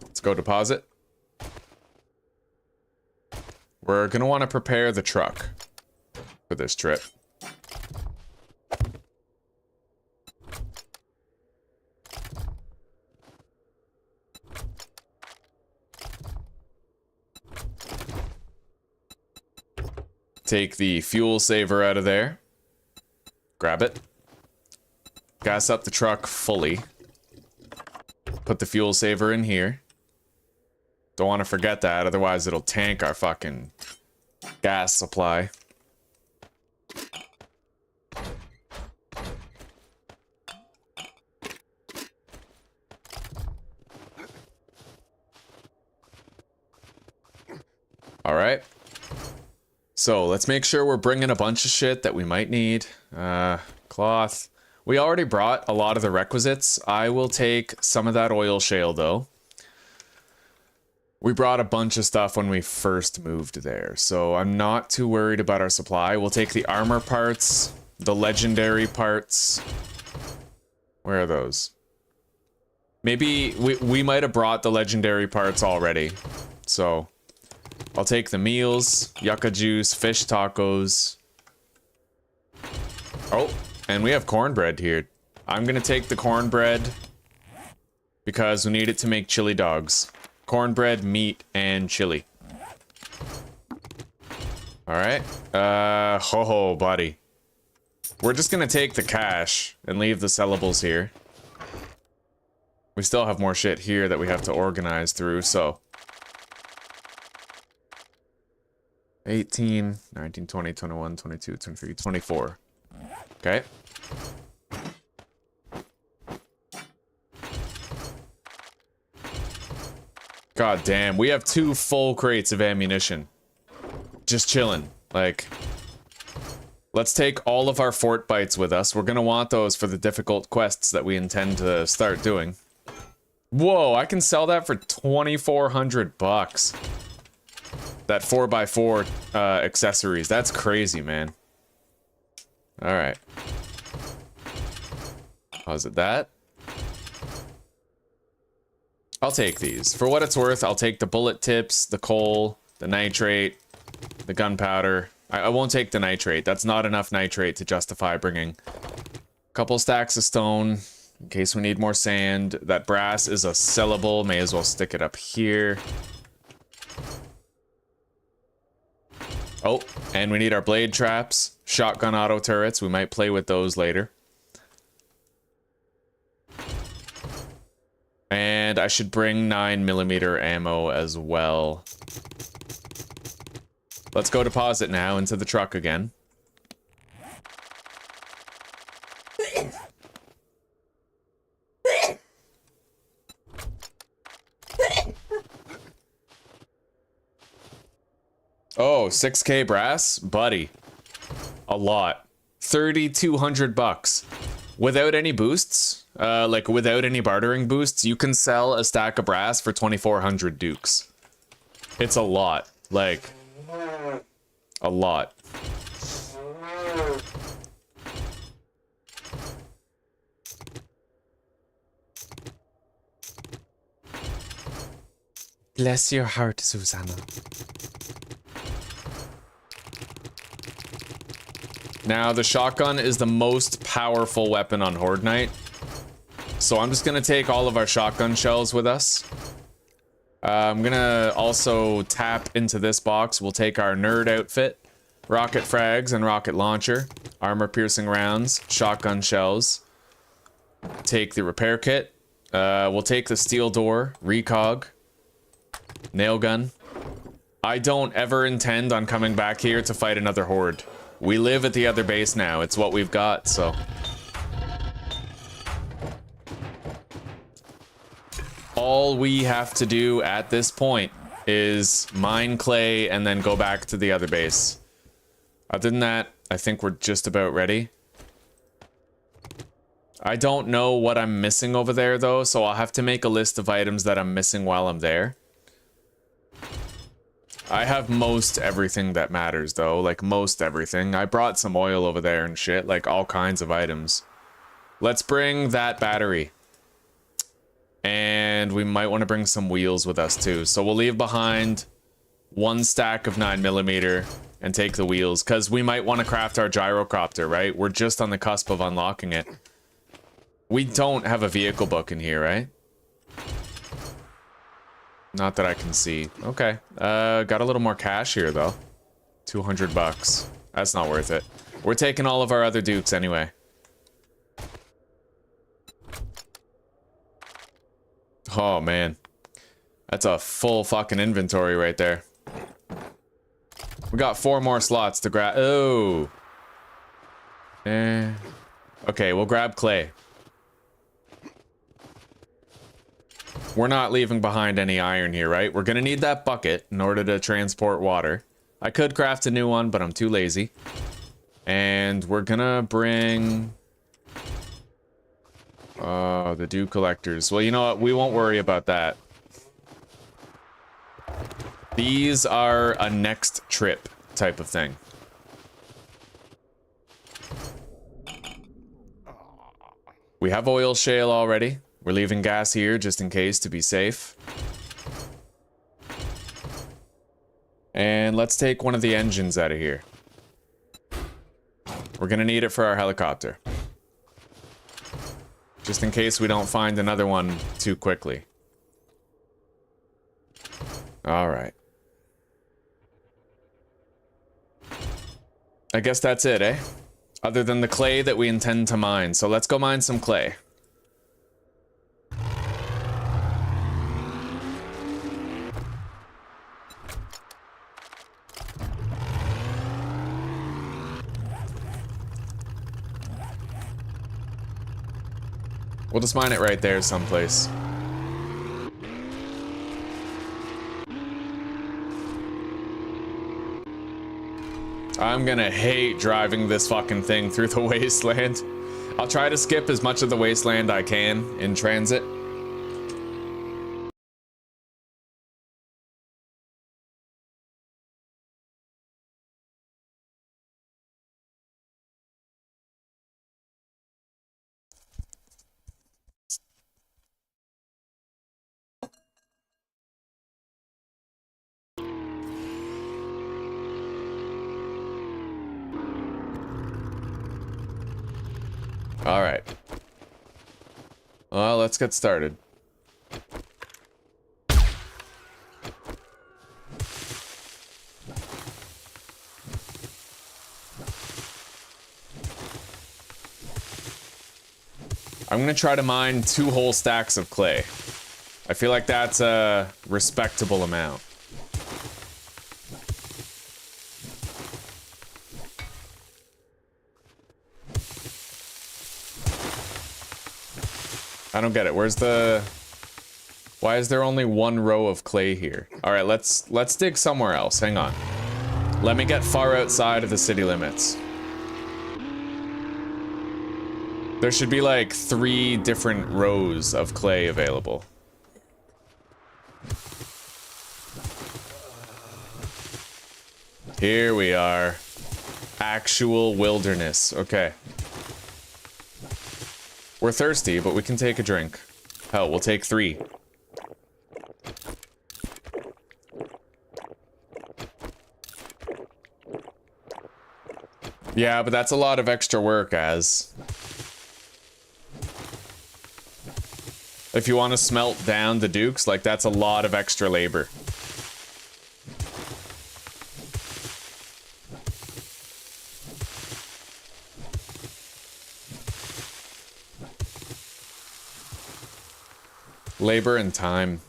Let's go deposit. We're gonna want to prepare the truck for this trip. Take the fuel saver out of there. Grab it. Gas up the truck fully. Put the fuel saver in here. Don't want to forget that, otherwise it'll tank our fucking gas supply. All right. So let's make sure we're bringing a bunch of shit that we might need. Cloth. We already brought a lot of the requisites. I will take some of that oil shale though. We brought a bunch of stuff when we first moved there, so I'm not too worried about our supply. We'll take the armor parts, the legendary parts. Where are those? Maybe we might have brought the legendary parts already, so I'll take the meals, yucca juice, fish tacos. Oh, and we have cornbread here. I'm gonna take the cornbread because we need it to make chili dogs. Cornbread, meat, and chili. Alright. Ho-ho, buddy. We're just gonna take the cash and leave the sellables here. We still have more shit here that we have to organize through, so... 18, 19, 20, 21, 22, 23, 24. Okay. God damn, we have 2 full crates of ammunition. Just chilling. Like, let's take all of our fort bites with us. We're gonna want those for the difficult quests that we intend to start doing. Whoa, I can sell that for 2,400 bucks. That 4x4 accessories. That's crazy, man. Alright. How's it that? I'll take these. For what it's worth, I'll take the bullet tips, the coal, the nitrate, the gunpowder. I won't take the nitrate. That's not enough nitrate to justify bringing a couple stacks of stone in case we need more sand. That brass is a sellable. May as well stick it up here. Oh, and we need our blade traps, shotgun auto turrets. We might play with those later. And I should bring 9mm ammo as well. Let's go deposit now into the truck again. Oh, 6K brass? Buddy. A lot. 3,200 bucks. Without any boosts, like without any bartering boosts, you can sell a stack of brass for 2,400 dukes. It's a lot. Like, a lot. Bless your heart, Susanna. Now, the shotgun is the most powerful weapon on Horde Night. So I'm just gonna take all of our shotgun shells with us. I'm gonna also tap into this box. We'll take our nerd outfit, rocket frags and rocket launcher, armor piercing rounds, shotgun shells. Take the repair kit. We'll take the steel door, recog, nail gun. I don't ever intend on coming back here to fight another horde. We live at the other base now. It's what we've got, so. all we have to do at this point is mine clay and then go back to the other base. Other than that, I think we're just about ready. I don't know what I'm missing over there though, so I'll have to make a list of items that I'm missing while I'm there. I have most everything that matters though, like most everything. I brought some oil over there and shit, like all kinds of items. Let's bring that battery. And we might want to bring some wheels with us too. So we'll leave behind one stack of 9mm and take the wheels, because we might want to craft our gyrocopter, right? We're just on the cusp of unlocking it. We don't have a vehicle book in here, right? Not that I can see. Okay. Got a little more cash here, though. 200 bucks. That's not worth it. We're taking all of our other dukes anyway. Oh, man. That's a full fucking inventory right there. We got 4 more slots to grab. Oh. Okay, we'll grab clay. We're not leaving behind any iron here, right? We're gonna need that bucket in order to transport water. I could craft a new one, but I'm too lazy. And we're gonna bring... the dew collectors. Well, you know what? We won't worry about that. These are a next trip type of thing. We have oil shale already. We're leaving gas here just in case to be safe. And let's take one of the engines out of here. We're gonna need it for our helicopter. Just in case we don't find another one too quickly. Alright. I guess that's it, eh? Other than the clay that we intend to mine. So let's go mine some clay. We'll just mine it right there someplace. I'm gonna hate driving this fucking thing through the wasteland. I'll try to skip as much of the wasteland I can in transit. All right. Well, let's get started. I'm gonna try to mine 2 whole stacks of clay. I feel like that's a respectable amount. I don't get it. Where's the... Why is there only 1 row of clay here? All right, let's dig somewhere else. Hang on. Let me get far outside of the city limits. There should be like 3 different rows of clay available. Here we are. Actual wilderness. Okay. We're thirsty, but we can take a drink. Hell, we'll take 3. Yeah, but that's a lot of extra work, as... If you want to smelt down the dukes, like, that's a lot of extra labor. Labor and time.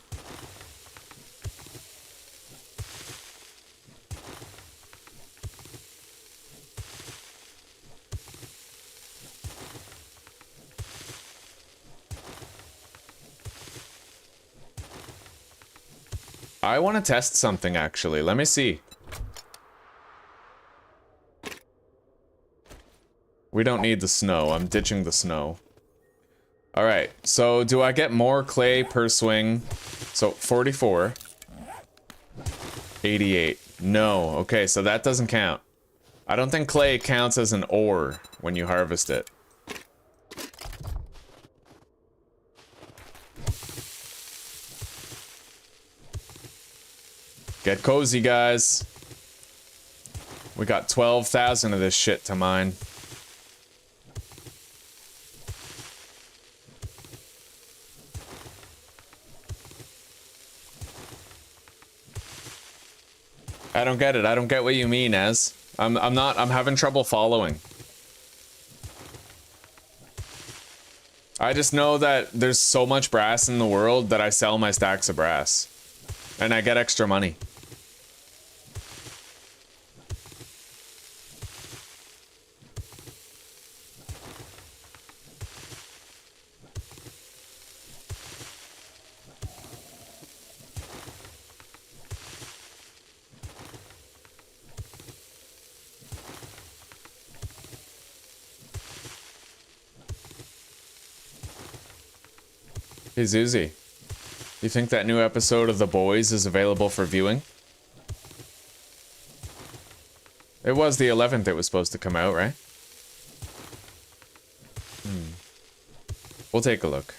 I want to test something, actually. Let me see. We don't need the snow. I'm ditching the snow. Alright, so do I get more clay per swing? So, 44. 88. No. Okay, so that doesn't count. I don't think clay counts as an ore when you harvest it. Get cozy, guys. We got 12,000 of this shit to mine. I don't get it. I don't get what you mean, Ez. I'm having trouble following. I just know that there's so much brass in the world that I sell my stacks of brass. And I get extra money. Hey Zuzi, you think that new episode of The Boys is available for viewing? It was the 11th it was supposed to come out, right? We'll take a look.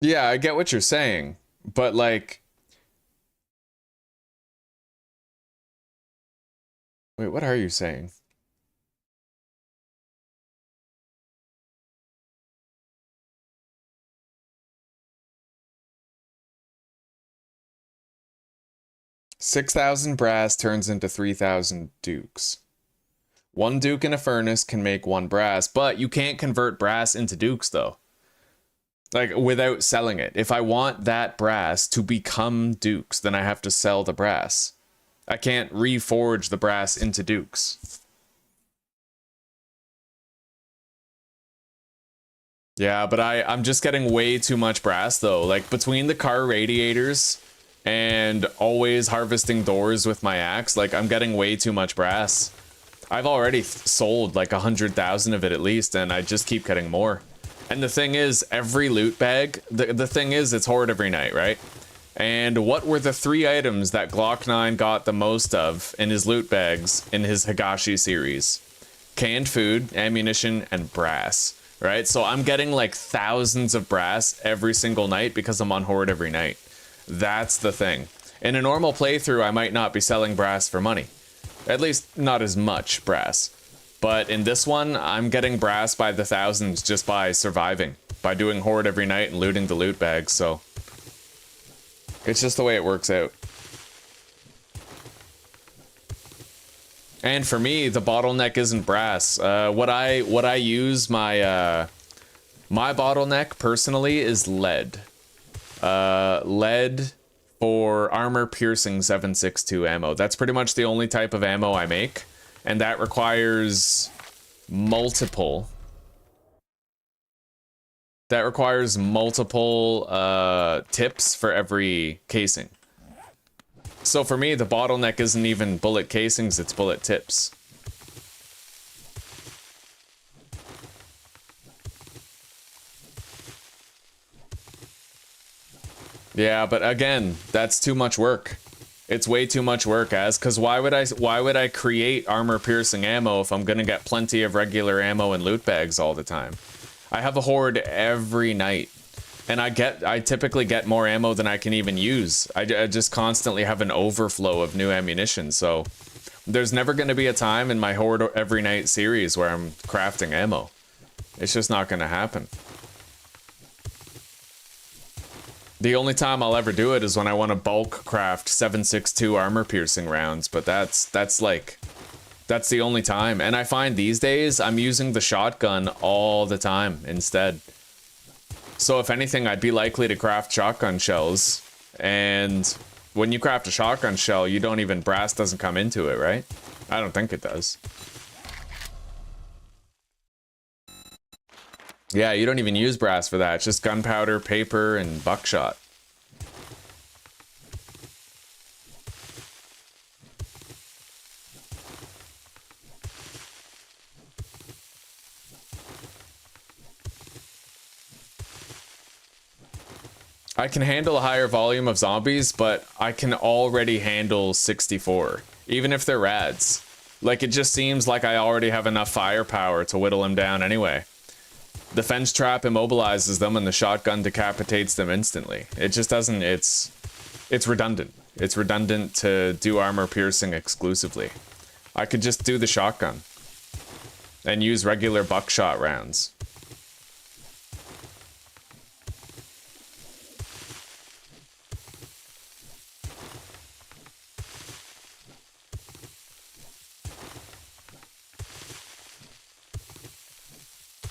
Yeah, I get what you're saying, but like... Wait, what are you saying? $6,000 brass turns into 3,000 dukes. One duke in a furnace can make one brass, but you can't convert brass into dukes though. Like, without selling it. If I want that brass to become dukes, then I have to sell the brass. I can't reforge the brass into dukes. Yeah, but I'm just getting way too much brass, though. Like, between the car radiators and always harvesting doors with my axe, like, I'm getting way too much brass. I've already sold, like, 100,000 of it at least, and I just keep getting more. And the thing is, every loot bag, the thing is, it's Horde every night, right? And what were the 3 items that Glock 9 got the most of in his loot bags in his Higashi series? Canned food, ammunition, and brass, right? So I'm getting like thousands of brass every single night because I'm on Horde every night. That's the thing. In a normal playthrough, I might not be selling brass for money. At least not as much brass. But in this one, I'm getting brass by the thousands just by surviving. By doing Horde every night and looting the loot bags, so... It's just the way it works out. And for me, the bottleneck isn't brass. What I use my bottleneck personally is lead. Lead for armor piercing 7.62 ammo. That's pretty much the only type of ammo I make. And that requires multiple. That requires multiple tips for every casing. So for me, the bottleneck isn't even bullet casings, it's bullet tips. Yeah, but again, that's too much work. It's way too much work, because why would I create armor piercing ammo if I'm gonna get plenty of regular ammo and loot bags all the time? I have a Horde every night, and I typically get more ammo than I can even use. I just constantly have an overflow of new ammunition, so there's never gonna be a time in my Horde every night series where I'm crafting ammo. It's just not gonna happen. The only time I'll ever do it is when I want to bulk craft 7.62 armor piercing rounds, but that's the only time. And I find these days I'm using the shotgun all the time instead. So if anything, I'd be likely to craft shotgun shells. And when you craft a shotgun shell, you don't even, brass doesn't come into it, right? I don't think it does. Yeah, you don't even use brass for that. It's just gunpowder, paper, and buckshot. I can handle a higher volume of zombies, but I can already handle 64, even if they're rads. Like, it just seems like I already have enough firepower to whittle them down anyway. The fence trap immobilizes them and the shotgun decapitates them instantly. It just doesn't, it's redundant. It's redundant to do armor piercing exclusively. I could just do the shotgun and use regular buckshot rounds.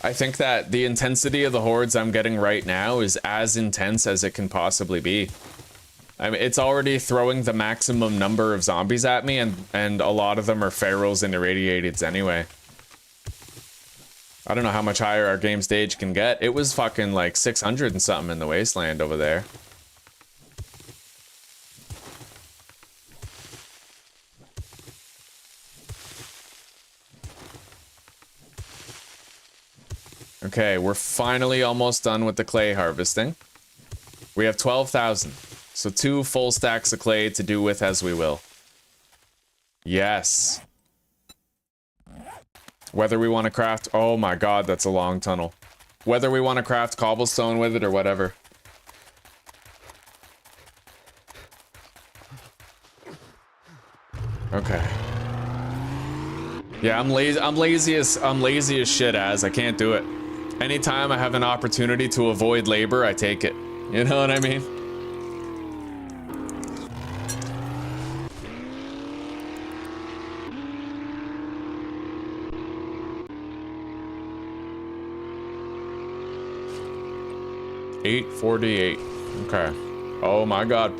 I think that the intensity of the hordes I'm getting right now is as intense as it can possibly be. I mean, it's already throwing the maximum number of zombies at me, and a lot of them are ferals and irradiateds anyway. I don't know how much higher our game stage can get. It was fucking like 600 and something in the wasteland over there. Okay, we're finally almost done with the clay harvesting. We have 12,000, so 2 full stacks of clay to do with as we will. Yes. Whether we want to craft... Oh my god, that's a long tunnel. Whether we want to craft cobblestone with it or whatever. Okay. Yeah, I'm lazy as shit as I can't do it. Anytime I have an opportunity to avoid labor, I take it. You know what I mean? $8.48. Okay. Oh my god.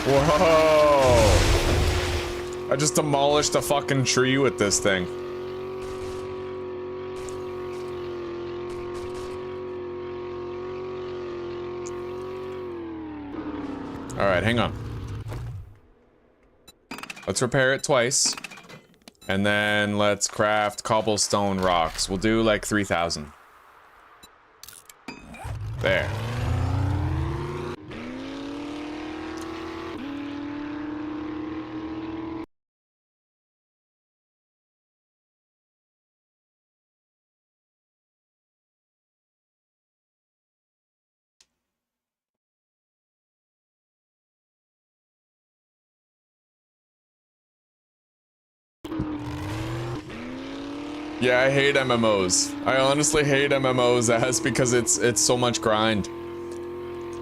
Whoa! I just demolished a fucking tree with this thing. Alright, hang on. Let's repair it twice. And then let's craft cobblestone rocks. We'll do like 3,000. There. Yeah, I hate MMOs. I honestly hate MMOs as because it's so much grind.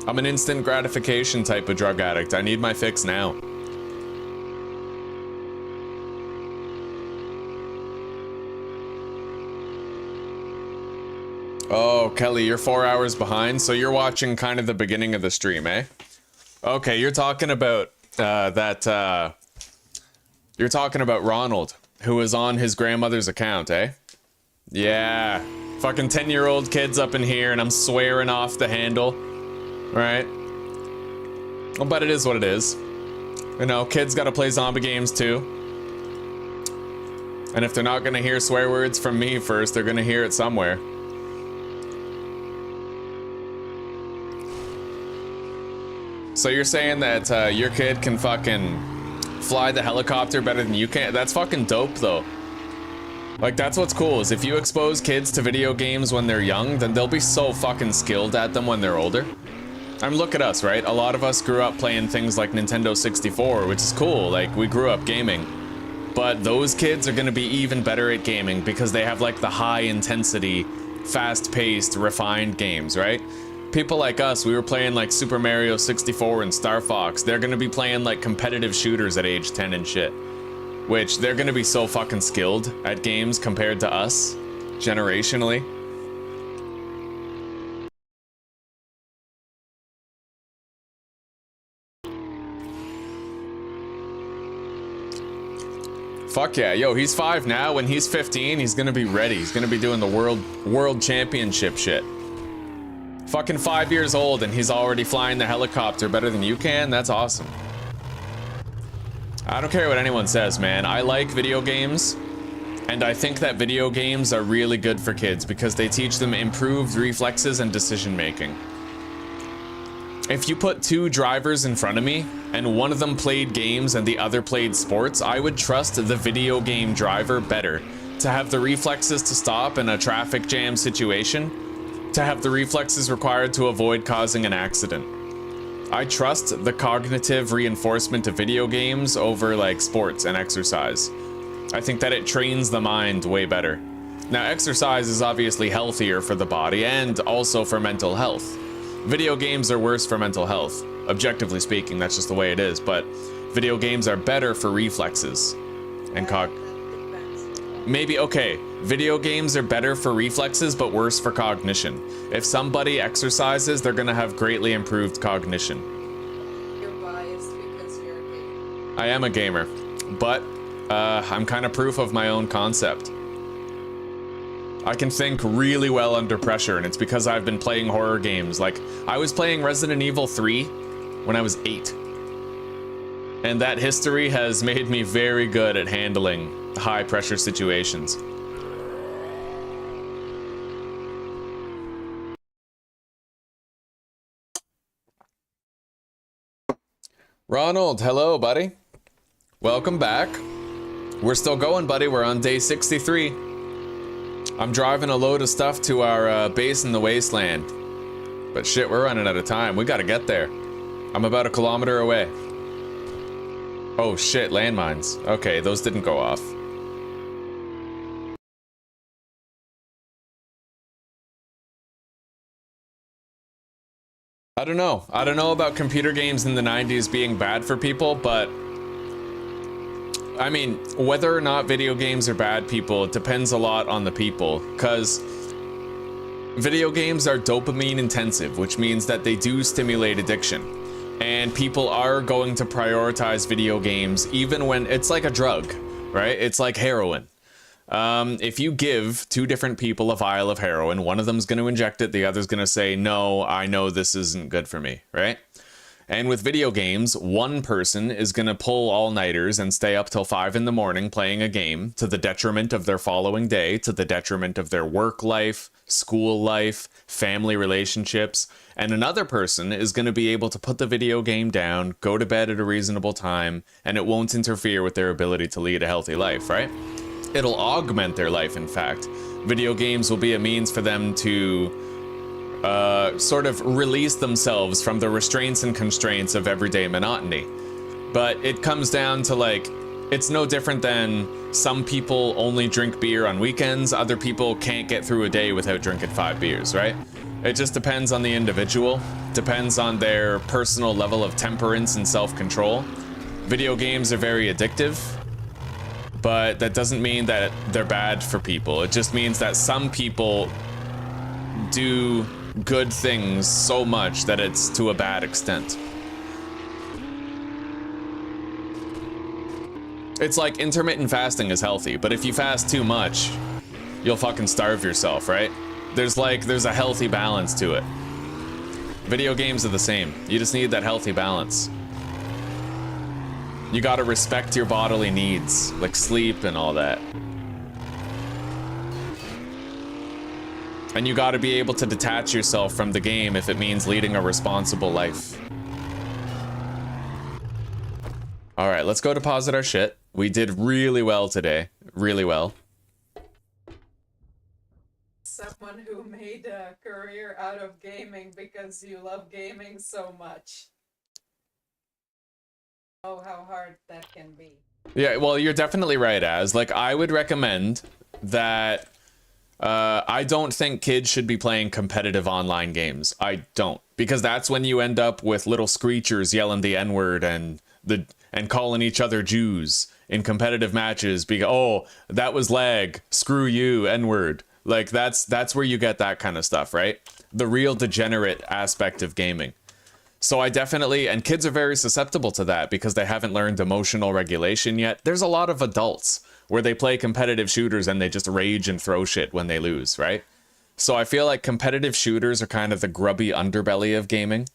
I'm an instant gratification type of drug addict. I need my fix now. Oh, Kelly, you're 4 hours behind, so you're watching kind of the beginning of the stream, eh? Okay, you're talking about you're talking about Ronald, who was on his grandmother's account, eh? Yeah. Fucking 10-year-old kids up in here and I'm swearing off the handle. Right? Well, but it is what it is. You know, kids gotta play zombie games too. And if they're not gonna hear swear words from me first, they're gonna hear it somewhere. So you're saying that your kid can fucking fly the helicopter better than you can? That's fucking dope, though. Like, that's what's cool, is if you expose kids to video games when they're young, then they'll be so fucking skilled at them when they're older. I mean, look at us, right? A lot of us grew up playing things like Nintendo 64, which is cool. Like, we grew up gaming. But those kids are gonna be even better at gaming because they have, like, the high-intensity, fast-paced, refined games, right? People like us, we were playing, like, Super Mario 64 and Star Fox. They're gonna be playing, like, competitive shooters at age 10 and shit. Which, they're gonna be so fucking skilled at games compared to us, generationally. Fuck yeah, yo, he's 5 now. When he's 15, he's gonna be ready. He's gonna be doing the world championship shit. Fucking 5 years old and he's already flying the helicopter better than you can? That's awesome. I don't care what anyone says, man. I like video games, and I think that video games are really good for kids because they teach them improved reflexes and decision making. If you put 2 drivers in front of me, and one of them played games and the other played sports, I would trust the video game driver better to have the reflexes to stop in a traffic jam situation, to have the reflexes required to avoid causing an accident. I trust the cognitive reinforcement of video games over, like, sports and exercise. I think that it trains the mind way better. Now, exercise is obviously healthier for the body and also for mental health. Video games are worse for mental health. Objectively speaking, that's just the way it is, but video games are better for reflexes and maybe, okay, video games are better for reflexes, but worse for cognition. If somebody exercises, they're gonna have greatly improved cognition. You're biased because you're a gamer. I am a gamer, but I'm kind of proof of my own concept. I can think really well under pressure, and it's because I've been playing horror games. Like, I was playing Resident Evil 3 when I was 8. And that history has made me very good at handling high pressure situations. Ronald, hello, buddy. Welcome back. We're still going, buddy. We're on day 63. I'm driving a load of stuff to our base in the wasteland. But shit, we're running out of time. We gotta get there. I'm about 1 kilometer away. Oh shit, landmines. Okay, those didn't go off. I don't know. I don't know about computer games in the 90s being bad for people, but I mean, whether or not video games are bad people, it depends a lot on the people, because video games are dopamine intensive, which means that they do stimulate addiction. And people are going to prioritize video games even when it's like a drug, right? It's like heroin. If you give 2 different people a vial of heroin, one of them's going to inject it, the other's going to say, no, I know this isn't good for me, right? And with video games, one person is going to pull all-nighters and stay up till 5 in the morning playing a game to the detriment of their following day, to the detriment of their work life, school life, family relationships. And another person is going to be able to put the video game down, go to bed at a reasonable time, and it won't interfere with their ability to lead a healthy life, right? It'll augment their life, in fact. Video games will be a means for them to sort of release themselves from the restraints and constraints of everyday monotony. But it comes down to, like, it's no different than some people only drink beer on weekends, other people can't get through a day without drinking 5 beers, right? It just depends on the individual, depends on their personal level of temperance and self-control. Video games are very addictive, but that doesn't mean that they're bad for people. It just means that some people do good things so much that it's to a bad extent. It's like intermittent fasting is healthy, but if you fast too much, you'll fucking starve yourself, right? There's a healthy balance to it. Video games are the same. You just need that healthy balance. You gotta respect your bodily needs, like sleep and all that. And you gotta be able to detach yourself from the game if it means leading a responsible life. All right, let's go deposit our shit. We did really well today. Really well. Someone who made a career out of gaming because you love gaming so much. Oh, how hard that can be. Yeah, well, you're definitely right, Az. Like, I would recommend that... I don't think kids should be playing competitive online games. I don't. Because that's when you end up with little screechers yelling the N-word and calling each other Jews in competitive matches. Oh, that was lag. Screw you, N-word. Like, that's where you get that kind of stuff, right? The real degenerate aspect of gaming. So I definitely, and kids are very susceptible to that because they haven't learned emotional regulation yet. There's a lot of adults where they play competitive shooters and they just rage and throw shit when they lose, right? So I feel like competitive shooters are kind of the grubby underbelly of gaming.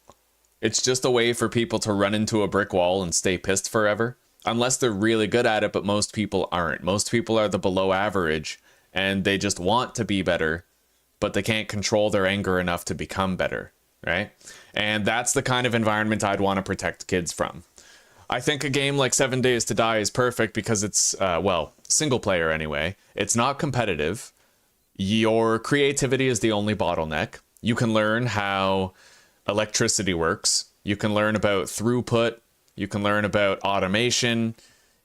It's just a way for people to run into a brick wall and stay pissed forever. Unless they're really good at it, but most people aren't. Most people are the below average and they just want to be better, but they can't control their anger enough to become better, right? And that's the kind of environment I'd want to protect kids from. I think a game like 7 Days to Die is perfect because it's, well, single player anyway. It's not competitive. Your creativity is the only bottleneck. You can learn how electricity works. You can learn about throughput. You can learn about automation.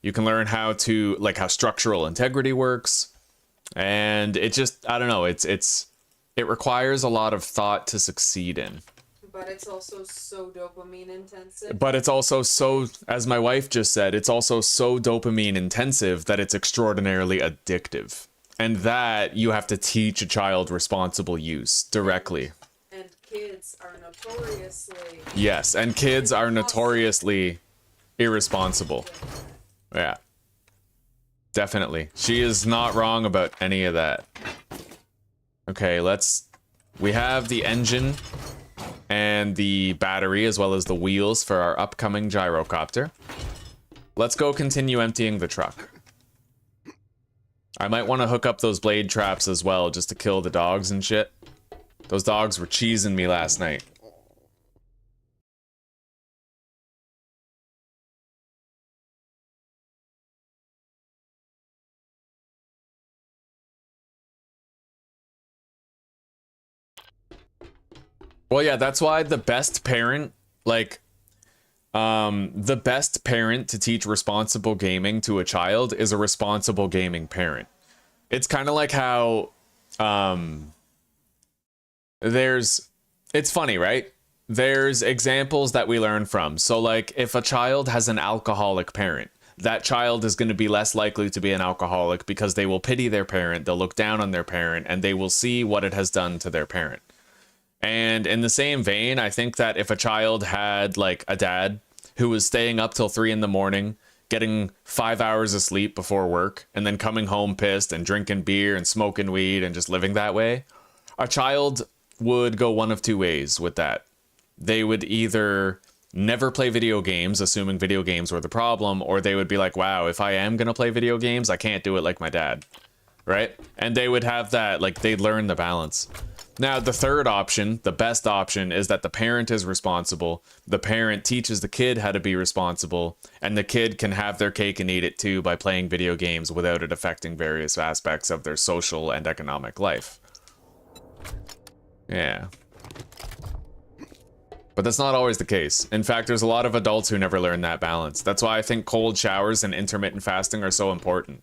You can learn how to, like, how structural integrity works. And it just, I don't know, it requires a lot of thought to succeed in. But it's also so dopamine intensive. But it's also so, as my wife just said, it's also so dopamine intensive that it's extraordinarily addictive. And that you have to teach a child responsible use directly. And kids are notoriously... Yes, and kids are notoriously irresponsible. Yeah. Definitely. She is not wrong about any of that. Okay, we have the engine and the battery as well as the wheels for our upcoming gyrocopter. Let's go continue emptying the truck. I might want to hook up those blade traps as well just to kill the dogs and shit. Those dogs were cheesing me last night. Well, yeah, that's why the best parent, like, the best parent to teach responsible gaming to a child is a responsible gaming parent. It's kind of like how, it's funny, right? There's examples that we learn from. So, like, if a child has an alcoholic parent, that child is going to be less likely to be an alcoholic because they will pity their parent, they'll look down on their parent, and they will see what it has done to their parent. And in the same vein, I think that if a child had, like, a dad who was staying up till 3 in the morning, getting 5 hours of sleep before work, and then coming home pissed and drinking beer and smoking weed and just living that way, a child would go one of two ways with that. They would either never play video games, assuming video games were the problem, or they would be like, wow, if I am going to play video games, I can't do it like my dad, right? And they would have that, like, they'd learn the balance. Now, the third option, the best option, is that the parent is responsible, the parent teaches the kid how to be responsible, and the kid can have their cake and eat it too by playing video games without it affecting various aspects of their social and economic life. Yeah. But that's not always the case. In fact, there's a lot of adults who never learn that balance. That's why I think cold showers and intermittent fasting are so important,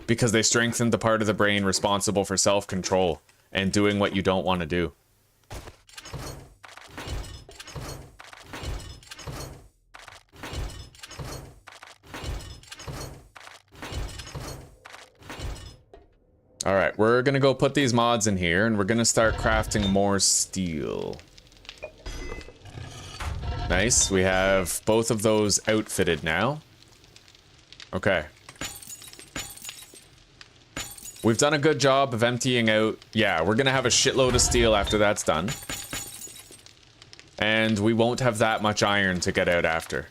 because they strengthen the part of the brain responsible for self-control and doing what you don't want to do. All right, we're gonna go put these mods in here and we're gonna start crafting more steel. Nice, we have both of those outfitted now. Okay. We've done a good job of emptying out. Yeah, we're gonna have a shitload of steel after that's done. And we won't have that much iron to get out after.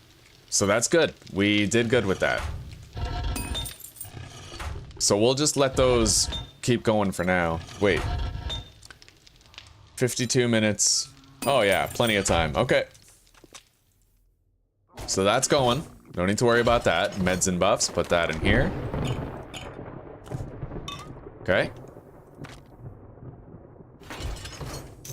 So that's good. We did good with that. So we'll just let those keep going for now. Wait. 52 minutes. Oh yeah, plenty of time. Okay. So that's going. No need to worry about that. Meds and buffs, put that in here. Okay.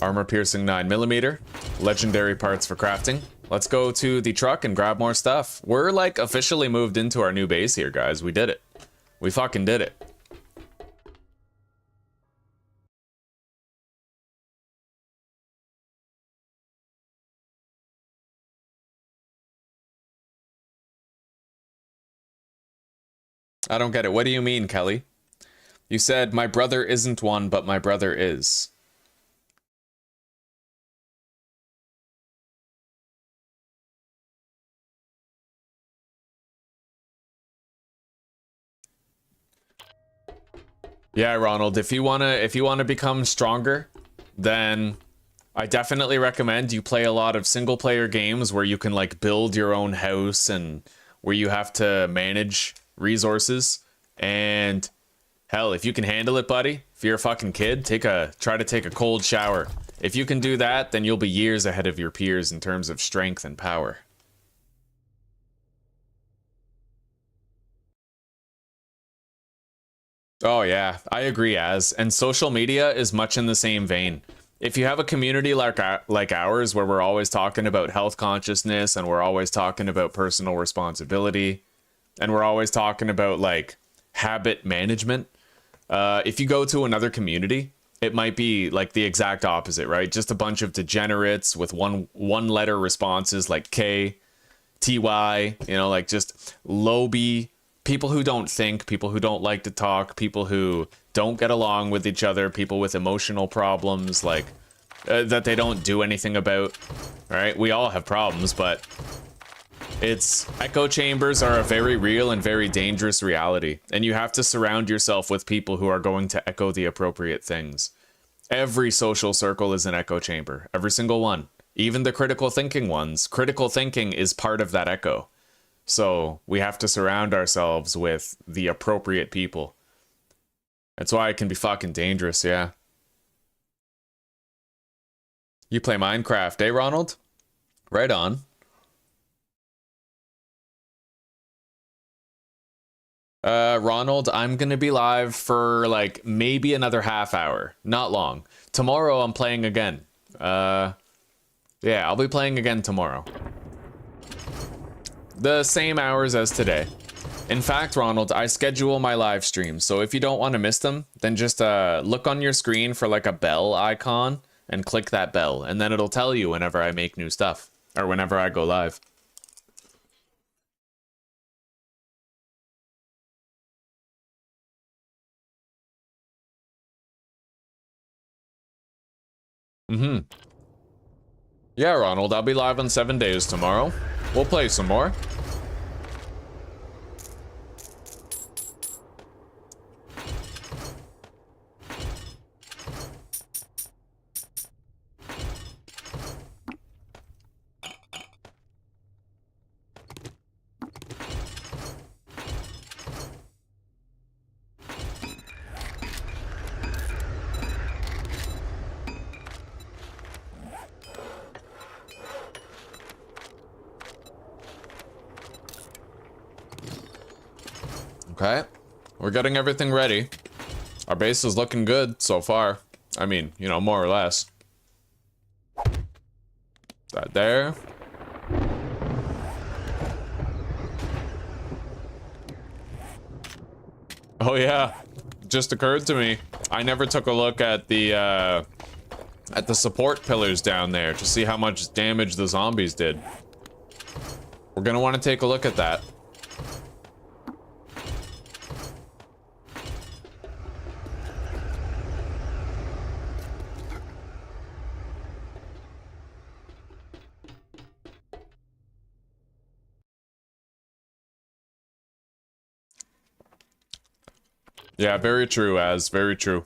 Armor piercing 9mm. Legendary parts for crafting. Let's go to the truck and grab more stuff. We're like officially moved into our new base here, guys. We did it. We fucking did it. I don't get it. What do you mean, Kelly? You said my brother isn't one, but my brother is. Yeah, Ronald, if you wanna become stronger, then I definitely recommend you play a lot of single player games where you can like build your own house and where you have to manage resources. And hell, if you can handle it, buddy, if you're a fucking kid, try to take a cold shower. If you can do that, then you'll be years ahead of your peers in terms of strength and power. Oh yeah, I agree, and social media is much in the same vein. If you have a community like ours where we're always talking about health consciousness and we're always talking about personal responsibility and we're always talking about like habit management, if you go to another community, it might be like the exact opposite, right? Just a bunch of degenerates with one letter responses like K, TY, you know, like just low B. People who don't think, people who don't like to talk, people who don't get along with each other, people with emotional problems, like, that they don't do anything about, right? We all have problems, but echo chambers are a very real and very dangerous reality, and you have to surround yourself with people who are going to echo the appropriate things. Every social circle is an echo chamber, every single one. Even the critical thinking ones. Critical thinking is part of that echo. So we have to surround ourselves with the appropriate people. That's why it can be fucking dangerous, yeah. You play Minecraft, eh, Ronald? Right on. Ronald, I'm gonna be live for like maybe another half hour. Not long. Tomorrow I'm playing again. Yeah, I'll be playing again tomorrow. The same hours as today. In fact, Ronald, I schedule my live streams, so if you don't want to miss them, then just look on your screen for like a bell icon and click that bell, and then it'll tell you whenever I make new stuff, or whenever I go live. Yeah, Ronald, I'll be live on 7 days tomorrow. We'll play some more. Okay, we're getting everything ready. Our base is looking good so far. I mean, you know, more or less. That there. Oh yeah, just occurred to me. I never took a look at the support pillars down there to see how much damage the zombies did. We're gonna want to take a look at that. Yeah, very true, very true.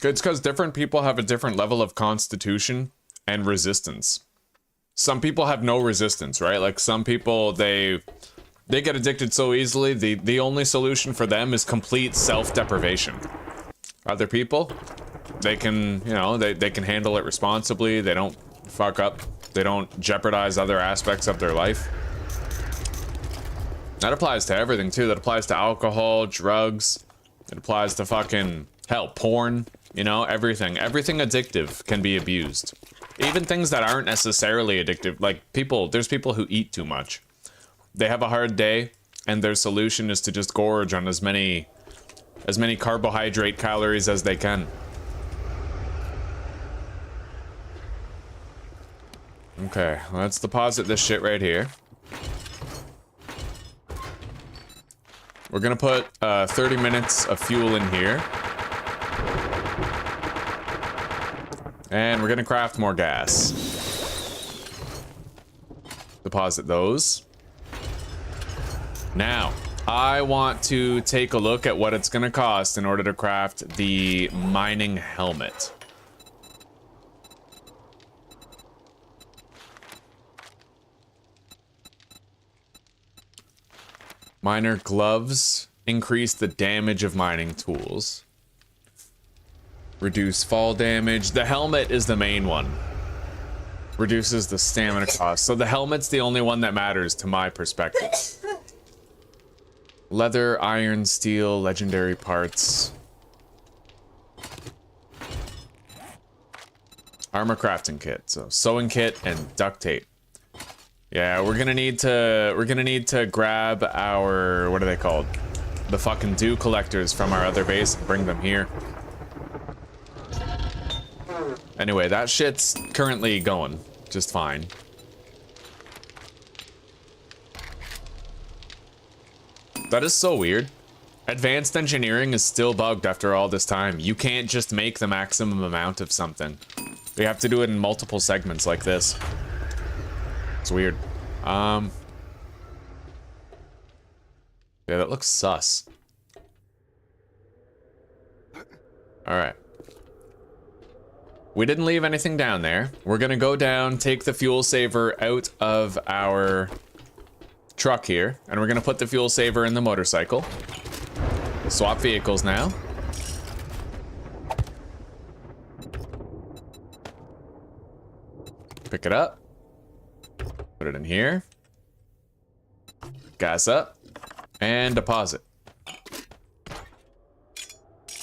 It's because different people have a different level of constitution and resistance. Some people have no resistance, right? Like some people, they get addicted so easily, the only solution for them is complete self-deprivation. Other people, they can, you know, they can handle it responsibly, they don't fuck up, they don't jeopardize other aspects of their life. That applies to everything too. That applies to alcohol, drugs. It applies to fucking, hell, porn. You know, everything. Everything addictive can be abused. Even things that aren't necessarily addictive. Like there's people who eat too much. They have a hard day, and their solution is to just gorge on as many carbohydrate calories as they can. Okay, let's deposit this shit right here. We're gonna put 30 minutes of fuel in here. And we're gonna craft more gas. Deposit those. Now, I want to take a look at what it's gonna cost in order to craft the mining helmet. Miner gloves increase the damage of mining tools. Reduce fall damage. The helmet is the main one. Reduces the stamina cost. So the helmet's the only one that matters to my perspective. Leather, iron, steel, legendary parts. Armor crafting kit. So sewing kit and duct tape. Yeah, we're gonna need to grab our, what are they called? The fucking dew collectors from our other base and bring them here. Anyway, that shit's currently going just fine. That is so weird. Advanced engineering is still bugged after all this time. You can't just make the maximum amount of something. You have to do it in multiple segments like this. It's weird. Yeah, that looks sus. Alright. We didn't leave anything down there. We're gonna go down, take the fuel saver out of our truck here, and we're gonna put the fuel saver in the motorcycle. Swap vehicles now. Pick it up. Put it in here. Gas up. And deposit.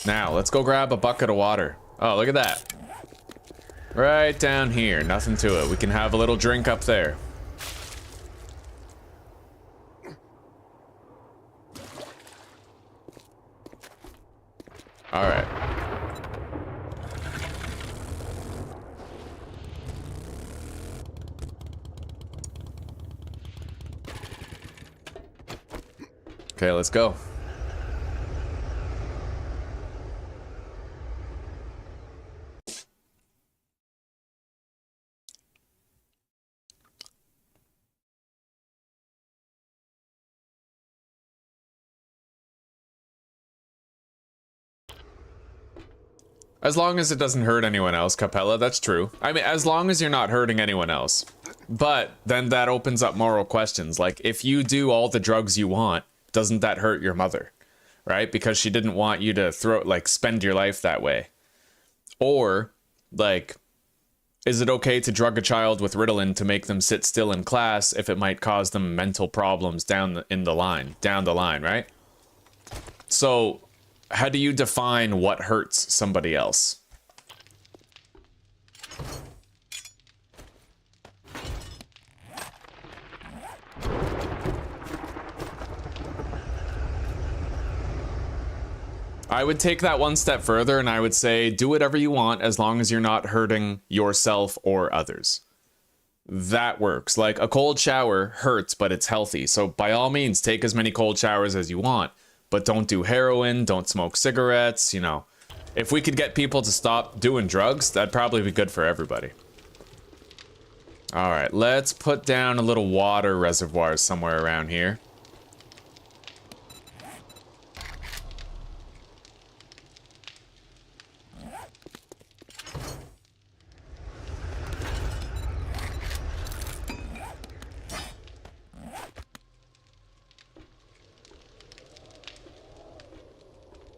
Now, let's go grab a bucket of water. Oh, look at that. Right down here. Nothing to it. We can have a little drink up there. All right. Okay, let's go. As long as it doesn't hurt anyone else, Capella, that's true. I mean, as long as you're not hurting anyone else. But then that opens up moral questions. Like, if you do all the drugs you want, doesn't that hurt your mother? Right? Because she didn't want you to spend your life that way. Or, like, is it okay to drug a child with Ritalin to make them sit still in class if it might cause them mental problems down the line, right? So, how do you define what hurts somebody else? I would take that one step further and I would say do whatever you want as long as you're not hurting yourself or others. That works. Like, a cold shower hurts, but it's healthy. So by all means, take as many cold showers as you want. But don't do heroin, don't smoke cigarettes, you know. If we could get people to stop doing drugs, that'd probably be good for everybody. All right, let's put down a little water reservoir somewhere around here.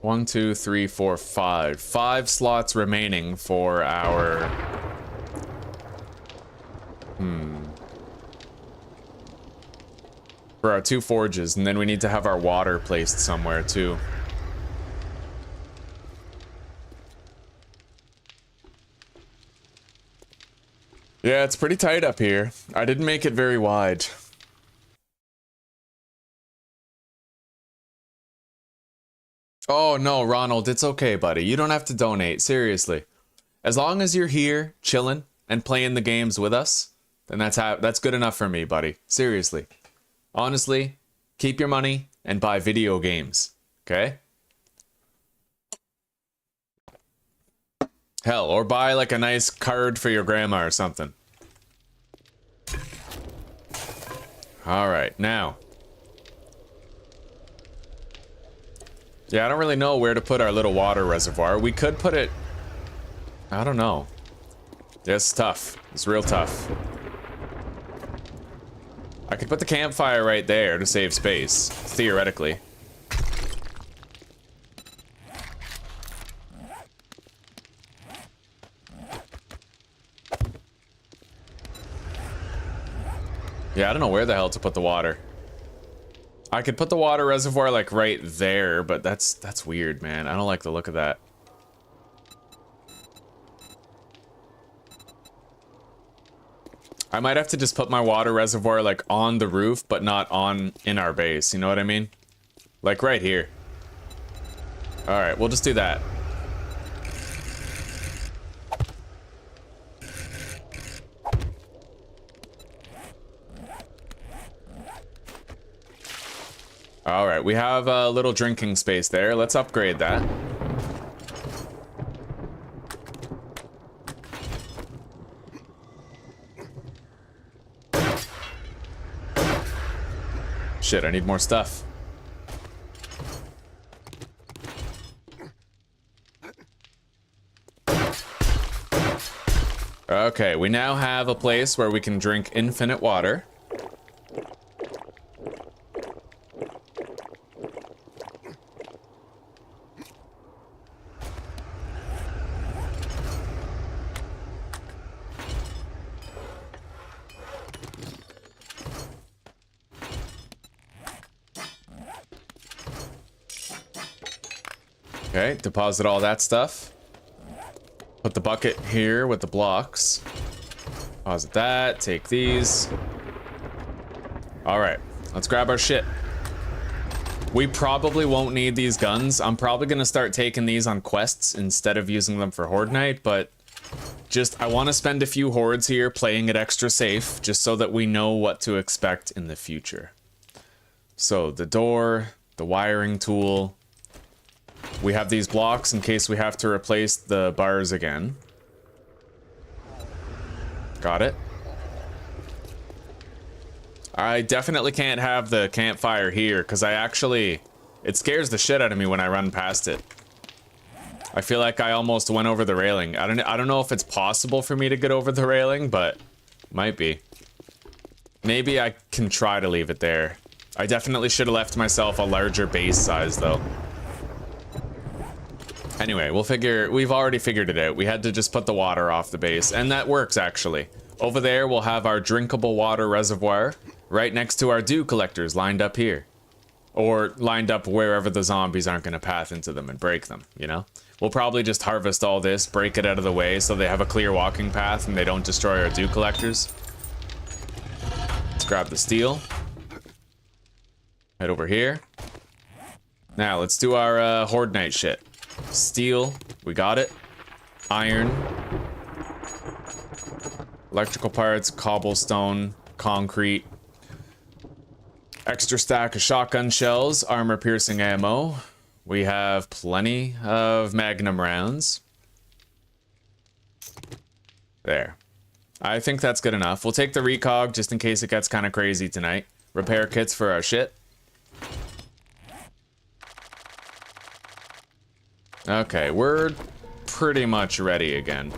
One, two, three, four, five. 5 slots remaining for our... for our 2 forges, and then we need to have our water placed somewhere too. Yeah, it's pretty tight up here. I didn't make it very wide. Oh no, Ronald, it's okay, buddy. You don't have to donate, seriously. As long as you're here, chilling, and playing the games with us, then that's good enough for me, buddy. Seriously. Honestly, keep your money and buy video games, okay? Hell, or buy like a nice card for your grandma or something. Alright, now. Yeah, I don't really know where to put our little water reservoir. We could put it... I don't know. Yeah, it's tough. It's real tough. I could put the campfire right there to save space, theoretically. Yeah, I don't know where the hell to put the water. I could put the water reservoir like right there, but that's weird, man. I don't like the look of that. I might have to just put my water reservoir like on the roof, but not in our base, you know what I mean? Like right here. Alright, we'll just do that. Alright, we have a little drinking space there. Let's upgrade that. Shit, I need more stuff. Okay, we now have a place where we can drink infinite water. Okay, deposit all that stuff. Put the bucket here with the blocks. Deposit that, take these. Alright, let's grab our shit. We probably won't need these guns. I'm probably gonna start taking these on quests instead of using them for Horde Night, but just, I want to spend a few hordes here playing it extra safe, just so that we know what to expect in the future. So, the door, the wiring tool. We have these blocks in case we have to replace the bars again. Got it. I definitely can't have the campfire here, because it scares the shit out of me when I run past it. I feel like I almost went over the railing. I don't know if it's possible for me to get over the railing, but might be. Maybe I can try to leave it there. I definitely should have left myself a larger base size, though. Anyway, we've already figured it out. We had to just put the water off the base, and that works, actually. Over there, we'll have our drinkable water reservoir, right next to our dew collectors lined up here. Or lined up wherever the zombies aren't going to path into them and break them, you know? We'll probably just harvest all this, break it out of the way so they have a clear walking path and they don't destroy our dew collectors. Let's grab the steel. Head over here. Now, let's do our Horde Night shit. Steel, we got it. Iron. Electrical parts, cobblestone, concrete. Extra stack of shotgun shells, armor piercing ammo. We have plenty of magnum rounds. There. I think that's good enough. We'll take the recog just in case it gets kind of crazy tonight. Repair kits for our shit. Okay, we're pretty much ready again.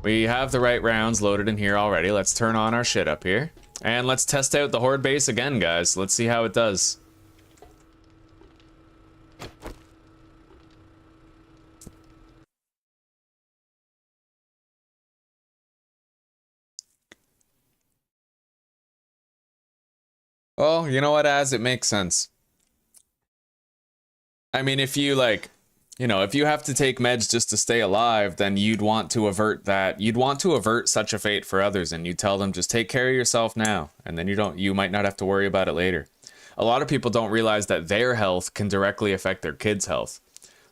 We have the right rounds loaded in here already. Let's turn on our shit up here. And let's test out the Horde base again, guys. Let's see how it does. Well, you know what, Az? It makes sense. I mean, if you, like, you know, if you have to take meds just to stay alive, then you'd want to avert that. You'd want to avert such a fate for others, and you tell them, just take care of yourself now, and then you might not have to worry about it later. A lot of people don't realize that their health can directly affect their kids' health.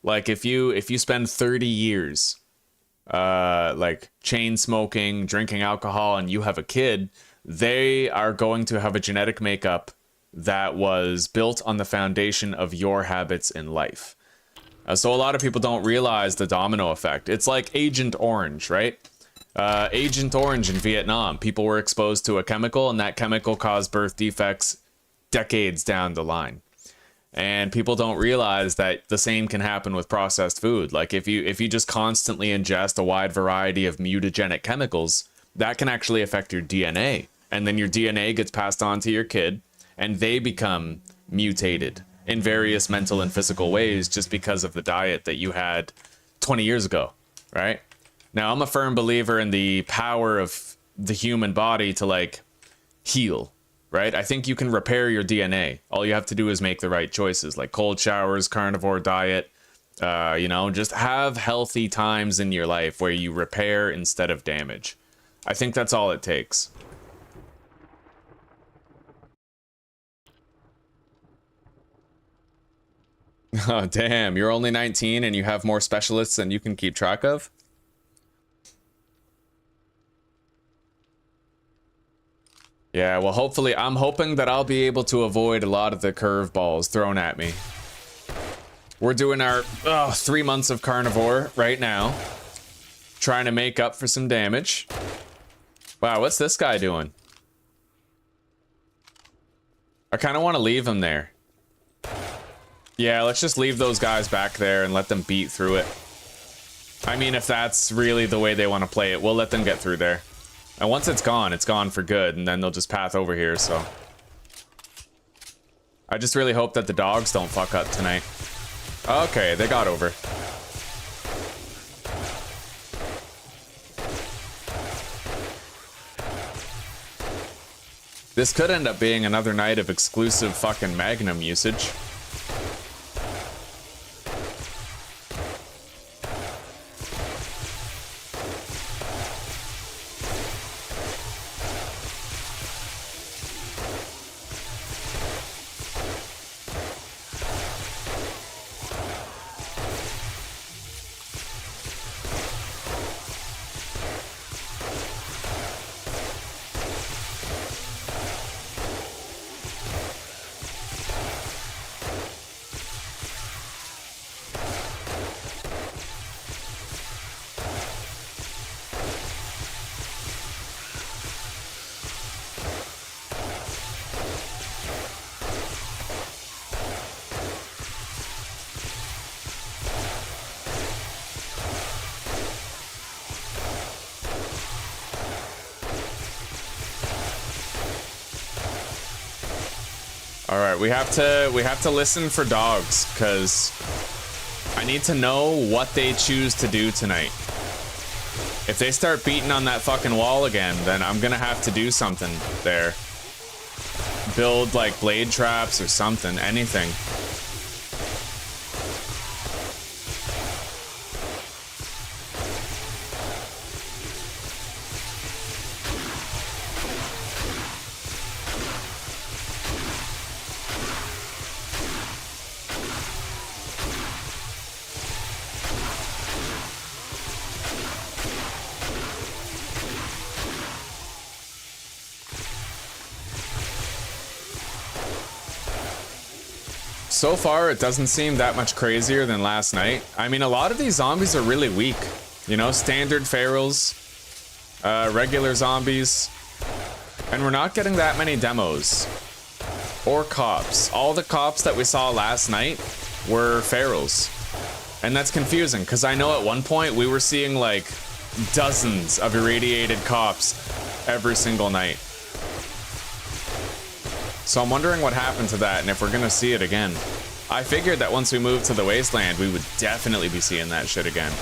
Like, if you spend 30 years, like, chain smoking, drinking alcohol, and you have a kid, they are going to have a genetic makeup that was built on the foundation of your habits in life. So a lot of people don't realize the domino effect. It's like Agent Orange, right? Agent Orange in Vietnam. People were exposed to a chemical, and that chemical caused birth defects decades down the line. And people don't realize that the same can happen with processed food. Like if you just constantly ingest a wide variety of mutagenic chemicals, that can actually affect your DNA. And then your DNA gets passed on to your kid, and they become mutated in various mental and physical ways just because of the diet that you had 20 years ago, right? Now, I'm a firm believer in the power of the human body to, like, heal, right? I think you can repair your DNA. All you have to do is make the right choices, like cold showers, carnivore diet, you know, just have healthy times in your life where you repair instead of damage. I think that's all it takes. Oh, damn, you're only 19 and you have more specialists than you can keep track of? Yeah, well, hopefully, I'm hoping that I'll be able to avoid a lot of the curveballs thrown at me. We're doing our 3 months of carnivore right now, trying to make up for some damage. Wow, what's this guy doing? I kind of want to leave him there. Yeah, let's just leave those guys back there and let them beat through it. I mean, if that's really the way they want to play it, we'll let them get through there. And once it's gone for good, and then they'll just path over here, so. I just really hope that the dogs don't fuck up tonight. Okay, they got over. This could end up being another night of exclusive fucking Magnum usage. Alright, we have to listen for dogs, because I need to know what they choose to do tonight. If they start beating on that fucking wall again, then I'm gonna have to do something there. Build, like, blade traps or something, anything. So far, it doesn't seem that much crazier than last night. I mean, a lot of these zombies are really weak. You know, standard ferals, regular zombies. And we're not getting that many demos. Or cops. All the cops that we saw last night were ferals. And that's confusing, because I know at one point we were seeing, like, dozens of irradiated cops every single night. So I'm wondering what happened to that and if we're gonna see it again. I figured that once we moved to the wasteland, we would definitely be seeing that shit again.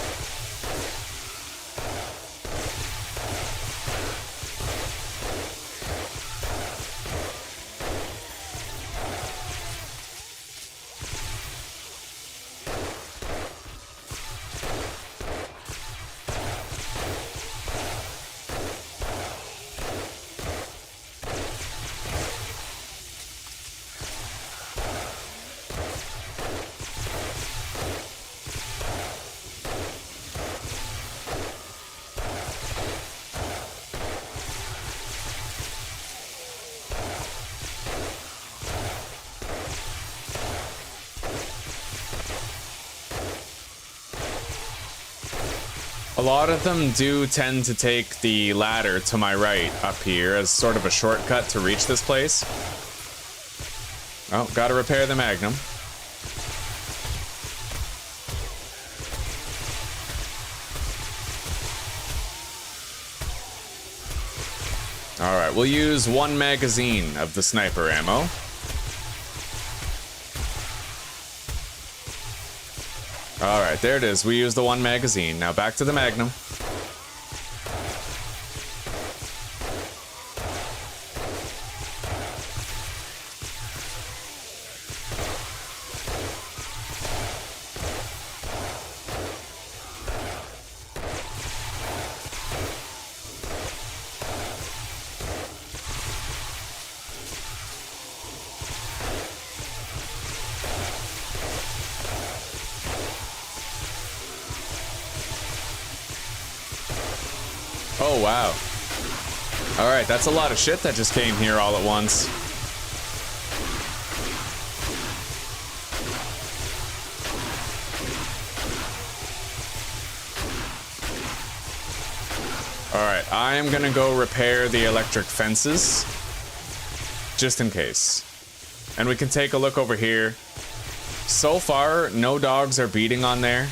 A lot of them do tend to take the ladder to my right up here as sort of a shortcut to reach this place. Oh, gotta repair the Magnum. Alright, we'll use 1 magazine of the sniper ammo. Alright, there it is. We used the 1 magazine. Now back to the Magnum. Oh, wow. Alright, that's a lot of shit that just came here all at once. Alright, I am gonna go repair the electric fences. Just in case. And we can take a look over here. So far, no dogs are beating on there.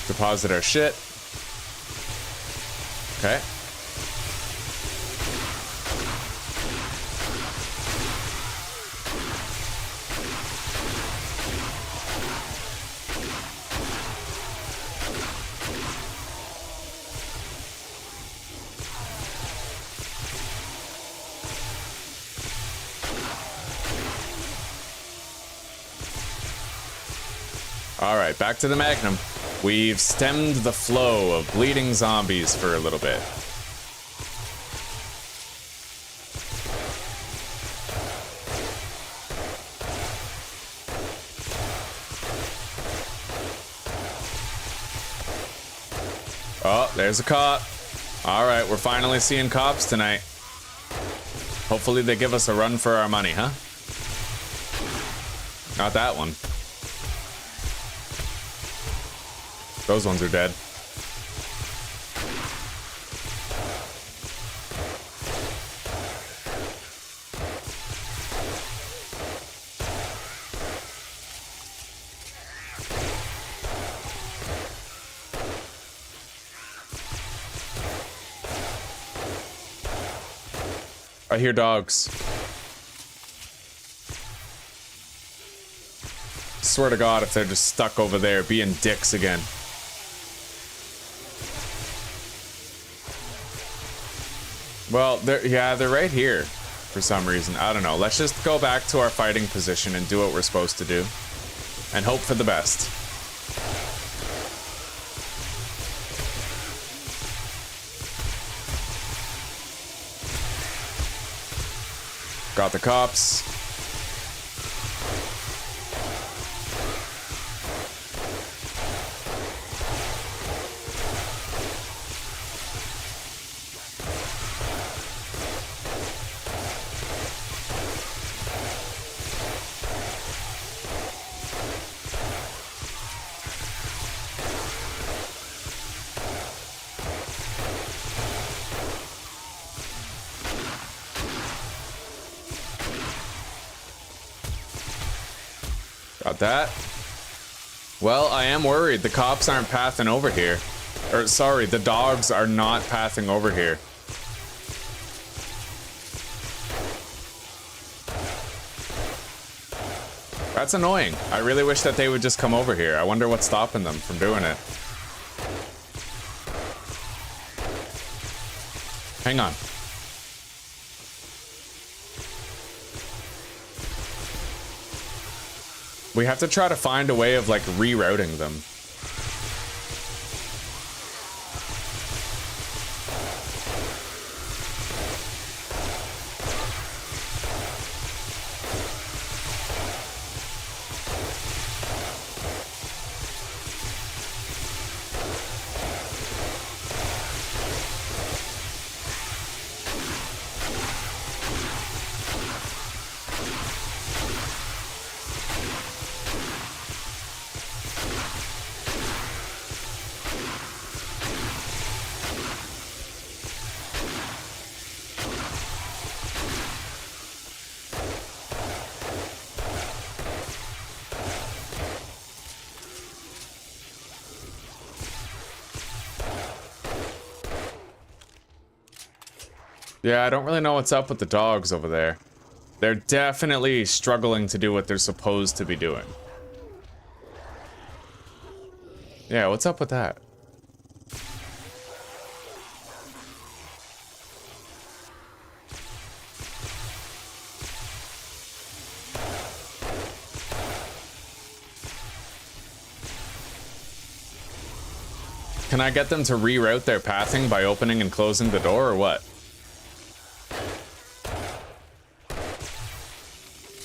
Deposit our shit. Okay. All right, back to the Magnum. We've stemmed the flow of bleeding zombies for a little bit. Oh, there's a cop. All right, we're finally seeing cops tonight. Hopefully they give us a run for our money, huh? Not that one. Those ones are dead. I hear dogs. Swear to God if they're just stuck over there being dicks again. Well, they're right here for some reason. I don't know. Let's just go back to our fighting position and do what we're supposed to do. And hope for the best. Got the cops. Got that. Well, I am worried the cops aren't pathing over here. Or, sorry, the dogs are not pathing over here. That's annoying. I really wish that they would just come over here. I wonder what's stopping them from doing it. Hang on. We have to try to find a way of, like, rerouting them. Yeah, I don't really know what's up with the dogs over there. They're definitely struggling to do what they're supposed to be doing. Yeah, what's up with that? Can I get them to reroute their pathing by opening and closing the door, or what?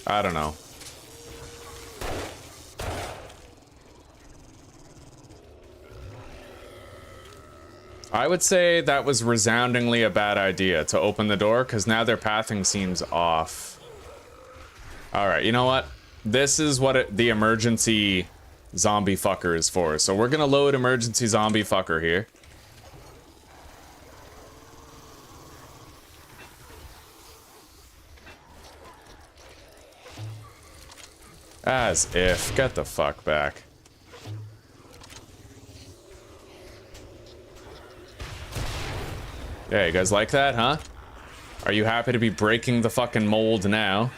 I don't know. I would say that was resoundingly a bad idea to open the door, because now their pathing seems off. Alright, you know what? This is what the emergency zombie fucker is for. So we're gonna load emergency zombie fucker here. As if. Get the fuck back. Yeah, you guys like that, huh? Are you happy to be breaking the fucking mold now?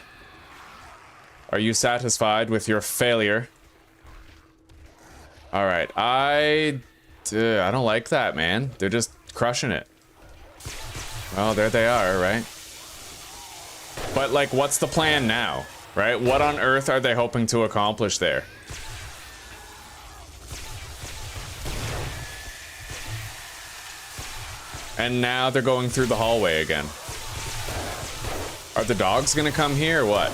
Are you satisfied with your failure? Alright, I don't like that, man. They're just crushing it. Well, there they are, right? But, like, what's the plan now? Right? What on earth are they hoping to accomplish there? And now they're going through the hallway again. Are the dogs gonna come here or what?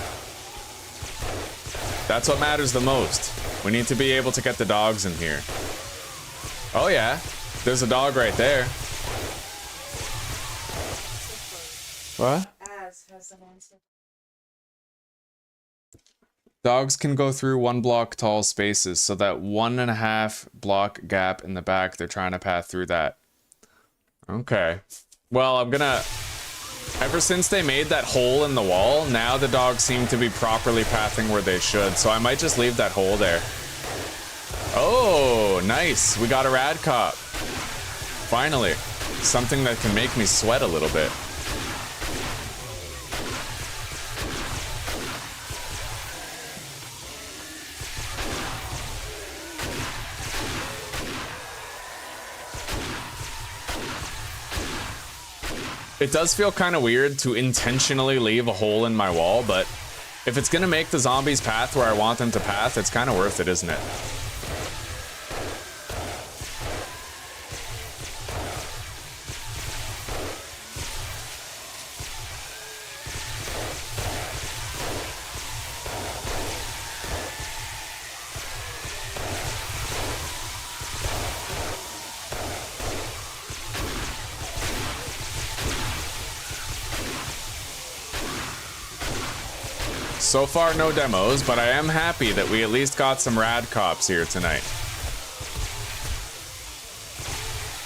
That's what matters the most. We need to be able to get the dogs in here. Oh yeah, there's a dog right there. What? As has an answer. Dogs can go through 1 block tall spaces, so that 1.5 block gap in the back, they're trying to path through that. Okay. Well, I'm gonna... Ever since they made that hole in the wall, now the dogs seem to be properly pathing where they should, so I might just leave that hole there. Oh, nice. We got a rad cop. Finally. Something that can make me sweat a little bit. It does feel kind of weird to intentionally leave a hole in my wall, but if it's gonna make the zombies path where I want them to path, it's kind of worth it, isn't it? So far, no demos, but I am happy that we at least got some rad cops here tonight.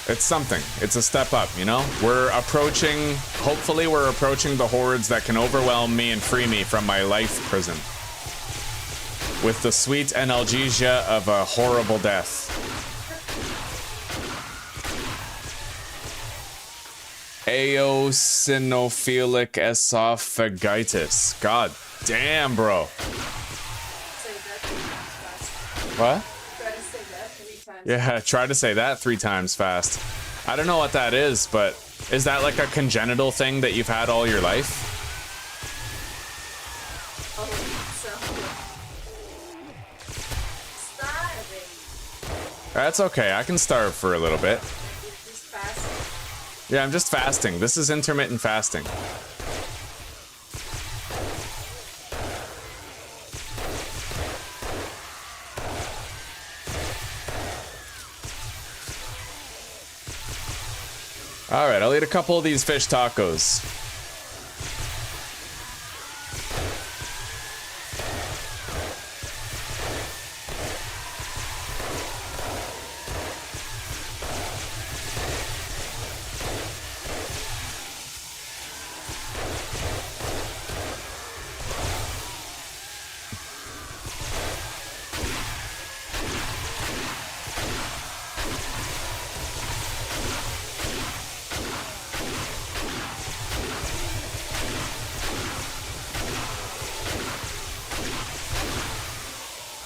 It's something. It's a step up, you know? We're approaching, hopefully we're approaching the hordes that can overwhelm me and free me from my life prison. With the sweet analgesia of a horrible death. Eosinophilic esophagitis. God damn, bro. What? Try to say that 3 times. Yeah, try to say that 3 times fast. I don't know what that is, but is that like a congenital thing that you've had all your life? Oh, so. Starving. That's okay, I can starve for a little bit. Just fasting. Yeah, I'm just fasting. This is intermittent fasting. Alright, I'll eat a couple of these fish tacos.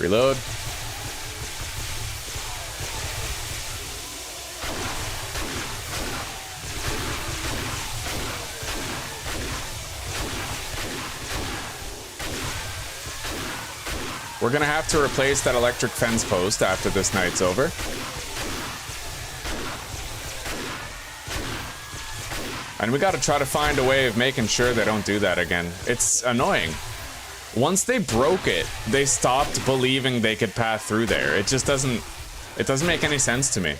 Reload. We're gonna have to replace that electric fence post after this night's over. And we gotta try to find a way of making sure they don't do that again. It's annoying. Once they broke it, they stopped believing they could pass through there. It just doesn't make any sense to me.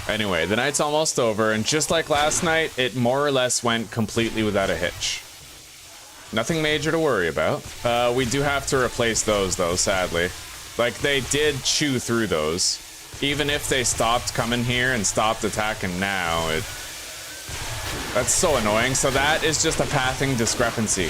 Anyway, the night's almost over, and just like last night, it more or less went completely without a hitch. Nothing major to worry about. We do have to replace those, though, sadly. Like, they did chew through those. Even if they stopped coming here and stopped attacking now, that's so annoying. So that is just a pathing discrepancy.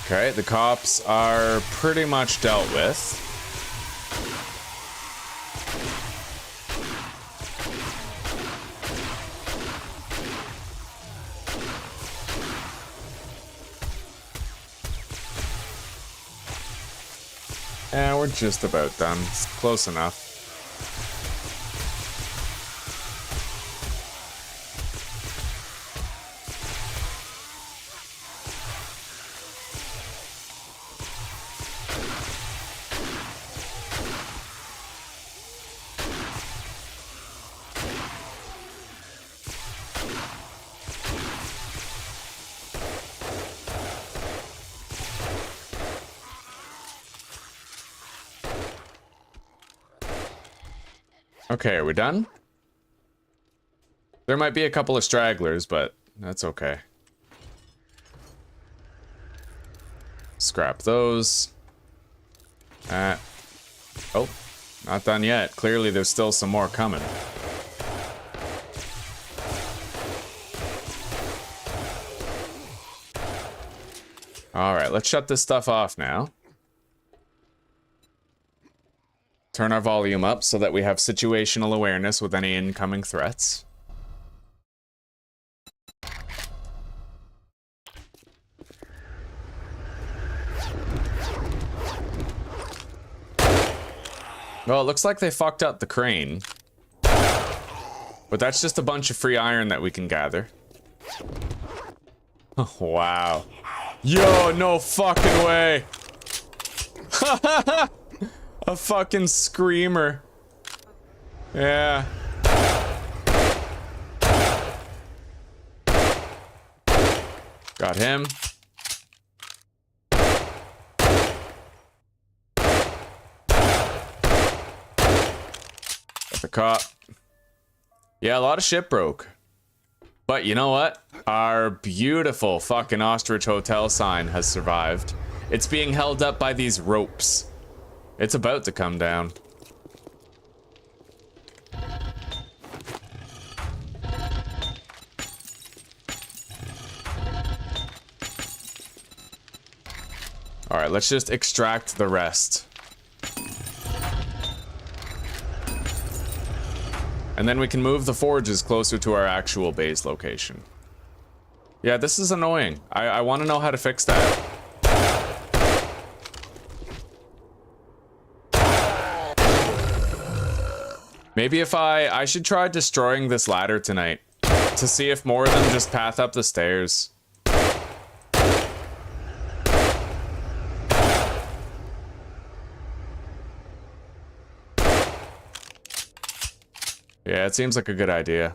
Okay, the cops are pretty much dealt with. Yeah, we're just about done. It's close enough. Okay, are we done? There might be a couple of stragglers, but that's okay. Scrap those. Oh, not done yet. Clearly there's still some more coming. Alright, let's shut this stuff off now. Turn our volume up so that we have situational awareness with any incoming threats. Well, it looks like they fucked up the crane. But that's just a bunch of free iron that we can gather. Oh, wow. Yo, no fucking way. A fucking screamer. Yeah. Got him. Got the cop. Yeah, a lot of shit broke. But you know what? Our beautiful fucking ostrich hotel sign has survived. It's being held up by these ropes. It's about to come down. Alright, let's just extract the rest. And then we can move the forges closer to our actual base location. Yeah, this is annoying. I want to know how to fix that. Maybe if I should try destroying this ladder tonight to see if more of them just path up the stairs. Yeah, it seems like a good idea.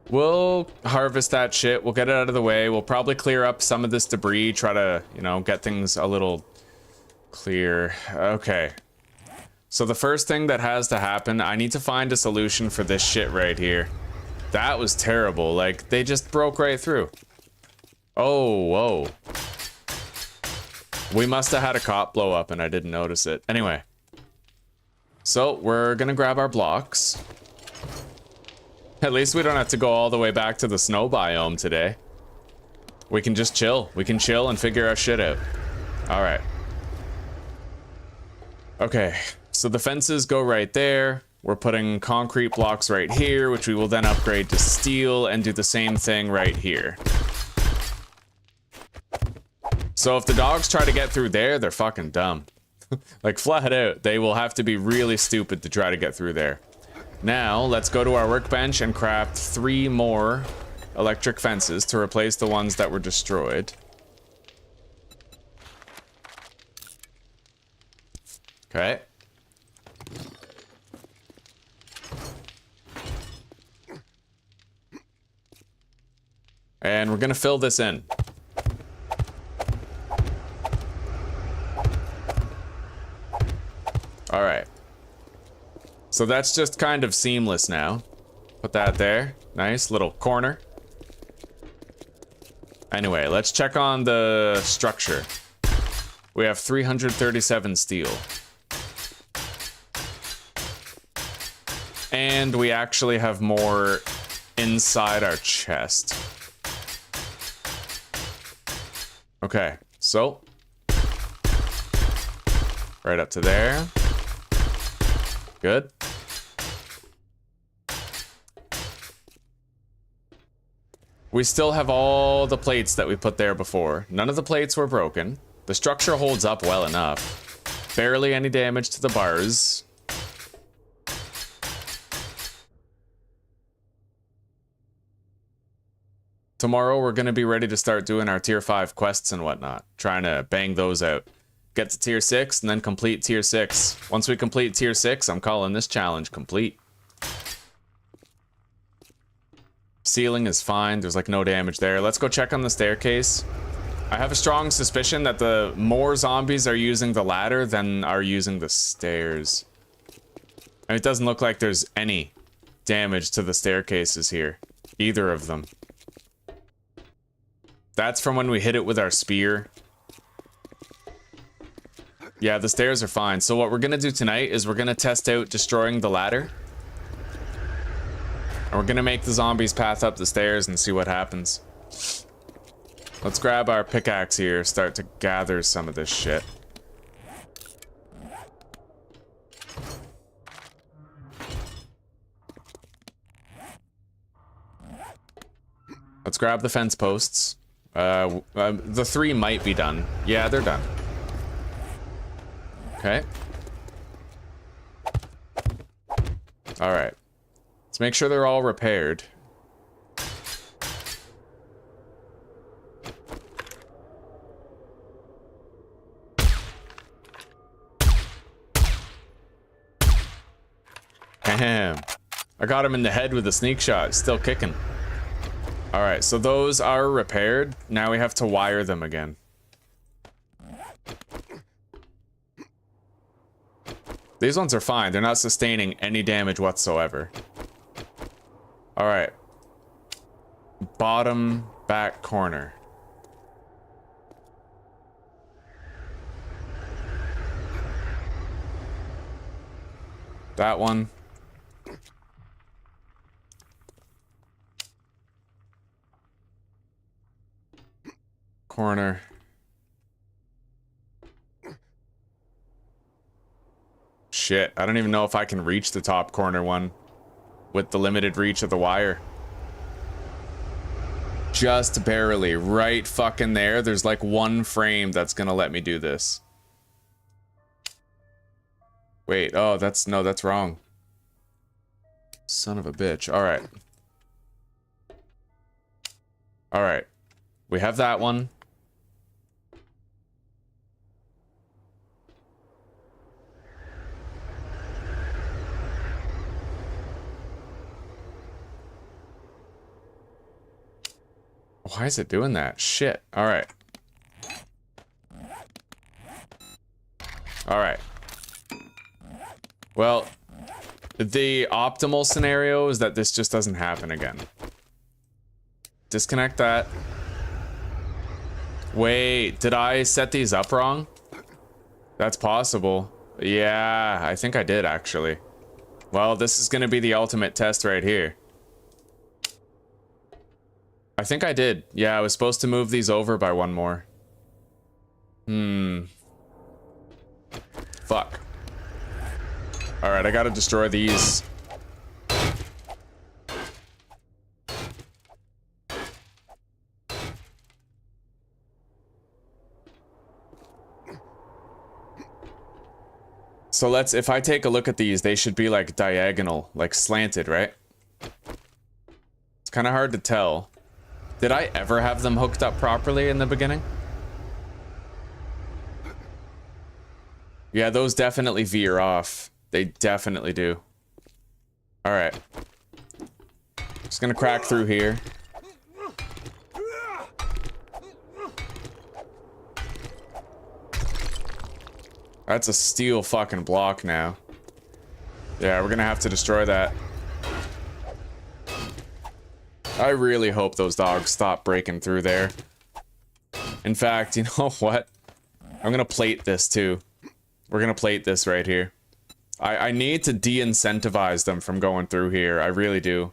We'll harvest that shit. We'll get it out of the way. We'll probably clear up some of this debris, try to, you know, get things a little clear. Okay. So the first thing that has to happen, I need to find a solution for this shit right here. That was terrible. Like, they just broke right through. Oh, whoa. We must have had a cop blow up and I didn't notice it. Anyway. So, we're gonna grab our blocks. At least we don't have to go all the way back to the snow biome today. We can just chill. We can chill and figure our shit out. Alright. Okay, so the fences go right there. We're putting concrete blocks right here, which we will then upgrade to steel and do the same thing right here. So if the dogs try to get through there, they're fucking dumb. Like, flat out, they will have to be really stupid to try to get through there. Now, let's go to our workbench and craft 3 more electric fences to replace the ones that were destroyed. Okay. And we're gonna fill this in. All right. So that's just kind of seamless now. Put that there. Nice little corner. Anyway, let's check on the structure. We have 337 steel. And we actually have more inside our chest. Okay, so right up to there. Good. We still have all the plates that we put there before. None of the plates were broken. The structure holds up well enough. Barely any damage to the bars. Tomorrow we're going to be ready to start doing our tier 5 quests and whatnot. Trying to bang those out. Get to tier 6 and then complete tier 6. Once we complete tier 6, I'm calling this challenge complete. Ceiling is fine. There's like no damage there. Let's go check on the staircase. I have a strong suspicion that the more zombies are using the ladder than are using the stairs. And it doesn't look like there's any damage to the staircases here. Either of them. That's from when we hit it with our spear. Yeah, the stairs are fine. So what we're gonna do tonight is we're gonna test out destroying the ladder. And we're gonna make the zombies path up the stairs and see what happens. Let's grab our pickaxe here, start to gather some of this shit. Let's grab the fence posts. The 3 might be done. Yeah, they're done. Okay. All right. Let's make sure they're all repaired. Damn. I got him in the head with a sneak shot. Still kicking. All right, so those are repaired. Now we have to wire them again. These ones are fine. They're not sustaining any damage whatsoever. All right. Bottom back corner. That one. Corner. shit. I don't even know if I can reach the top corner one with the limited reach of the wire. Just barely. Right fucking there. There's like one frame that's gonna let me do this. Wait, oh, that's wrong. Son of a bitch. Alright. Alright. We have that one. Why is it doing that? Shit. Alright. Alright. Well, the optimal scenario is that this just doesn't happen again. Disconnect that. Wait, did I set these up wrong? That's possible. Yeah, I think I did actually. Well, this is gonna be the ultimate test right here. I think I did. Yeah, I was supposed to move these over by one more. Fuck. Alright, I gotta destroy these. So let's, if I take a look at these, they should be like diagonal, like slanted, right? It's kind of hard to tell. Did I ever have them hooked up properly in the beginning? Yeah, those definitely veer off. They definitely do. Alright. Just gonna crack through here. That's a steel fucking block now. Yeah, we're gonna have to destroy that. I really hope those dogs stop breaking through there. In fact, you know what? I'm gonna plate this too. We're gonna plate this right here. I need to de-incentivize them from going through here. I really do.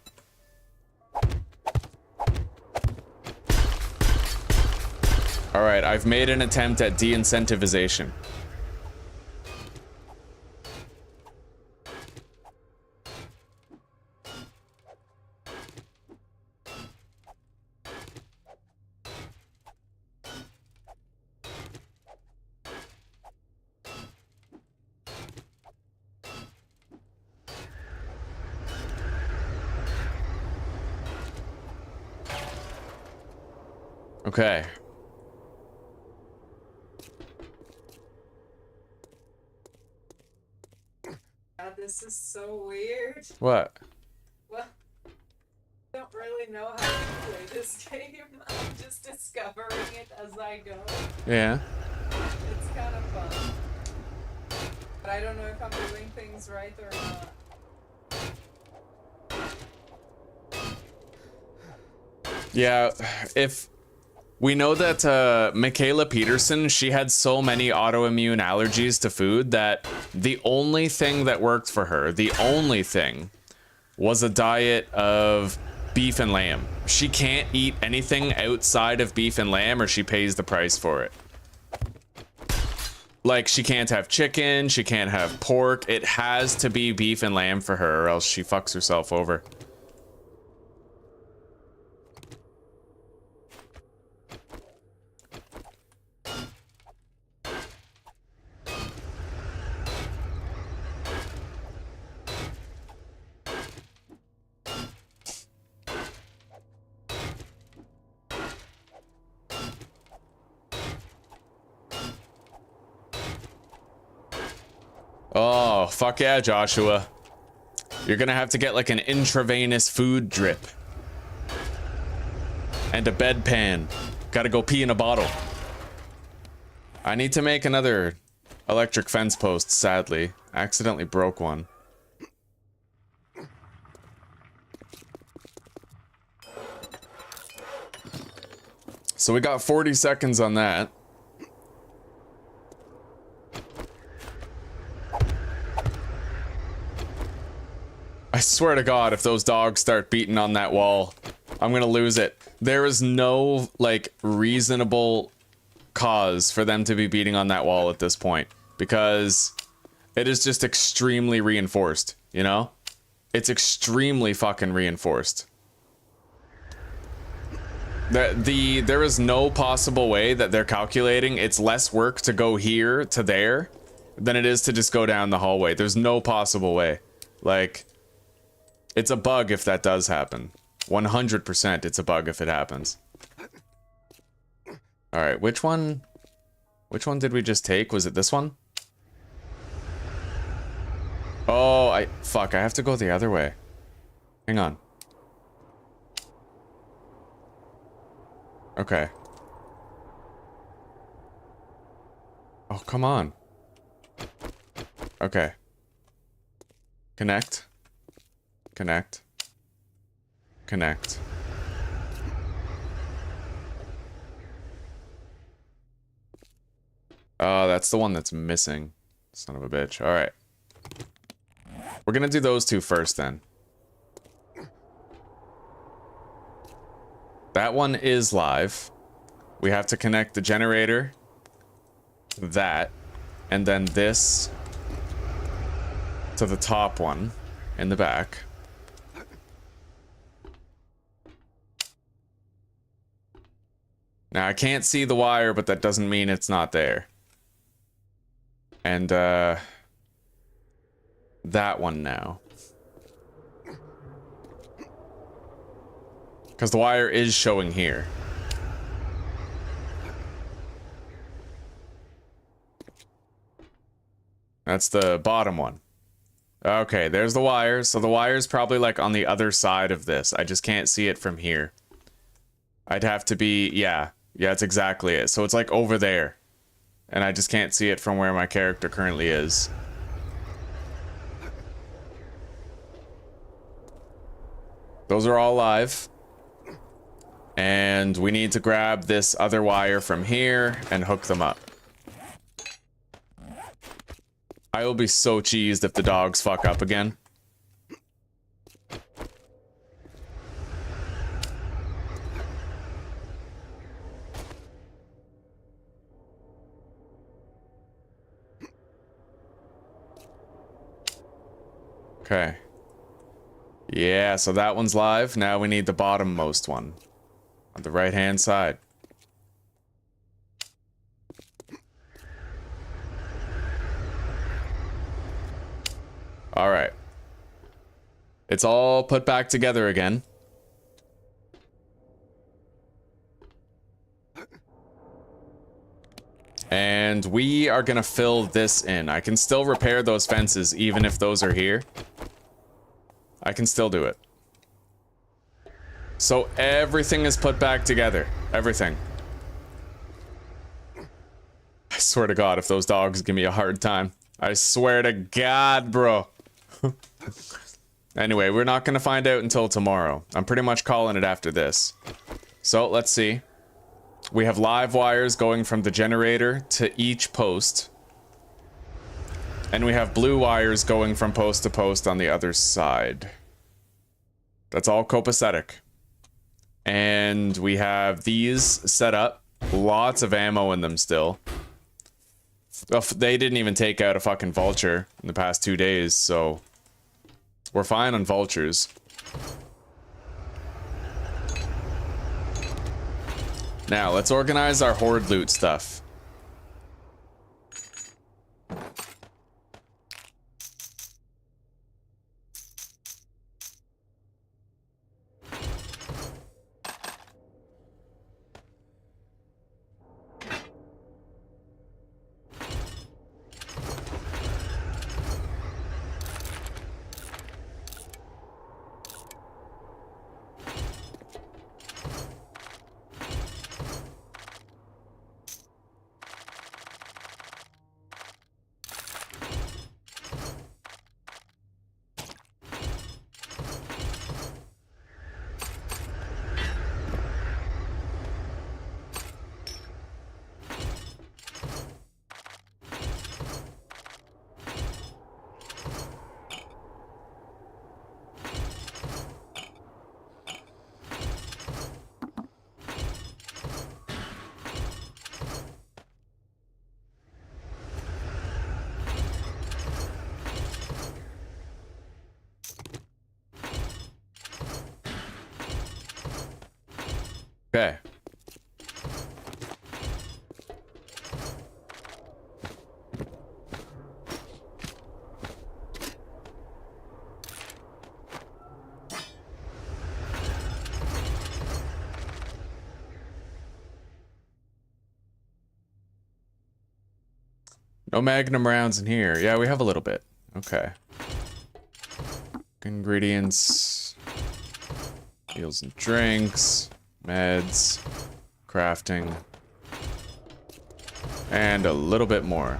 Alright, I've made an attempt at de-incentivization. Okay. God, this is so weird. What? Well, I don't really know how to play this game. I'm just discovering it as I go. Yeah. It's kind of fun. But I don't know if I'm doing things right or not. Yeah, if... We know that Michaela Peterson, she had so many autoimmune allergies to food that the only thing that worked for her, the only thing, was a diet of beef and lamb. She can't eat anything outside of beef and lamb or she pays the price for it. Like, she can't have chicken, she can't have pork. It has to be beef and lamb for her or else she fucks herself over. Oh, fuck yeah, Joshua. You're gonna have to get like an intravenous food drip. And a bedpan. Gotta go pee in a bottle. I need to make another electric fence post, sadly. Accidentally broke one. So we got 40 seconds on that. I swear to God, if those dogs start beating on that wall, I'm gonna lose it. There is no, like, reasonable cause for them to be beating on that wall at this point. Because It is just extremely reinforced, you know? It's extremely fucking reinforced. There is no possible way that they're calculating it's less work to go here to there than it is to just go down the hallway. There's no possible way. Like, it's a bug if that does happen. 100% it's a bug if it happens. Alright, which one did we just take? Was it this one? Oh, fuck, I have to go the other way. Hang on. Okay. Oh, come on. Okay. Connect. Connect. Connect. Oh, that's the one that's missing. Son of a bitch. Alright. We're gonna do those two first then. That one is live. We have to connect the generator, that, and then this to the top one in the back. Now I can't see the wire, but that doesn't mean it's not there. And that one now. Because the wire is showing here. That's the bottom one. Okay, there's the wire. So the wire's probably like on the other side of this. I just can't see it from here. I'd have to be, yeah, that's exactly it. So it's like over there. And I just can't see it from where my character currently is. Those are all live. And we need to grab this other wire from here and hook them up. I will be so cheesed if the dogs fuck up again. Okay. Yeah, so that one's live. Now we need the bottommost one. On the right-hand side. Alright. It's all put back together again. And we are gonna fill this in. I can still repair those fences even if those are here. I can still do it. So everything is put back together. Everything. I swear to God, if those dogs give me a hard time. I swear to God, bro. Anyway, we're not gonna find out until tomorrow. I'm pretty much calling it after this. So, let's see. We have live wires going from the generator to each post. And we have blue wires going from post to post on the other side. That's all copacetic. And we have these set up. Lots of ammo in them still. They didn't even take out a fucking vulture in the past 2 days, so we're fine on vultures. Now, let's organize our horde loot stuff. Okay. No magnum rounds in here. Yeah, we have a little bit. Okay. Ingredients. Meals and drinks. Meds. Crafting. And a little bit more.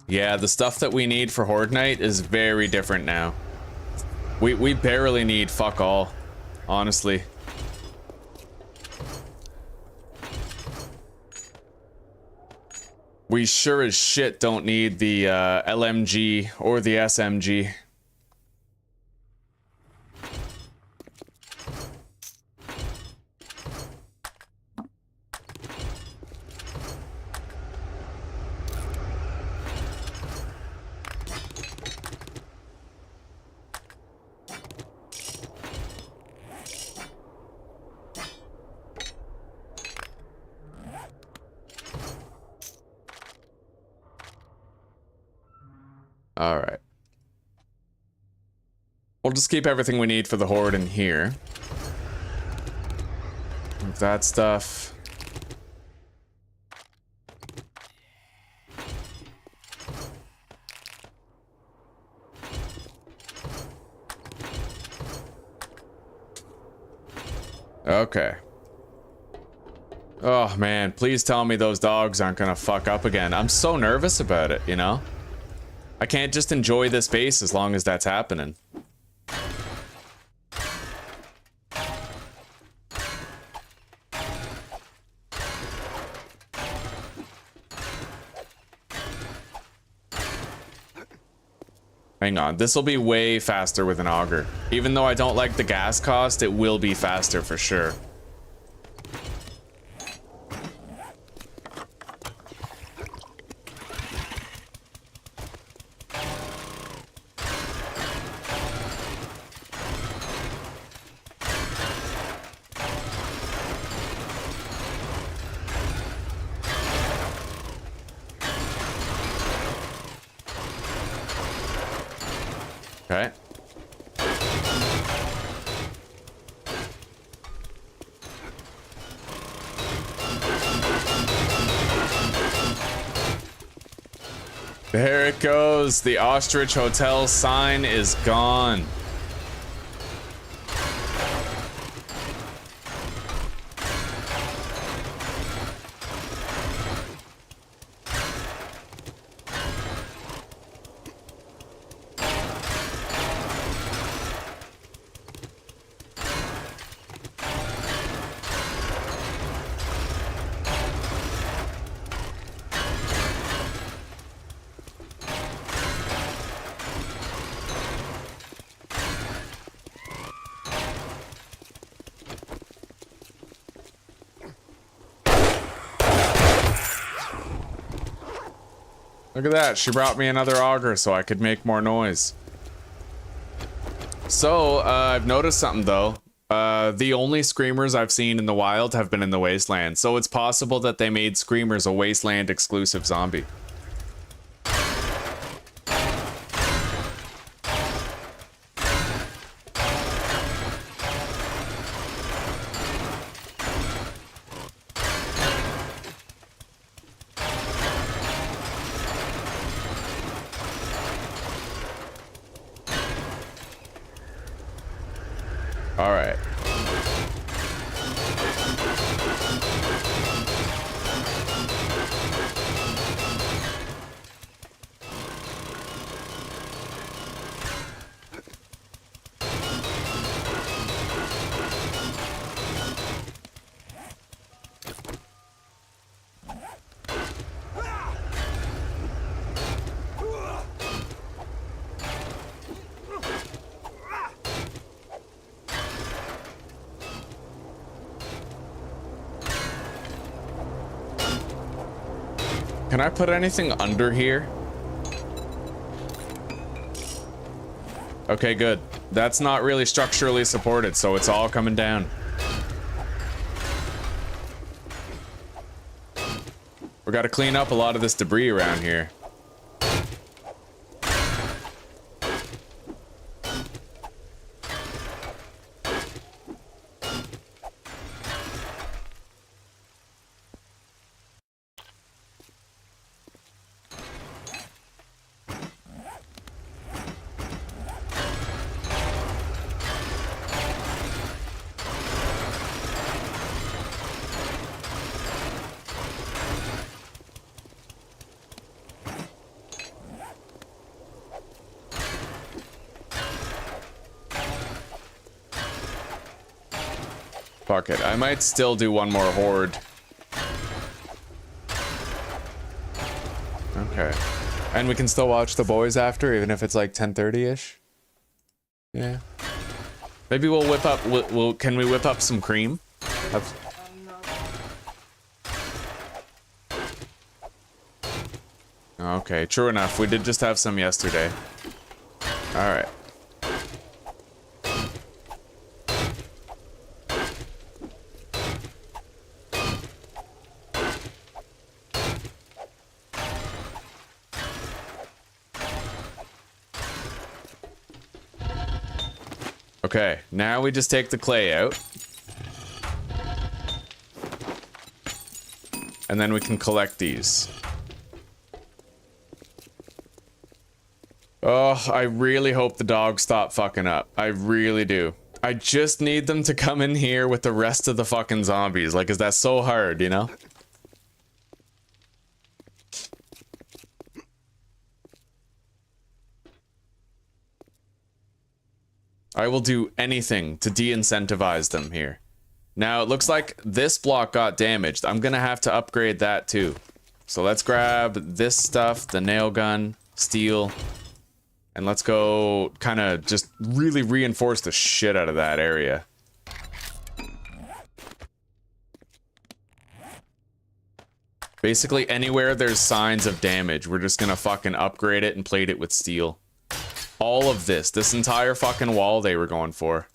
Yeah, the stuff that we need for Horde Night is very different now. We barely need fuck all, honestly. We sure as shit don't need the LMG or the SMG. All right. We'll just keep everything we need for the Horde in here. Move that stuff. Okay. Oh man, please tell me those dogs aren't gonna fuck up again. I'm so nervous about it, you know? I can't just enjoy this base as long as that's happening. Hang on, this will be way faster with an auger. Even though I don't like the gas cost, it will be faster for sure. Okay. There it goes. The Ostrich Hotel sign is gone. Look at that, she brought me another auger so I could make more noise. So, I've noticed something though. The only screamers I've seen in the wild have been in the wasteland, so it's possible that they made screamers a wasteland exclusive zombie. All right. Can I put anything under here? Okay, good. That's not really structurally supported, so it's all coming down. We gotta clean up a lot of this debris around here. Fuck it. I might still do one more horde. Okay. And we can still watch the boys after, even if it's like 10:30-ish. Yeah. Maybe we'll whip up. Can we whip up some cream? Okay, true enough. We did just have some yesterday. All right. Okay, now we just take the clay out. And then we can collect these. Oh, I really hope the dogs stop fucking up. I really do. I just need them to come in here with the rest of the fucking zombies. Like, is that so hard, you know? I will do anything to de-incentivize them here. Now, it looks like this block got damaged. I'm gonna have to upgrade that too. So let's grab this stuff, the nail gun, steel, and let's go kind of just really reinforce the shit out of that area. Basically, anywhere there's signs of damage, we're just gonna fucking upgrade it and plate it with steel. All of this entire fucking wall they were going for.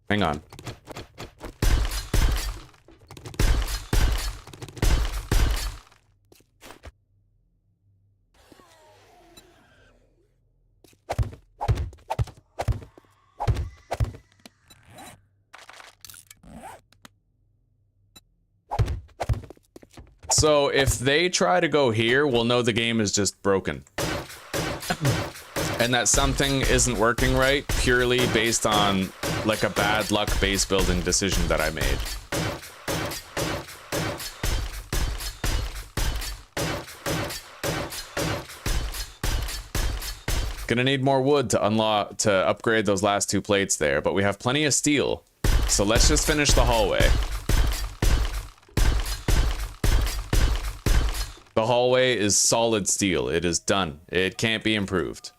Hang on. So if they try to go here, we'll know the game is just broken. And that something isn't working right purely based on like a bad luck base building decision that I made. Gonna need more wood to upgrade those last two plates there, but we have plenty of steel. So let's just finish the hallway. The hallway is solid steel. It is done. It can't be improved.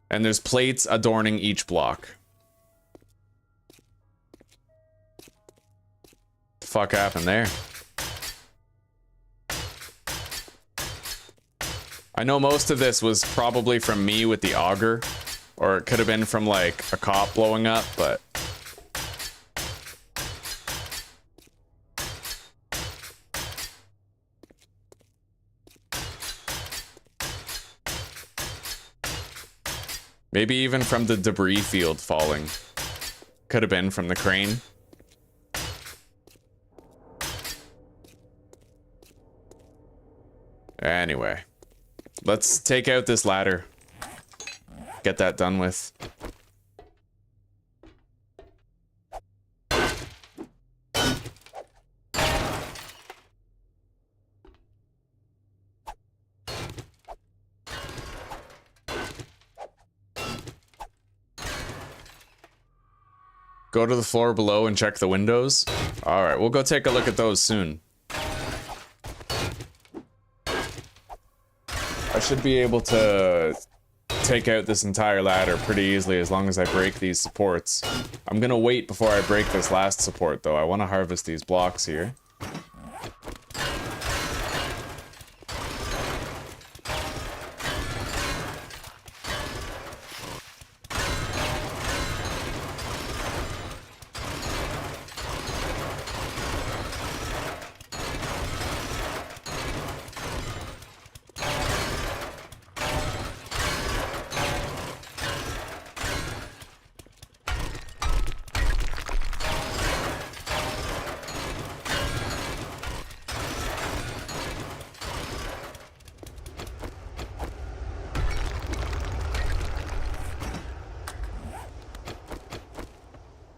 And there's plates adorning each block. What the fuck happened there? I know most of this was probably from me with the auger, or it could have been from like a cop blowing up, but maybe even from the debris field falling. Could have been from the crane. Anyway, let's take out this ladder. Get that done with. Go to the floor below and check the windows. All right, we'll go take a look at those soon. I should be able to take out this entire ladder pretty easily as long as I break these supports. I'm gonna wait before I break this last support, though. I want to harvest these blocks here.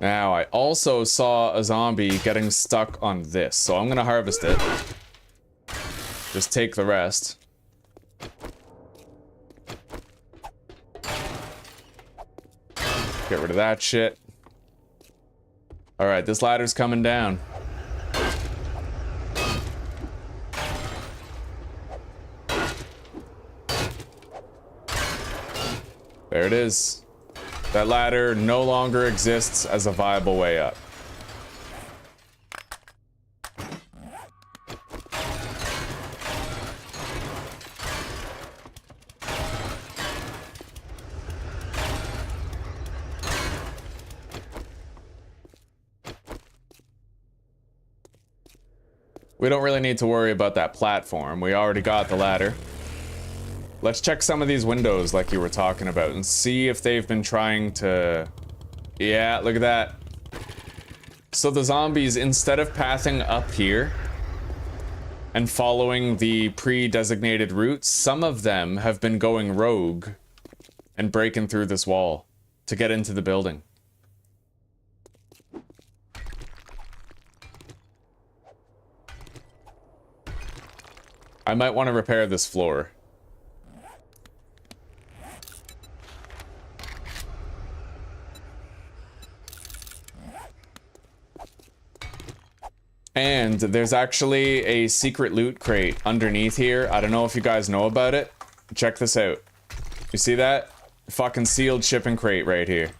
Now, I also saw a zombie getting stuck on this, so I'm gonna harvest it. Just take the rest. Get rid of that shit. Alright, this ladder's coming down. There it is. That ladder no longer exists as a viable way up. We don't really need to worry about that platform. We already got the ladder. Let's check some of these windows like you were talking about and see if they've been trying to... Yeah, look at that. So the zombies, instead of pathing up here and following the pre-designated routes, some of them have been going rogue and breaking through this wall to get into the building. I might want to repair this floor. And there's actually a secret loot crate underneath here. I don't know if you guys know about it. Check this out. You see that? Fucking sealed shipping crate right here.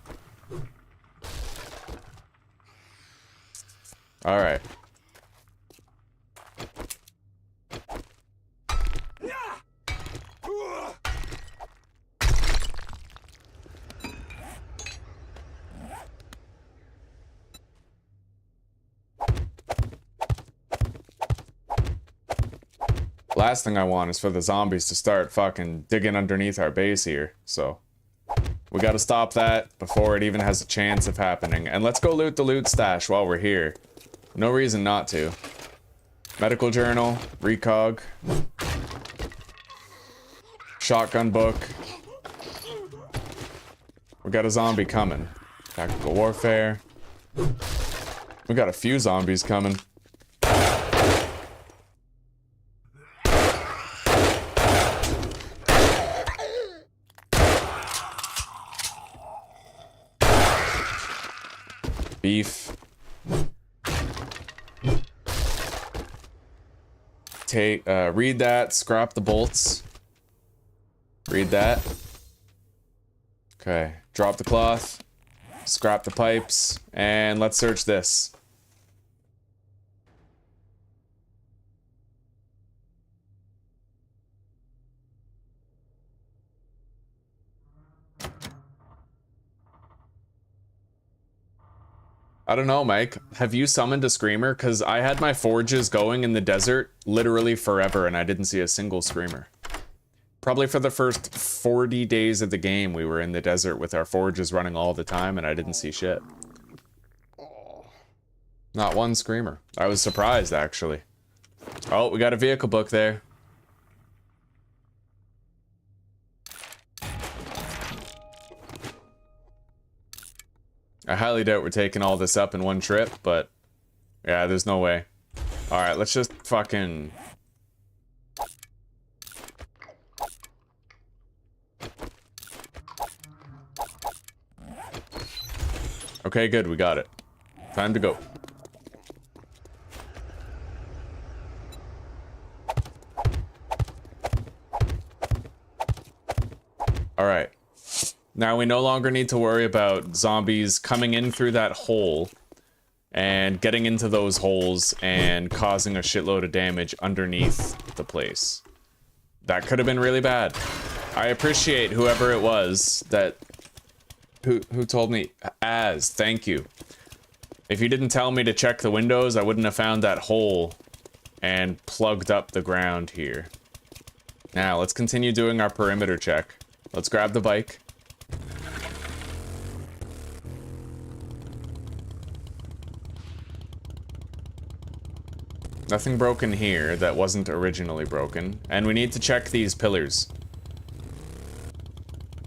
Alright. Last thing I want is for the zombies to start fucking digging underneath our base here, so we gotta stop that before it even has a chance of happening. And let's go loot the loot stash while we're here. No reason not to. Medical journal, recog, shotgun book. We got a zombie coming. Tactical warfare. We got a few zombies coming. Beef. Take, read that, scrap the bolts. Read that. Okay, drop the cloth, scrap the pipes, and let's search this. I don't know, Mike. Have you summoned a screamer? Because I had my forges going in the desert literally forever and I didn't see a single screamer. Probably for the first 40 days of the game, we were in the desert with our forges running all the time and I didn't see shit. Not one screamer. I was surprised, actually. Oh, we got a vehicle book there. I highly doubt we're taking all this up in one trip, but yeah, there's no way. Alright, let's just fucking... Okay, good, we got it. Time to go. Alright. Now we no longer need to worry about zombies coming in through that hole and getting into those holes and causing a shitload of damage underneath the place. That could have been really bad. I appreciate whoever it was that who told me. Thank you. If you didn't tell me to check the windows, I wouldn't have found that hole and plugged up the ground here. Now, let's continue doing our perimeter check. Let's grab the bike. Nothing broken here that wasn't originally broken. And we need to check these pillars.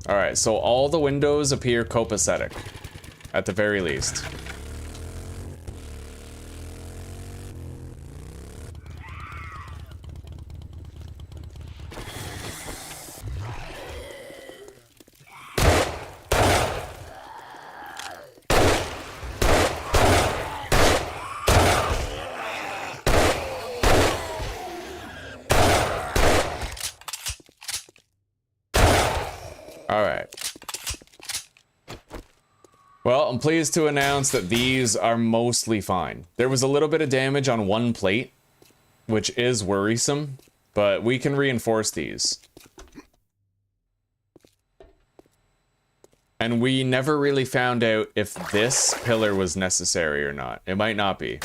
Alright, so all the windows appear copacetic. At the very least. Alright. Well, I'm pleased to announce that these are mostly fine. There was a little bit of damage on one plate, which is worrisome, but we can reinforce these. And we never really found out if this pillar was necessary or not. It might not be.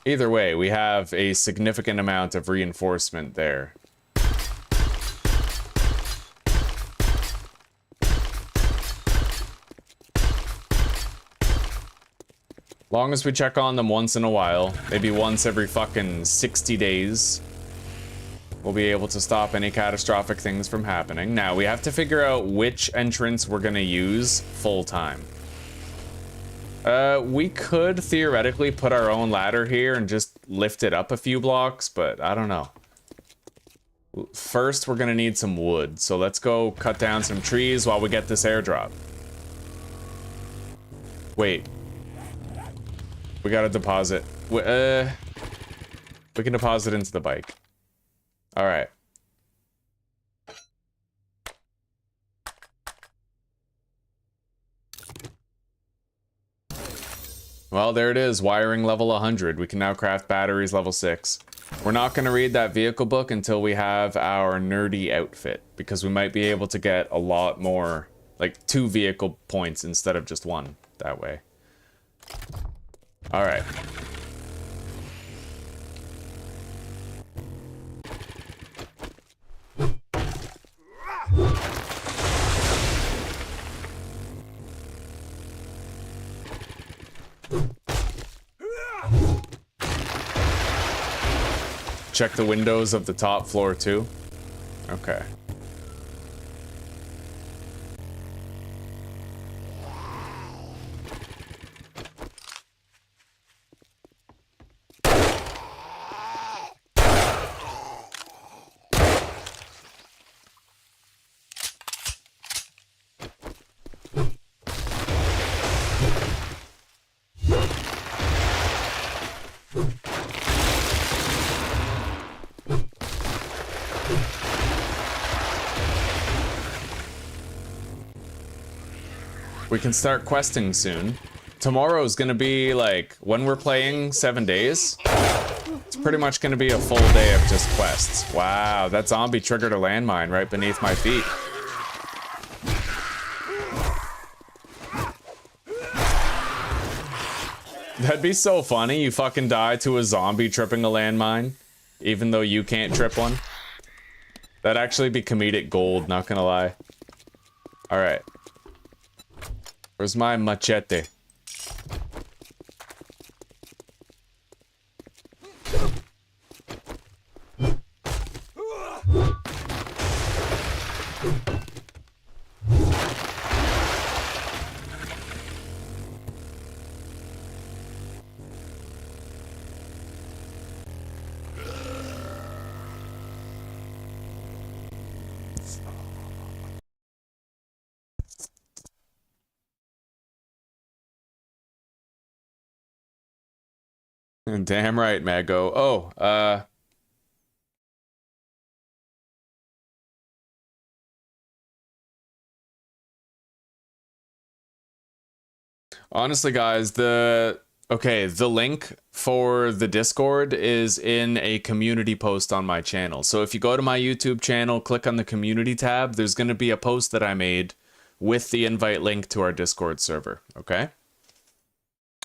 Either way, we have a significant amount of reinforcement there. Long as we check on them once in a while, maybe once every fucking 60 days, we'll be able to stop any catastrophic things from happening. Now, we have to figure out which entrance we're gonna use full time. We could theoretically put our own ladder here and just lift it up a few blocks, but I don't know. First, we're gonna need some wood, so let's go cut down some trees while we get this airdrop. Wait. We gotta deposit. We can deposit into the bike. Alright. Well, there it is, wiring level 100. We can now craft batteries level 6. We're not going to read that vehicle book until we have our nerdy outfit, because we might be able to get a lot more, like 2 vehicle points instead of just 1 that way. Alright. Check the windows of the top floor too. Okay. We can start questing soon. Tomorrow's gonna be like, when we're playing 7 days, it's pretty much gonna be a full day of just quests. Wow, that zombie triggered a landmine right beneath my feet. That'd be so funny, you fucking die to a zombie tripping a landmine, even though you can't trip one. That'd actually be comedic gold, not gonna lie. Alright. Where's my machete? Damn right, Mago. Oh, Honestly, guys, the link for the Discord is in a community post on my channel. So if you go to my YouTube channel, click on the community tab, there's going to be a post that I made with the invite link to our Discord server, okay?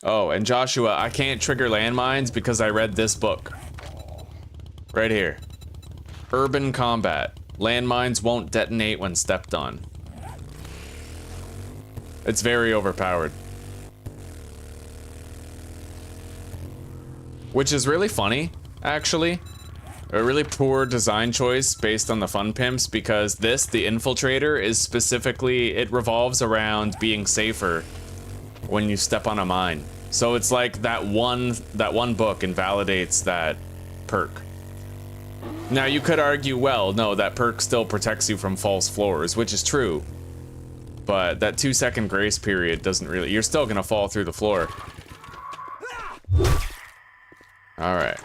Oh, and Joshua, I can't trigger landmines because I read this book. Right here. Urban Combat. Landmines won't detonate when stepped on. It's very overpowered. Which is really funny, actually. A really poor design choice based on the Fun Pimps, because this, the Infiltrator, is specifically, it revolves around being safer when you step on a mine. So it's like that one book invalidates that perk. Now you could argue, well, no, that perk still protects you from false floors, which is true. But that 2-second grace period doesn't really, you're still gonna fall through the floor. All right.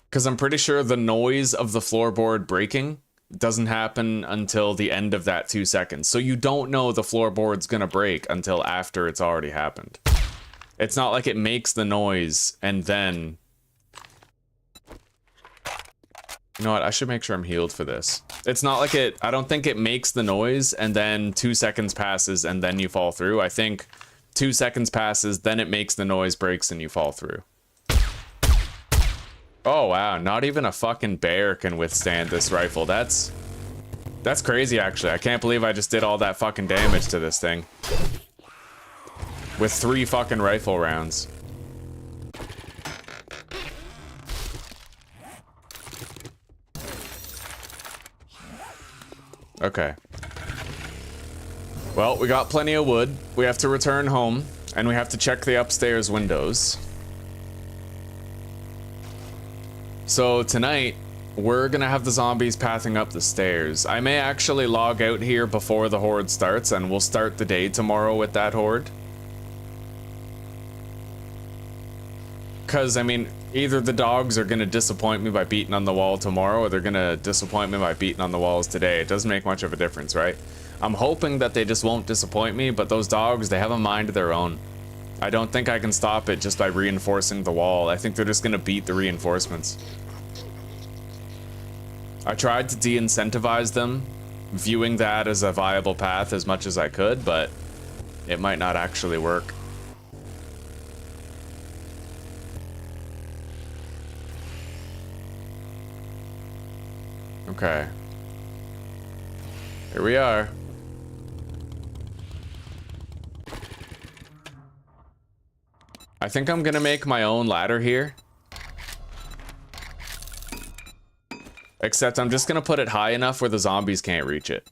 Because I'm pretty sure the noise of the floorboard breaking doesn't happen until the end of that 2 seconds. So you don't know the floorboard's gonna break until after it's already happened. It's not like it makes the noise and then... You know what? I should make sure I'm healed for this. It's not like it... I don't think it makes the noise and then 2 seconds passes and then you fall through. I think 2 seconds passes, then it makes the noise, breaks, and you fall through. Oh, wow. Not even a fucking bear can withstand this rifle. That's crazy, actually. I can't believe I just did all that fucking damage to this thing. With 3 fucking rifle rounds. Okay. Well, we got plenty of wood. We have to return home, and we have to check the upstairs windows. So tonight, we're gonna have the zombies pathing up the stairs. I may actually log out here before the horde starts, and we'll start the day tomorrow with that horde. Because, I mean, either the dogs are gonna disappoint me by beating on the wall tomorrow, or they're gonna disappoint me by beating on the walls today. It doesn't make much of a difference, right? I'm hoping that they just won't disappoint me, but those dogs, they have a mind of their own. I don't think I can stop it just by reinforcing the wall. I think they're just gonna beat the reinforcements. I tried to de-incentivize them, viewing that as a viable path as much as I could, but it might not actually work. Okay. Here we are. I think I'm gonna make my own ladder here. Except I'm just gonna put it high enough where the zombies can't reach it.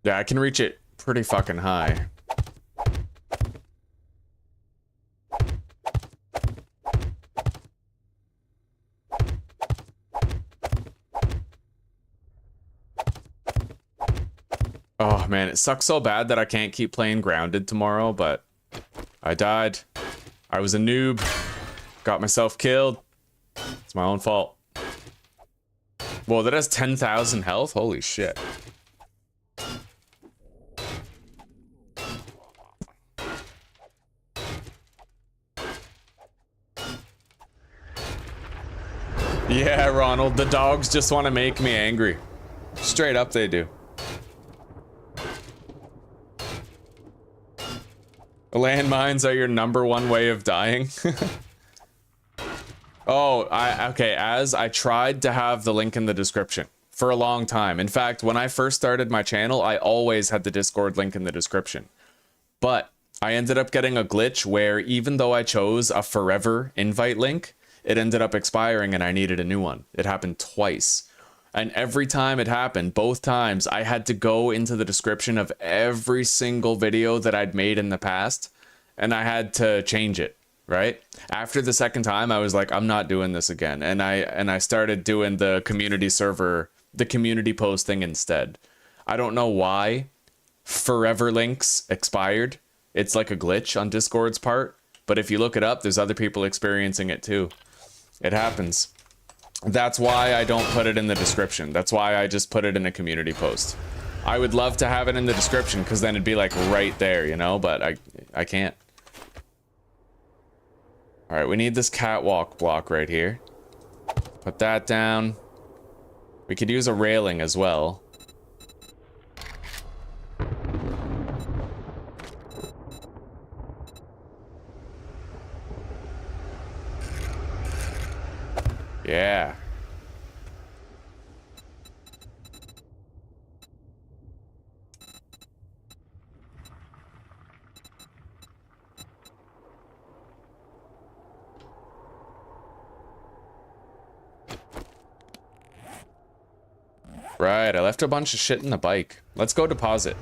Yeah, I can reach it pretty fucking high. Oh man, it sucks so bad that I can't keep playing Grounded tomorrow, but I died. I was a noob. Got myself killed. It's my own fault. Whoa, that has 10,000 health? Holy shit. Yeah, Ronald, the dogs just want to make me angry. Straight up, they do. Landmines are your #1 way of dying. Oh, okay, as I tried to have the link in the description for a long time. In fact, when I first started my channel, I always had the Discord link in the description. But I ended up getting a glitch where even though I chose a forever invite link, it ended up expiring and I needed a new one. It happened twice. And every time it happened, both times, I had to go into the description of every single video that I'd made in the past, and I had to change it. right? After the second time, I was like, I'm not doing this again. And I started doing the community server, the community post thing instead. I don't know why forever links expired. It's like a glitch on Discord's part. But if you look it up, there's other people experiencing it too. It happens. That's why I don't put it in the description. That's why I just put it in a community post. I would love to have it in the description because then it'd be like right there, you know, but I can't. All right, we need this catwalk block right here. Put that down. We could use a railing as well. Yeah. Right, I left a bunch of shit in the bike. Let's go deposit.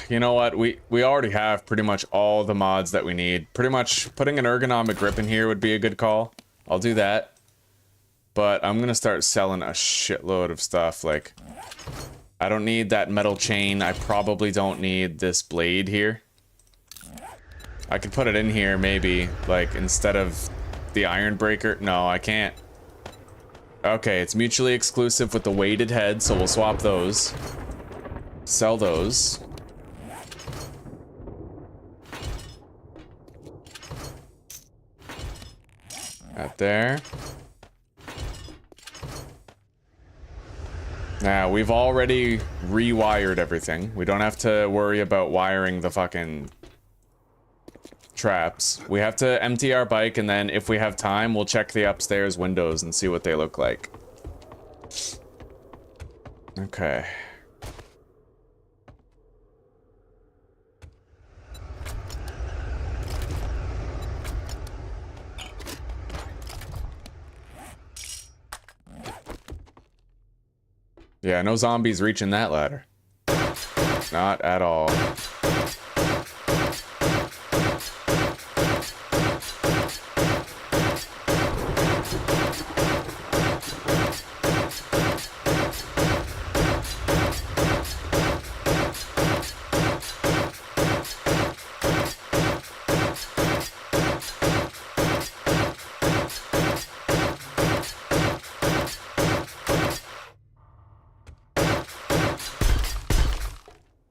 You know what? We already have pretty much all the mods that we need. Pretty much putting an ergonomic grip in here would be a good call. I'll do that. But I'm gonna start selling a shitload of stuff. Like, I don't need that metal chain. I probably don't need this blade here. I could put it in here maybe, like, instead of the iron breaker. No, I can't. Okay, it's mutually exclusive with the weighted head, so we'll swap those. Sell those. That there. Now, we've already rewired everything. We don't have to worry about wiring the fucking traps. We have to empty our bike, and then if we have time, we'll check the upstairs windows and see what they look like. Okay. Yeah, no zombies reaching that ladder. Not at all.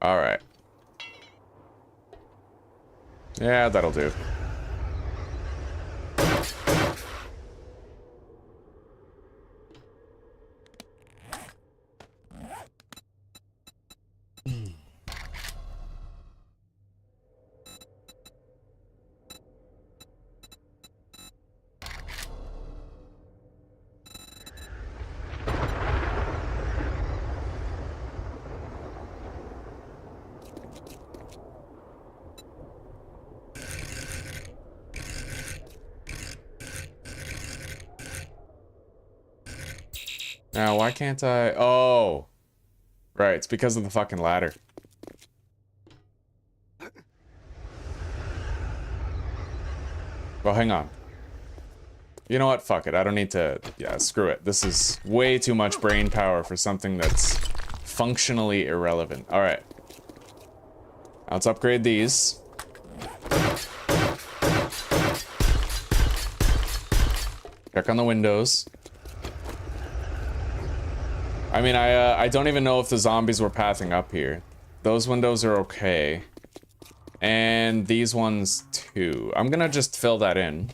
Alright. Yeah, that'll do. Now, why can't I? Oh. Right, it's because of the fucking ladder. Well, hang on. You know what? Fuck it. I don't need to... Yeah, screw it. This is way too much brain power for something that's functionally irrelevant. Alright. Now let's upgrade these. Check on the windows. I mean, I don't even know if the zombies were pathing up here. Those windows are okay. And these ones too. I'm gonna just fill that in.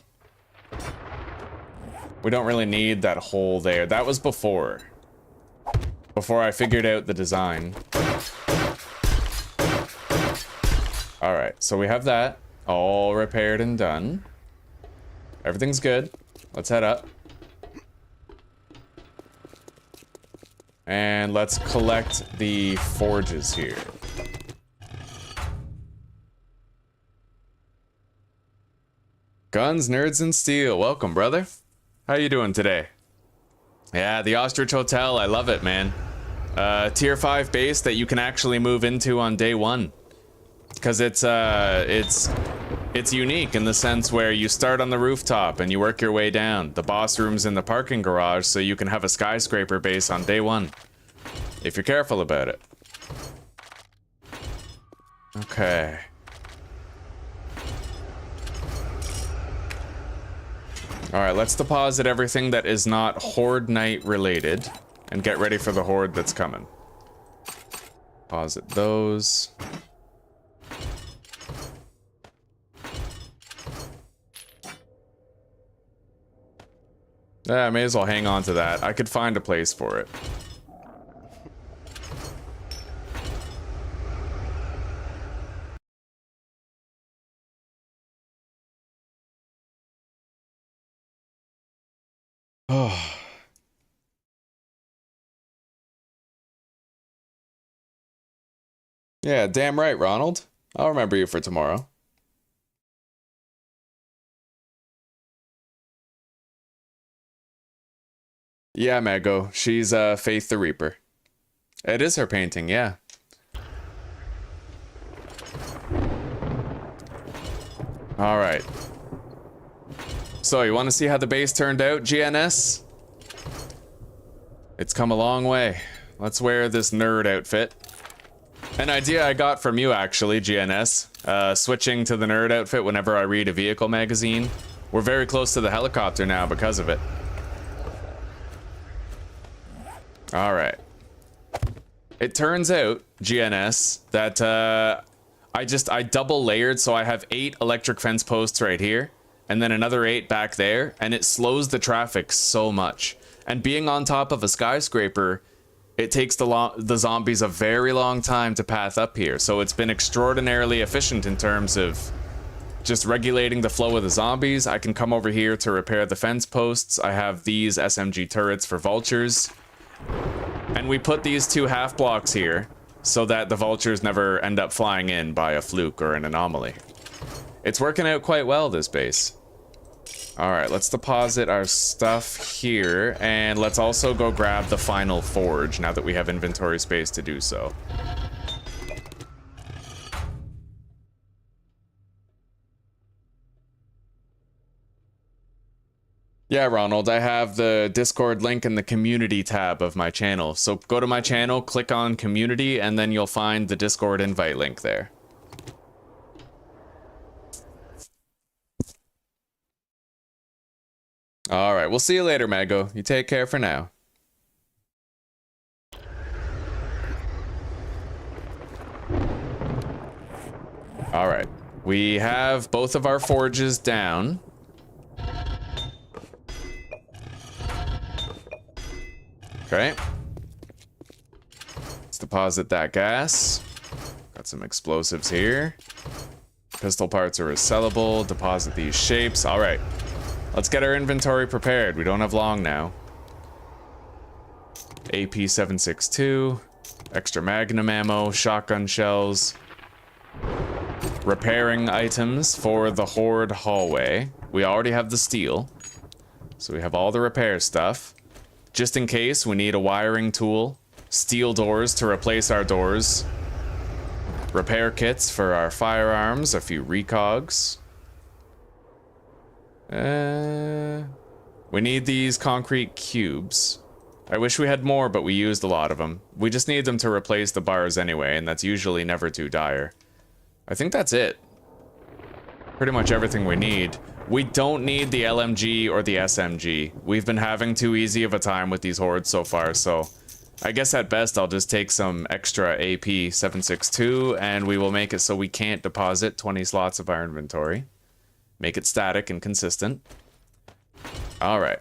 We don't really need that hole there. That was before I figured out the design. Alright, so we have that all repaired and done. Everything's good. Let's head up. And let's collect the forges here. Guns, nerds, and steel. Welcome, brother. How you doing today? Yeah, the Ostrich Hotel. I love it, man. Tier 5 base that you can actually move into on day 1. Because it's unique in the sense where you start on the rooftop and you work your way down. The boss room's in the parking garage, so you can have a skyscraper base on day 1. If you're careful about it. Okay. Alright, let's deposit everything that is not Horde Night related and get ready for the Horde that's coming. Deposit those. Yeah, I may as well hang on to that. I could find a place for it. Oh. Yeah, damn right, Ronald. I'll remember you for tomorrow. Yeah, Mago. She's Faith the Reaper. It is her painting, yeah. All right. So, you want to see how the base turned out, GNS? It's come a long way. Let's wear this nerd outfit. An idea I got from you, actually, GNS. Switching to the nerd outfit whenever I read a vehicle magazine. We're very close to the helicopter now because of it. All right. It turns out, GNS, that I double layered, so I have 8 electric fence posts right here, and then another 8 back there, and it slows the traffic so much. And being on top of a skyscraper, it takes the zombies a very long time to path up here, so it's been extraordinarily efficient in terms of just regulating the flow of the zombies. I can come over here to repair the fence posts. I have these SMG turrets for vultures. And we put these 2 half blocks here so that the vultures never end up flying in by a fluke or an anomaly. It's working out quite well, this base. All right, let's deposit our stuff here, and let's also go grab the final forge now that we have inventory space to do so. Yeah, Ronald, I have the Discord link in the community tab of my channel. So go to my channel, click on community, and then you'll find the Discord invite link there. All right, we'll see you later, Mago. You take care for now. All right, we have both of our forges down. Okay. Let's deposit that gas. Got some explosives here. Pistol parts are sellable. Deposit these shapes. All right. Let's get our inventory prepared. We don't have long now. AP-762. Extra magnum ammo. Shotgun shells. Repairing items for the Horde hallway. We already have the steel. So we have all the repair stuff. Just in case, we need a wiring tool, steel doors to replace our doors, repair kits for our firearms, a few recogs. We need these concrete cubes. I wish we had more, but we used a lot of them. We just need them to replace the bars anyway, and that's usually never too dire. I think that's it. Pretty much everything we need. We don't need the LMG or the SMG. We've been having too easy of a time with these hordes so far, so I guess at best I'll just take some extra AP 762 and we will make it so we can't deposit 20 slots of our inventory. Make it static and consistent. All right.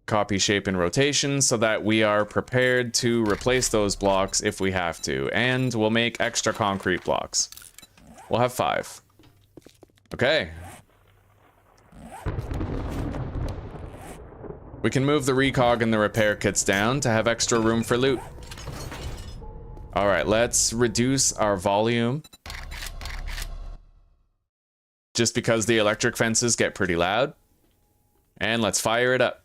Copy, shape, and rotation so that we are prepared to replace those blocks if we have to. And we'll make extra concrete blocks. We'll have 5. Okay. We can move the recog and the repair kits down to have extra room for loot. All right, let's reduce our volume. Just because the electric fences get pretty loud. And let's fire it up.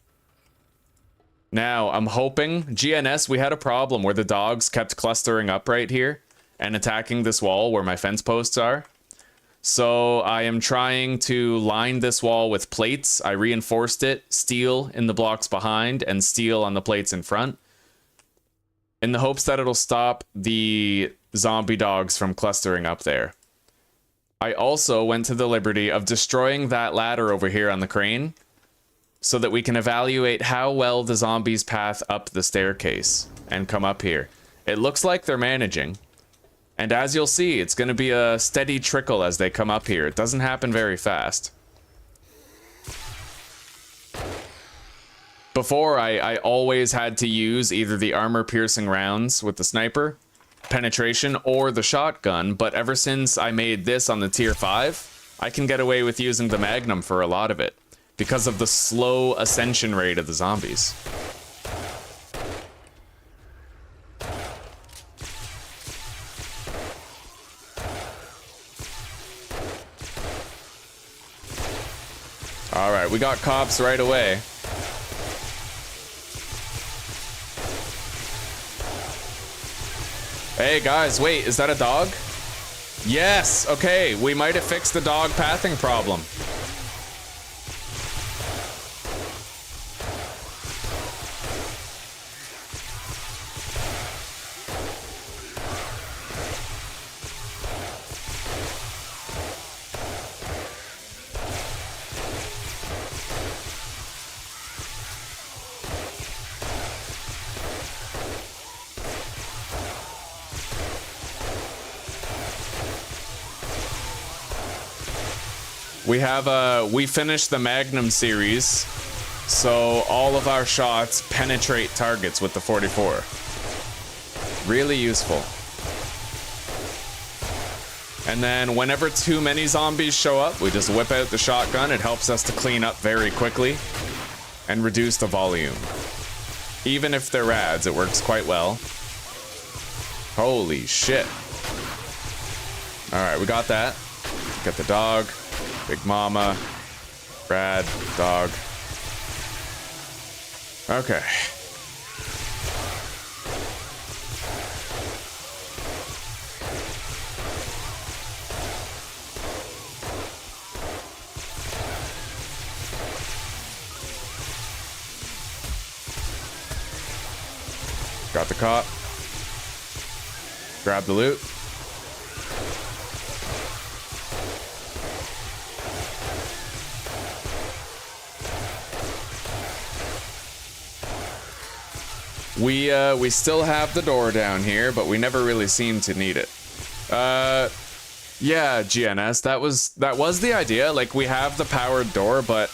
Now, I'm hoping, GNS, we had a problem where the dogs kept clustering up right here and attacking this wall where my fence posts are. So I am trying to line this wall with plates. I reinforced it, steel in the blocks behind and steel on the plates in front, in the hopes that it'll stop the zombie dogs from clustering up there. I also went to the liberty of destroying that ladder over here on the crane so that we can evaluate how well the zombies path up the staircase and come up here. It looks like they're managing. And as you'll see, it's going to be a steady trickle as they come up here. It doesn't happen very fast. Before, I always had to use either the armor-piercing rounds with the sniper, penetration, or the shotgun, but ever since I made this on the tier 5, I can get away with using the magnum for a lot of it, because of the slow ascension rate of the zombies. All right, we got cops right away. Hey guys, wait, is that a dog? Yes, okay, we might have fixed the dog pathing problem. We finished the Magnum series, so all of our shots penetrate targets with the 44. Really useful. And then whenever too many zombies show up, we just whip out the shotgun. It helps us to clean up very quickly and reduce the volume. Even if they're rads, it works quite well. Holy shit. All right, we got that. Got the dog. Big Mama, Brad, dog. Okay. Got the cop. Grab the loot. We still have the door down here, but we never really seem to need it. Yeah, GNS, that was the idea. Like, we have the powered door, but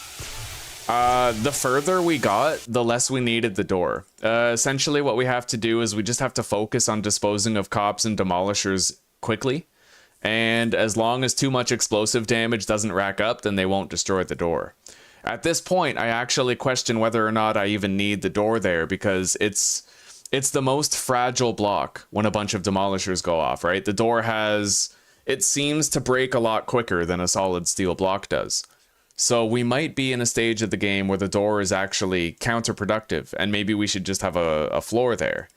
the further we got, the less we needed the door. Essentially what we have to do is we just have to focus on disposing of cops and demolishers quickly. And as long as too much explosive damage doesn't rack up, then they won't destroy the door. At this point, I actually question whether or not I even need the door there, because it's the most fragile block when a bunch of demolishers go off, right? The door it seems to break a lot quicker than a solid steel block does. So we might be in a stage of the game where the door is actually counterproductive, and maybe we should just have a floor there.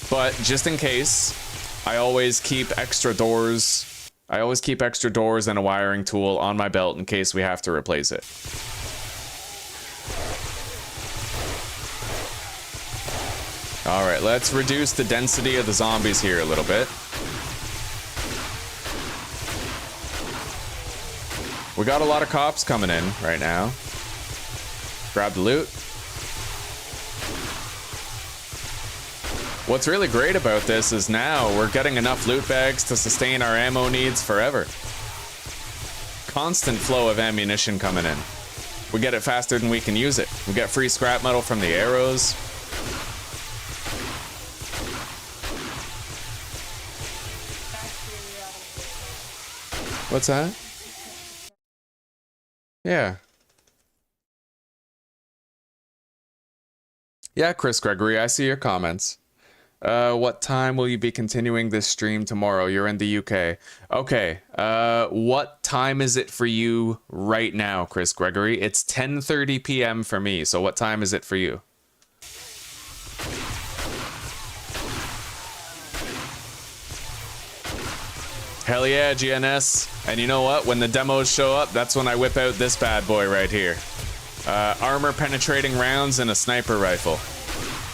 But just in case, I always keep extra doors. I always keep extra doors and a wiring tool on my belt in case we have to replace it. All right, let's reduce the density of the zombies here a little bit. We got a lot of cops coming in right now. Grab the loot. What's really great about this is now we're getting enough loot bags to sustain our ammo needs forever. Constant flow of ammunition coming in. We get it faster than we can use it. We get free scrap metal from the arrows. What's that? Yeah. Yeah, Chris Gregory, I see your comments. What time will you be continuing this stream tomorrow? You're in the UK. Okay, what time is it for you right now, Chris Gregory? It's 10:30 p.m. for me, so what time is it for you? Hell yeah, GNS. And you know what? When the demos show up, that's when I whip out this bad boy right here. Armor penetrating rounds and a sniper rifle.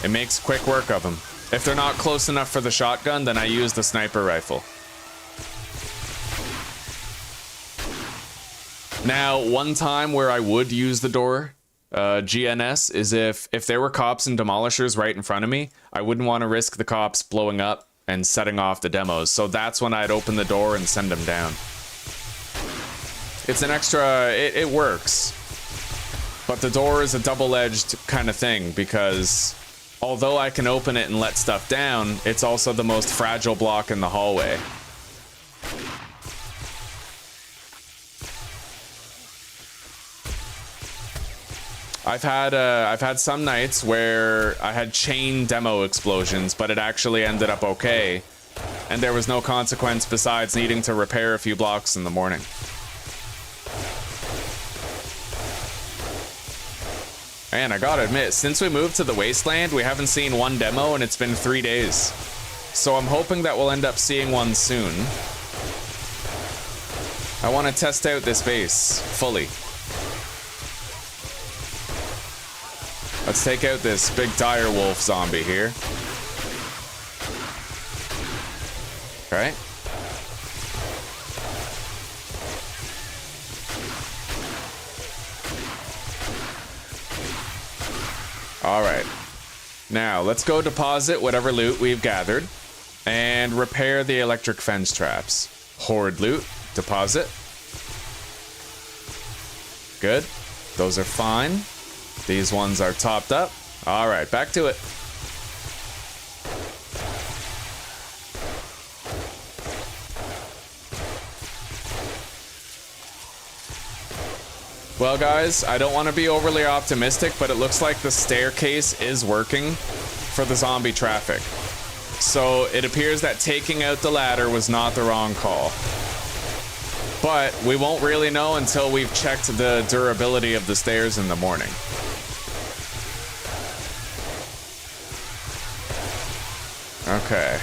It makes quick work of them. If they're not close enough for the shotgun, then I use the sniper rifle. Now, one time where I would use the door, GNS, is if there were cops and demolishers right in front of me, I wouldn't want to risk the cops blowing up and setting off the demos. So that's when I'd open the door and send them down. It's an extra, it works. But the door is a double-edged kind of thing because although I can open it and let stuff down, it's also the most fragile block in the hallway. I've had some nights where I had chain demo explosions, but it actually ended up okay, and there was no consequence besides needing to repair a few blocks in the morning. Man, I gotta admit, since we moved to the Wasteland, we haven't seen one demo and it's been 3 days. So I'm hoping that we'll end up seeing one soon. I want to test out this base fully. Let's take out this big dire wolf zombie here. Right? All right. Now, let's go deposit whatever loot we've gathered and repair the electric fence traps. Horde loot, deposit. Good. Those are fine. These ones are topped up. All right, back to it. Well, guys, I don't want to be overly optimistic, but it looks like the staircase is working for the zombie traffic. So it appears that taking out the ladder was not the wrong call. But we won't really know until we've checked the durability of the stairs in the morning. Okay.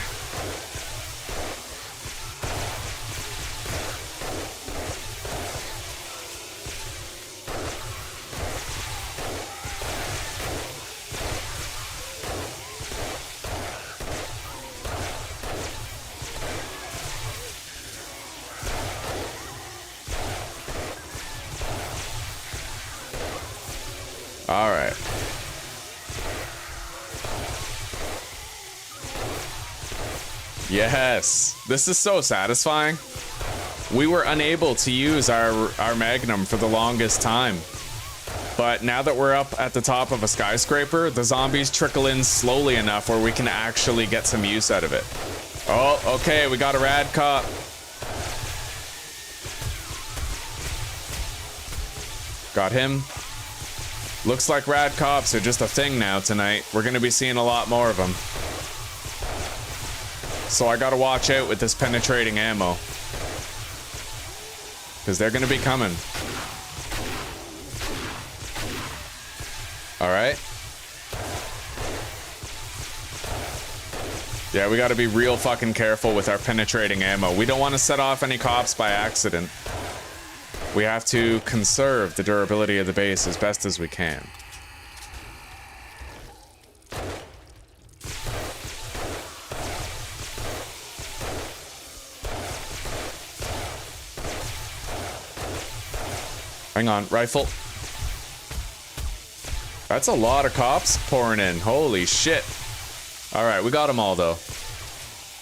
All right. Yes, this is so satisfying. We were unable to use our Magnum for the longest time. But now that we're up at the top of a skyscraper, the zombies trickle in slowly enough where we can actually get some use out of it. Oh, okay, we got a rad cop. Got him. Looks like rad cops are just a thing now tonight. We're gonna be seeing a lot more of them. So I gotta watch out with this penetrating ammo, because they're gonna be coming. All right. Yeah, we gotta be real fucking careful with our penetrating ammo. We don't want to set off any cops by accident. We have to conserve the durability of the base as best as we can. Hang on, rifle. That's a lot of cops pouring in. Holy shit. All right, we got them all though.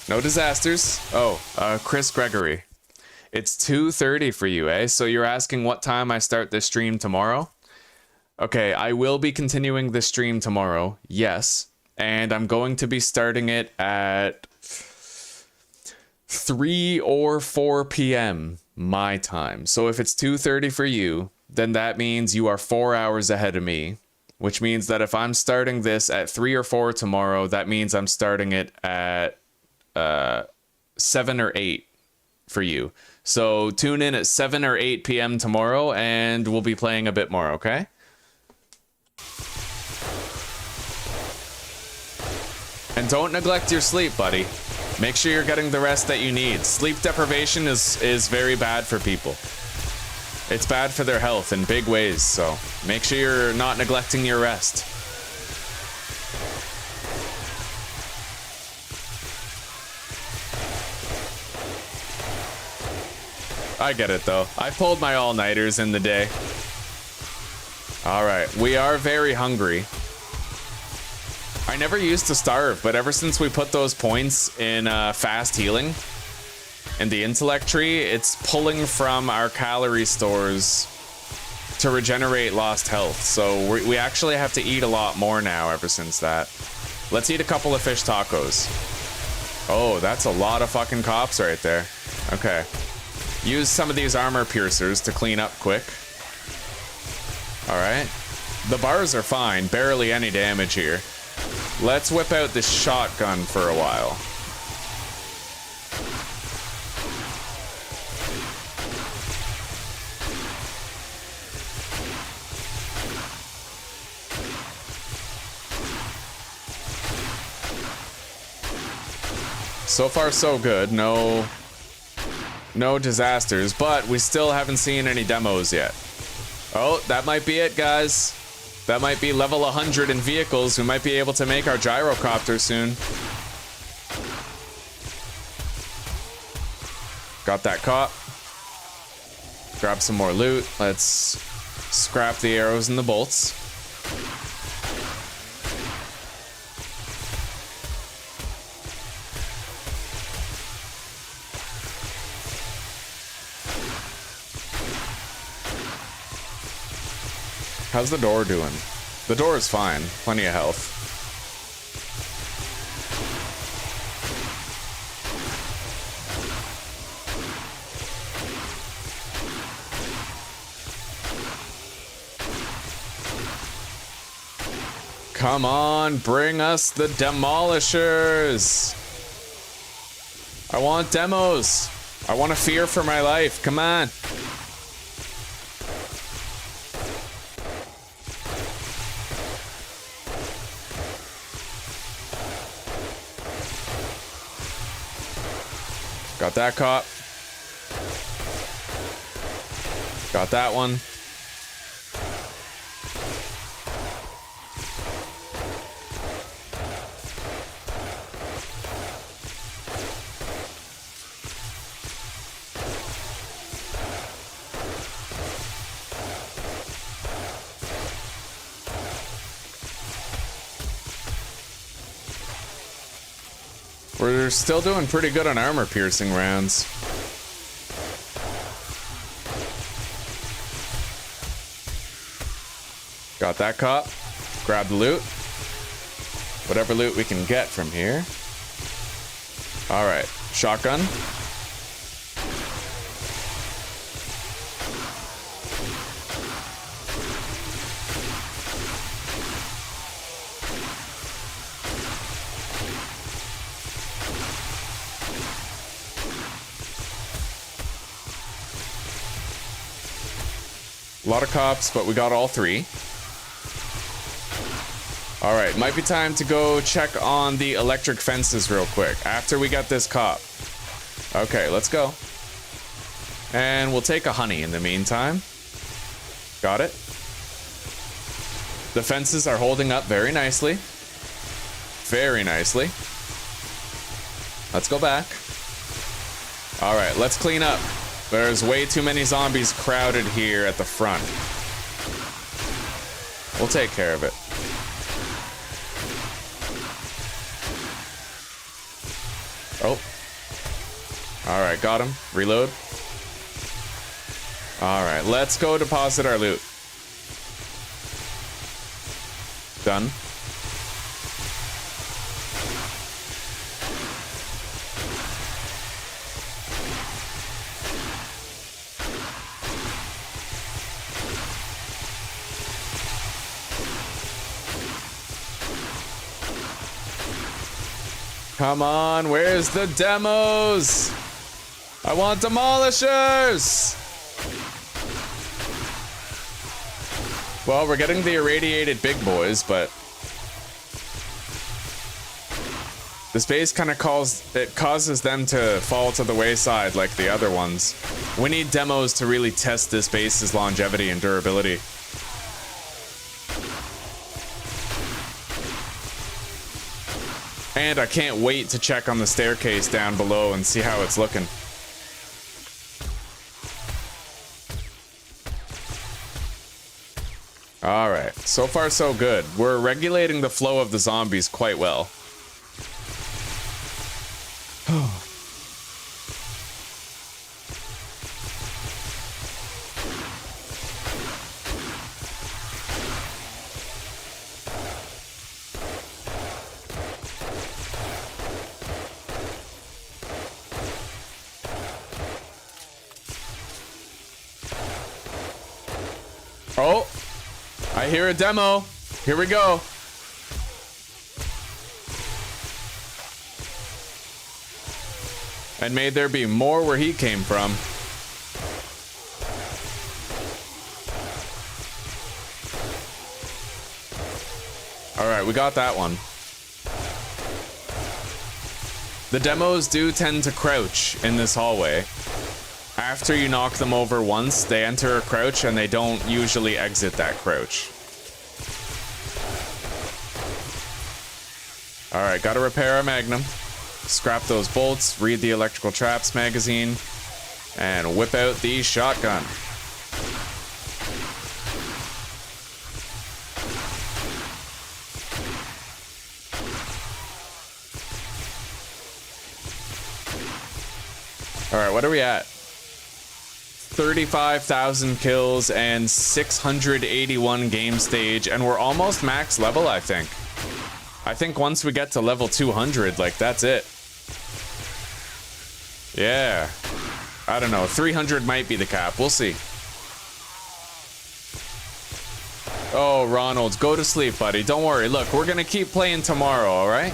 No disasters. Oh, Chris Gregory. It's 2:30 for you, eh? So you're asking what time I start this stream tomorrow? Okay, I will be continuing this stream tomorrow, yes. And I'm going to be starting it at 3 or 4 p.m. my time. So if it's 2:30 for you, then that means you are 4 hours ahead of me. Which means that if I'm starting this at 3 or 4 tomorrow, that means I'm starting it at 7 or 8 for you. So tune in at 7 or 8 p.m. tomorrow and we'll be playing a bit more, okay? And don't neglect your sleep, buddy. Make sure you're getting the rest that you need. Sleep deprivation is very bad for people. It's bad for their health in big ways, so make sure you're not neglecting your rest. I get it, though. I pulled my all-nighters in the day. All right, we are very hungry. I never used to starve, but ever since we put those points in fast healing and the intellect tree, it's pulling from our calorie stores to regenerate lost health. So we actually have to eat a lot more now ever since that. Let's eat a couple of fish tacos. Oh, that's a lot of fucking cops right there. Okay. Use some of these armor piercers to clean up quick. All right. The bars are fine, barely any damage here. Let's whip out this shotgun for a while. So far, so good. No disasters, but we still haven't seen any demos yet. Oh, that might be it, guys. That might be level 100 in vehicles. We might be able to make our gyrocopter soon. Got that cop. Grab some more loot. Let's scrap the arrows and the bolts. How's the door doing? The door is fine. Plenty of health. Come on, bring us the demolishers. I want demos. I want to fear for my life. Come on. Got that cop. Got that one. We're still doing pretty good on armor piercing rounds. Got that cop. Grab the loot. Whatever loot we can get from here. All right, shotgun. A lot of cops, but we got all three. All right, might be time to go check on the electric fences real quick after we get this cop. Okay, let's go. And we'll take a honey in the meantime. Got it. The fences are holding up very nicely. Very nicely. Let's go back. All right, let's clean up. There's way too many zombies crowded here at the front. We'll take care of it. Oh. Alright, got him. Reload. Alright, let's go deposit our loot. Done. Come on, where's the demos? I want demolishers! Well, we're getting the irradiated big boys, but this base kind of causes them to fall to the wayside like the other ones. We need demos to really test this base's longevity and durability. And I can't wait to check on the staircase down below and see how it's looking. Alright, so far so good. We're regulating the flow of the zombies quite well. Oh, I hear a demo. Here we go. And may there be more where he came from. All right, we got that one. The demos do tend to crouch in this hallway. After you knock them over once, they enter a crouch and they don't usually exit that crouch. Alright, gotta repair our Magnum. Scrap those bolts, read the electrical traps magazine, and whip out the shotgun. Alright, what are we at? 35,000 kills and 681 game stage, and we're almost max level, I think. I think once we get to level 200, like, that's it. Yeah. I don't know, 300 might be the cap, we'll see. Oh, Ronald, go to sleep, buddy. Don't worry, look, we're gonna keep playing tomorrow, alright?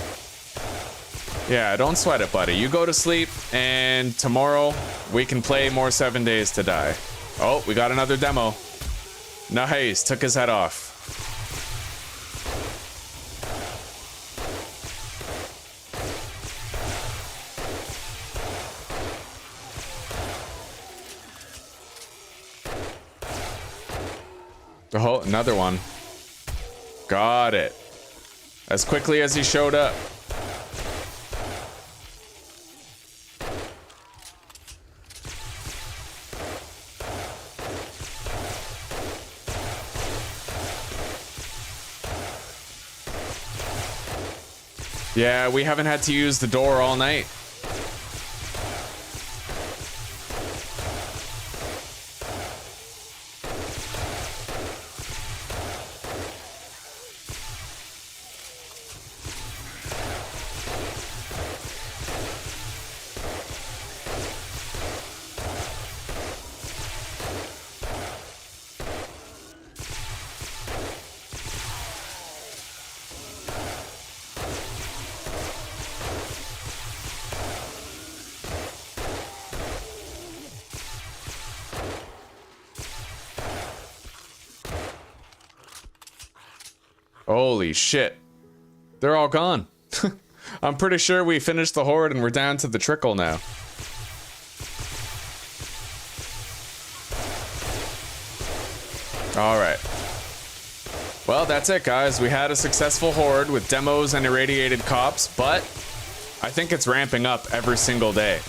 Yeah, don't sweat it, buddy. You go to sleep, and tomorrow we can play more 7 Days to Die. Oh, we got another demo. Nice, took his head off. Oh, another one. Got it. As quickly as he showed up. Yeah, we haven't had to use the door all night. Holy shit. They're all gone. I'm pretty sure we finished the Horde and we're down to the trickle now. Alright. Well, that's it, guys. We had a successful Horde with demos and irradiated cops, but I think it's ramping up every single day.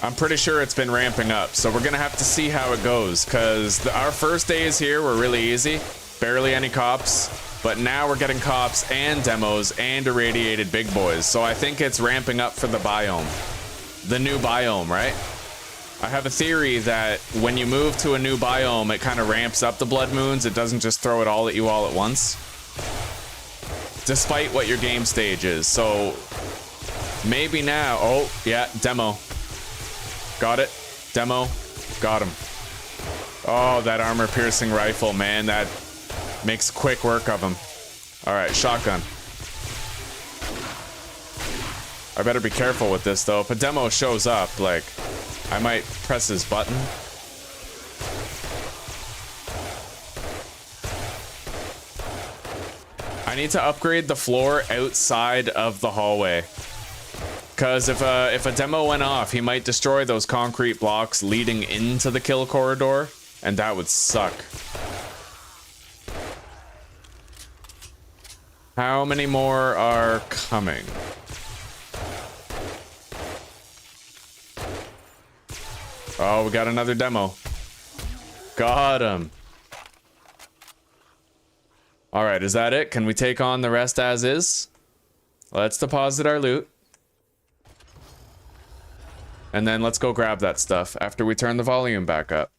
I'm pretty sure it's been ramping up, so we're gonna have to see how it goes, because our first days here were really easy. Barely any cops. But now we're getting cops and demos and irradiated big boys. So I think it's ramping up for the biome. The new biome, right? I have a theory that when you move to a new biome, it kind of ramps up the blood moons. It doesn't just throw it all at you all at once. Despite what your game stage is. So maybe now, oh yeah, demo. Got it, demo, got him. Oh, that armor piercing rifle, man, that makes quick work of him. All right, shotgun. I better be careful with this though. If a demo shows up, like, I might press his button. I need to upgrade the floor outside of the hallway. Because if a demo went off, he might destroy those concrete blocks leading into the kill corridor, and that would suck. How many more are coming? Oh, we got another demo. Got him. All right, is that it? Can we take on the rest as is? Let's deposit our loot. And then let's go grab that stuff after we turn the volume back up.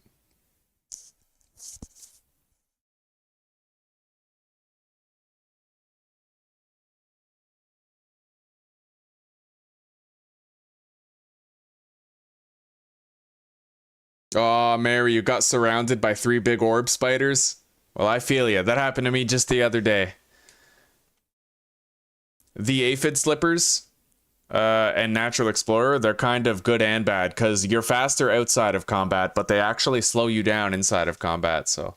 Oh, Mary, you got surrounded by 3 big orb spiders? Well, I feel ya. That happened to me just the other day. The aphid slippers and natural explorer, they're kind of good and bad because you're faster outside of combat, but they actually slow you down inside of combat, so.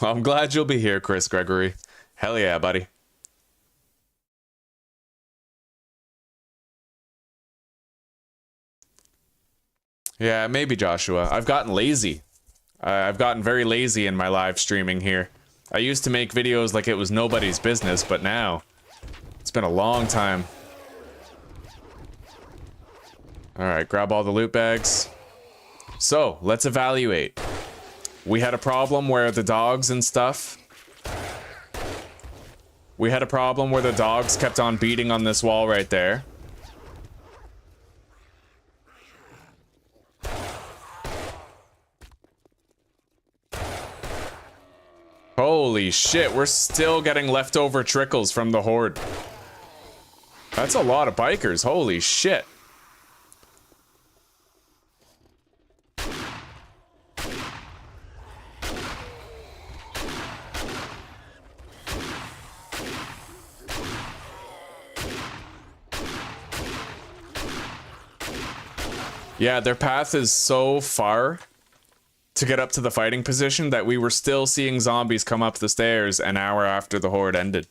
Well, I'm glad you'll be here, Chris Gregory. Hell yeah, buddy. Yeah, maybe Joshua. I've gotten lazy. I've gotten very lazy in my live streaming here. I used to make videos like it was nobody's business, but now it's been a long time. All right, grab all the loot bags. So, let's evaluate. We had a problem where the dogs and stuff. We had a problem where the dogs kept on beating on this wall right there. Holy shit, we're still getting leftover trickles from the Horde. That's a lot of bikers, holy shit. Yeah, their path is so far to get up to the fighting position that we were still seeing zombies come up the stairs an hour after the Horde ended.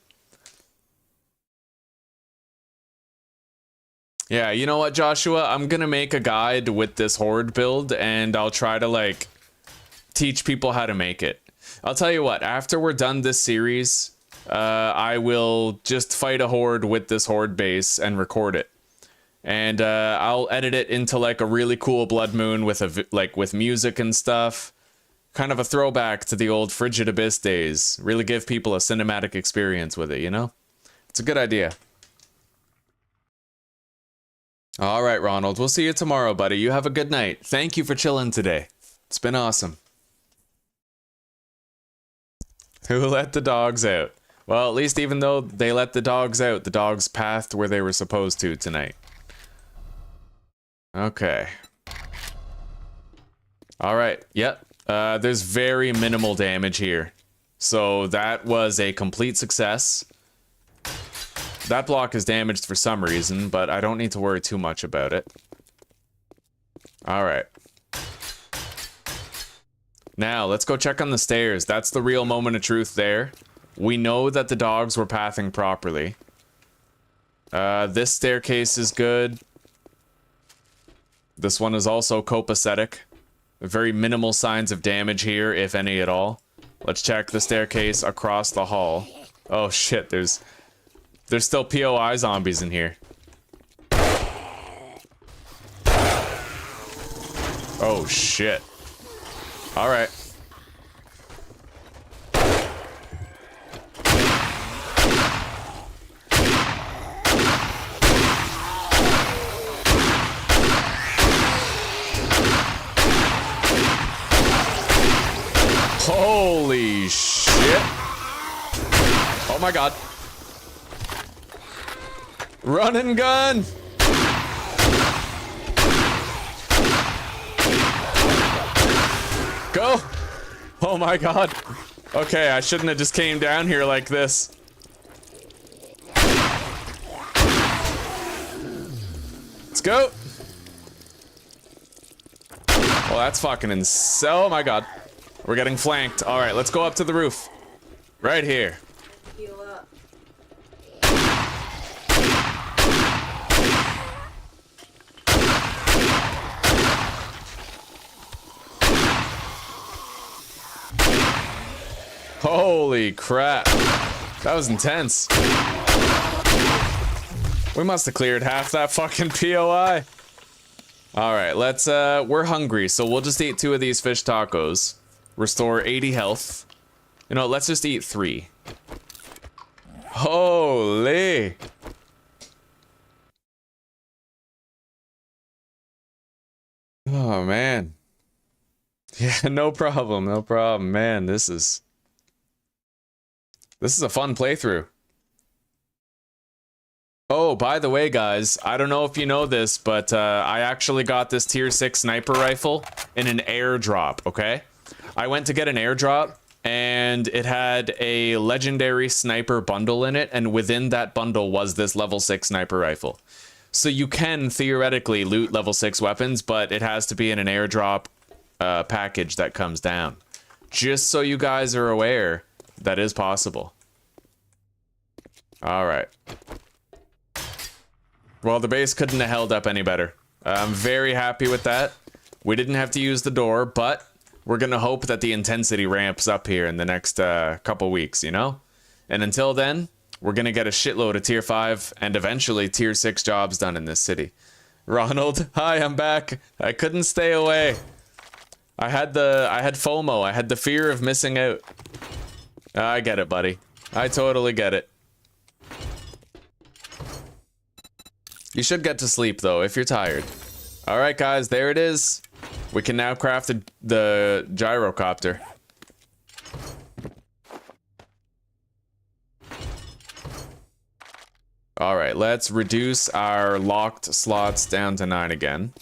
Yeah, you know what, Joshua? I'm gonna make a guide with this Horde build, and I'll try to, like, teach people how to make it. I'll tell you what, after we're done this series, I will just fight a Horde with this Horde base and record it. And I'll edit it into like a really cool blood moon with with music and stuff. Kind of a throwback to the old Frigid Abyss days. Really give people a cinematic experience with it, you know? It's a good idea. All right, Ronald. We'll see you tomorrow, buddy. You have a good night. Thank you for chilling today. It's been awesome. Who let the dogs out? Well, at least even though they let the dogs out, the dogs pathed where they were supposed to tonight. Okay. All right. Yep. There's very minimal damage here. So that was a complete success. That block is damaged for some reason, but I don't need to worry too much about it. All right. Now, let's go check on the stairs. That's the real moment of truth there. We know that the dogs were pathing properly. This staircase is good. This one is also copacetic. Very minimal signs of damage here, if any at all. Let's check the staircase across the hall. Oh shit, there's still POI zombies in here. Oh shit. Alright. Holy shit. Oh my god. Run and gun. Go. Oh my god. Okay, I shouldn't have just came down here like this. Let's go. Well, that's fucking insane. Oh my god. We're getting flanked. All right, let's go up to the roof. Right here. Heal up. Holy crap. That was intense. We must have cleared half that fucking POI. All right, let's, we're hungry, so we'll just eat 2 of these fish tacos. Restore 80 health. You know, let's just eat 3. Holy. Oh, man. Yeah, no problem, no problem. Man, this is a fun playthrough. Oh, by the way, guys, I don't know if you know this, but I actually got this tier 6 sniper rifle in an airdrop, okay? I went to get an airdrop, and it had a legendary sniper bundle in it, and within that bundle was this level 6 sniper rifle. So you can theoretically loot level 6 weapons, but it has to be in an airdrop package that comes down. Just so you guys are aware, that is possible. All right. Well, the base couldn't have held up any better. I'm very happy with that. We didn't have to use the door, but we're gonna hope that the intensity ramps up here in the next couple weeks, you know? And until then, we're gonna get a shitload of tier 5 and eventually tier 6 jobs done in this city. Ronald, hi, I'm back. I couldn't stay away. I had FOMO. I had the fear of missing out. I get it, buddy. I totally get it. You should get to sleep, though, if you're tired. Alright, guys, there it is. We can now craft the gyrocopter. Alright, let's reduce our locked slots down to 9 again.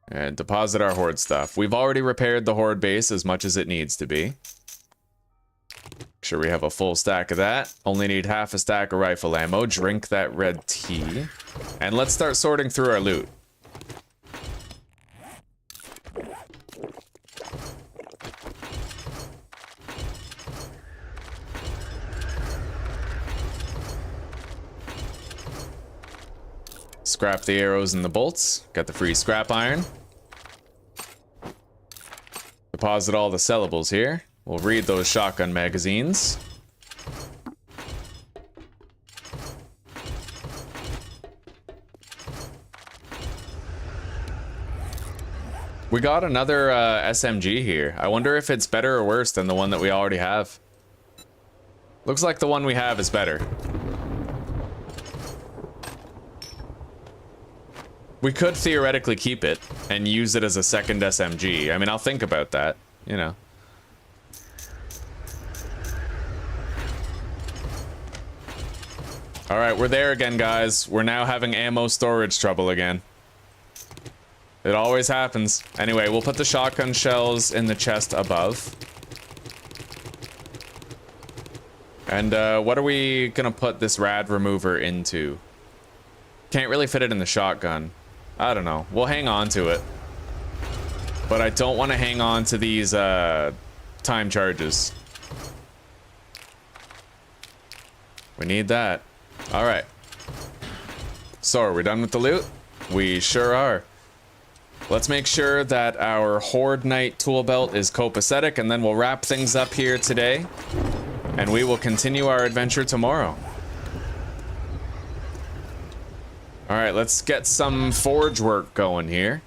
And deposit our Horde stuff. We've already repaired the Horde base as much as it needs to be. Make sure we have a full stack of that. Only need half a stack of rifle ammo. Drink that red tea. And let's start sorting through our loot. Scrap the arrows and the bolts. Got the free scrap iron. Deposit all the sellables here. We'll read those shotgun magazines. We got another SMG here. I wonder if it's better or worse than the one that we already have. Looks like the one we have is better. We could theoretically keep it and use it as a second SMG. I mean, I'll think about that, you know. All right, we're there again, guys. We're now having ammo storage trouble again. It always happens. Anyway, we'll put the shotgun shells in the chest above. And what are we gonna put this rad remover into? Can't really fit it in the shotgun. I don't know. We'll hang on to it. But I don't want to hang on to these time charges. We need that. All right. So are we done with the loot? We sure are. Let's make sure that our Horde Knight tool belt is copacetic, and then we'll wrap things up here today. And we will continue our adventure tomorrow. All right, let's get some forge work going here.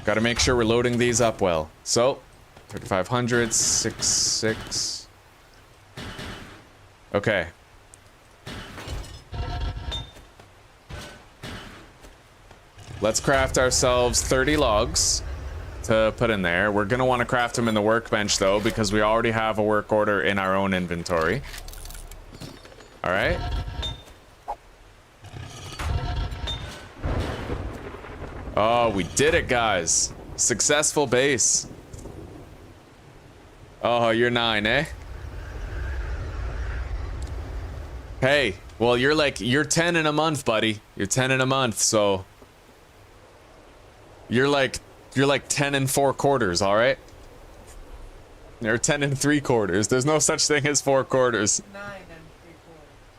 Got to make sure we're loading these up well. So, 3,500, 6. Okay. Let's craft ourselves 30 logs. to put in there. We're gonna want to craft them in the workbench though, because we already have a work order in our own inventory. All right. Oh, we did it, guys. Successful base. Oh, you're 9, eh? Hey, well, you're 10 in a month, buddy. You're 10 in a month, so you're like 10 and 4 quarters, all right? You're 10 and 3 quarters. There's no such thing as 4 quarters. 9 and 3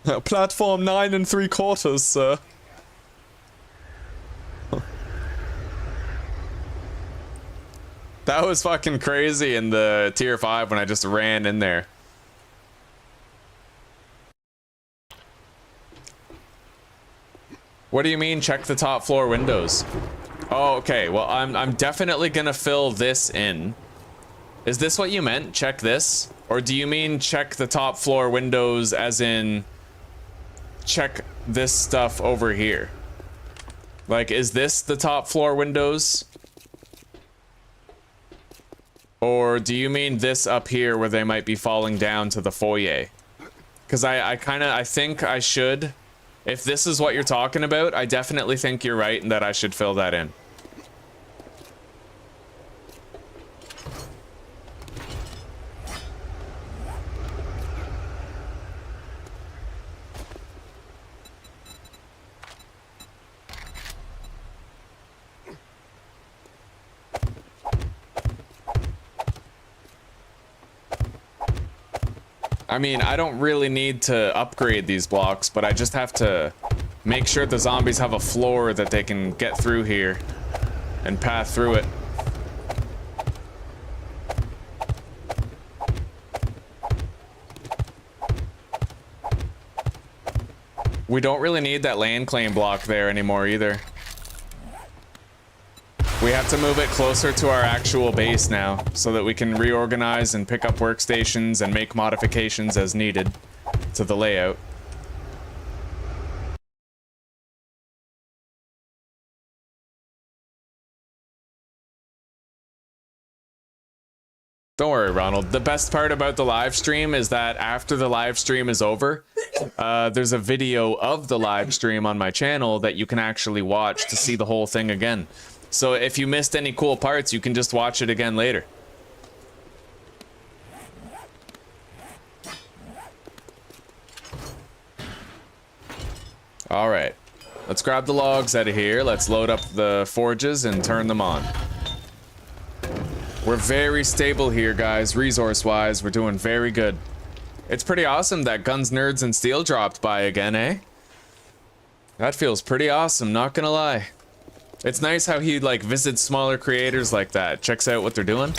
quarters. Platform 9 and 3 quarters, sir. That was fucking crazy in the tier 5 when I just ran in there. What do you mean check the top floor windows? Oh, okay. Well, I'm definitely gonna fill this in. Is this what you meant? Check this? Or do you mean check the top floor windows as in check this stuff over here? Like, is this the top floor windows? Or do you mean this up here where they might be falling down to the foyer? Because I think I should. If this is what you're talking about, I definitely think you're right and that I should fill that in. I mean, I don't really need to upgrade these blocks, but I just have to make sure the zombies have a floor that they can get through here and path through it. We don't really need that land claim block there anymore either. We have to move it closer to our actual base now so that we can reorganize and pick up workstations and make modifications as needed to the layout. Don't worry, Ronald. The best part about the live stream is that after the live stream is over, there's a video of the live stream on my channel that you can actually watch to see the whole thing again. So if you missed any cool parts, you can just watch it again later. All right, let's grab the logs out of here. Let's load up the forges and turn them on. We're very stable here, guys. Resource-wise, we're doing very good. It's pretty awesome that Guns, Nerds, and Steel dropped by again, eh? That feels pretty awesome, not gonna lie. It's nice how he, like, visits smaller creators like that. Checks out what they're doing.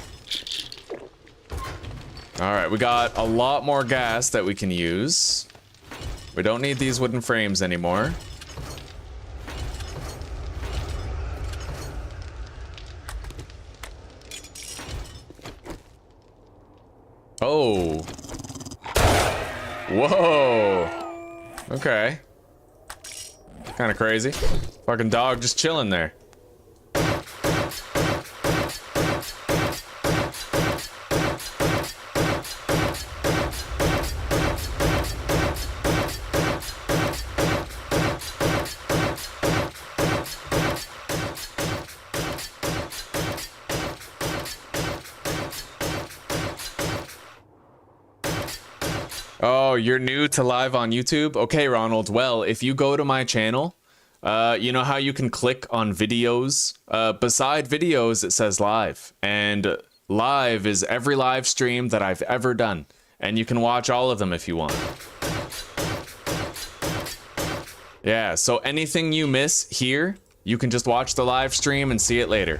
Alright, we got a lot more gas that we can use. We don't need these wooden frames anymore. Oh. Whoa. Okay. Kind of crazy. Fucking dog just chilling there. Oh, you're new to live on YouTube? Okay, Ronald. Well, if you go to my channel, you know how you can click on videos? Beside videos, it says live. And live is every live stream that I've ever done. And you can watch all of them if you want. Yeah, so anything you miss here, you can just watch the live stream and see it later.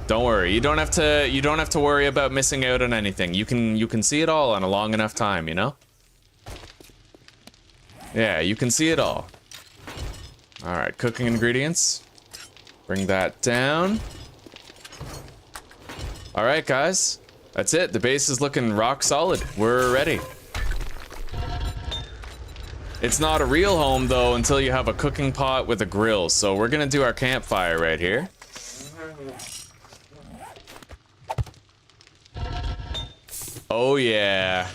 Don't worry. You don't have to worry about missing out on anything. You can see it all on a long enough time, you know? Yeah, you can see it all. All right, cooking ingredients. Bring that down. All right, guys. That's it. The base is looking rock solid. We're ready. It's not a real home, though, until you have a cooking pot with a grill. So we're going to do our campfire right here. Oh yeah.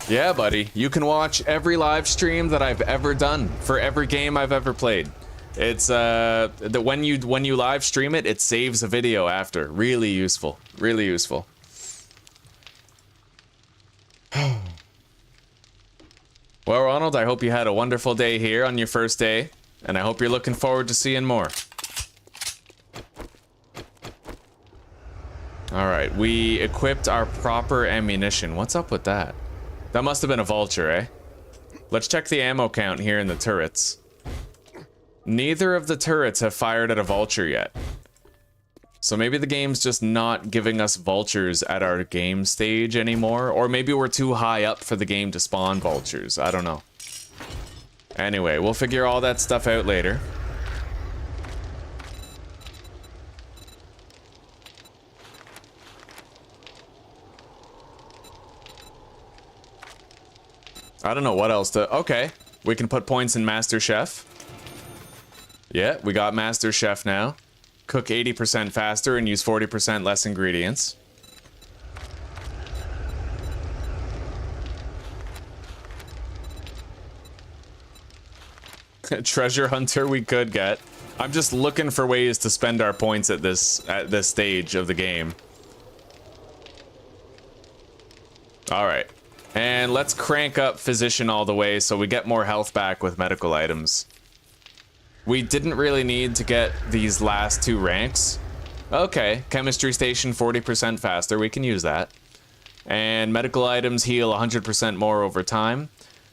Yeah, buddy. You can watch every live stream that I've ever done for every game I've ever played. It's when you live stream it, it saves a video after. Really useful. Really useful. Well, Ronald, I hope you had a wonderful day here on your first day, and I hope you're looking forward to seeing more. Alright, we equipped our proper ammunition. What's up with that? That must have been a vulture, eh? Let's check the ammo count here in the turrets. Neither of the turrets have fired at a vulture yet. So maybe the game's just not giving us vultures at our game stage anymore, or maybe we're too high up for the game to spawn vultures. I don't know. Anyway, we'll figure all that stuff out later. I don't know what else to... Okay, we can put points in Master Chef. Yeah, we got Master Chef now. Cook 80% faster and use 40% less ingredients. Treasure hunter we could get. I'm just looking for ways to spend our points at this stage of the game. All right. And let's crank up Physician all the way so we get more health back with medical items. We didn't really need to get these last two ranks. Okay, Chemistry Station 40% faster, we can use that. And medical items heal 100% more over time,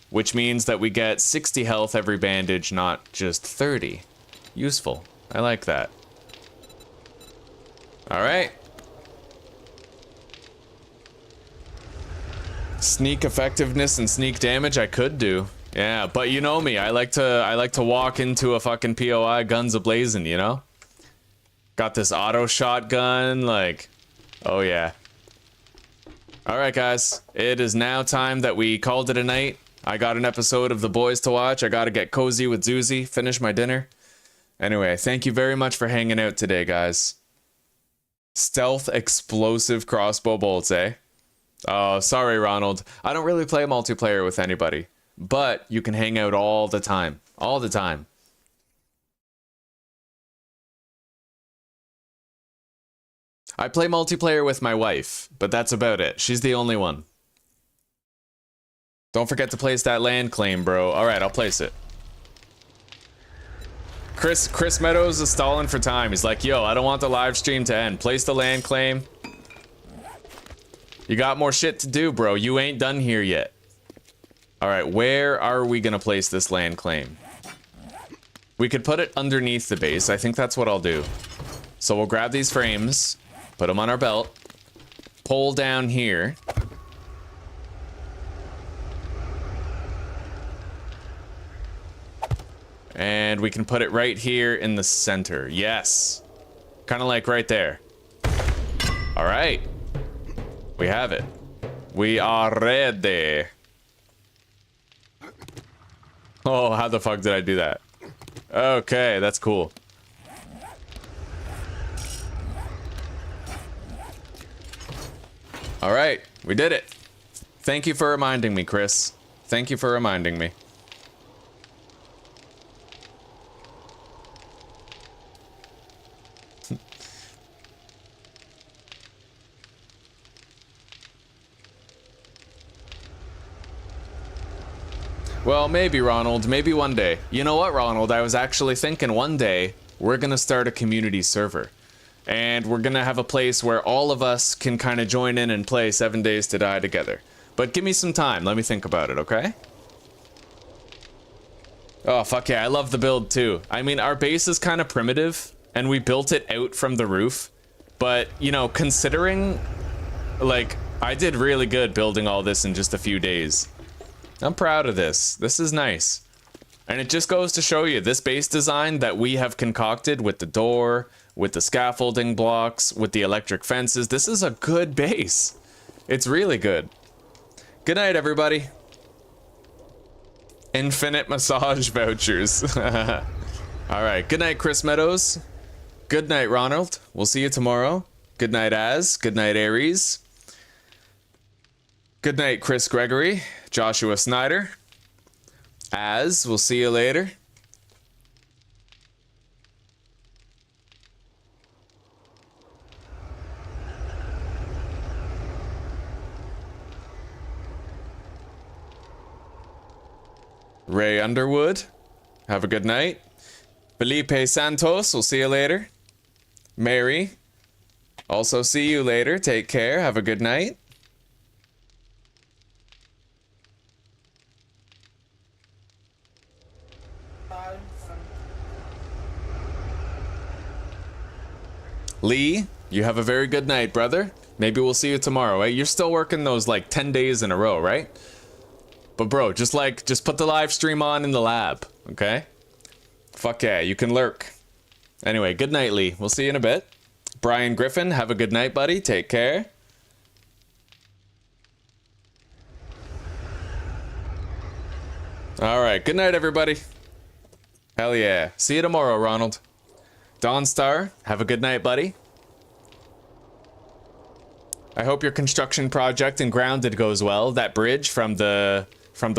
which means that we get 60 health every bandage, not just 30. Useful. I like that. All right. Sneak effectiveness and sneak damage I could do. Yeah, but you know me, I like to walk into a fucking POI guns a-blazing, you know? Got this auto shotgun, like, oh yeah. Alright guys, it is now time that we called it a night. I got an episode of The Boys to watch. I gotta get cozy with Zuzi, finish my dinner. Anyway, thank you very much for hanging out today, guys. Stealth explosive crossbow bolts, eh? Oh, sorry, Ronald. I don't really play multiplayer with anybody. But you can hang out all the time. All the time. I play multiplayer with my wife, but that's about it. She's the only one. Don't forget to place that land claim, bro. Alright, I'll place it. Chris Meadows is stalling for time. He's like, yo, I don't want the live stream to end. Place the land claim. You got more shit to do, bro. You ain't done here yet. Alright, where are we gonna place this land claim? We could put it underneath the base. I think that's what I'll do. So we'll grab these frames, put them on our belt, pull down here. And we can put it right here in the center. Yes. Kind of like right there. Alright. We have it. We are ready. Oh, how the fuck did I do that? Okay, that's cool. Alright, we did it. Thank you for reminding me, Chris. Thank you for reminding me. Well, maybe, Ronald. Maybe one day. You know what, Ronald? I was actually thinking one day we're gonna start a community server. And we're gonna have a place where all of us can kind of join in and play 7 Days to Die together. But give me some time. Let me think about it, okay? Oh, fuck yeah. I love the build, too. I mean, our base is kind of primitive, and we built it out from the roof. But, you know, considering, like, I did really good building all this in just a few days. I'm proud of this. This is nice. And it just goes to show you this base design that we have concocted with the door, with the scaffolding blocks, with the electric fences. This is a good base. It's really good. Good night, everybody. Infinite massage vouchers. All right. Good night, Chris Meadows. Good night, Ronald. We'll see you tomorrow. Good night, Az. Good night, Aries. Good night, Chris Gregory. Joshua Snyder. Az, we'll see you later. Ray Underwood, have a good night. Felipe Santos, we'll see you later. Mary, also see you later. Take care, have a good night. Lee, you have a very good night, brother. Maybe we'll see you tomorrow, eh? You're still working those like 10 days in a row, right? But bro, just put the live stream on in the lab, okay? Fuck yeah, you can lurk. Anyway, good night, Lee. We'll see you in a bit. Brian Griffin, have a good night, buddy. Take care. All right, good night, everybody. Hell yeah. See you tomorrow, Ronald. Dawn Star, have a good night, buddy. I hope your construction project in Grounded goes well. That bridge from the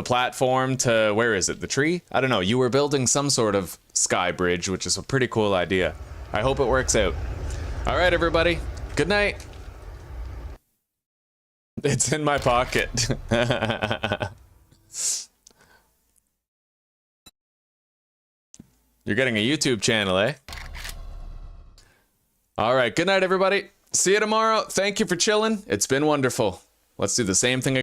platform to, where is it, the tree? I don't know, you were building some sort of sky bridge, which is a pretty cool idea. I hope it works out. All right, everybody, good night. It's in my pocket. You're getting a YouTube channel, eh? All right, good night, everybody. See you tomorrow. Thank you for chilling. It's been wonderful. Let's do the same thing again.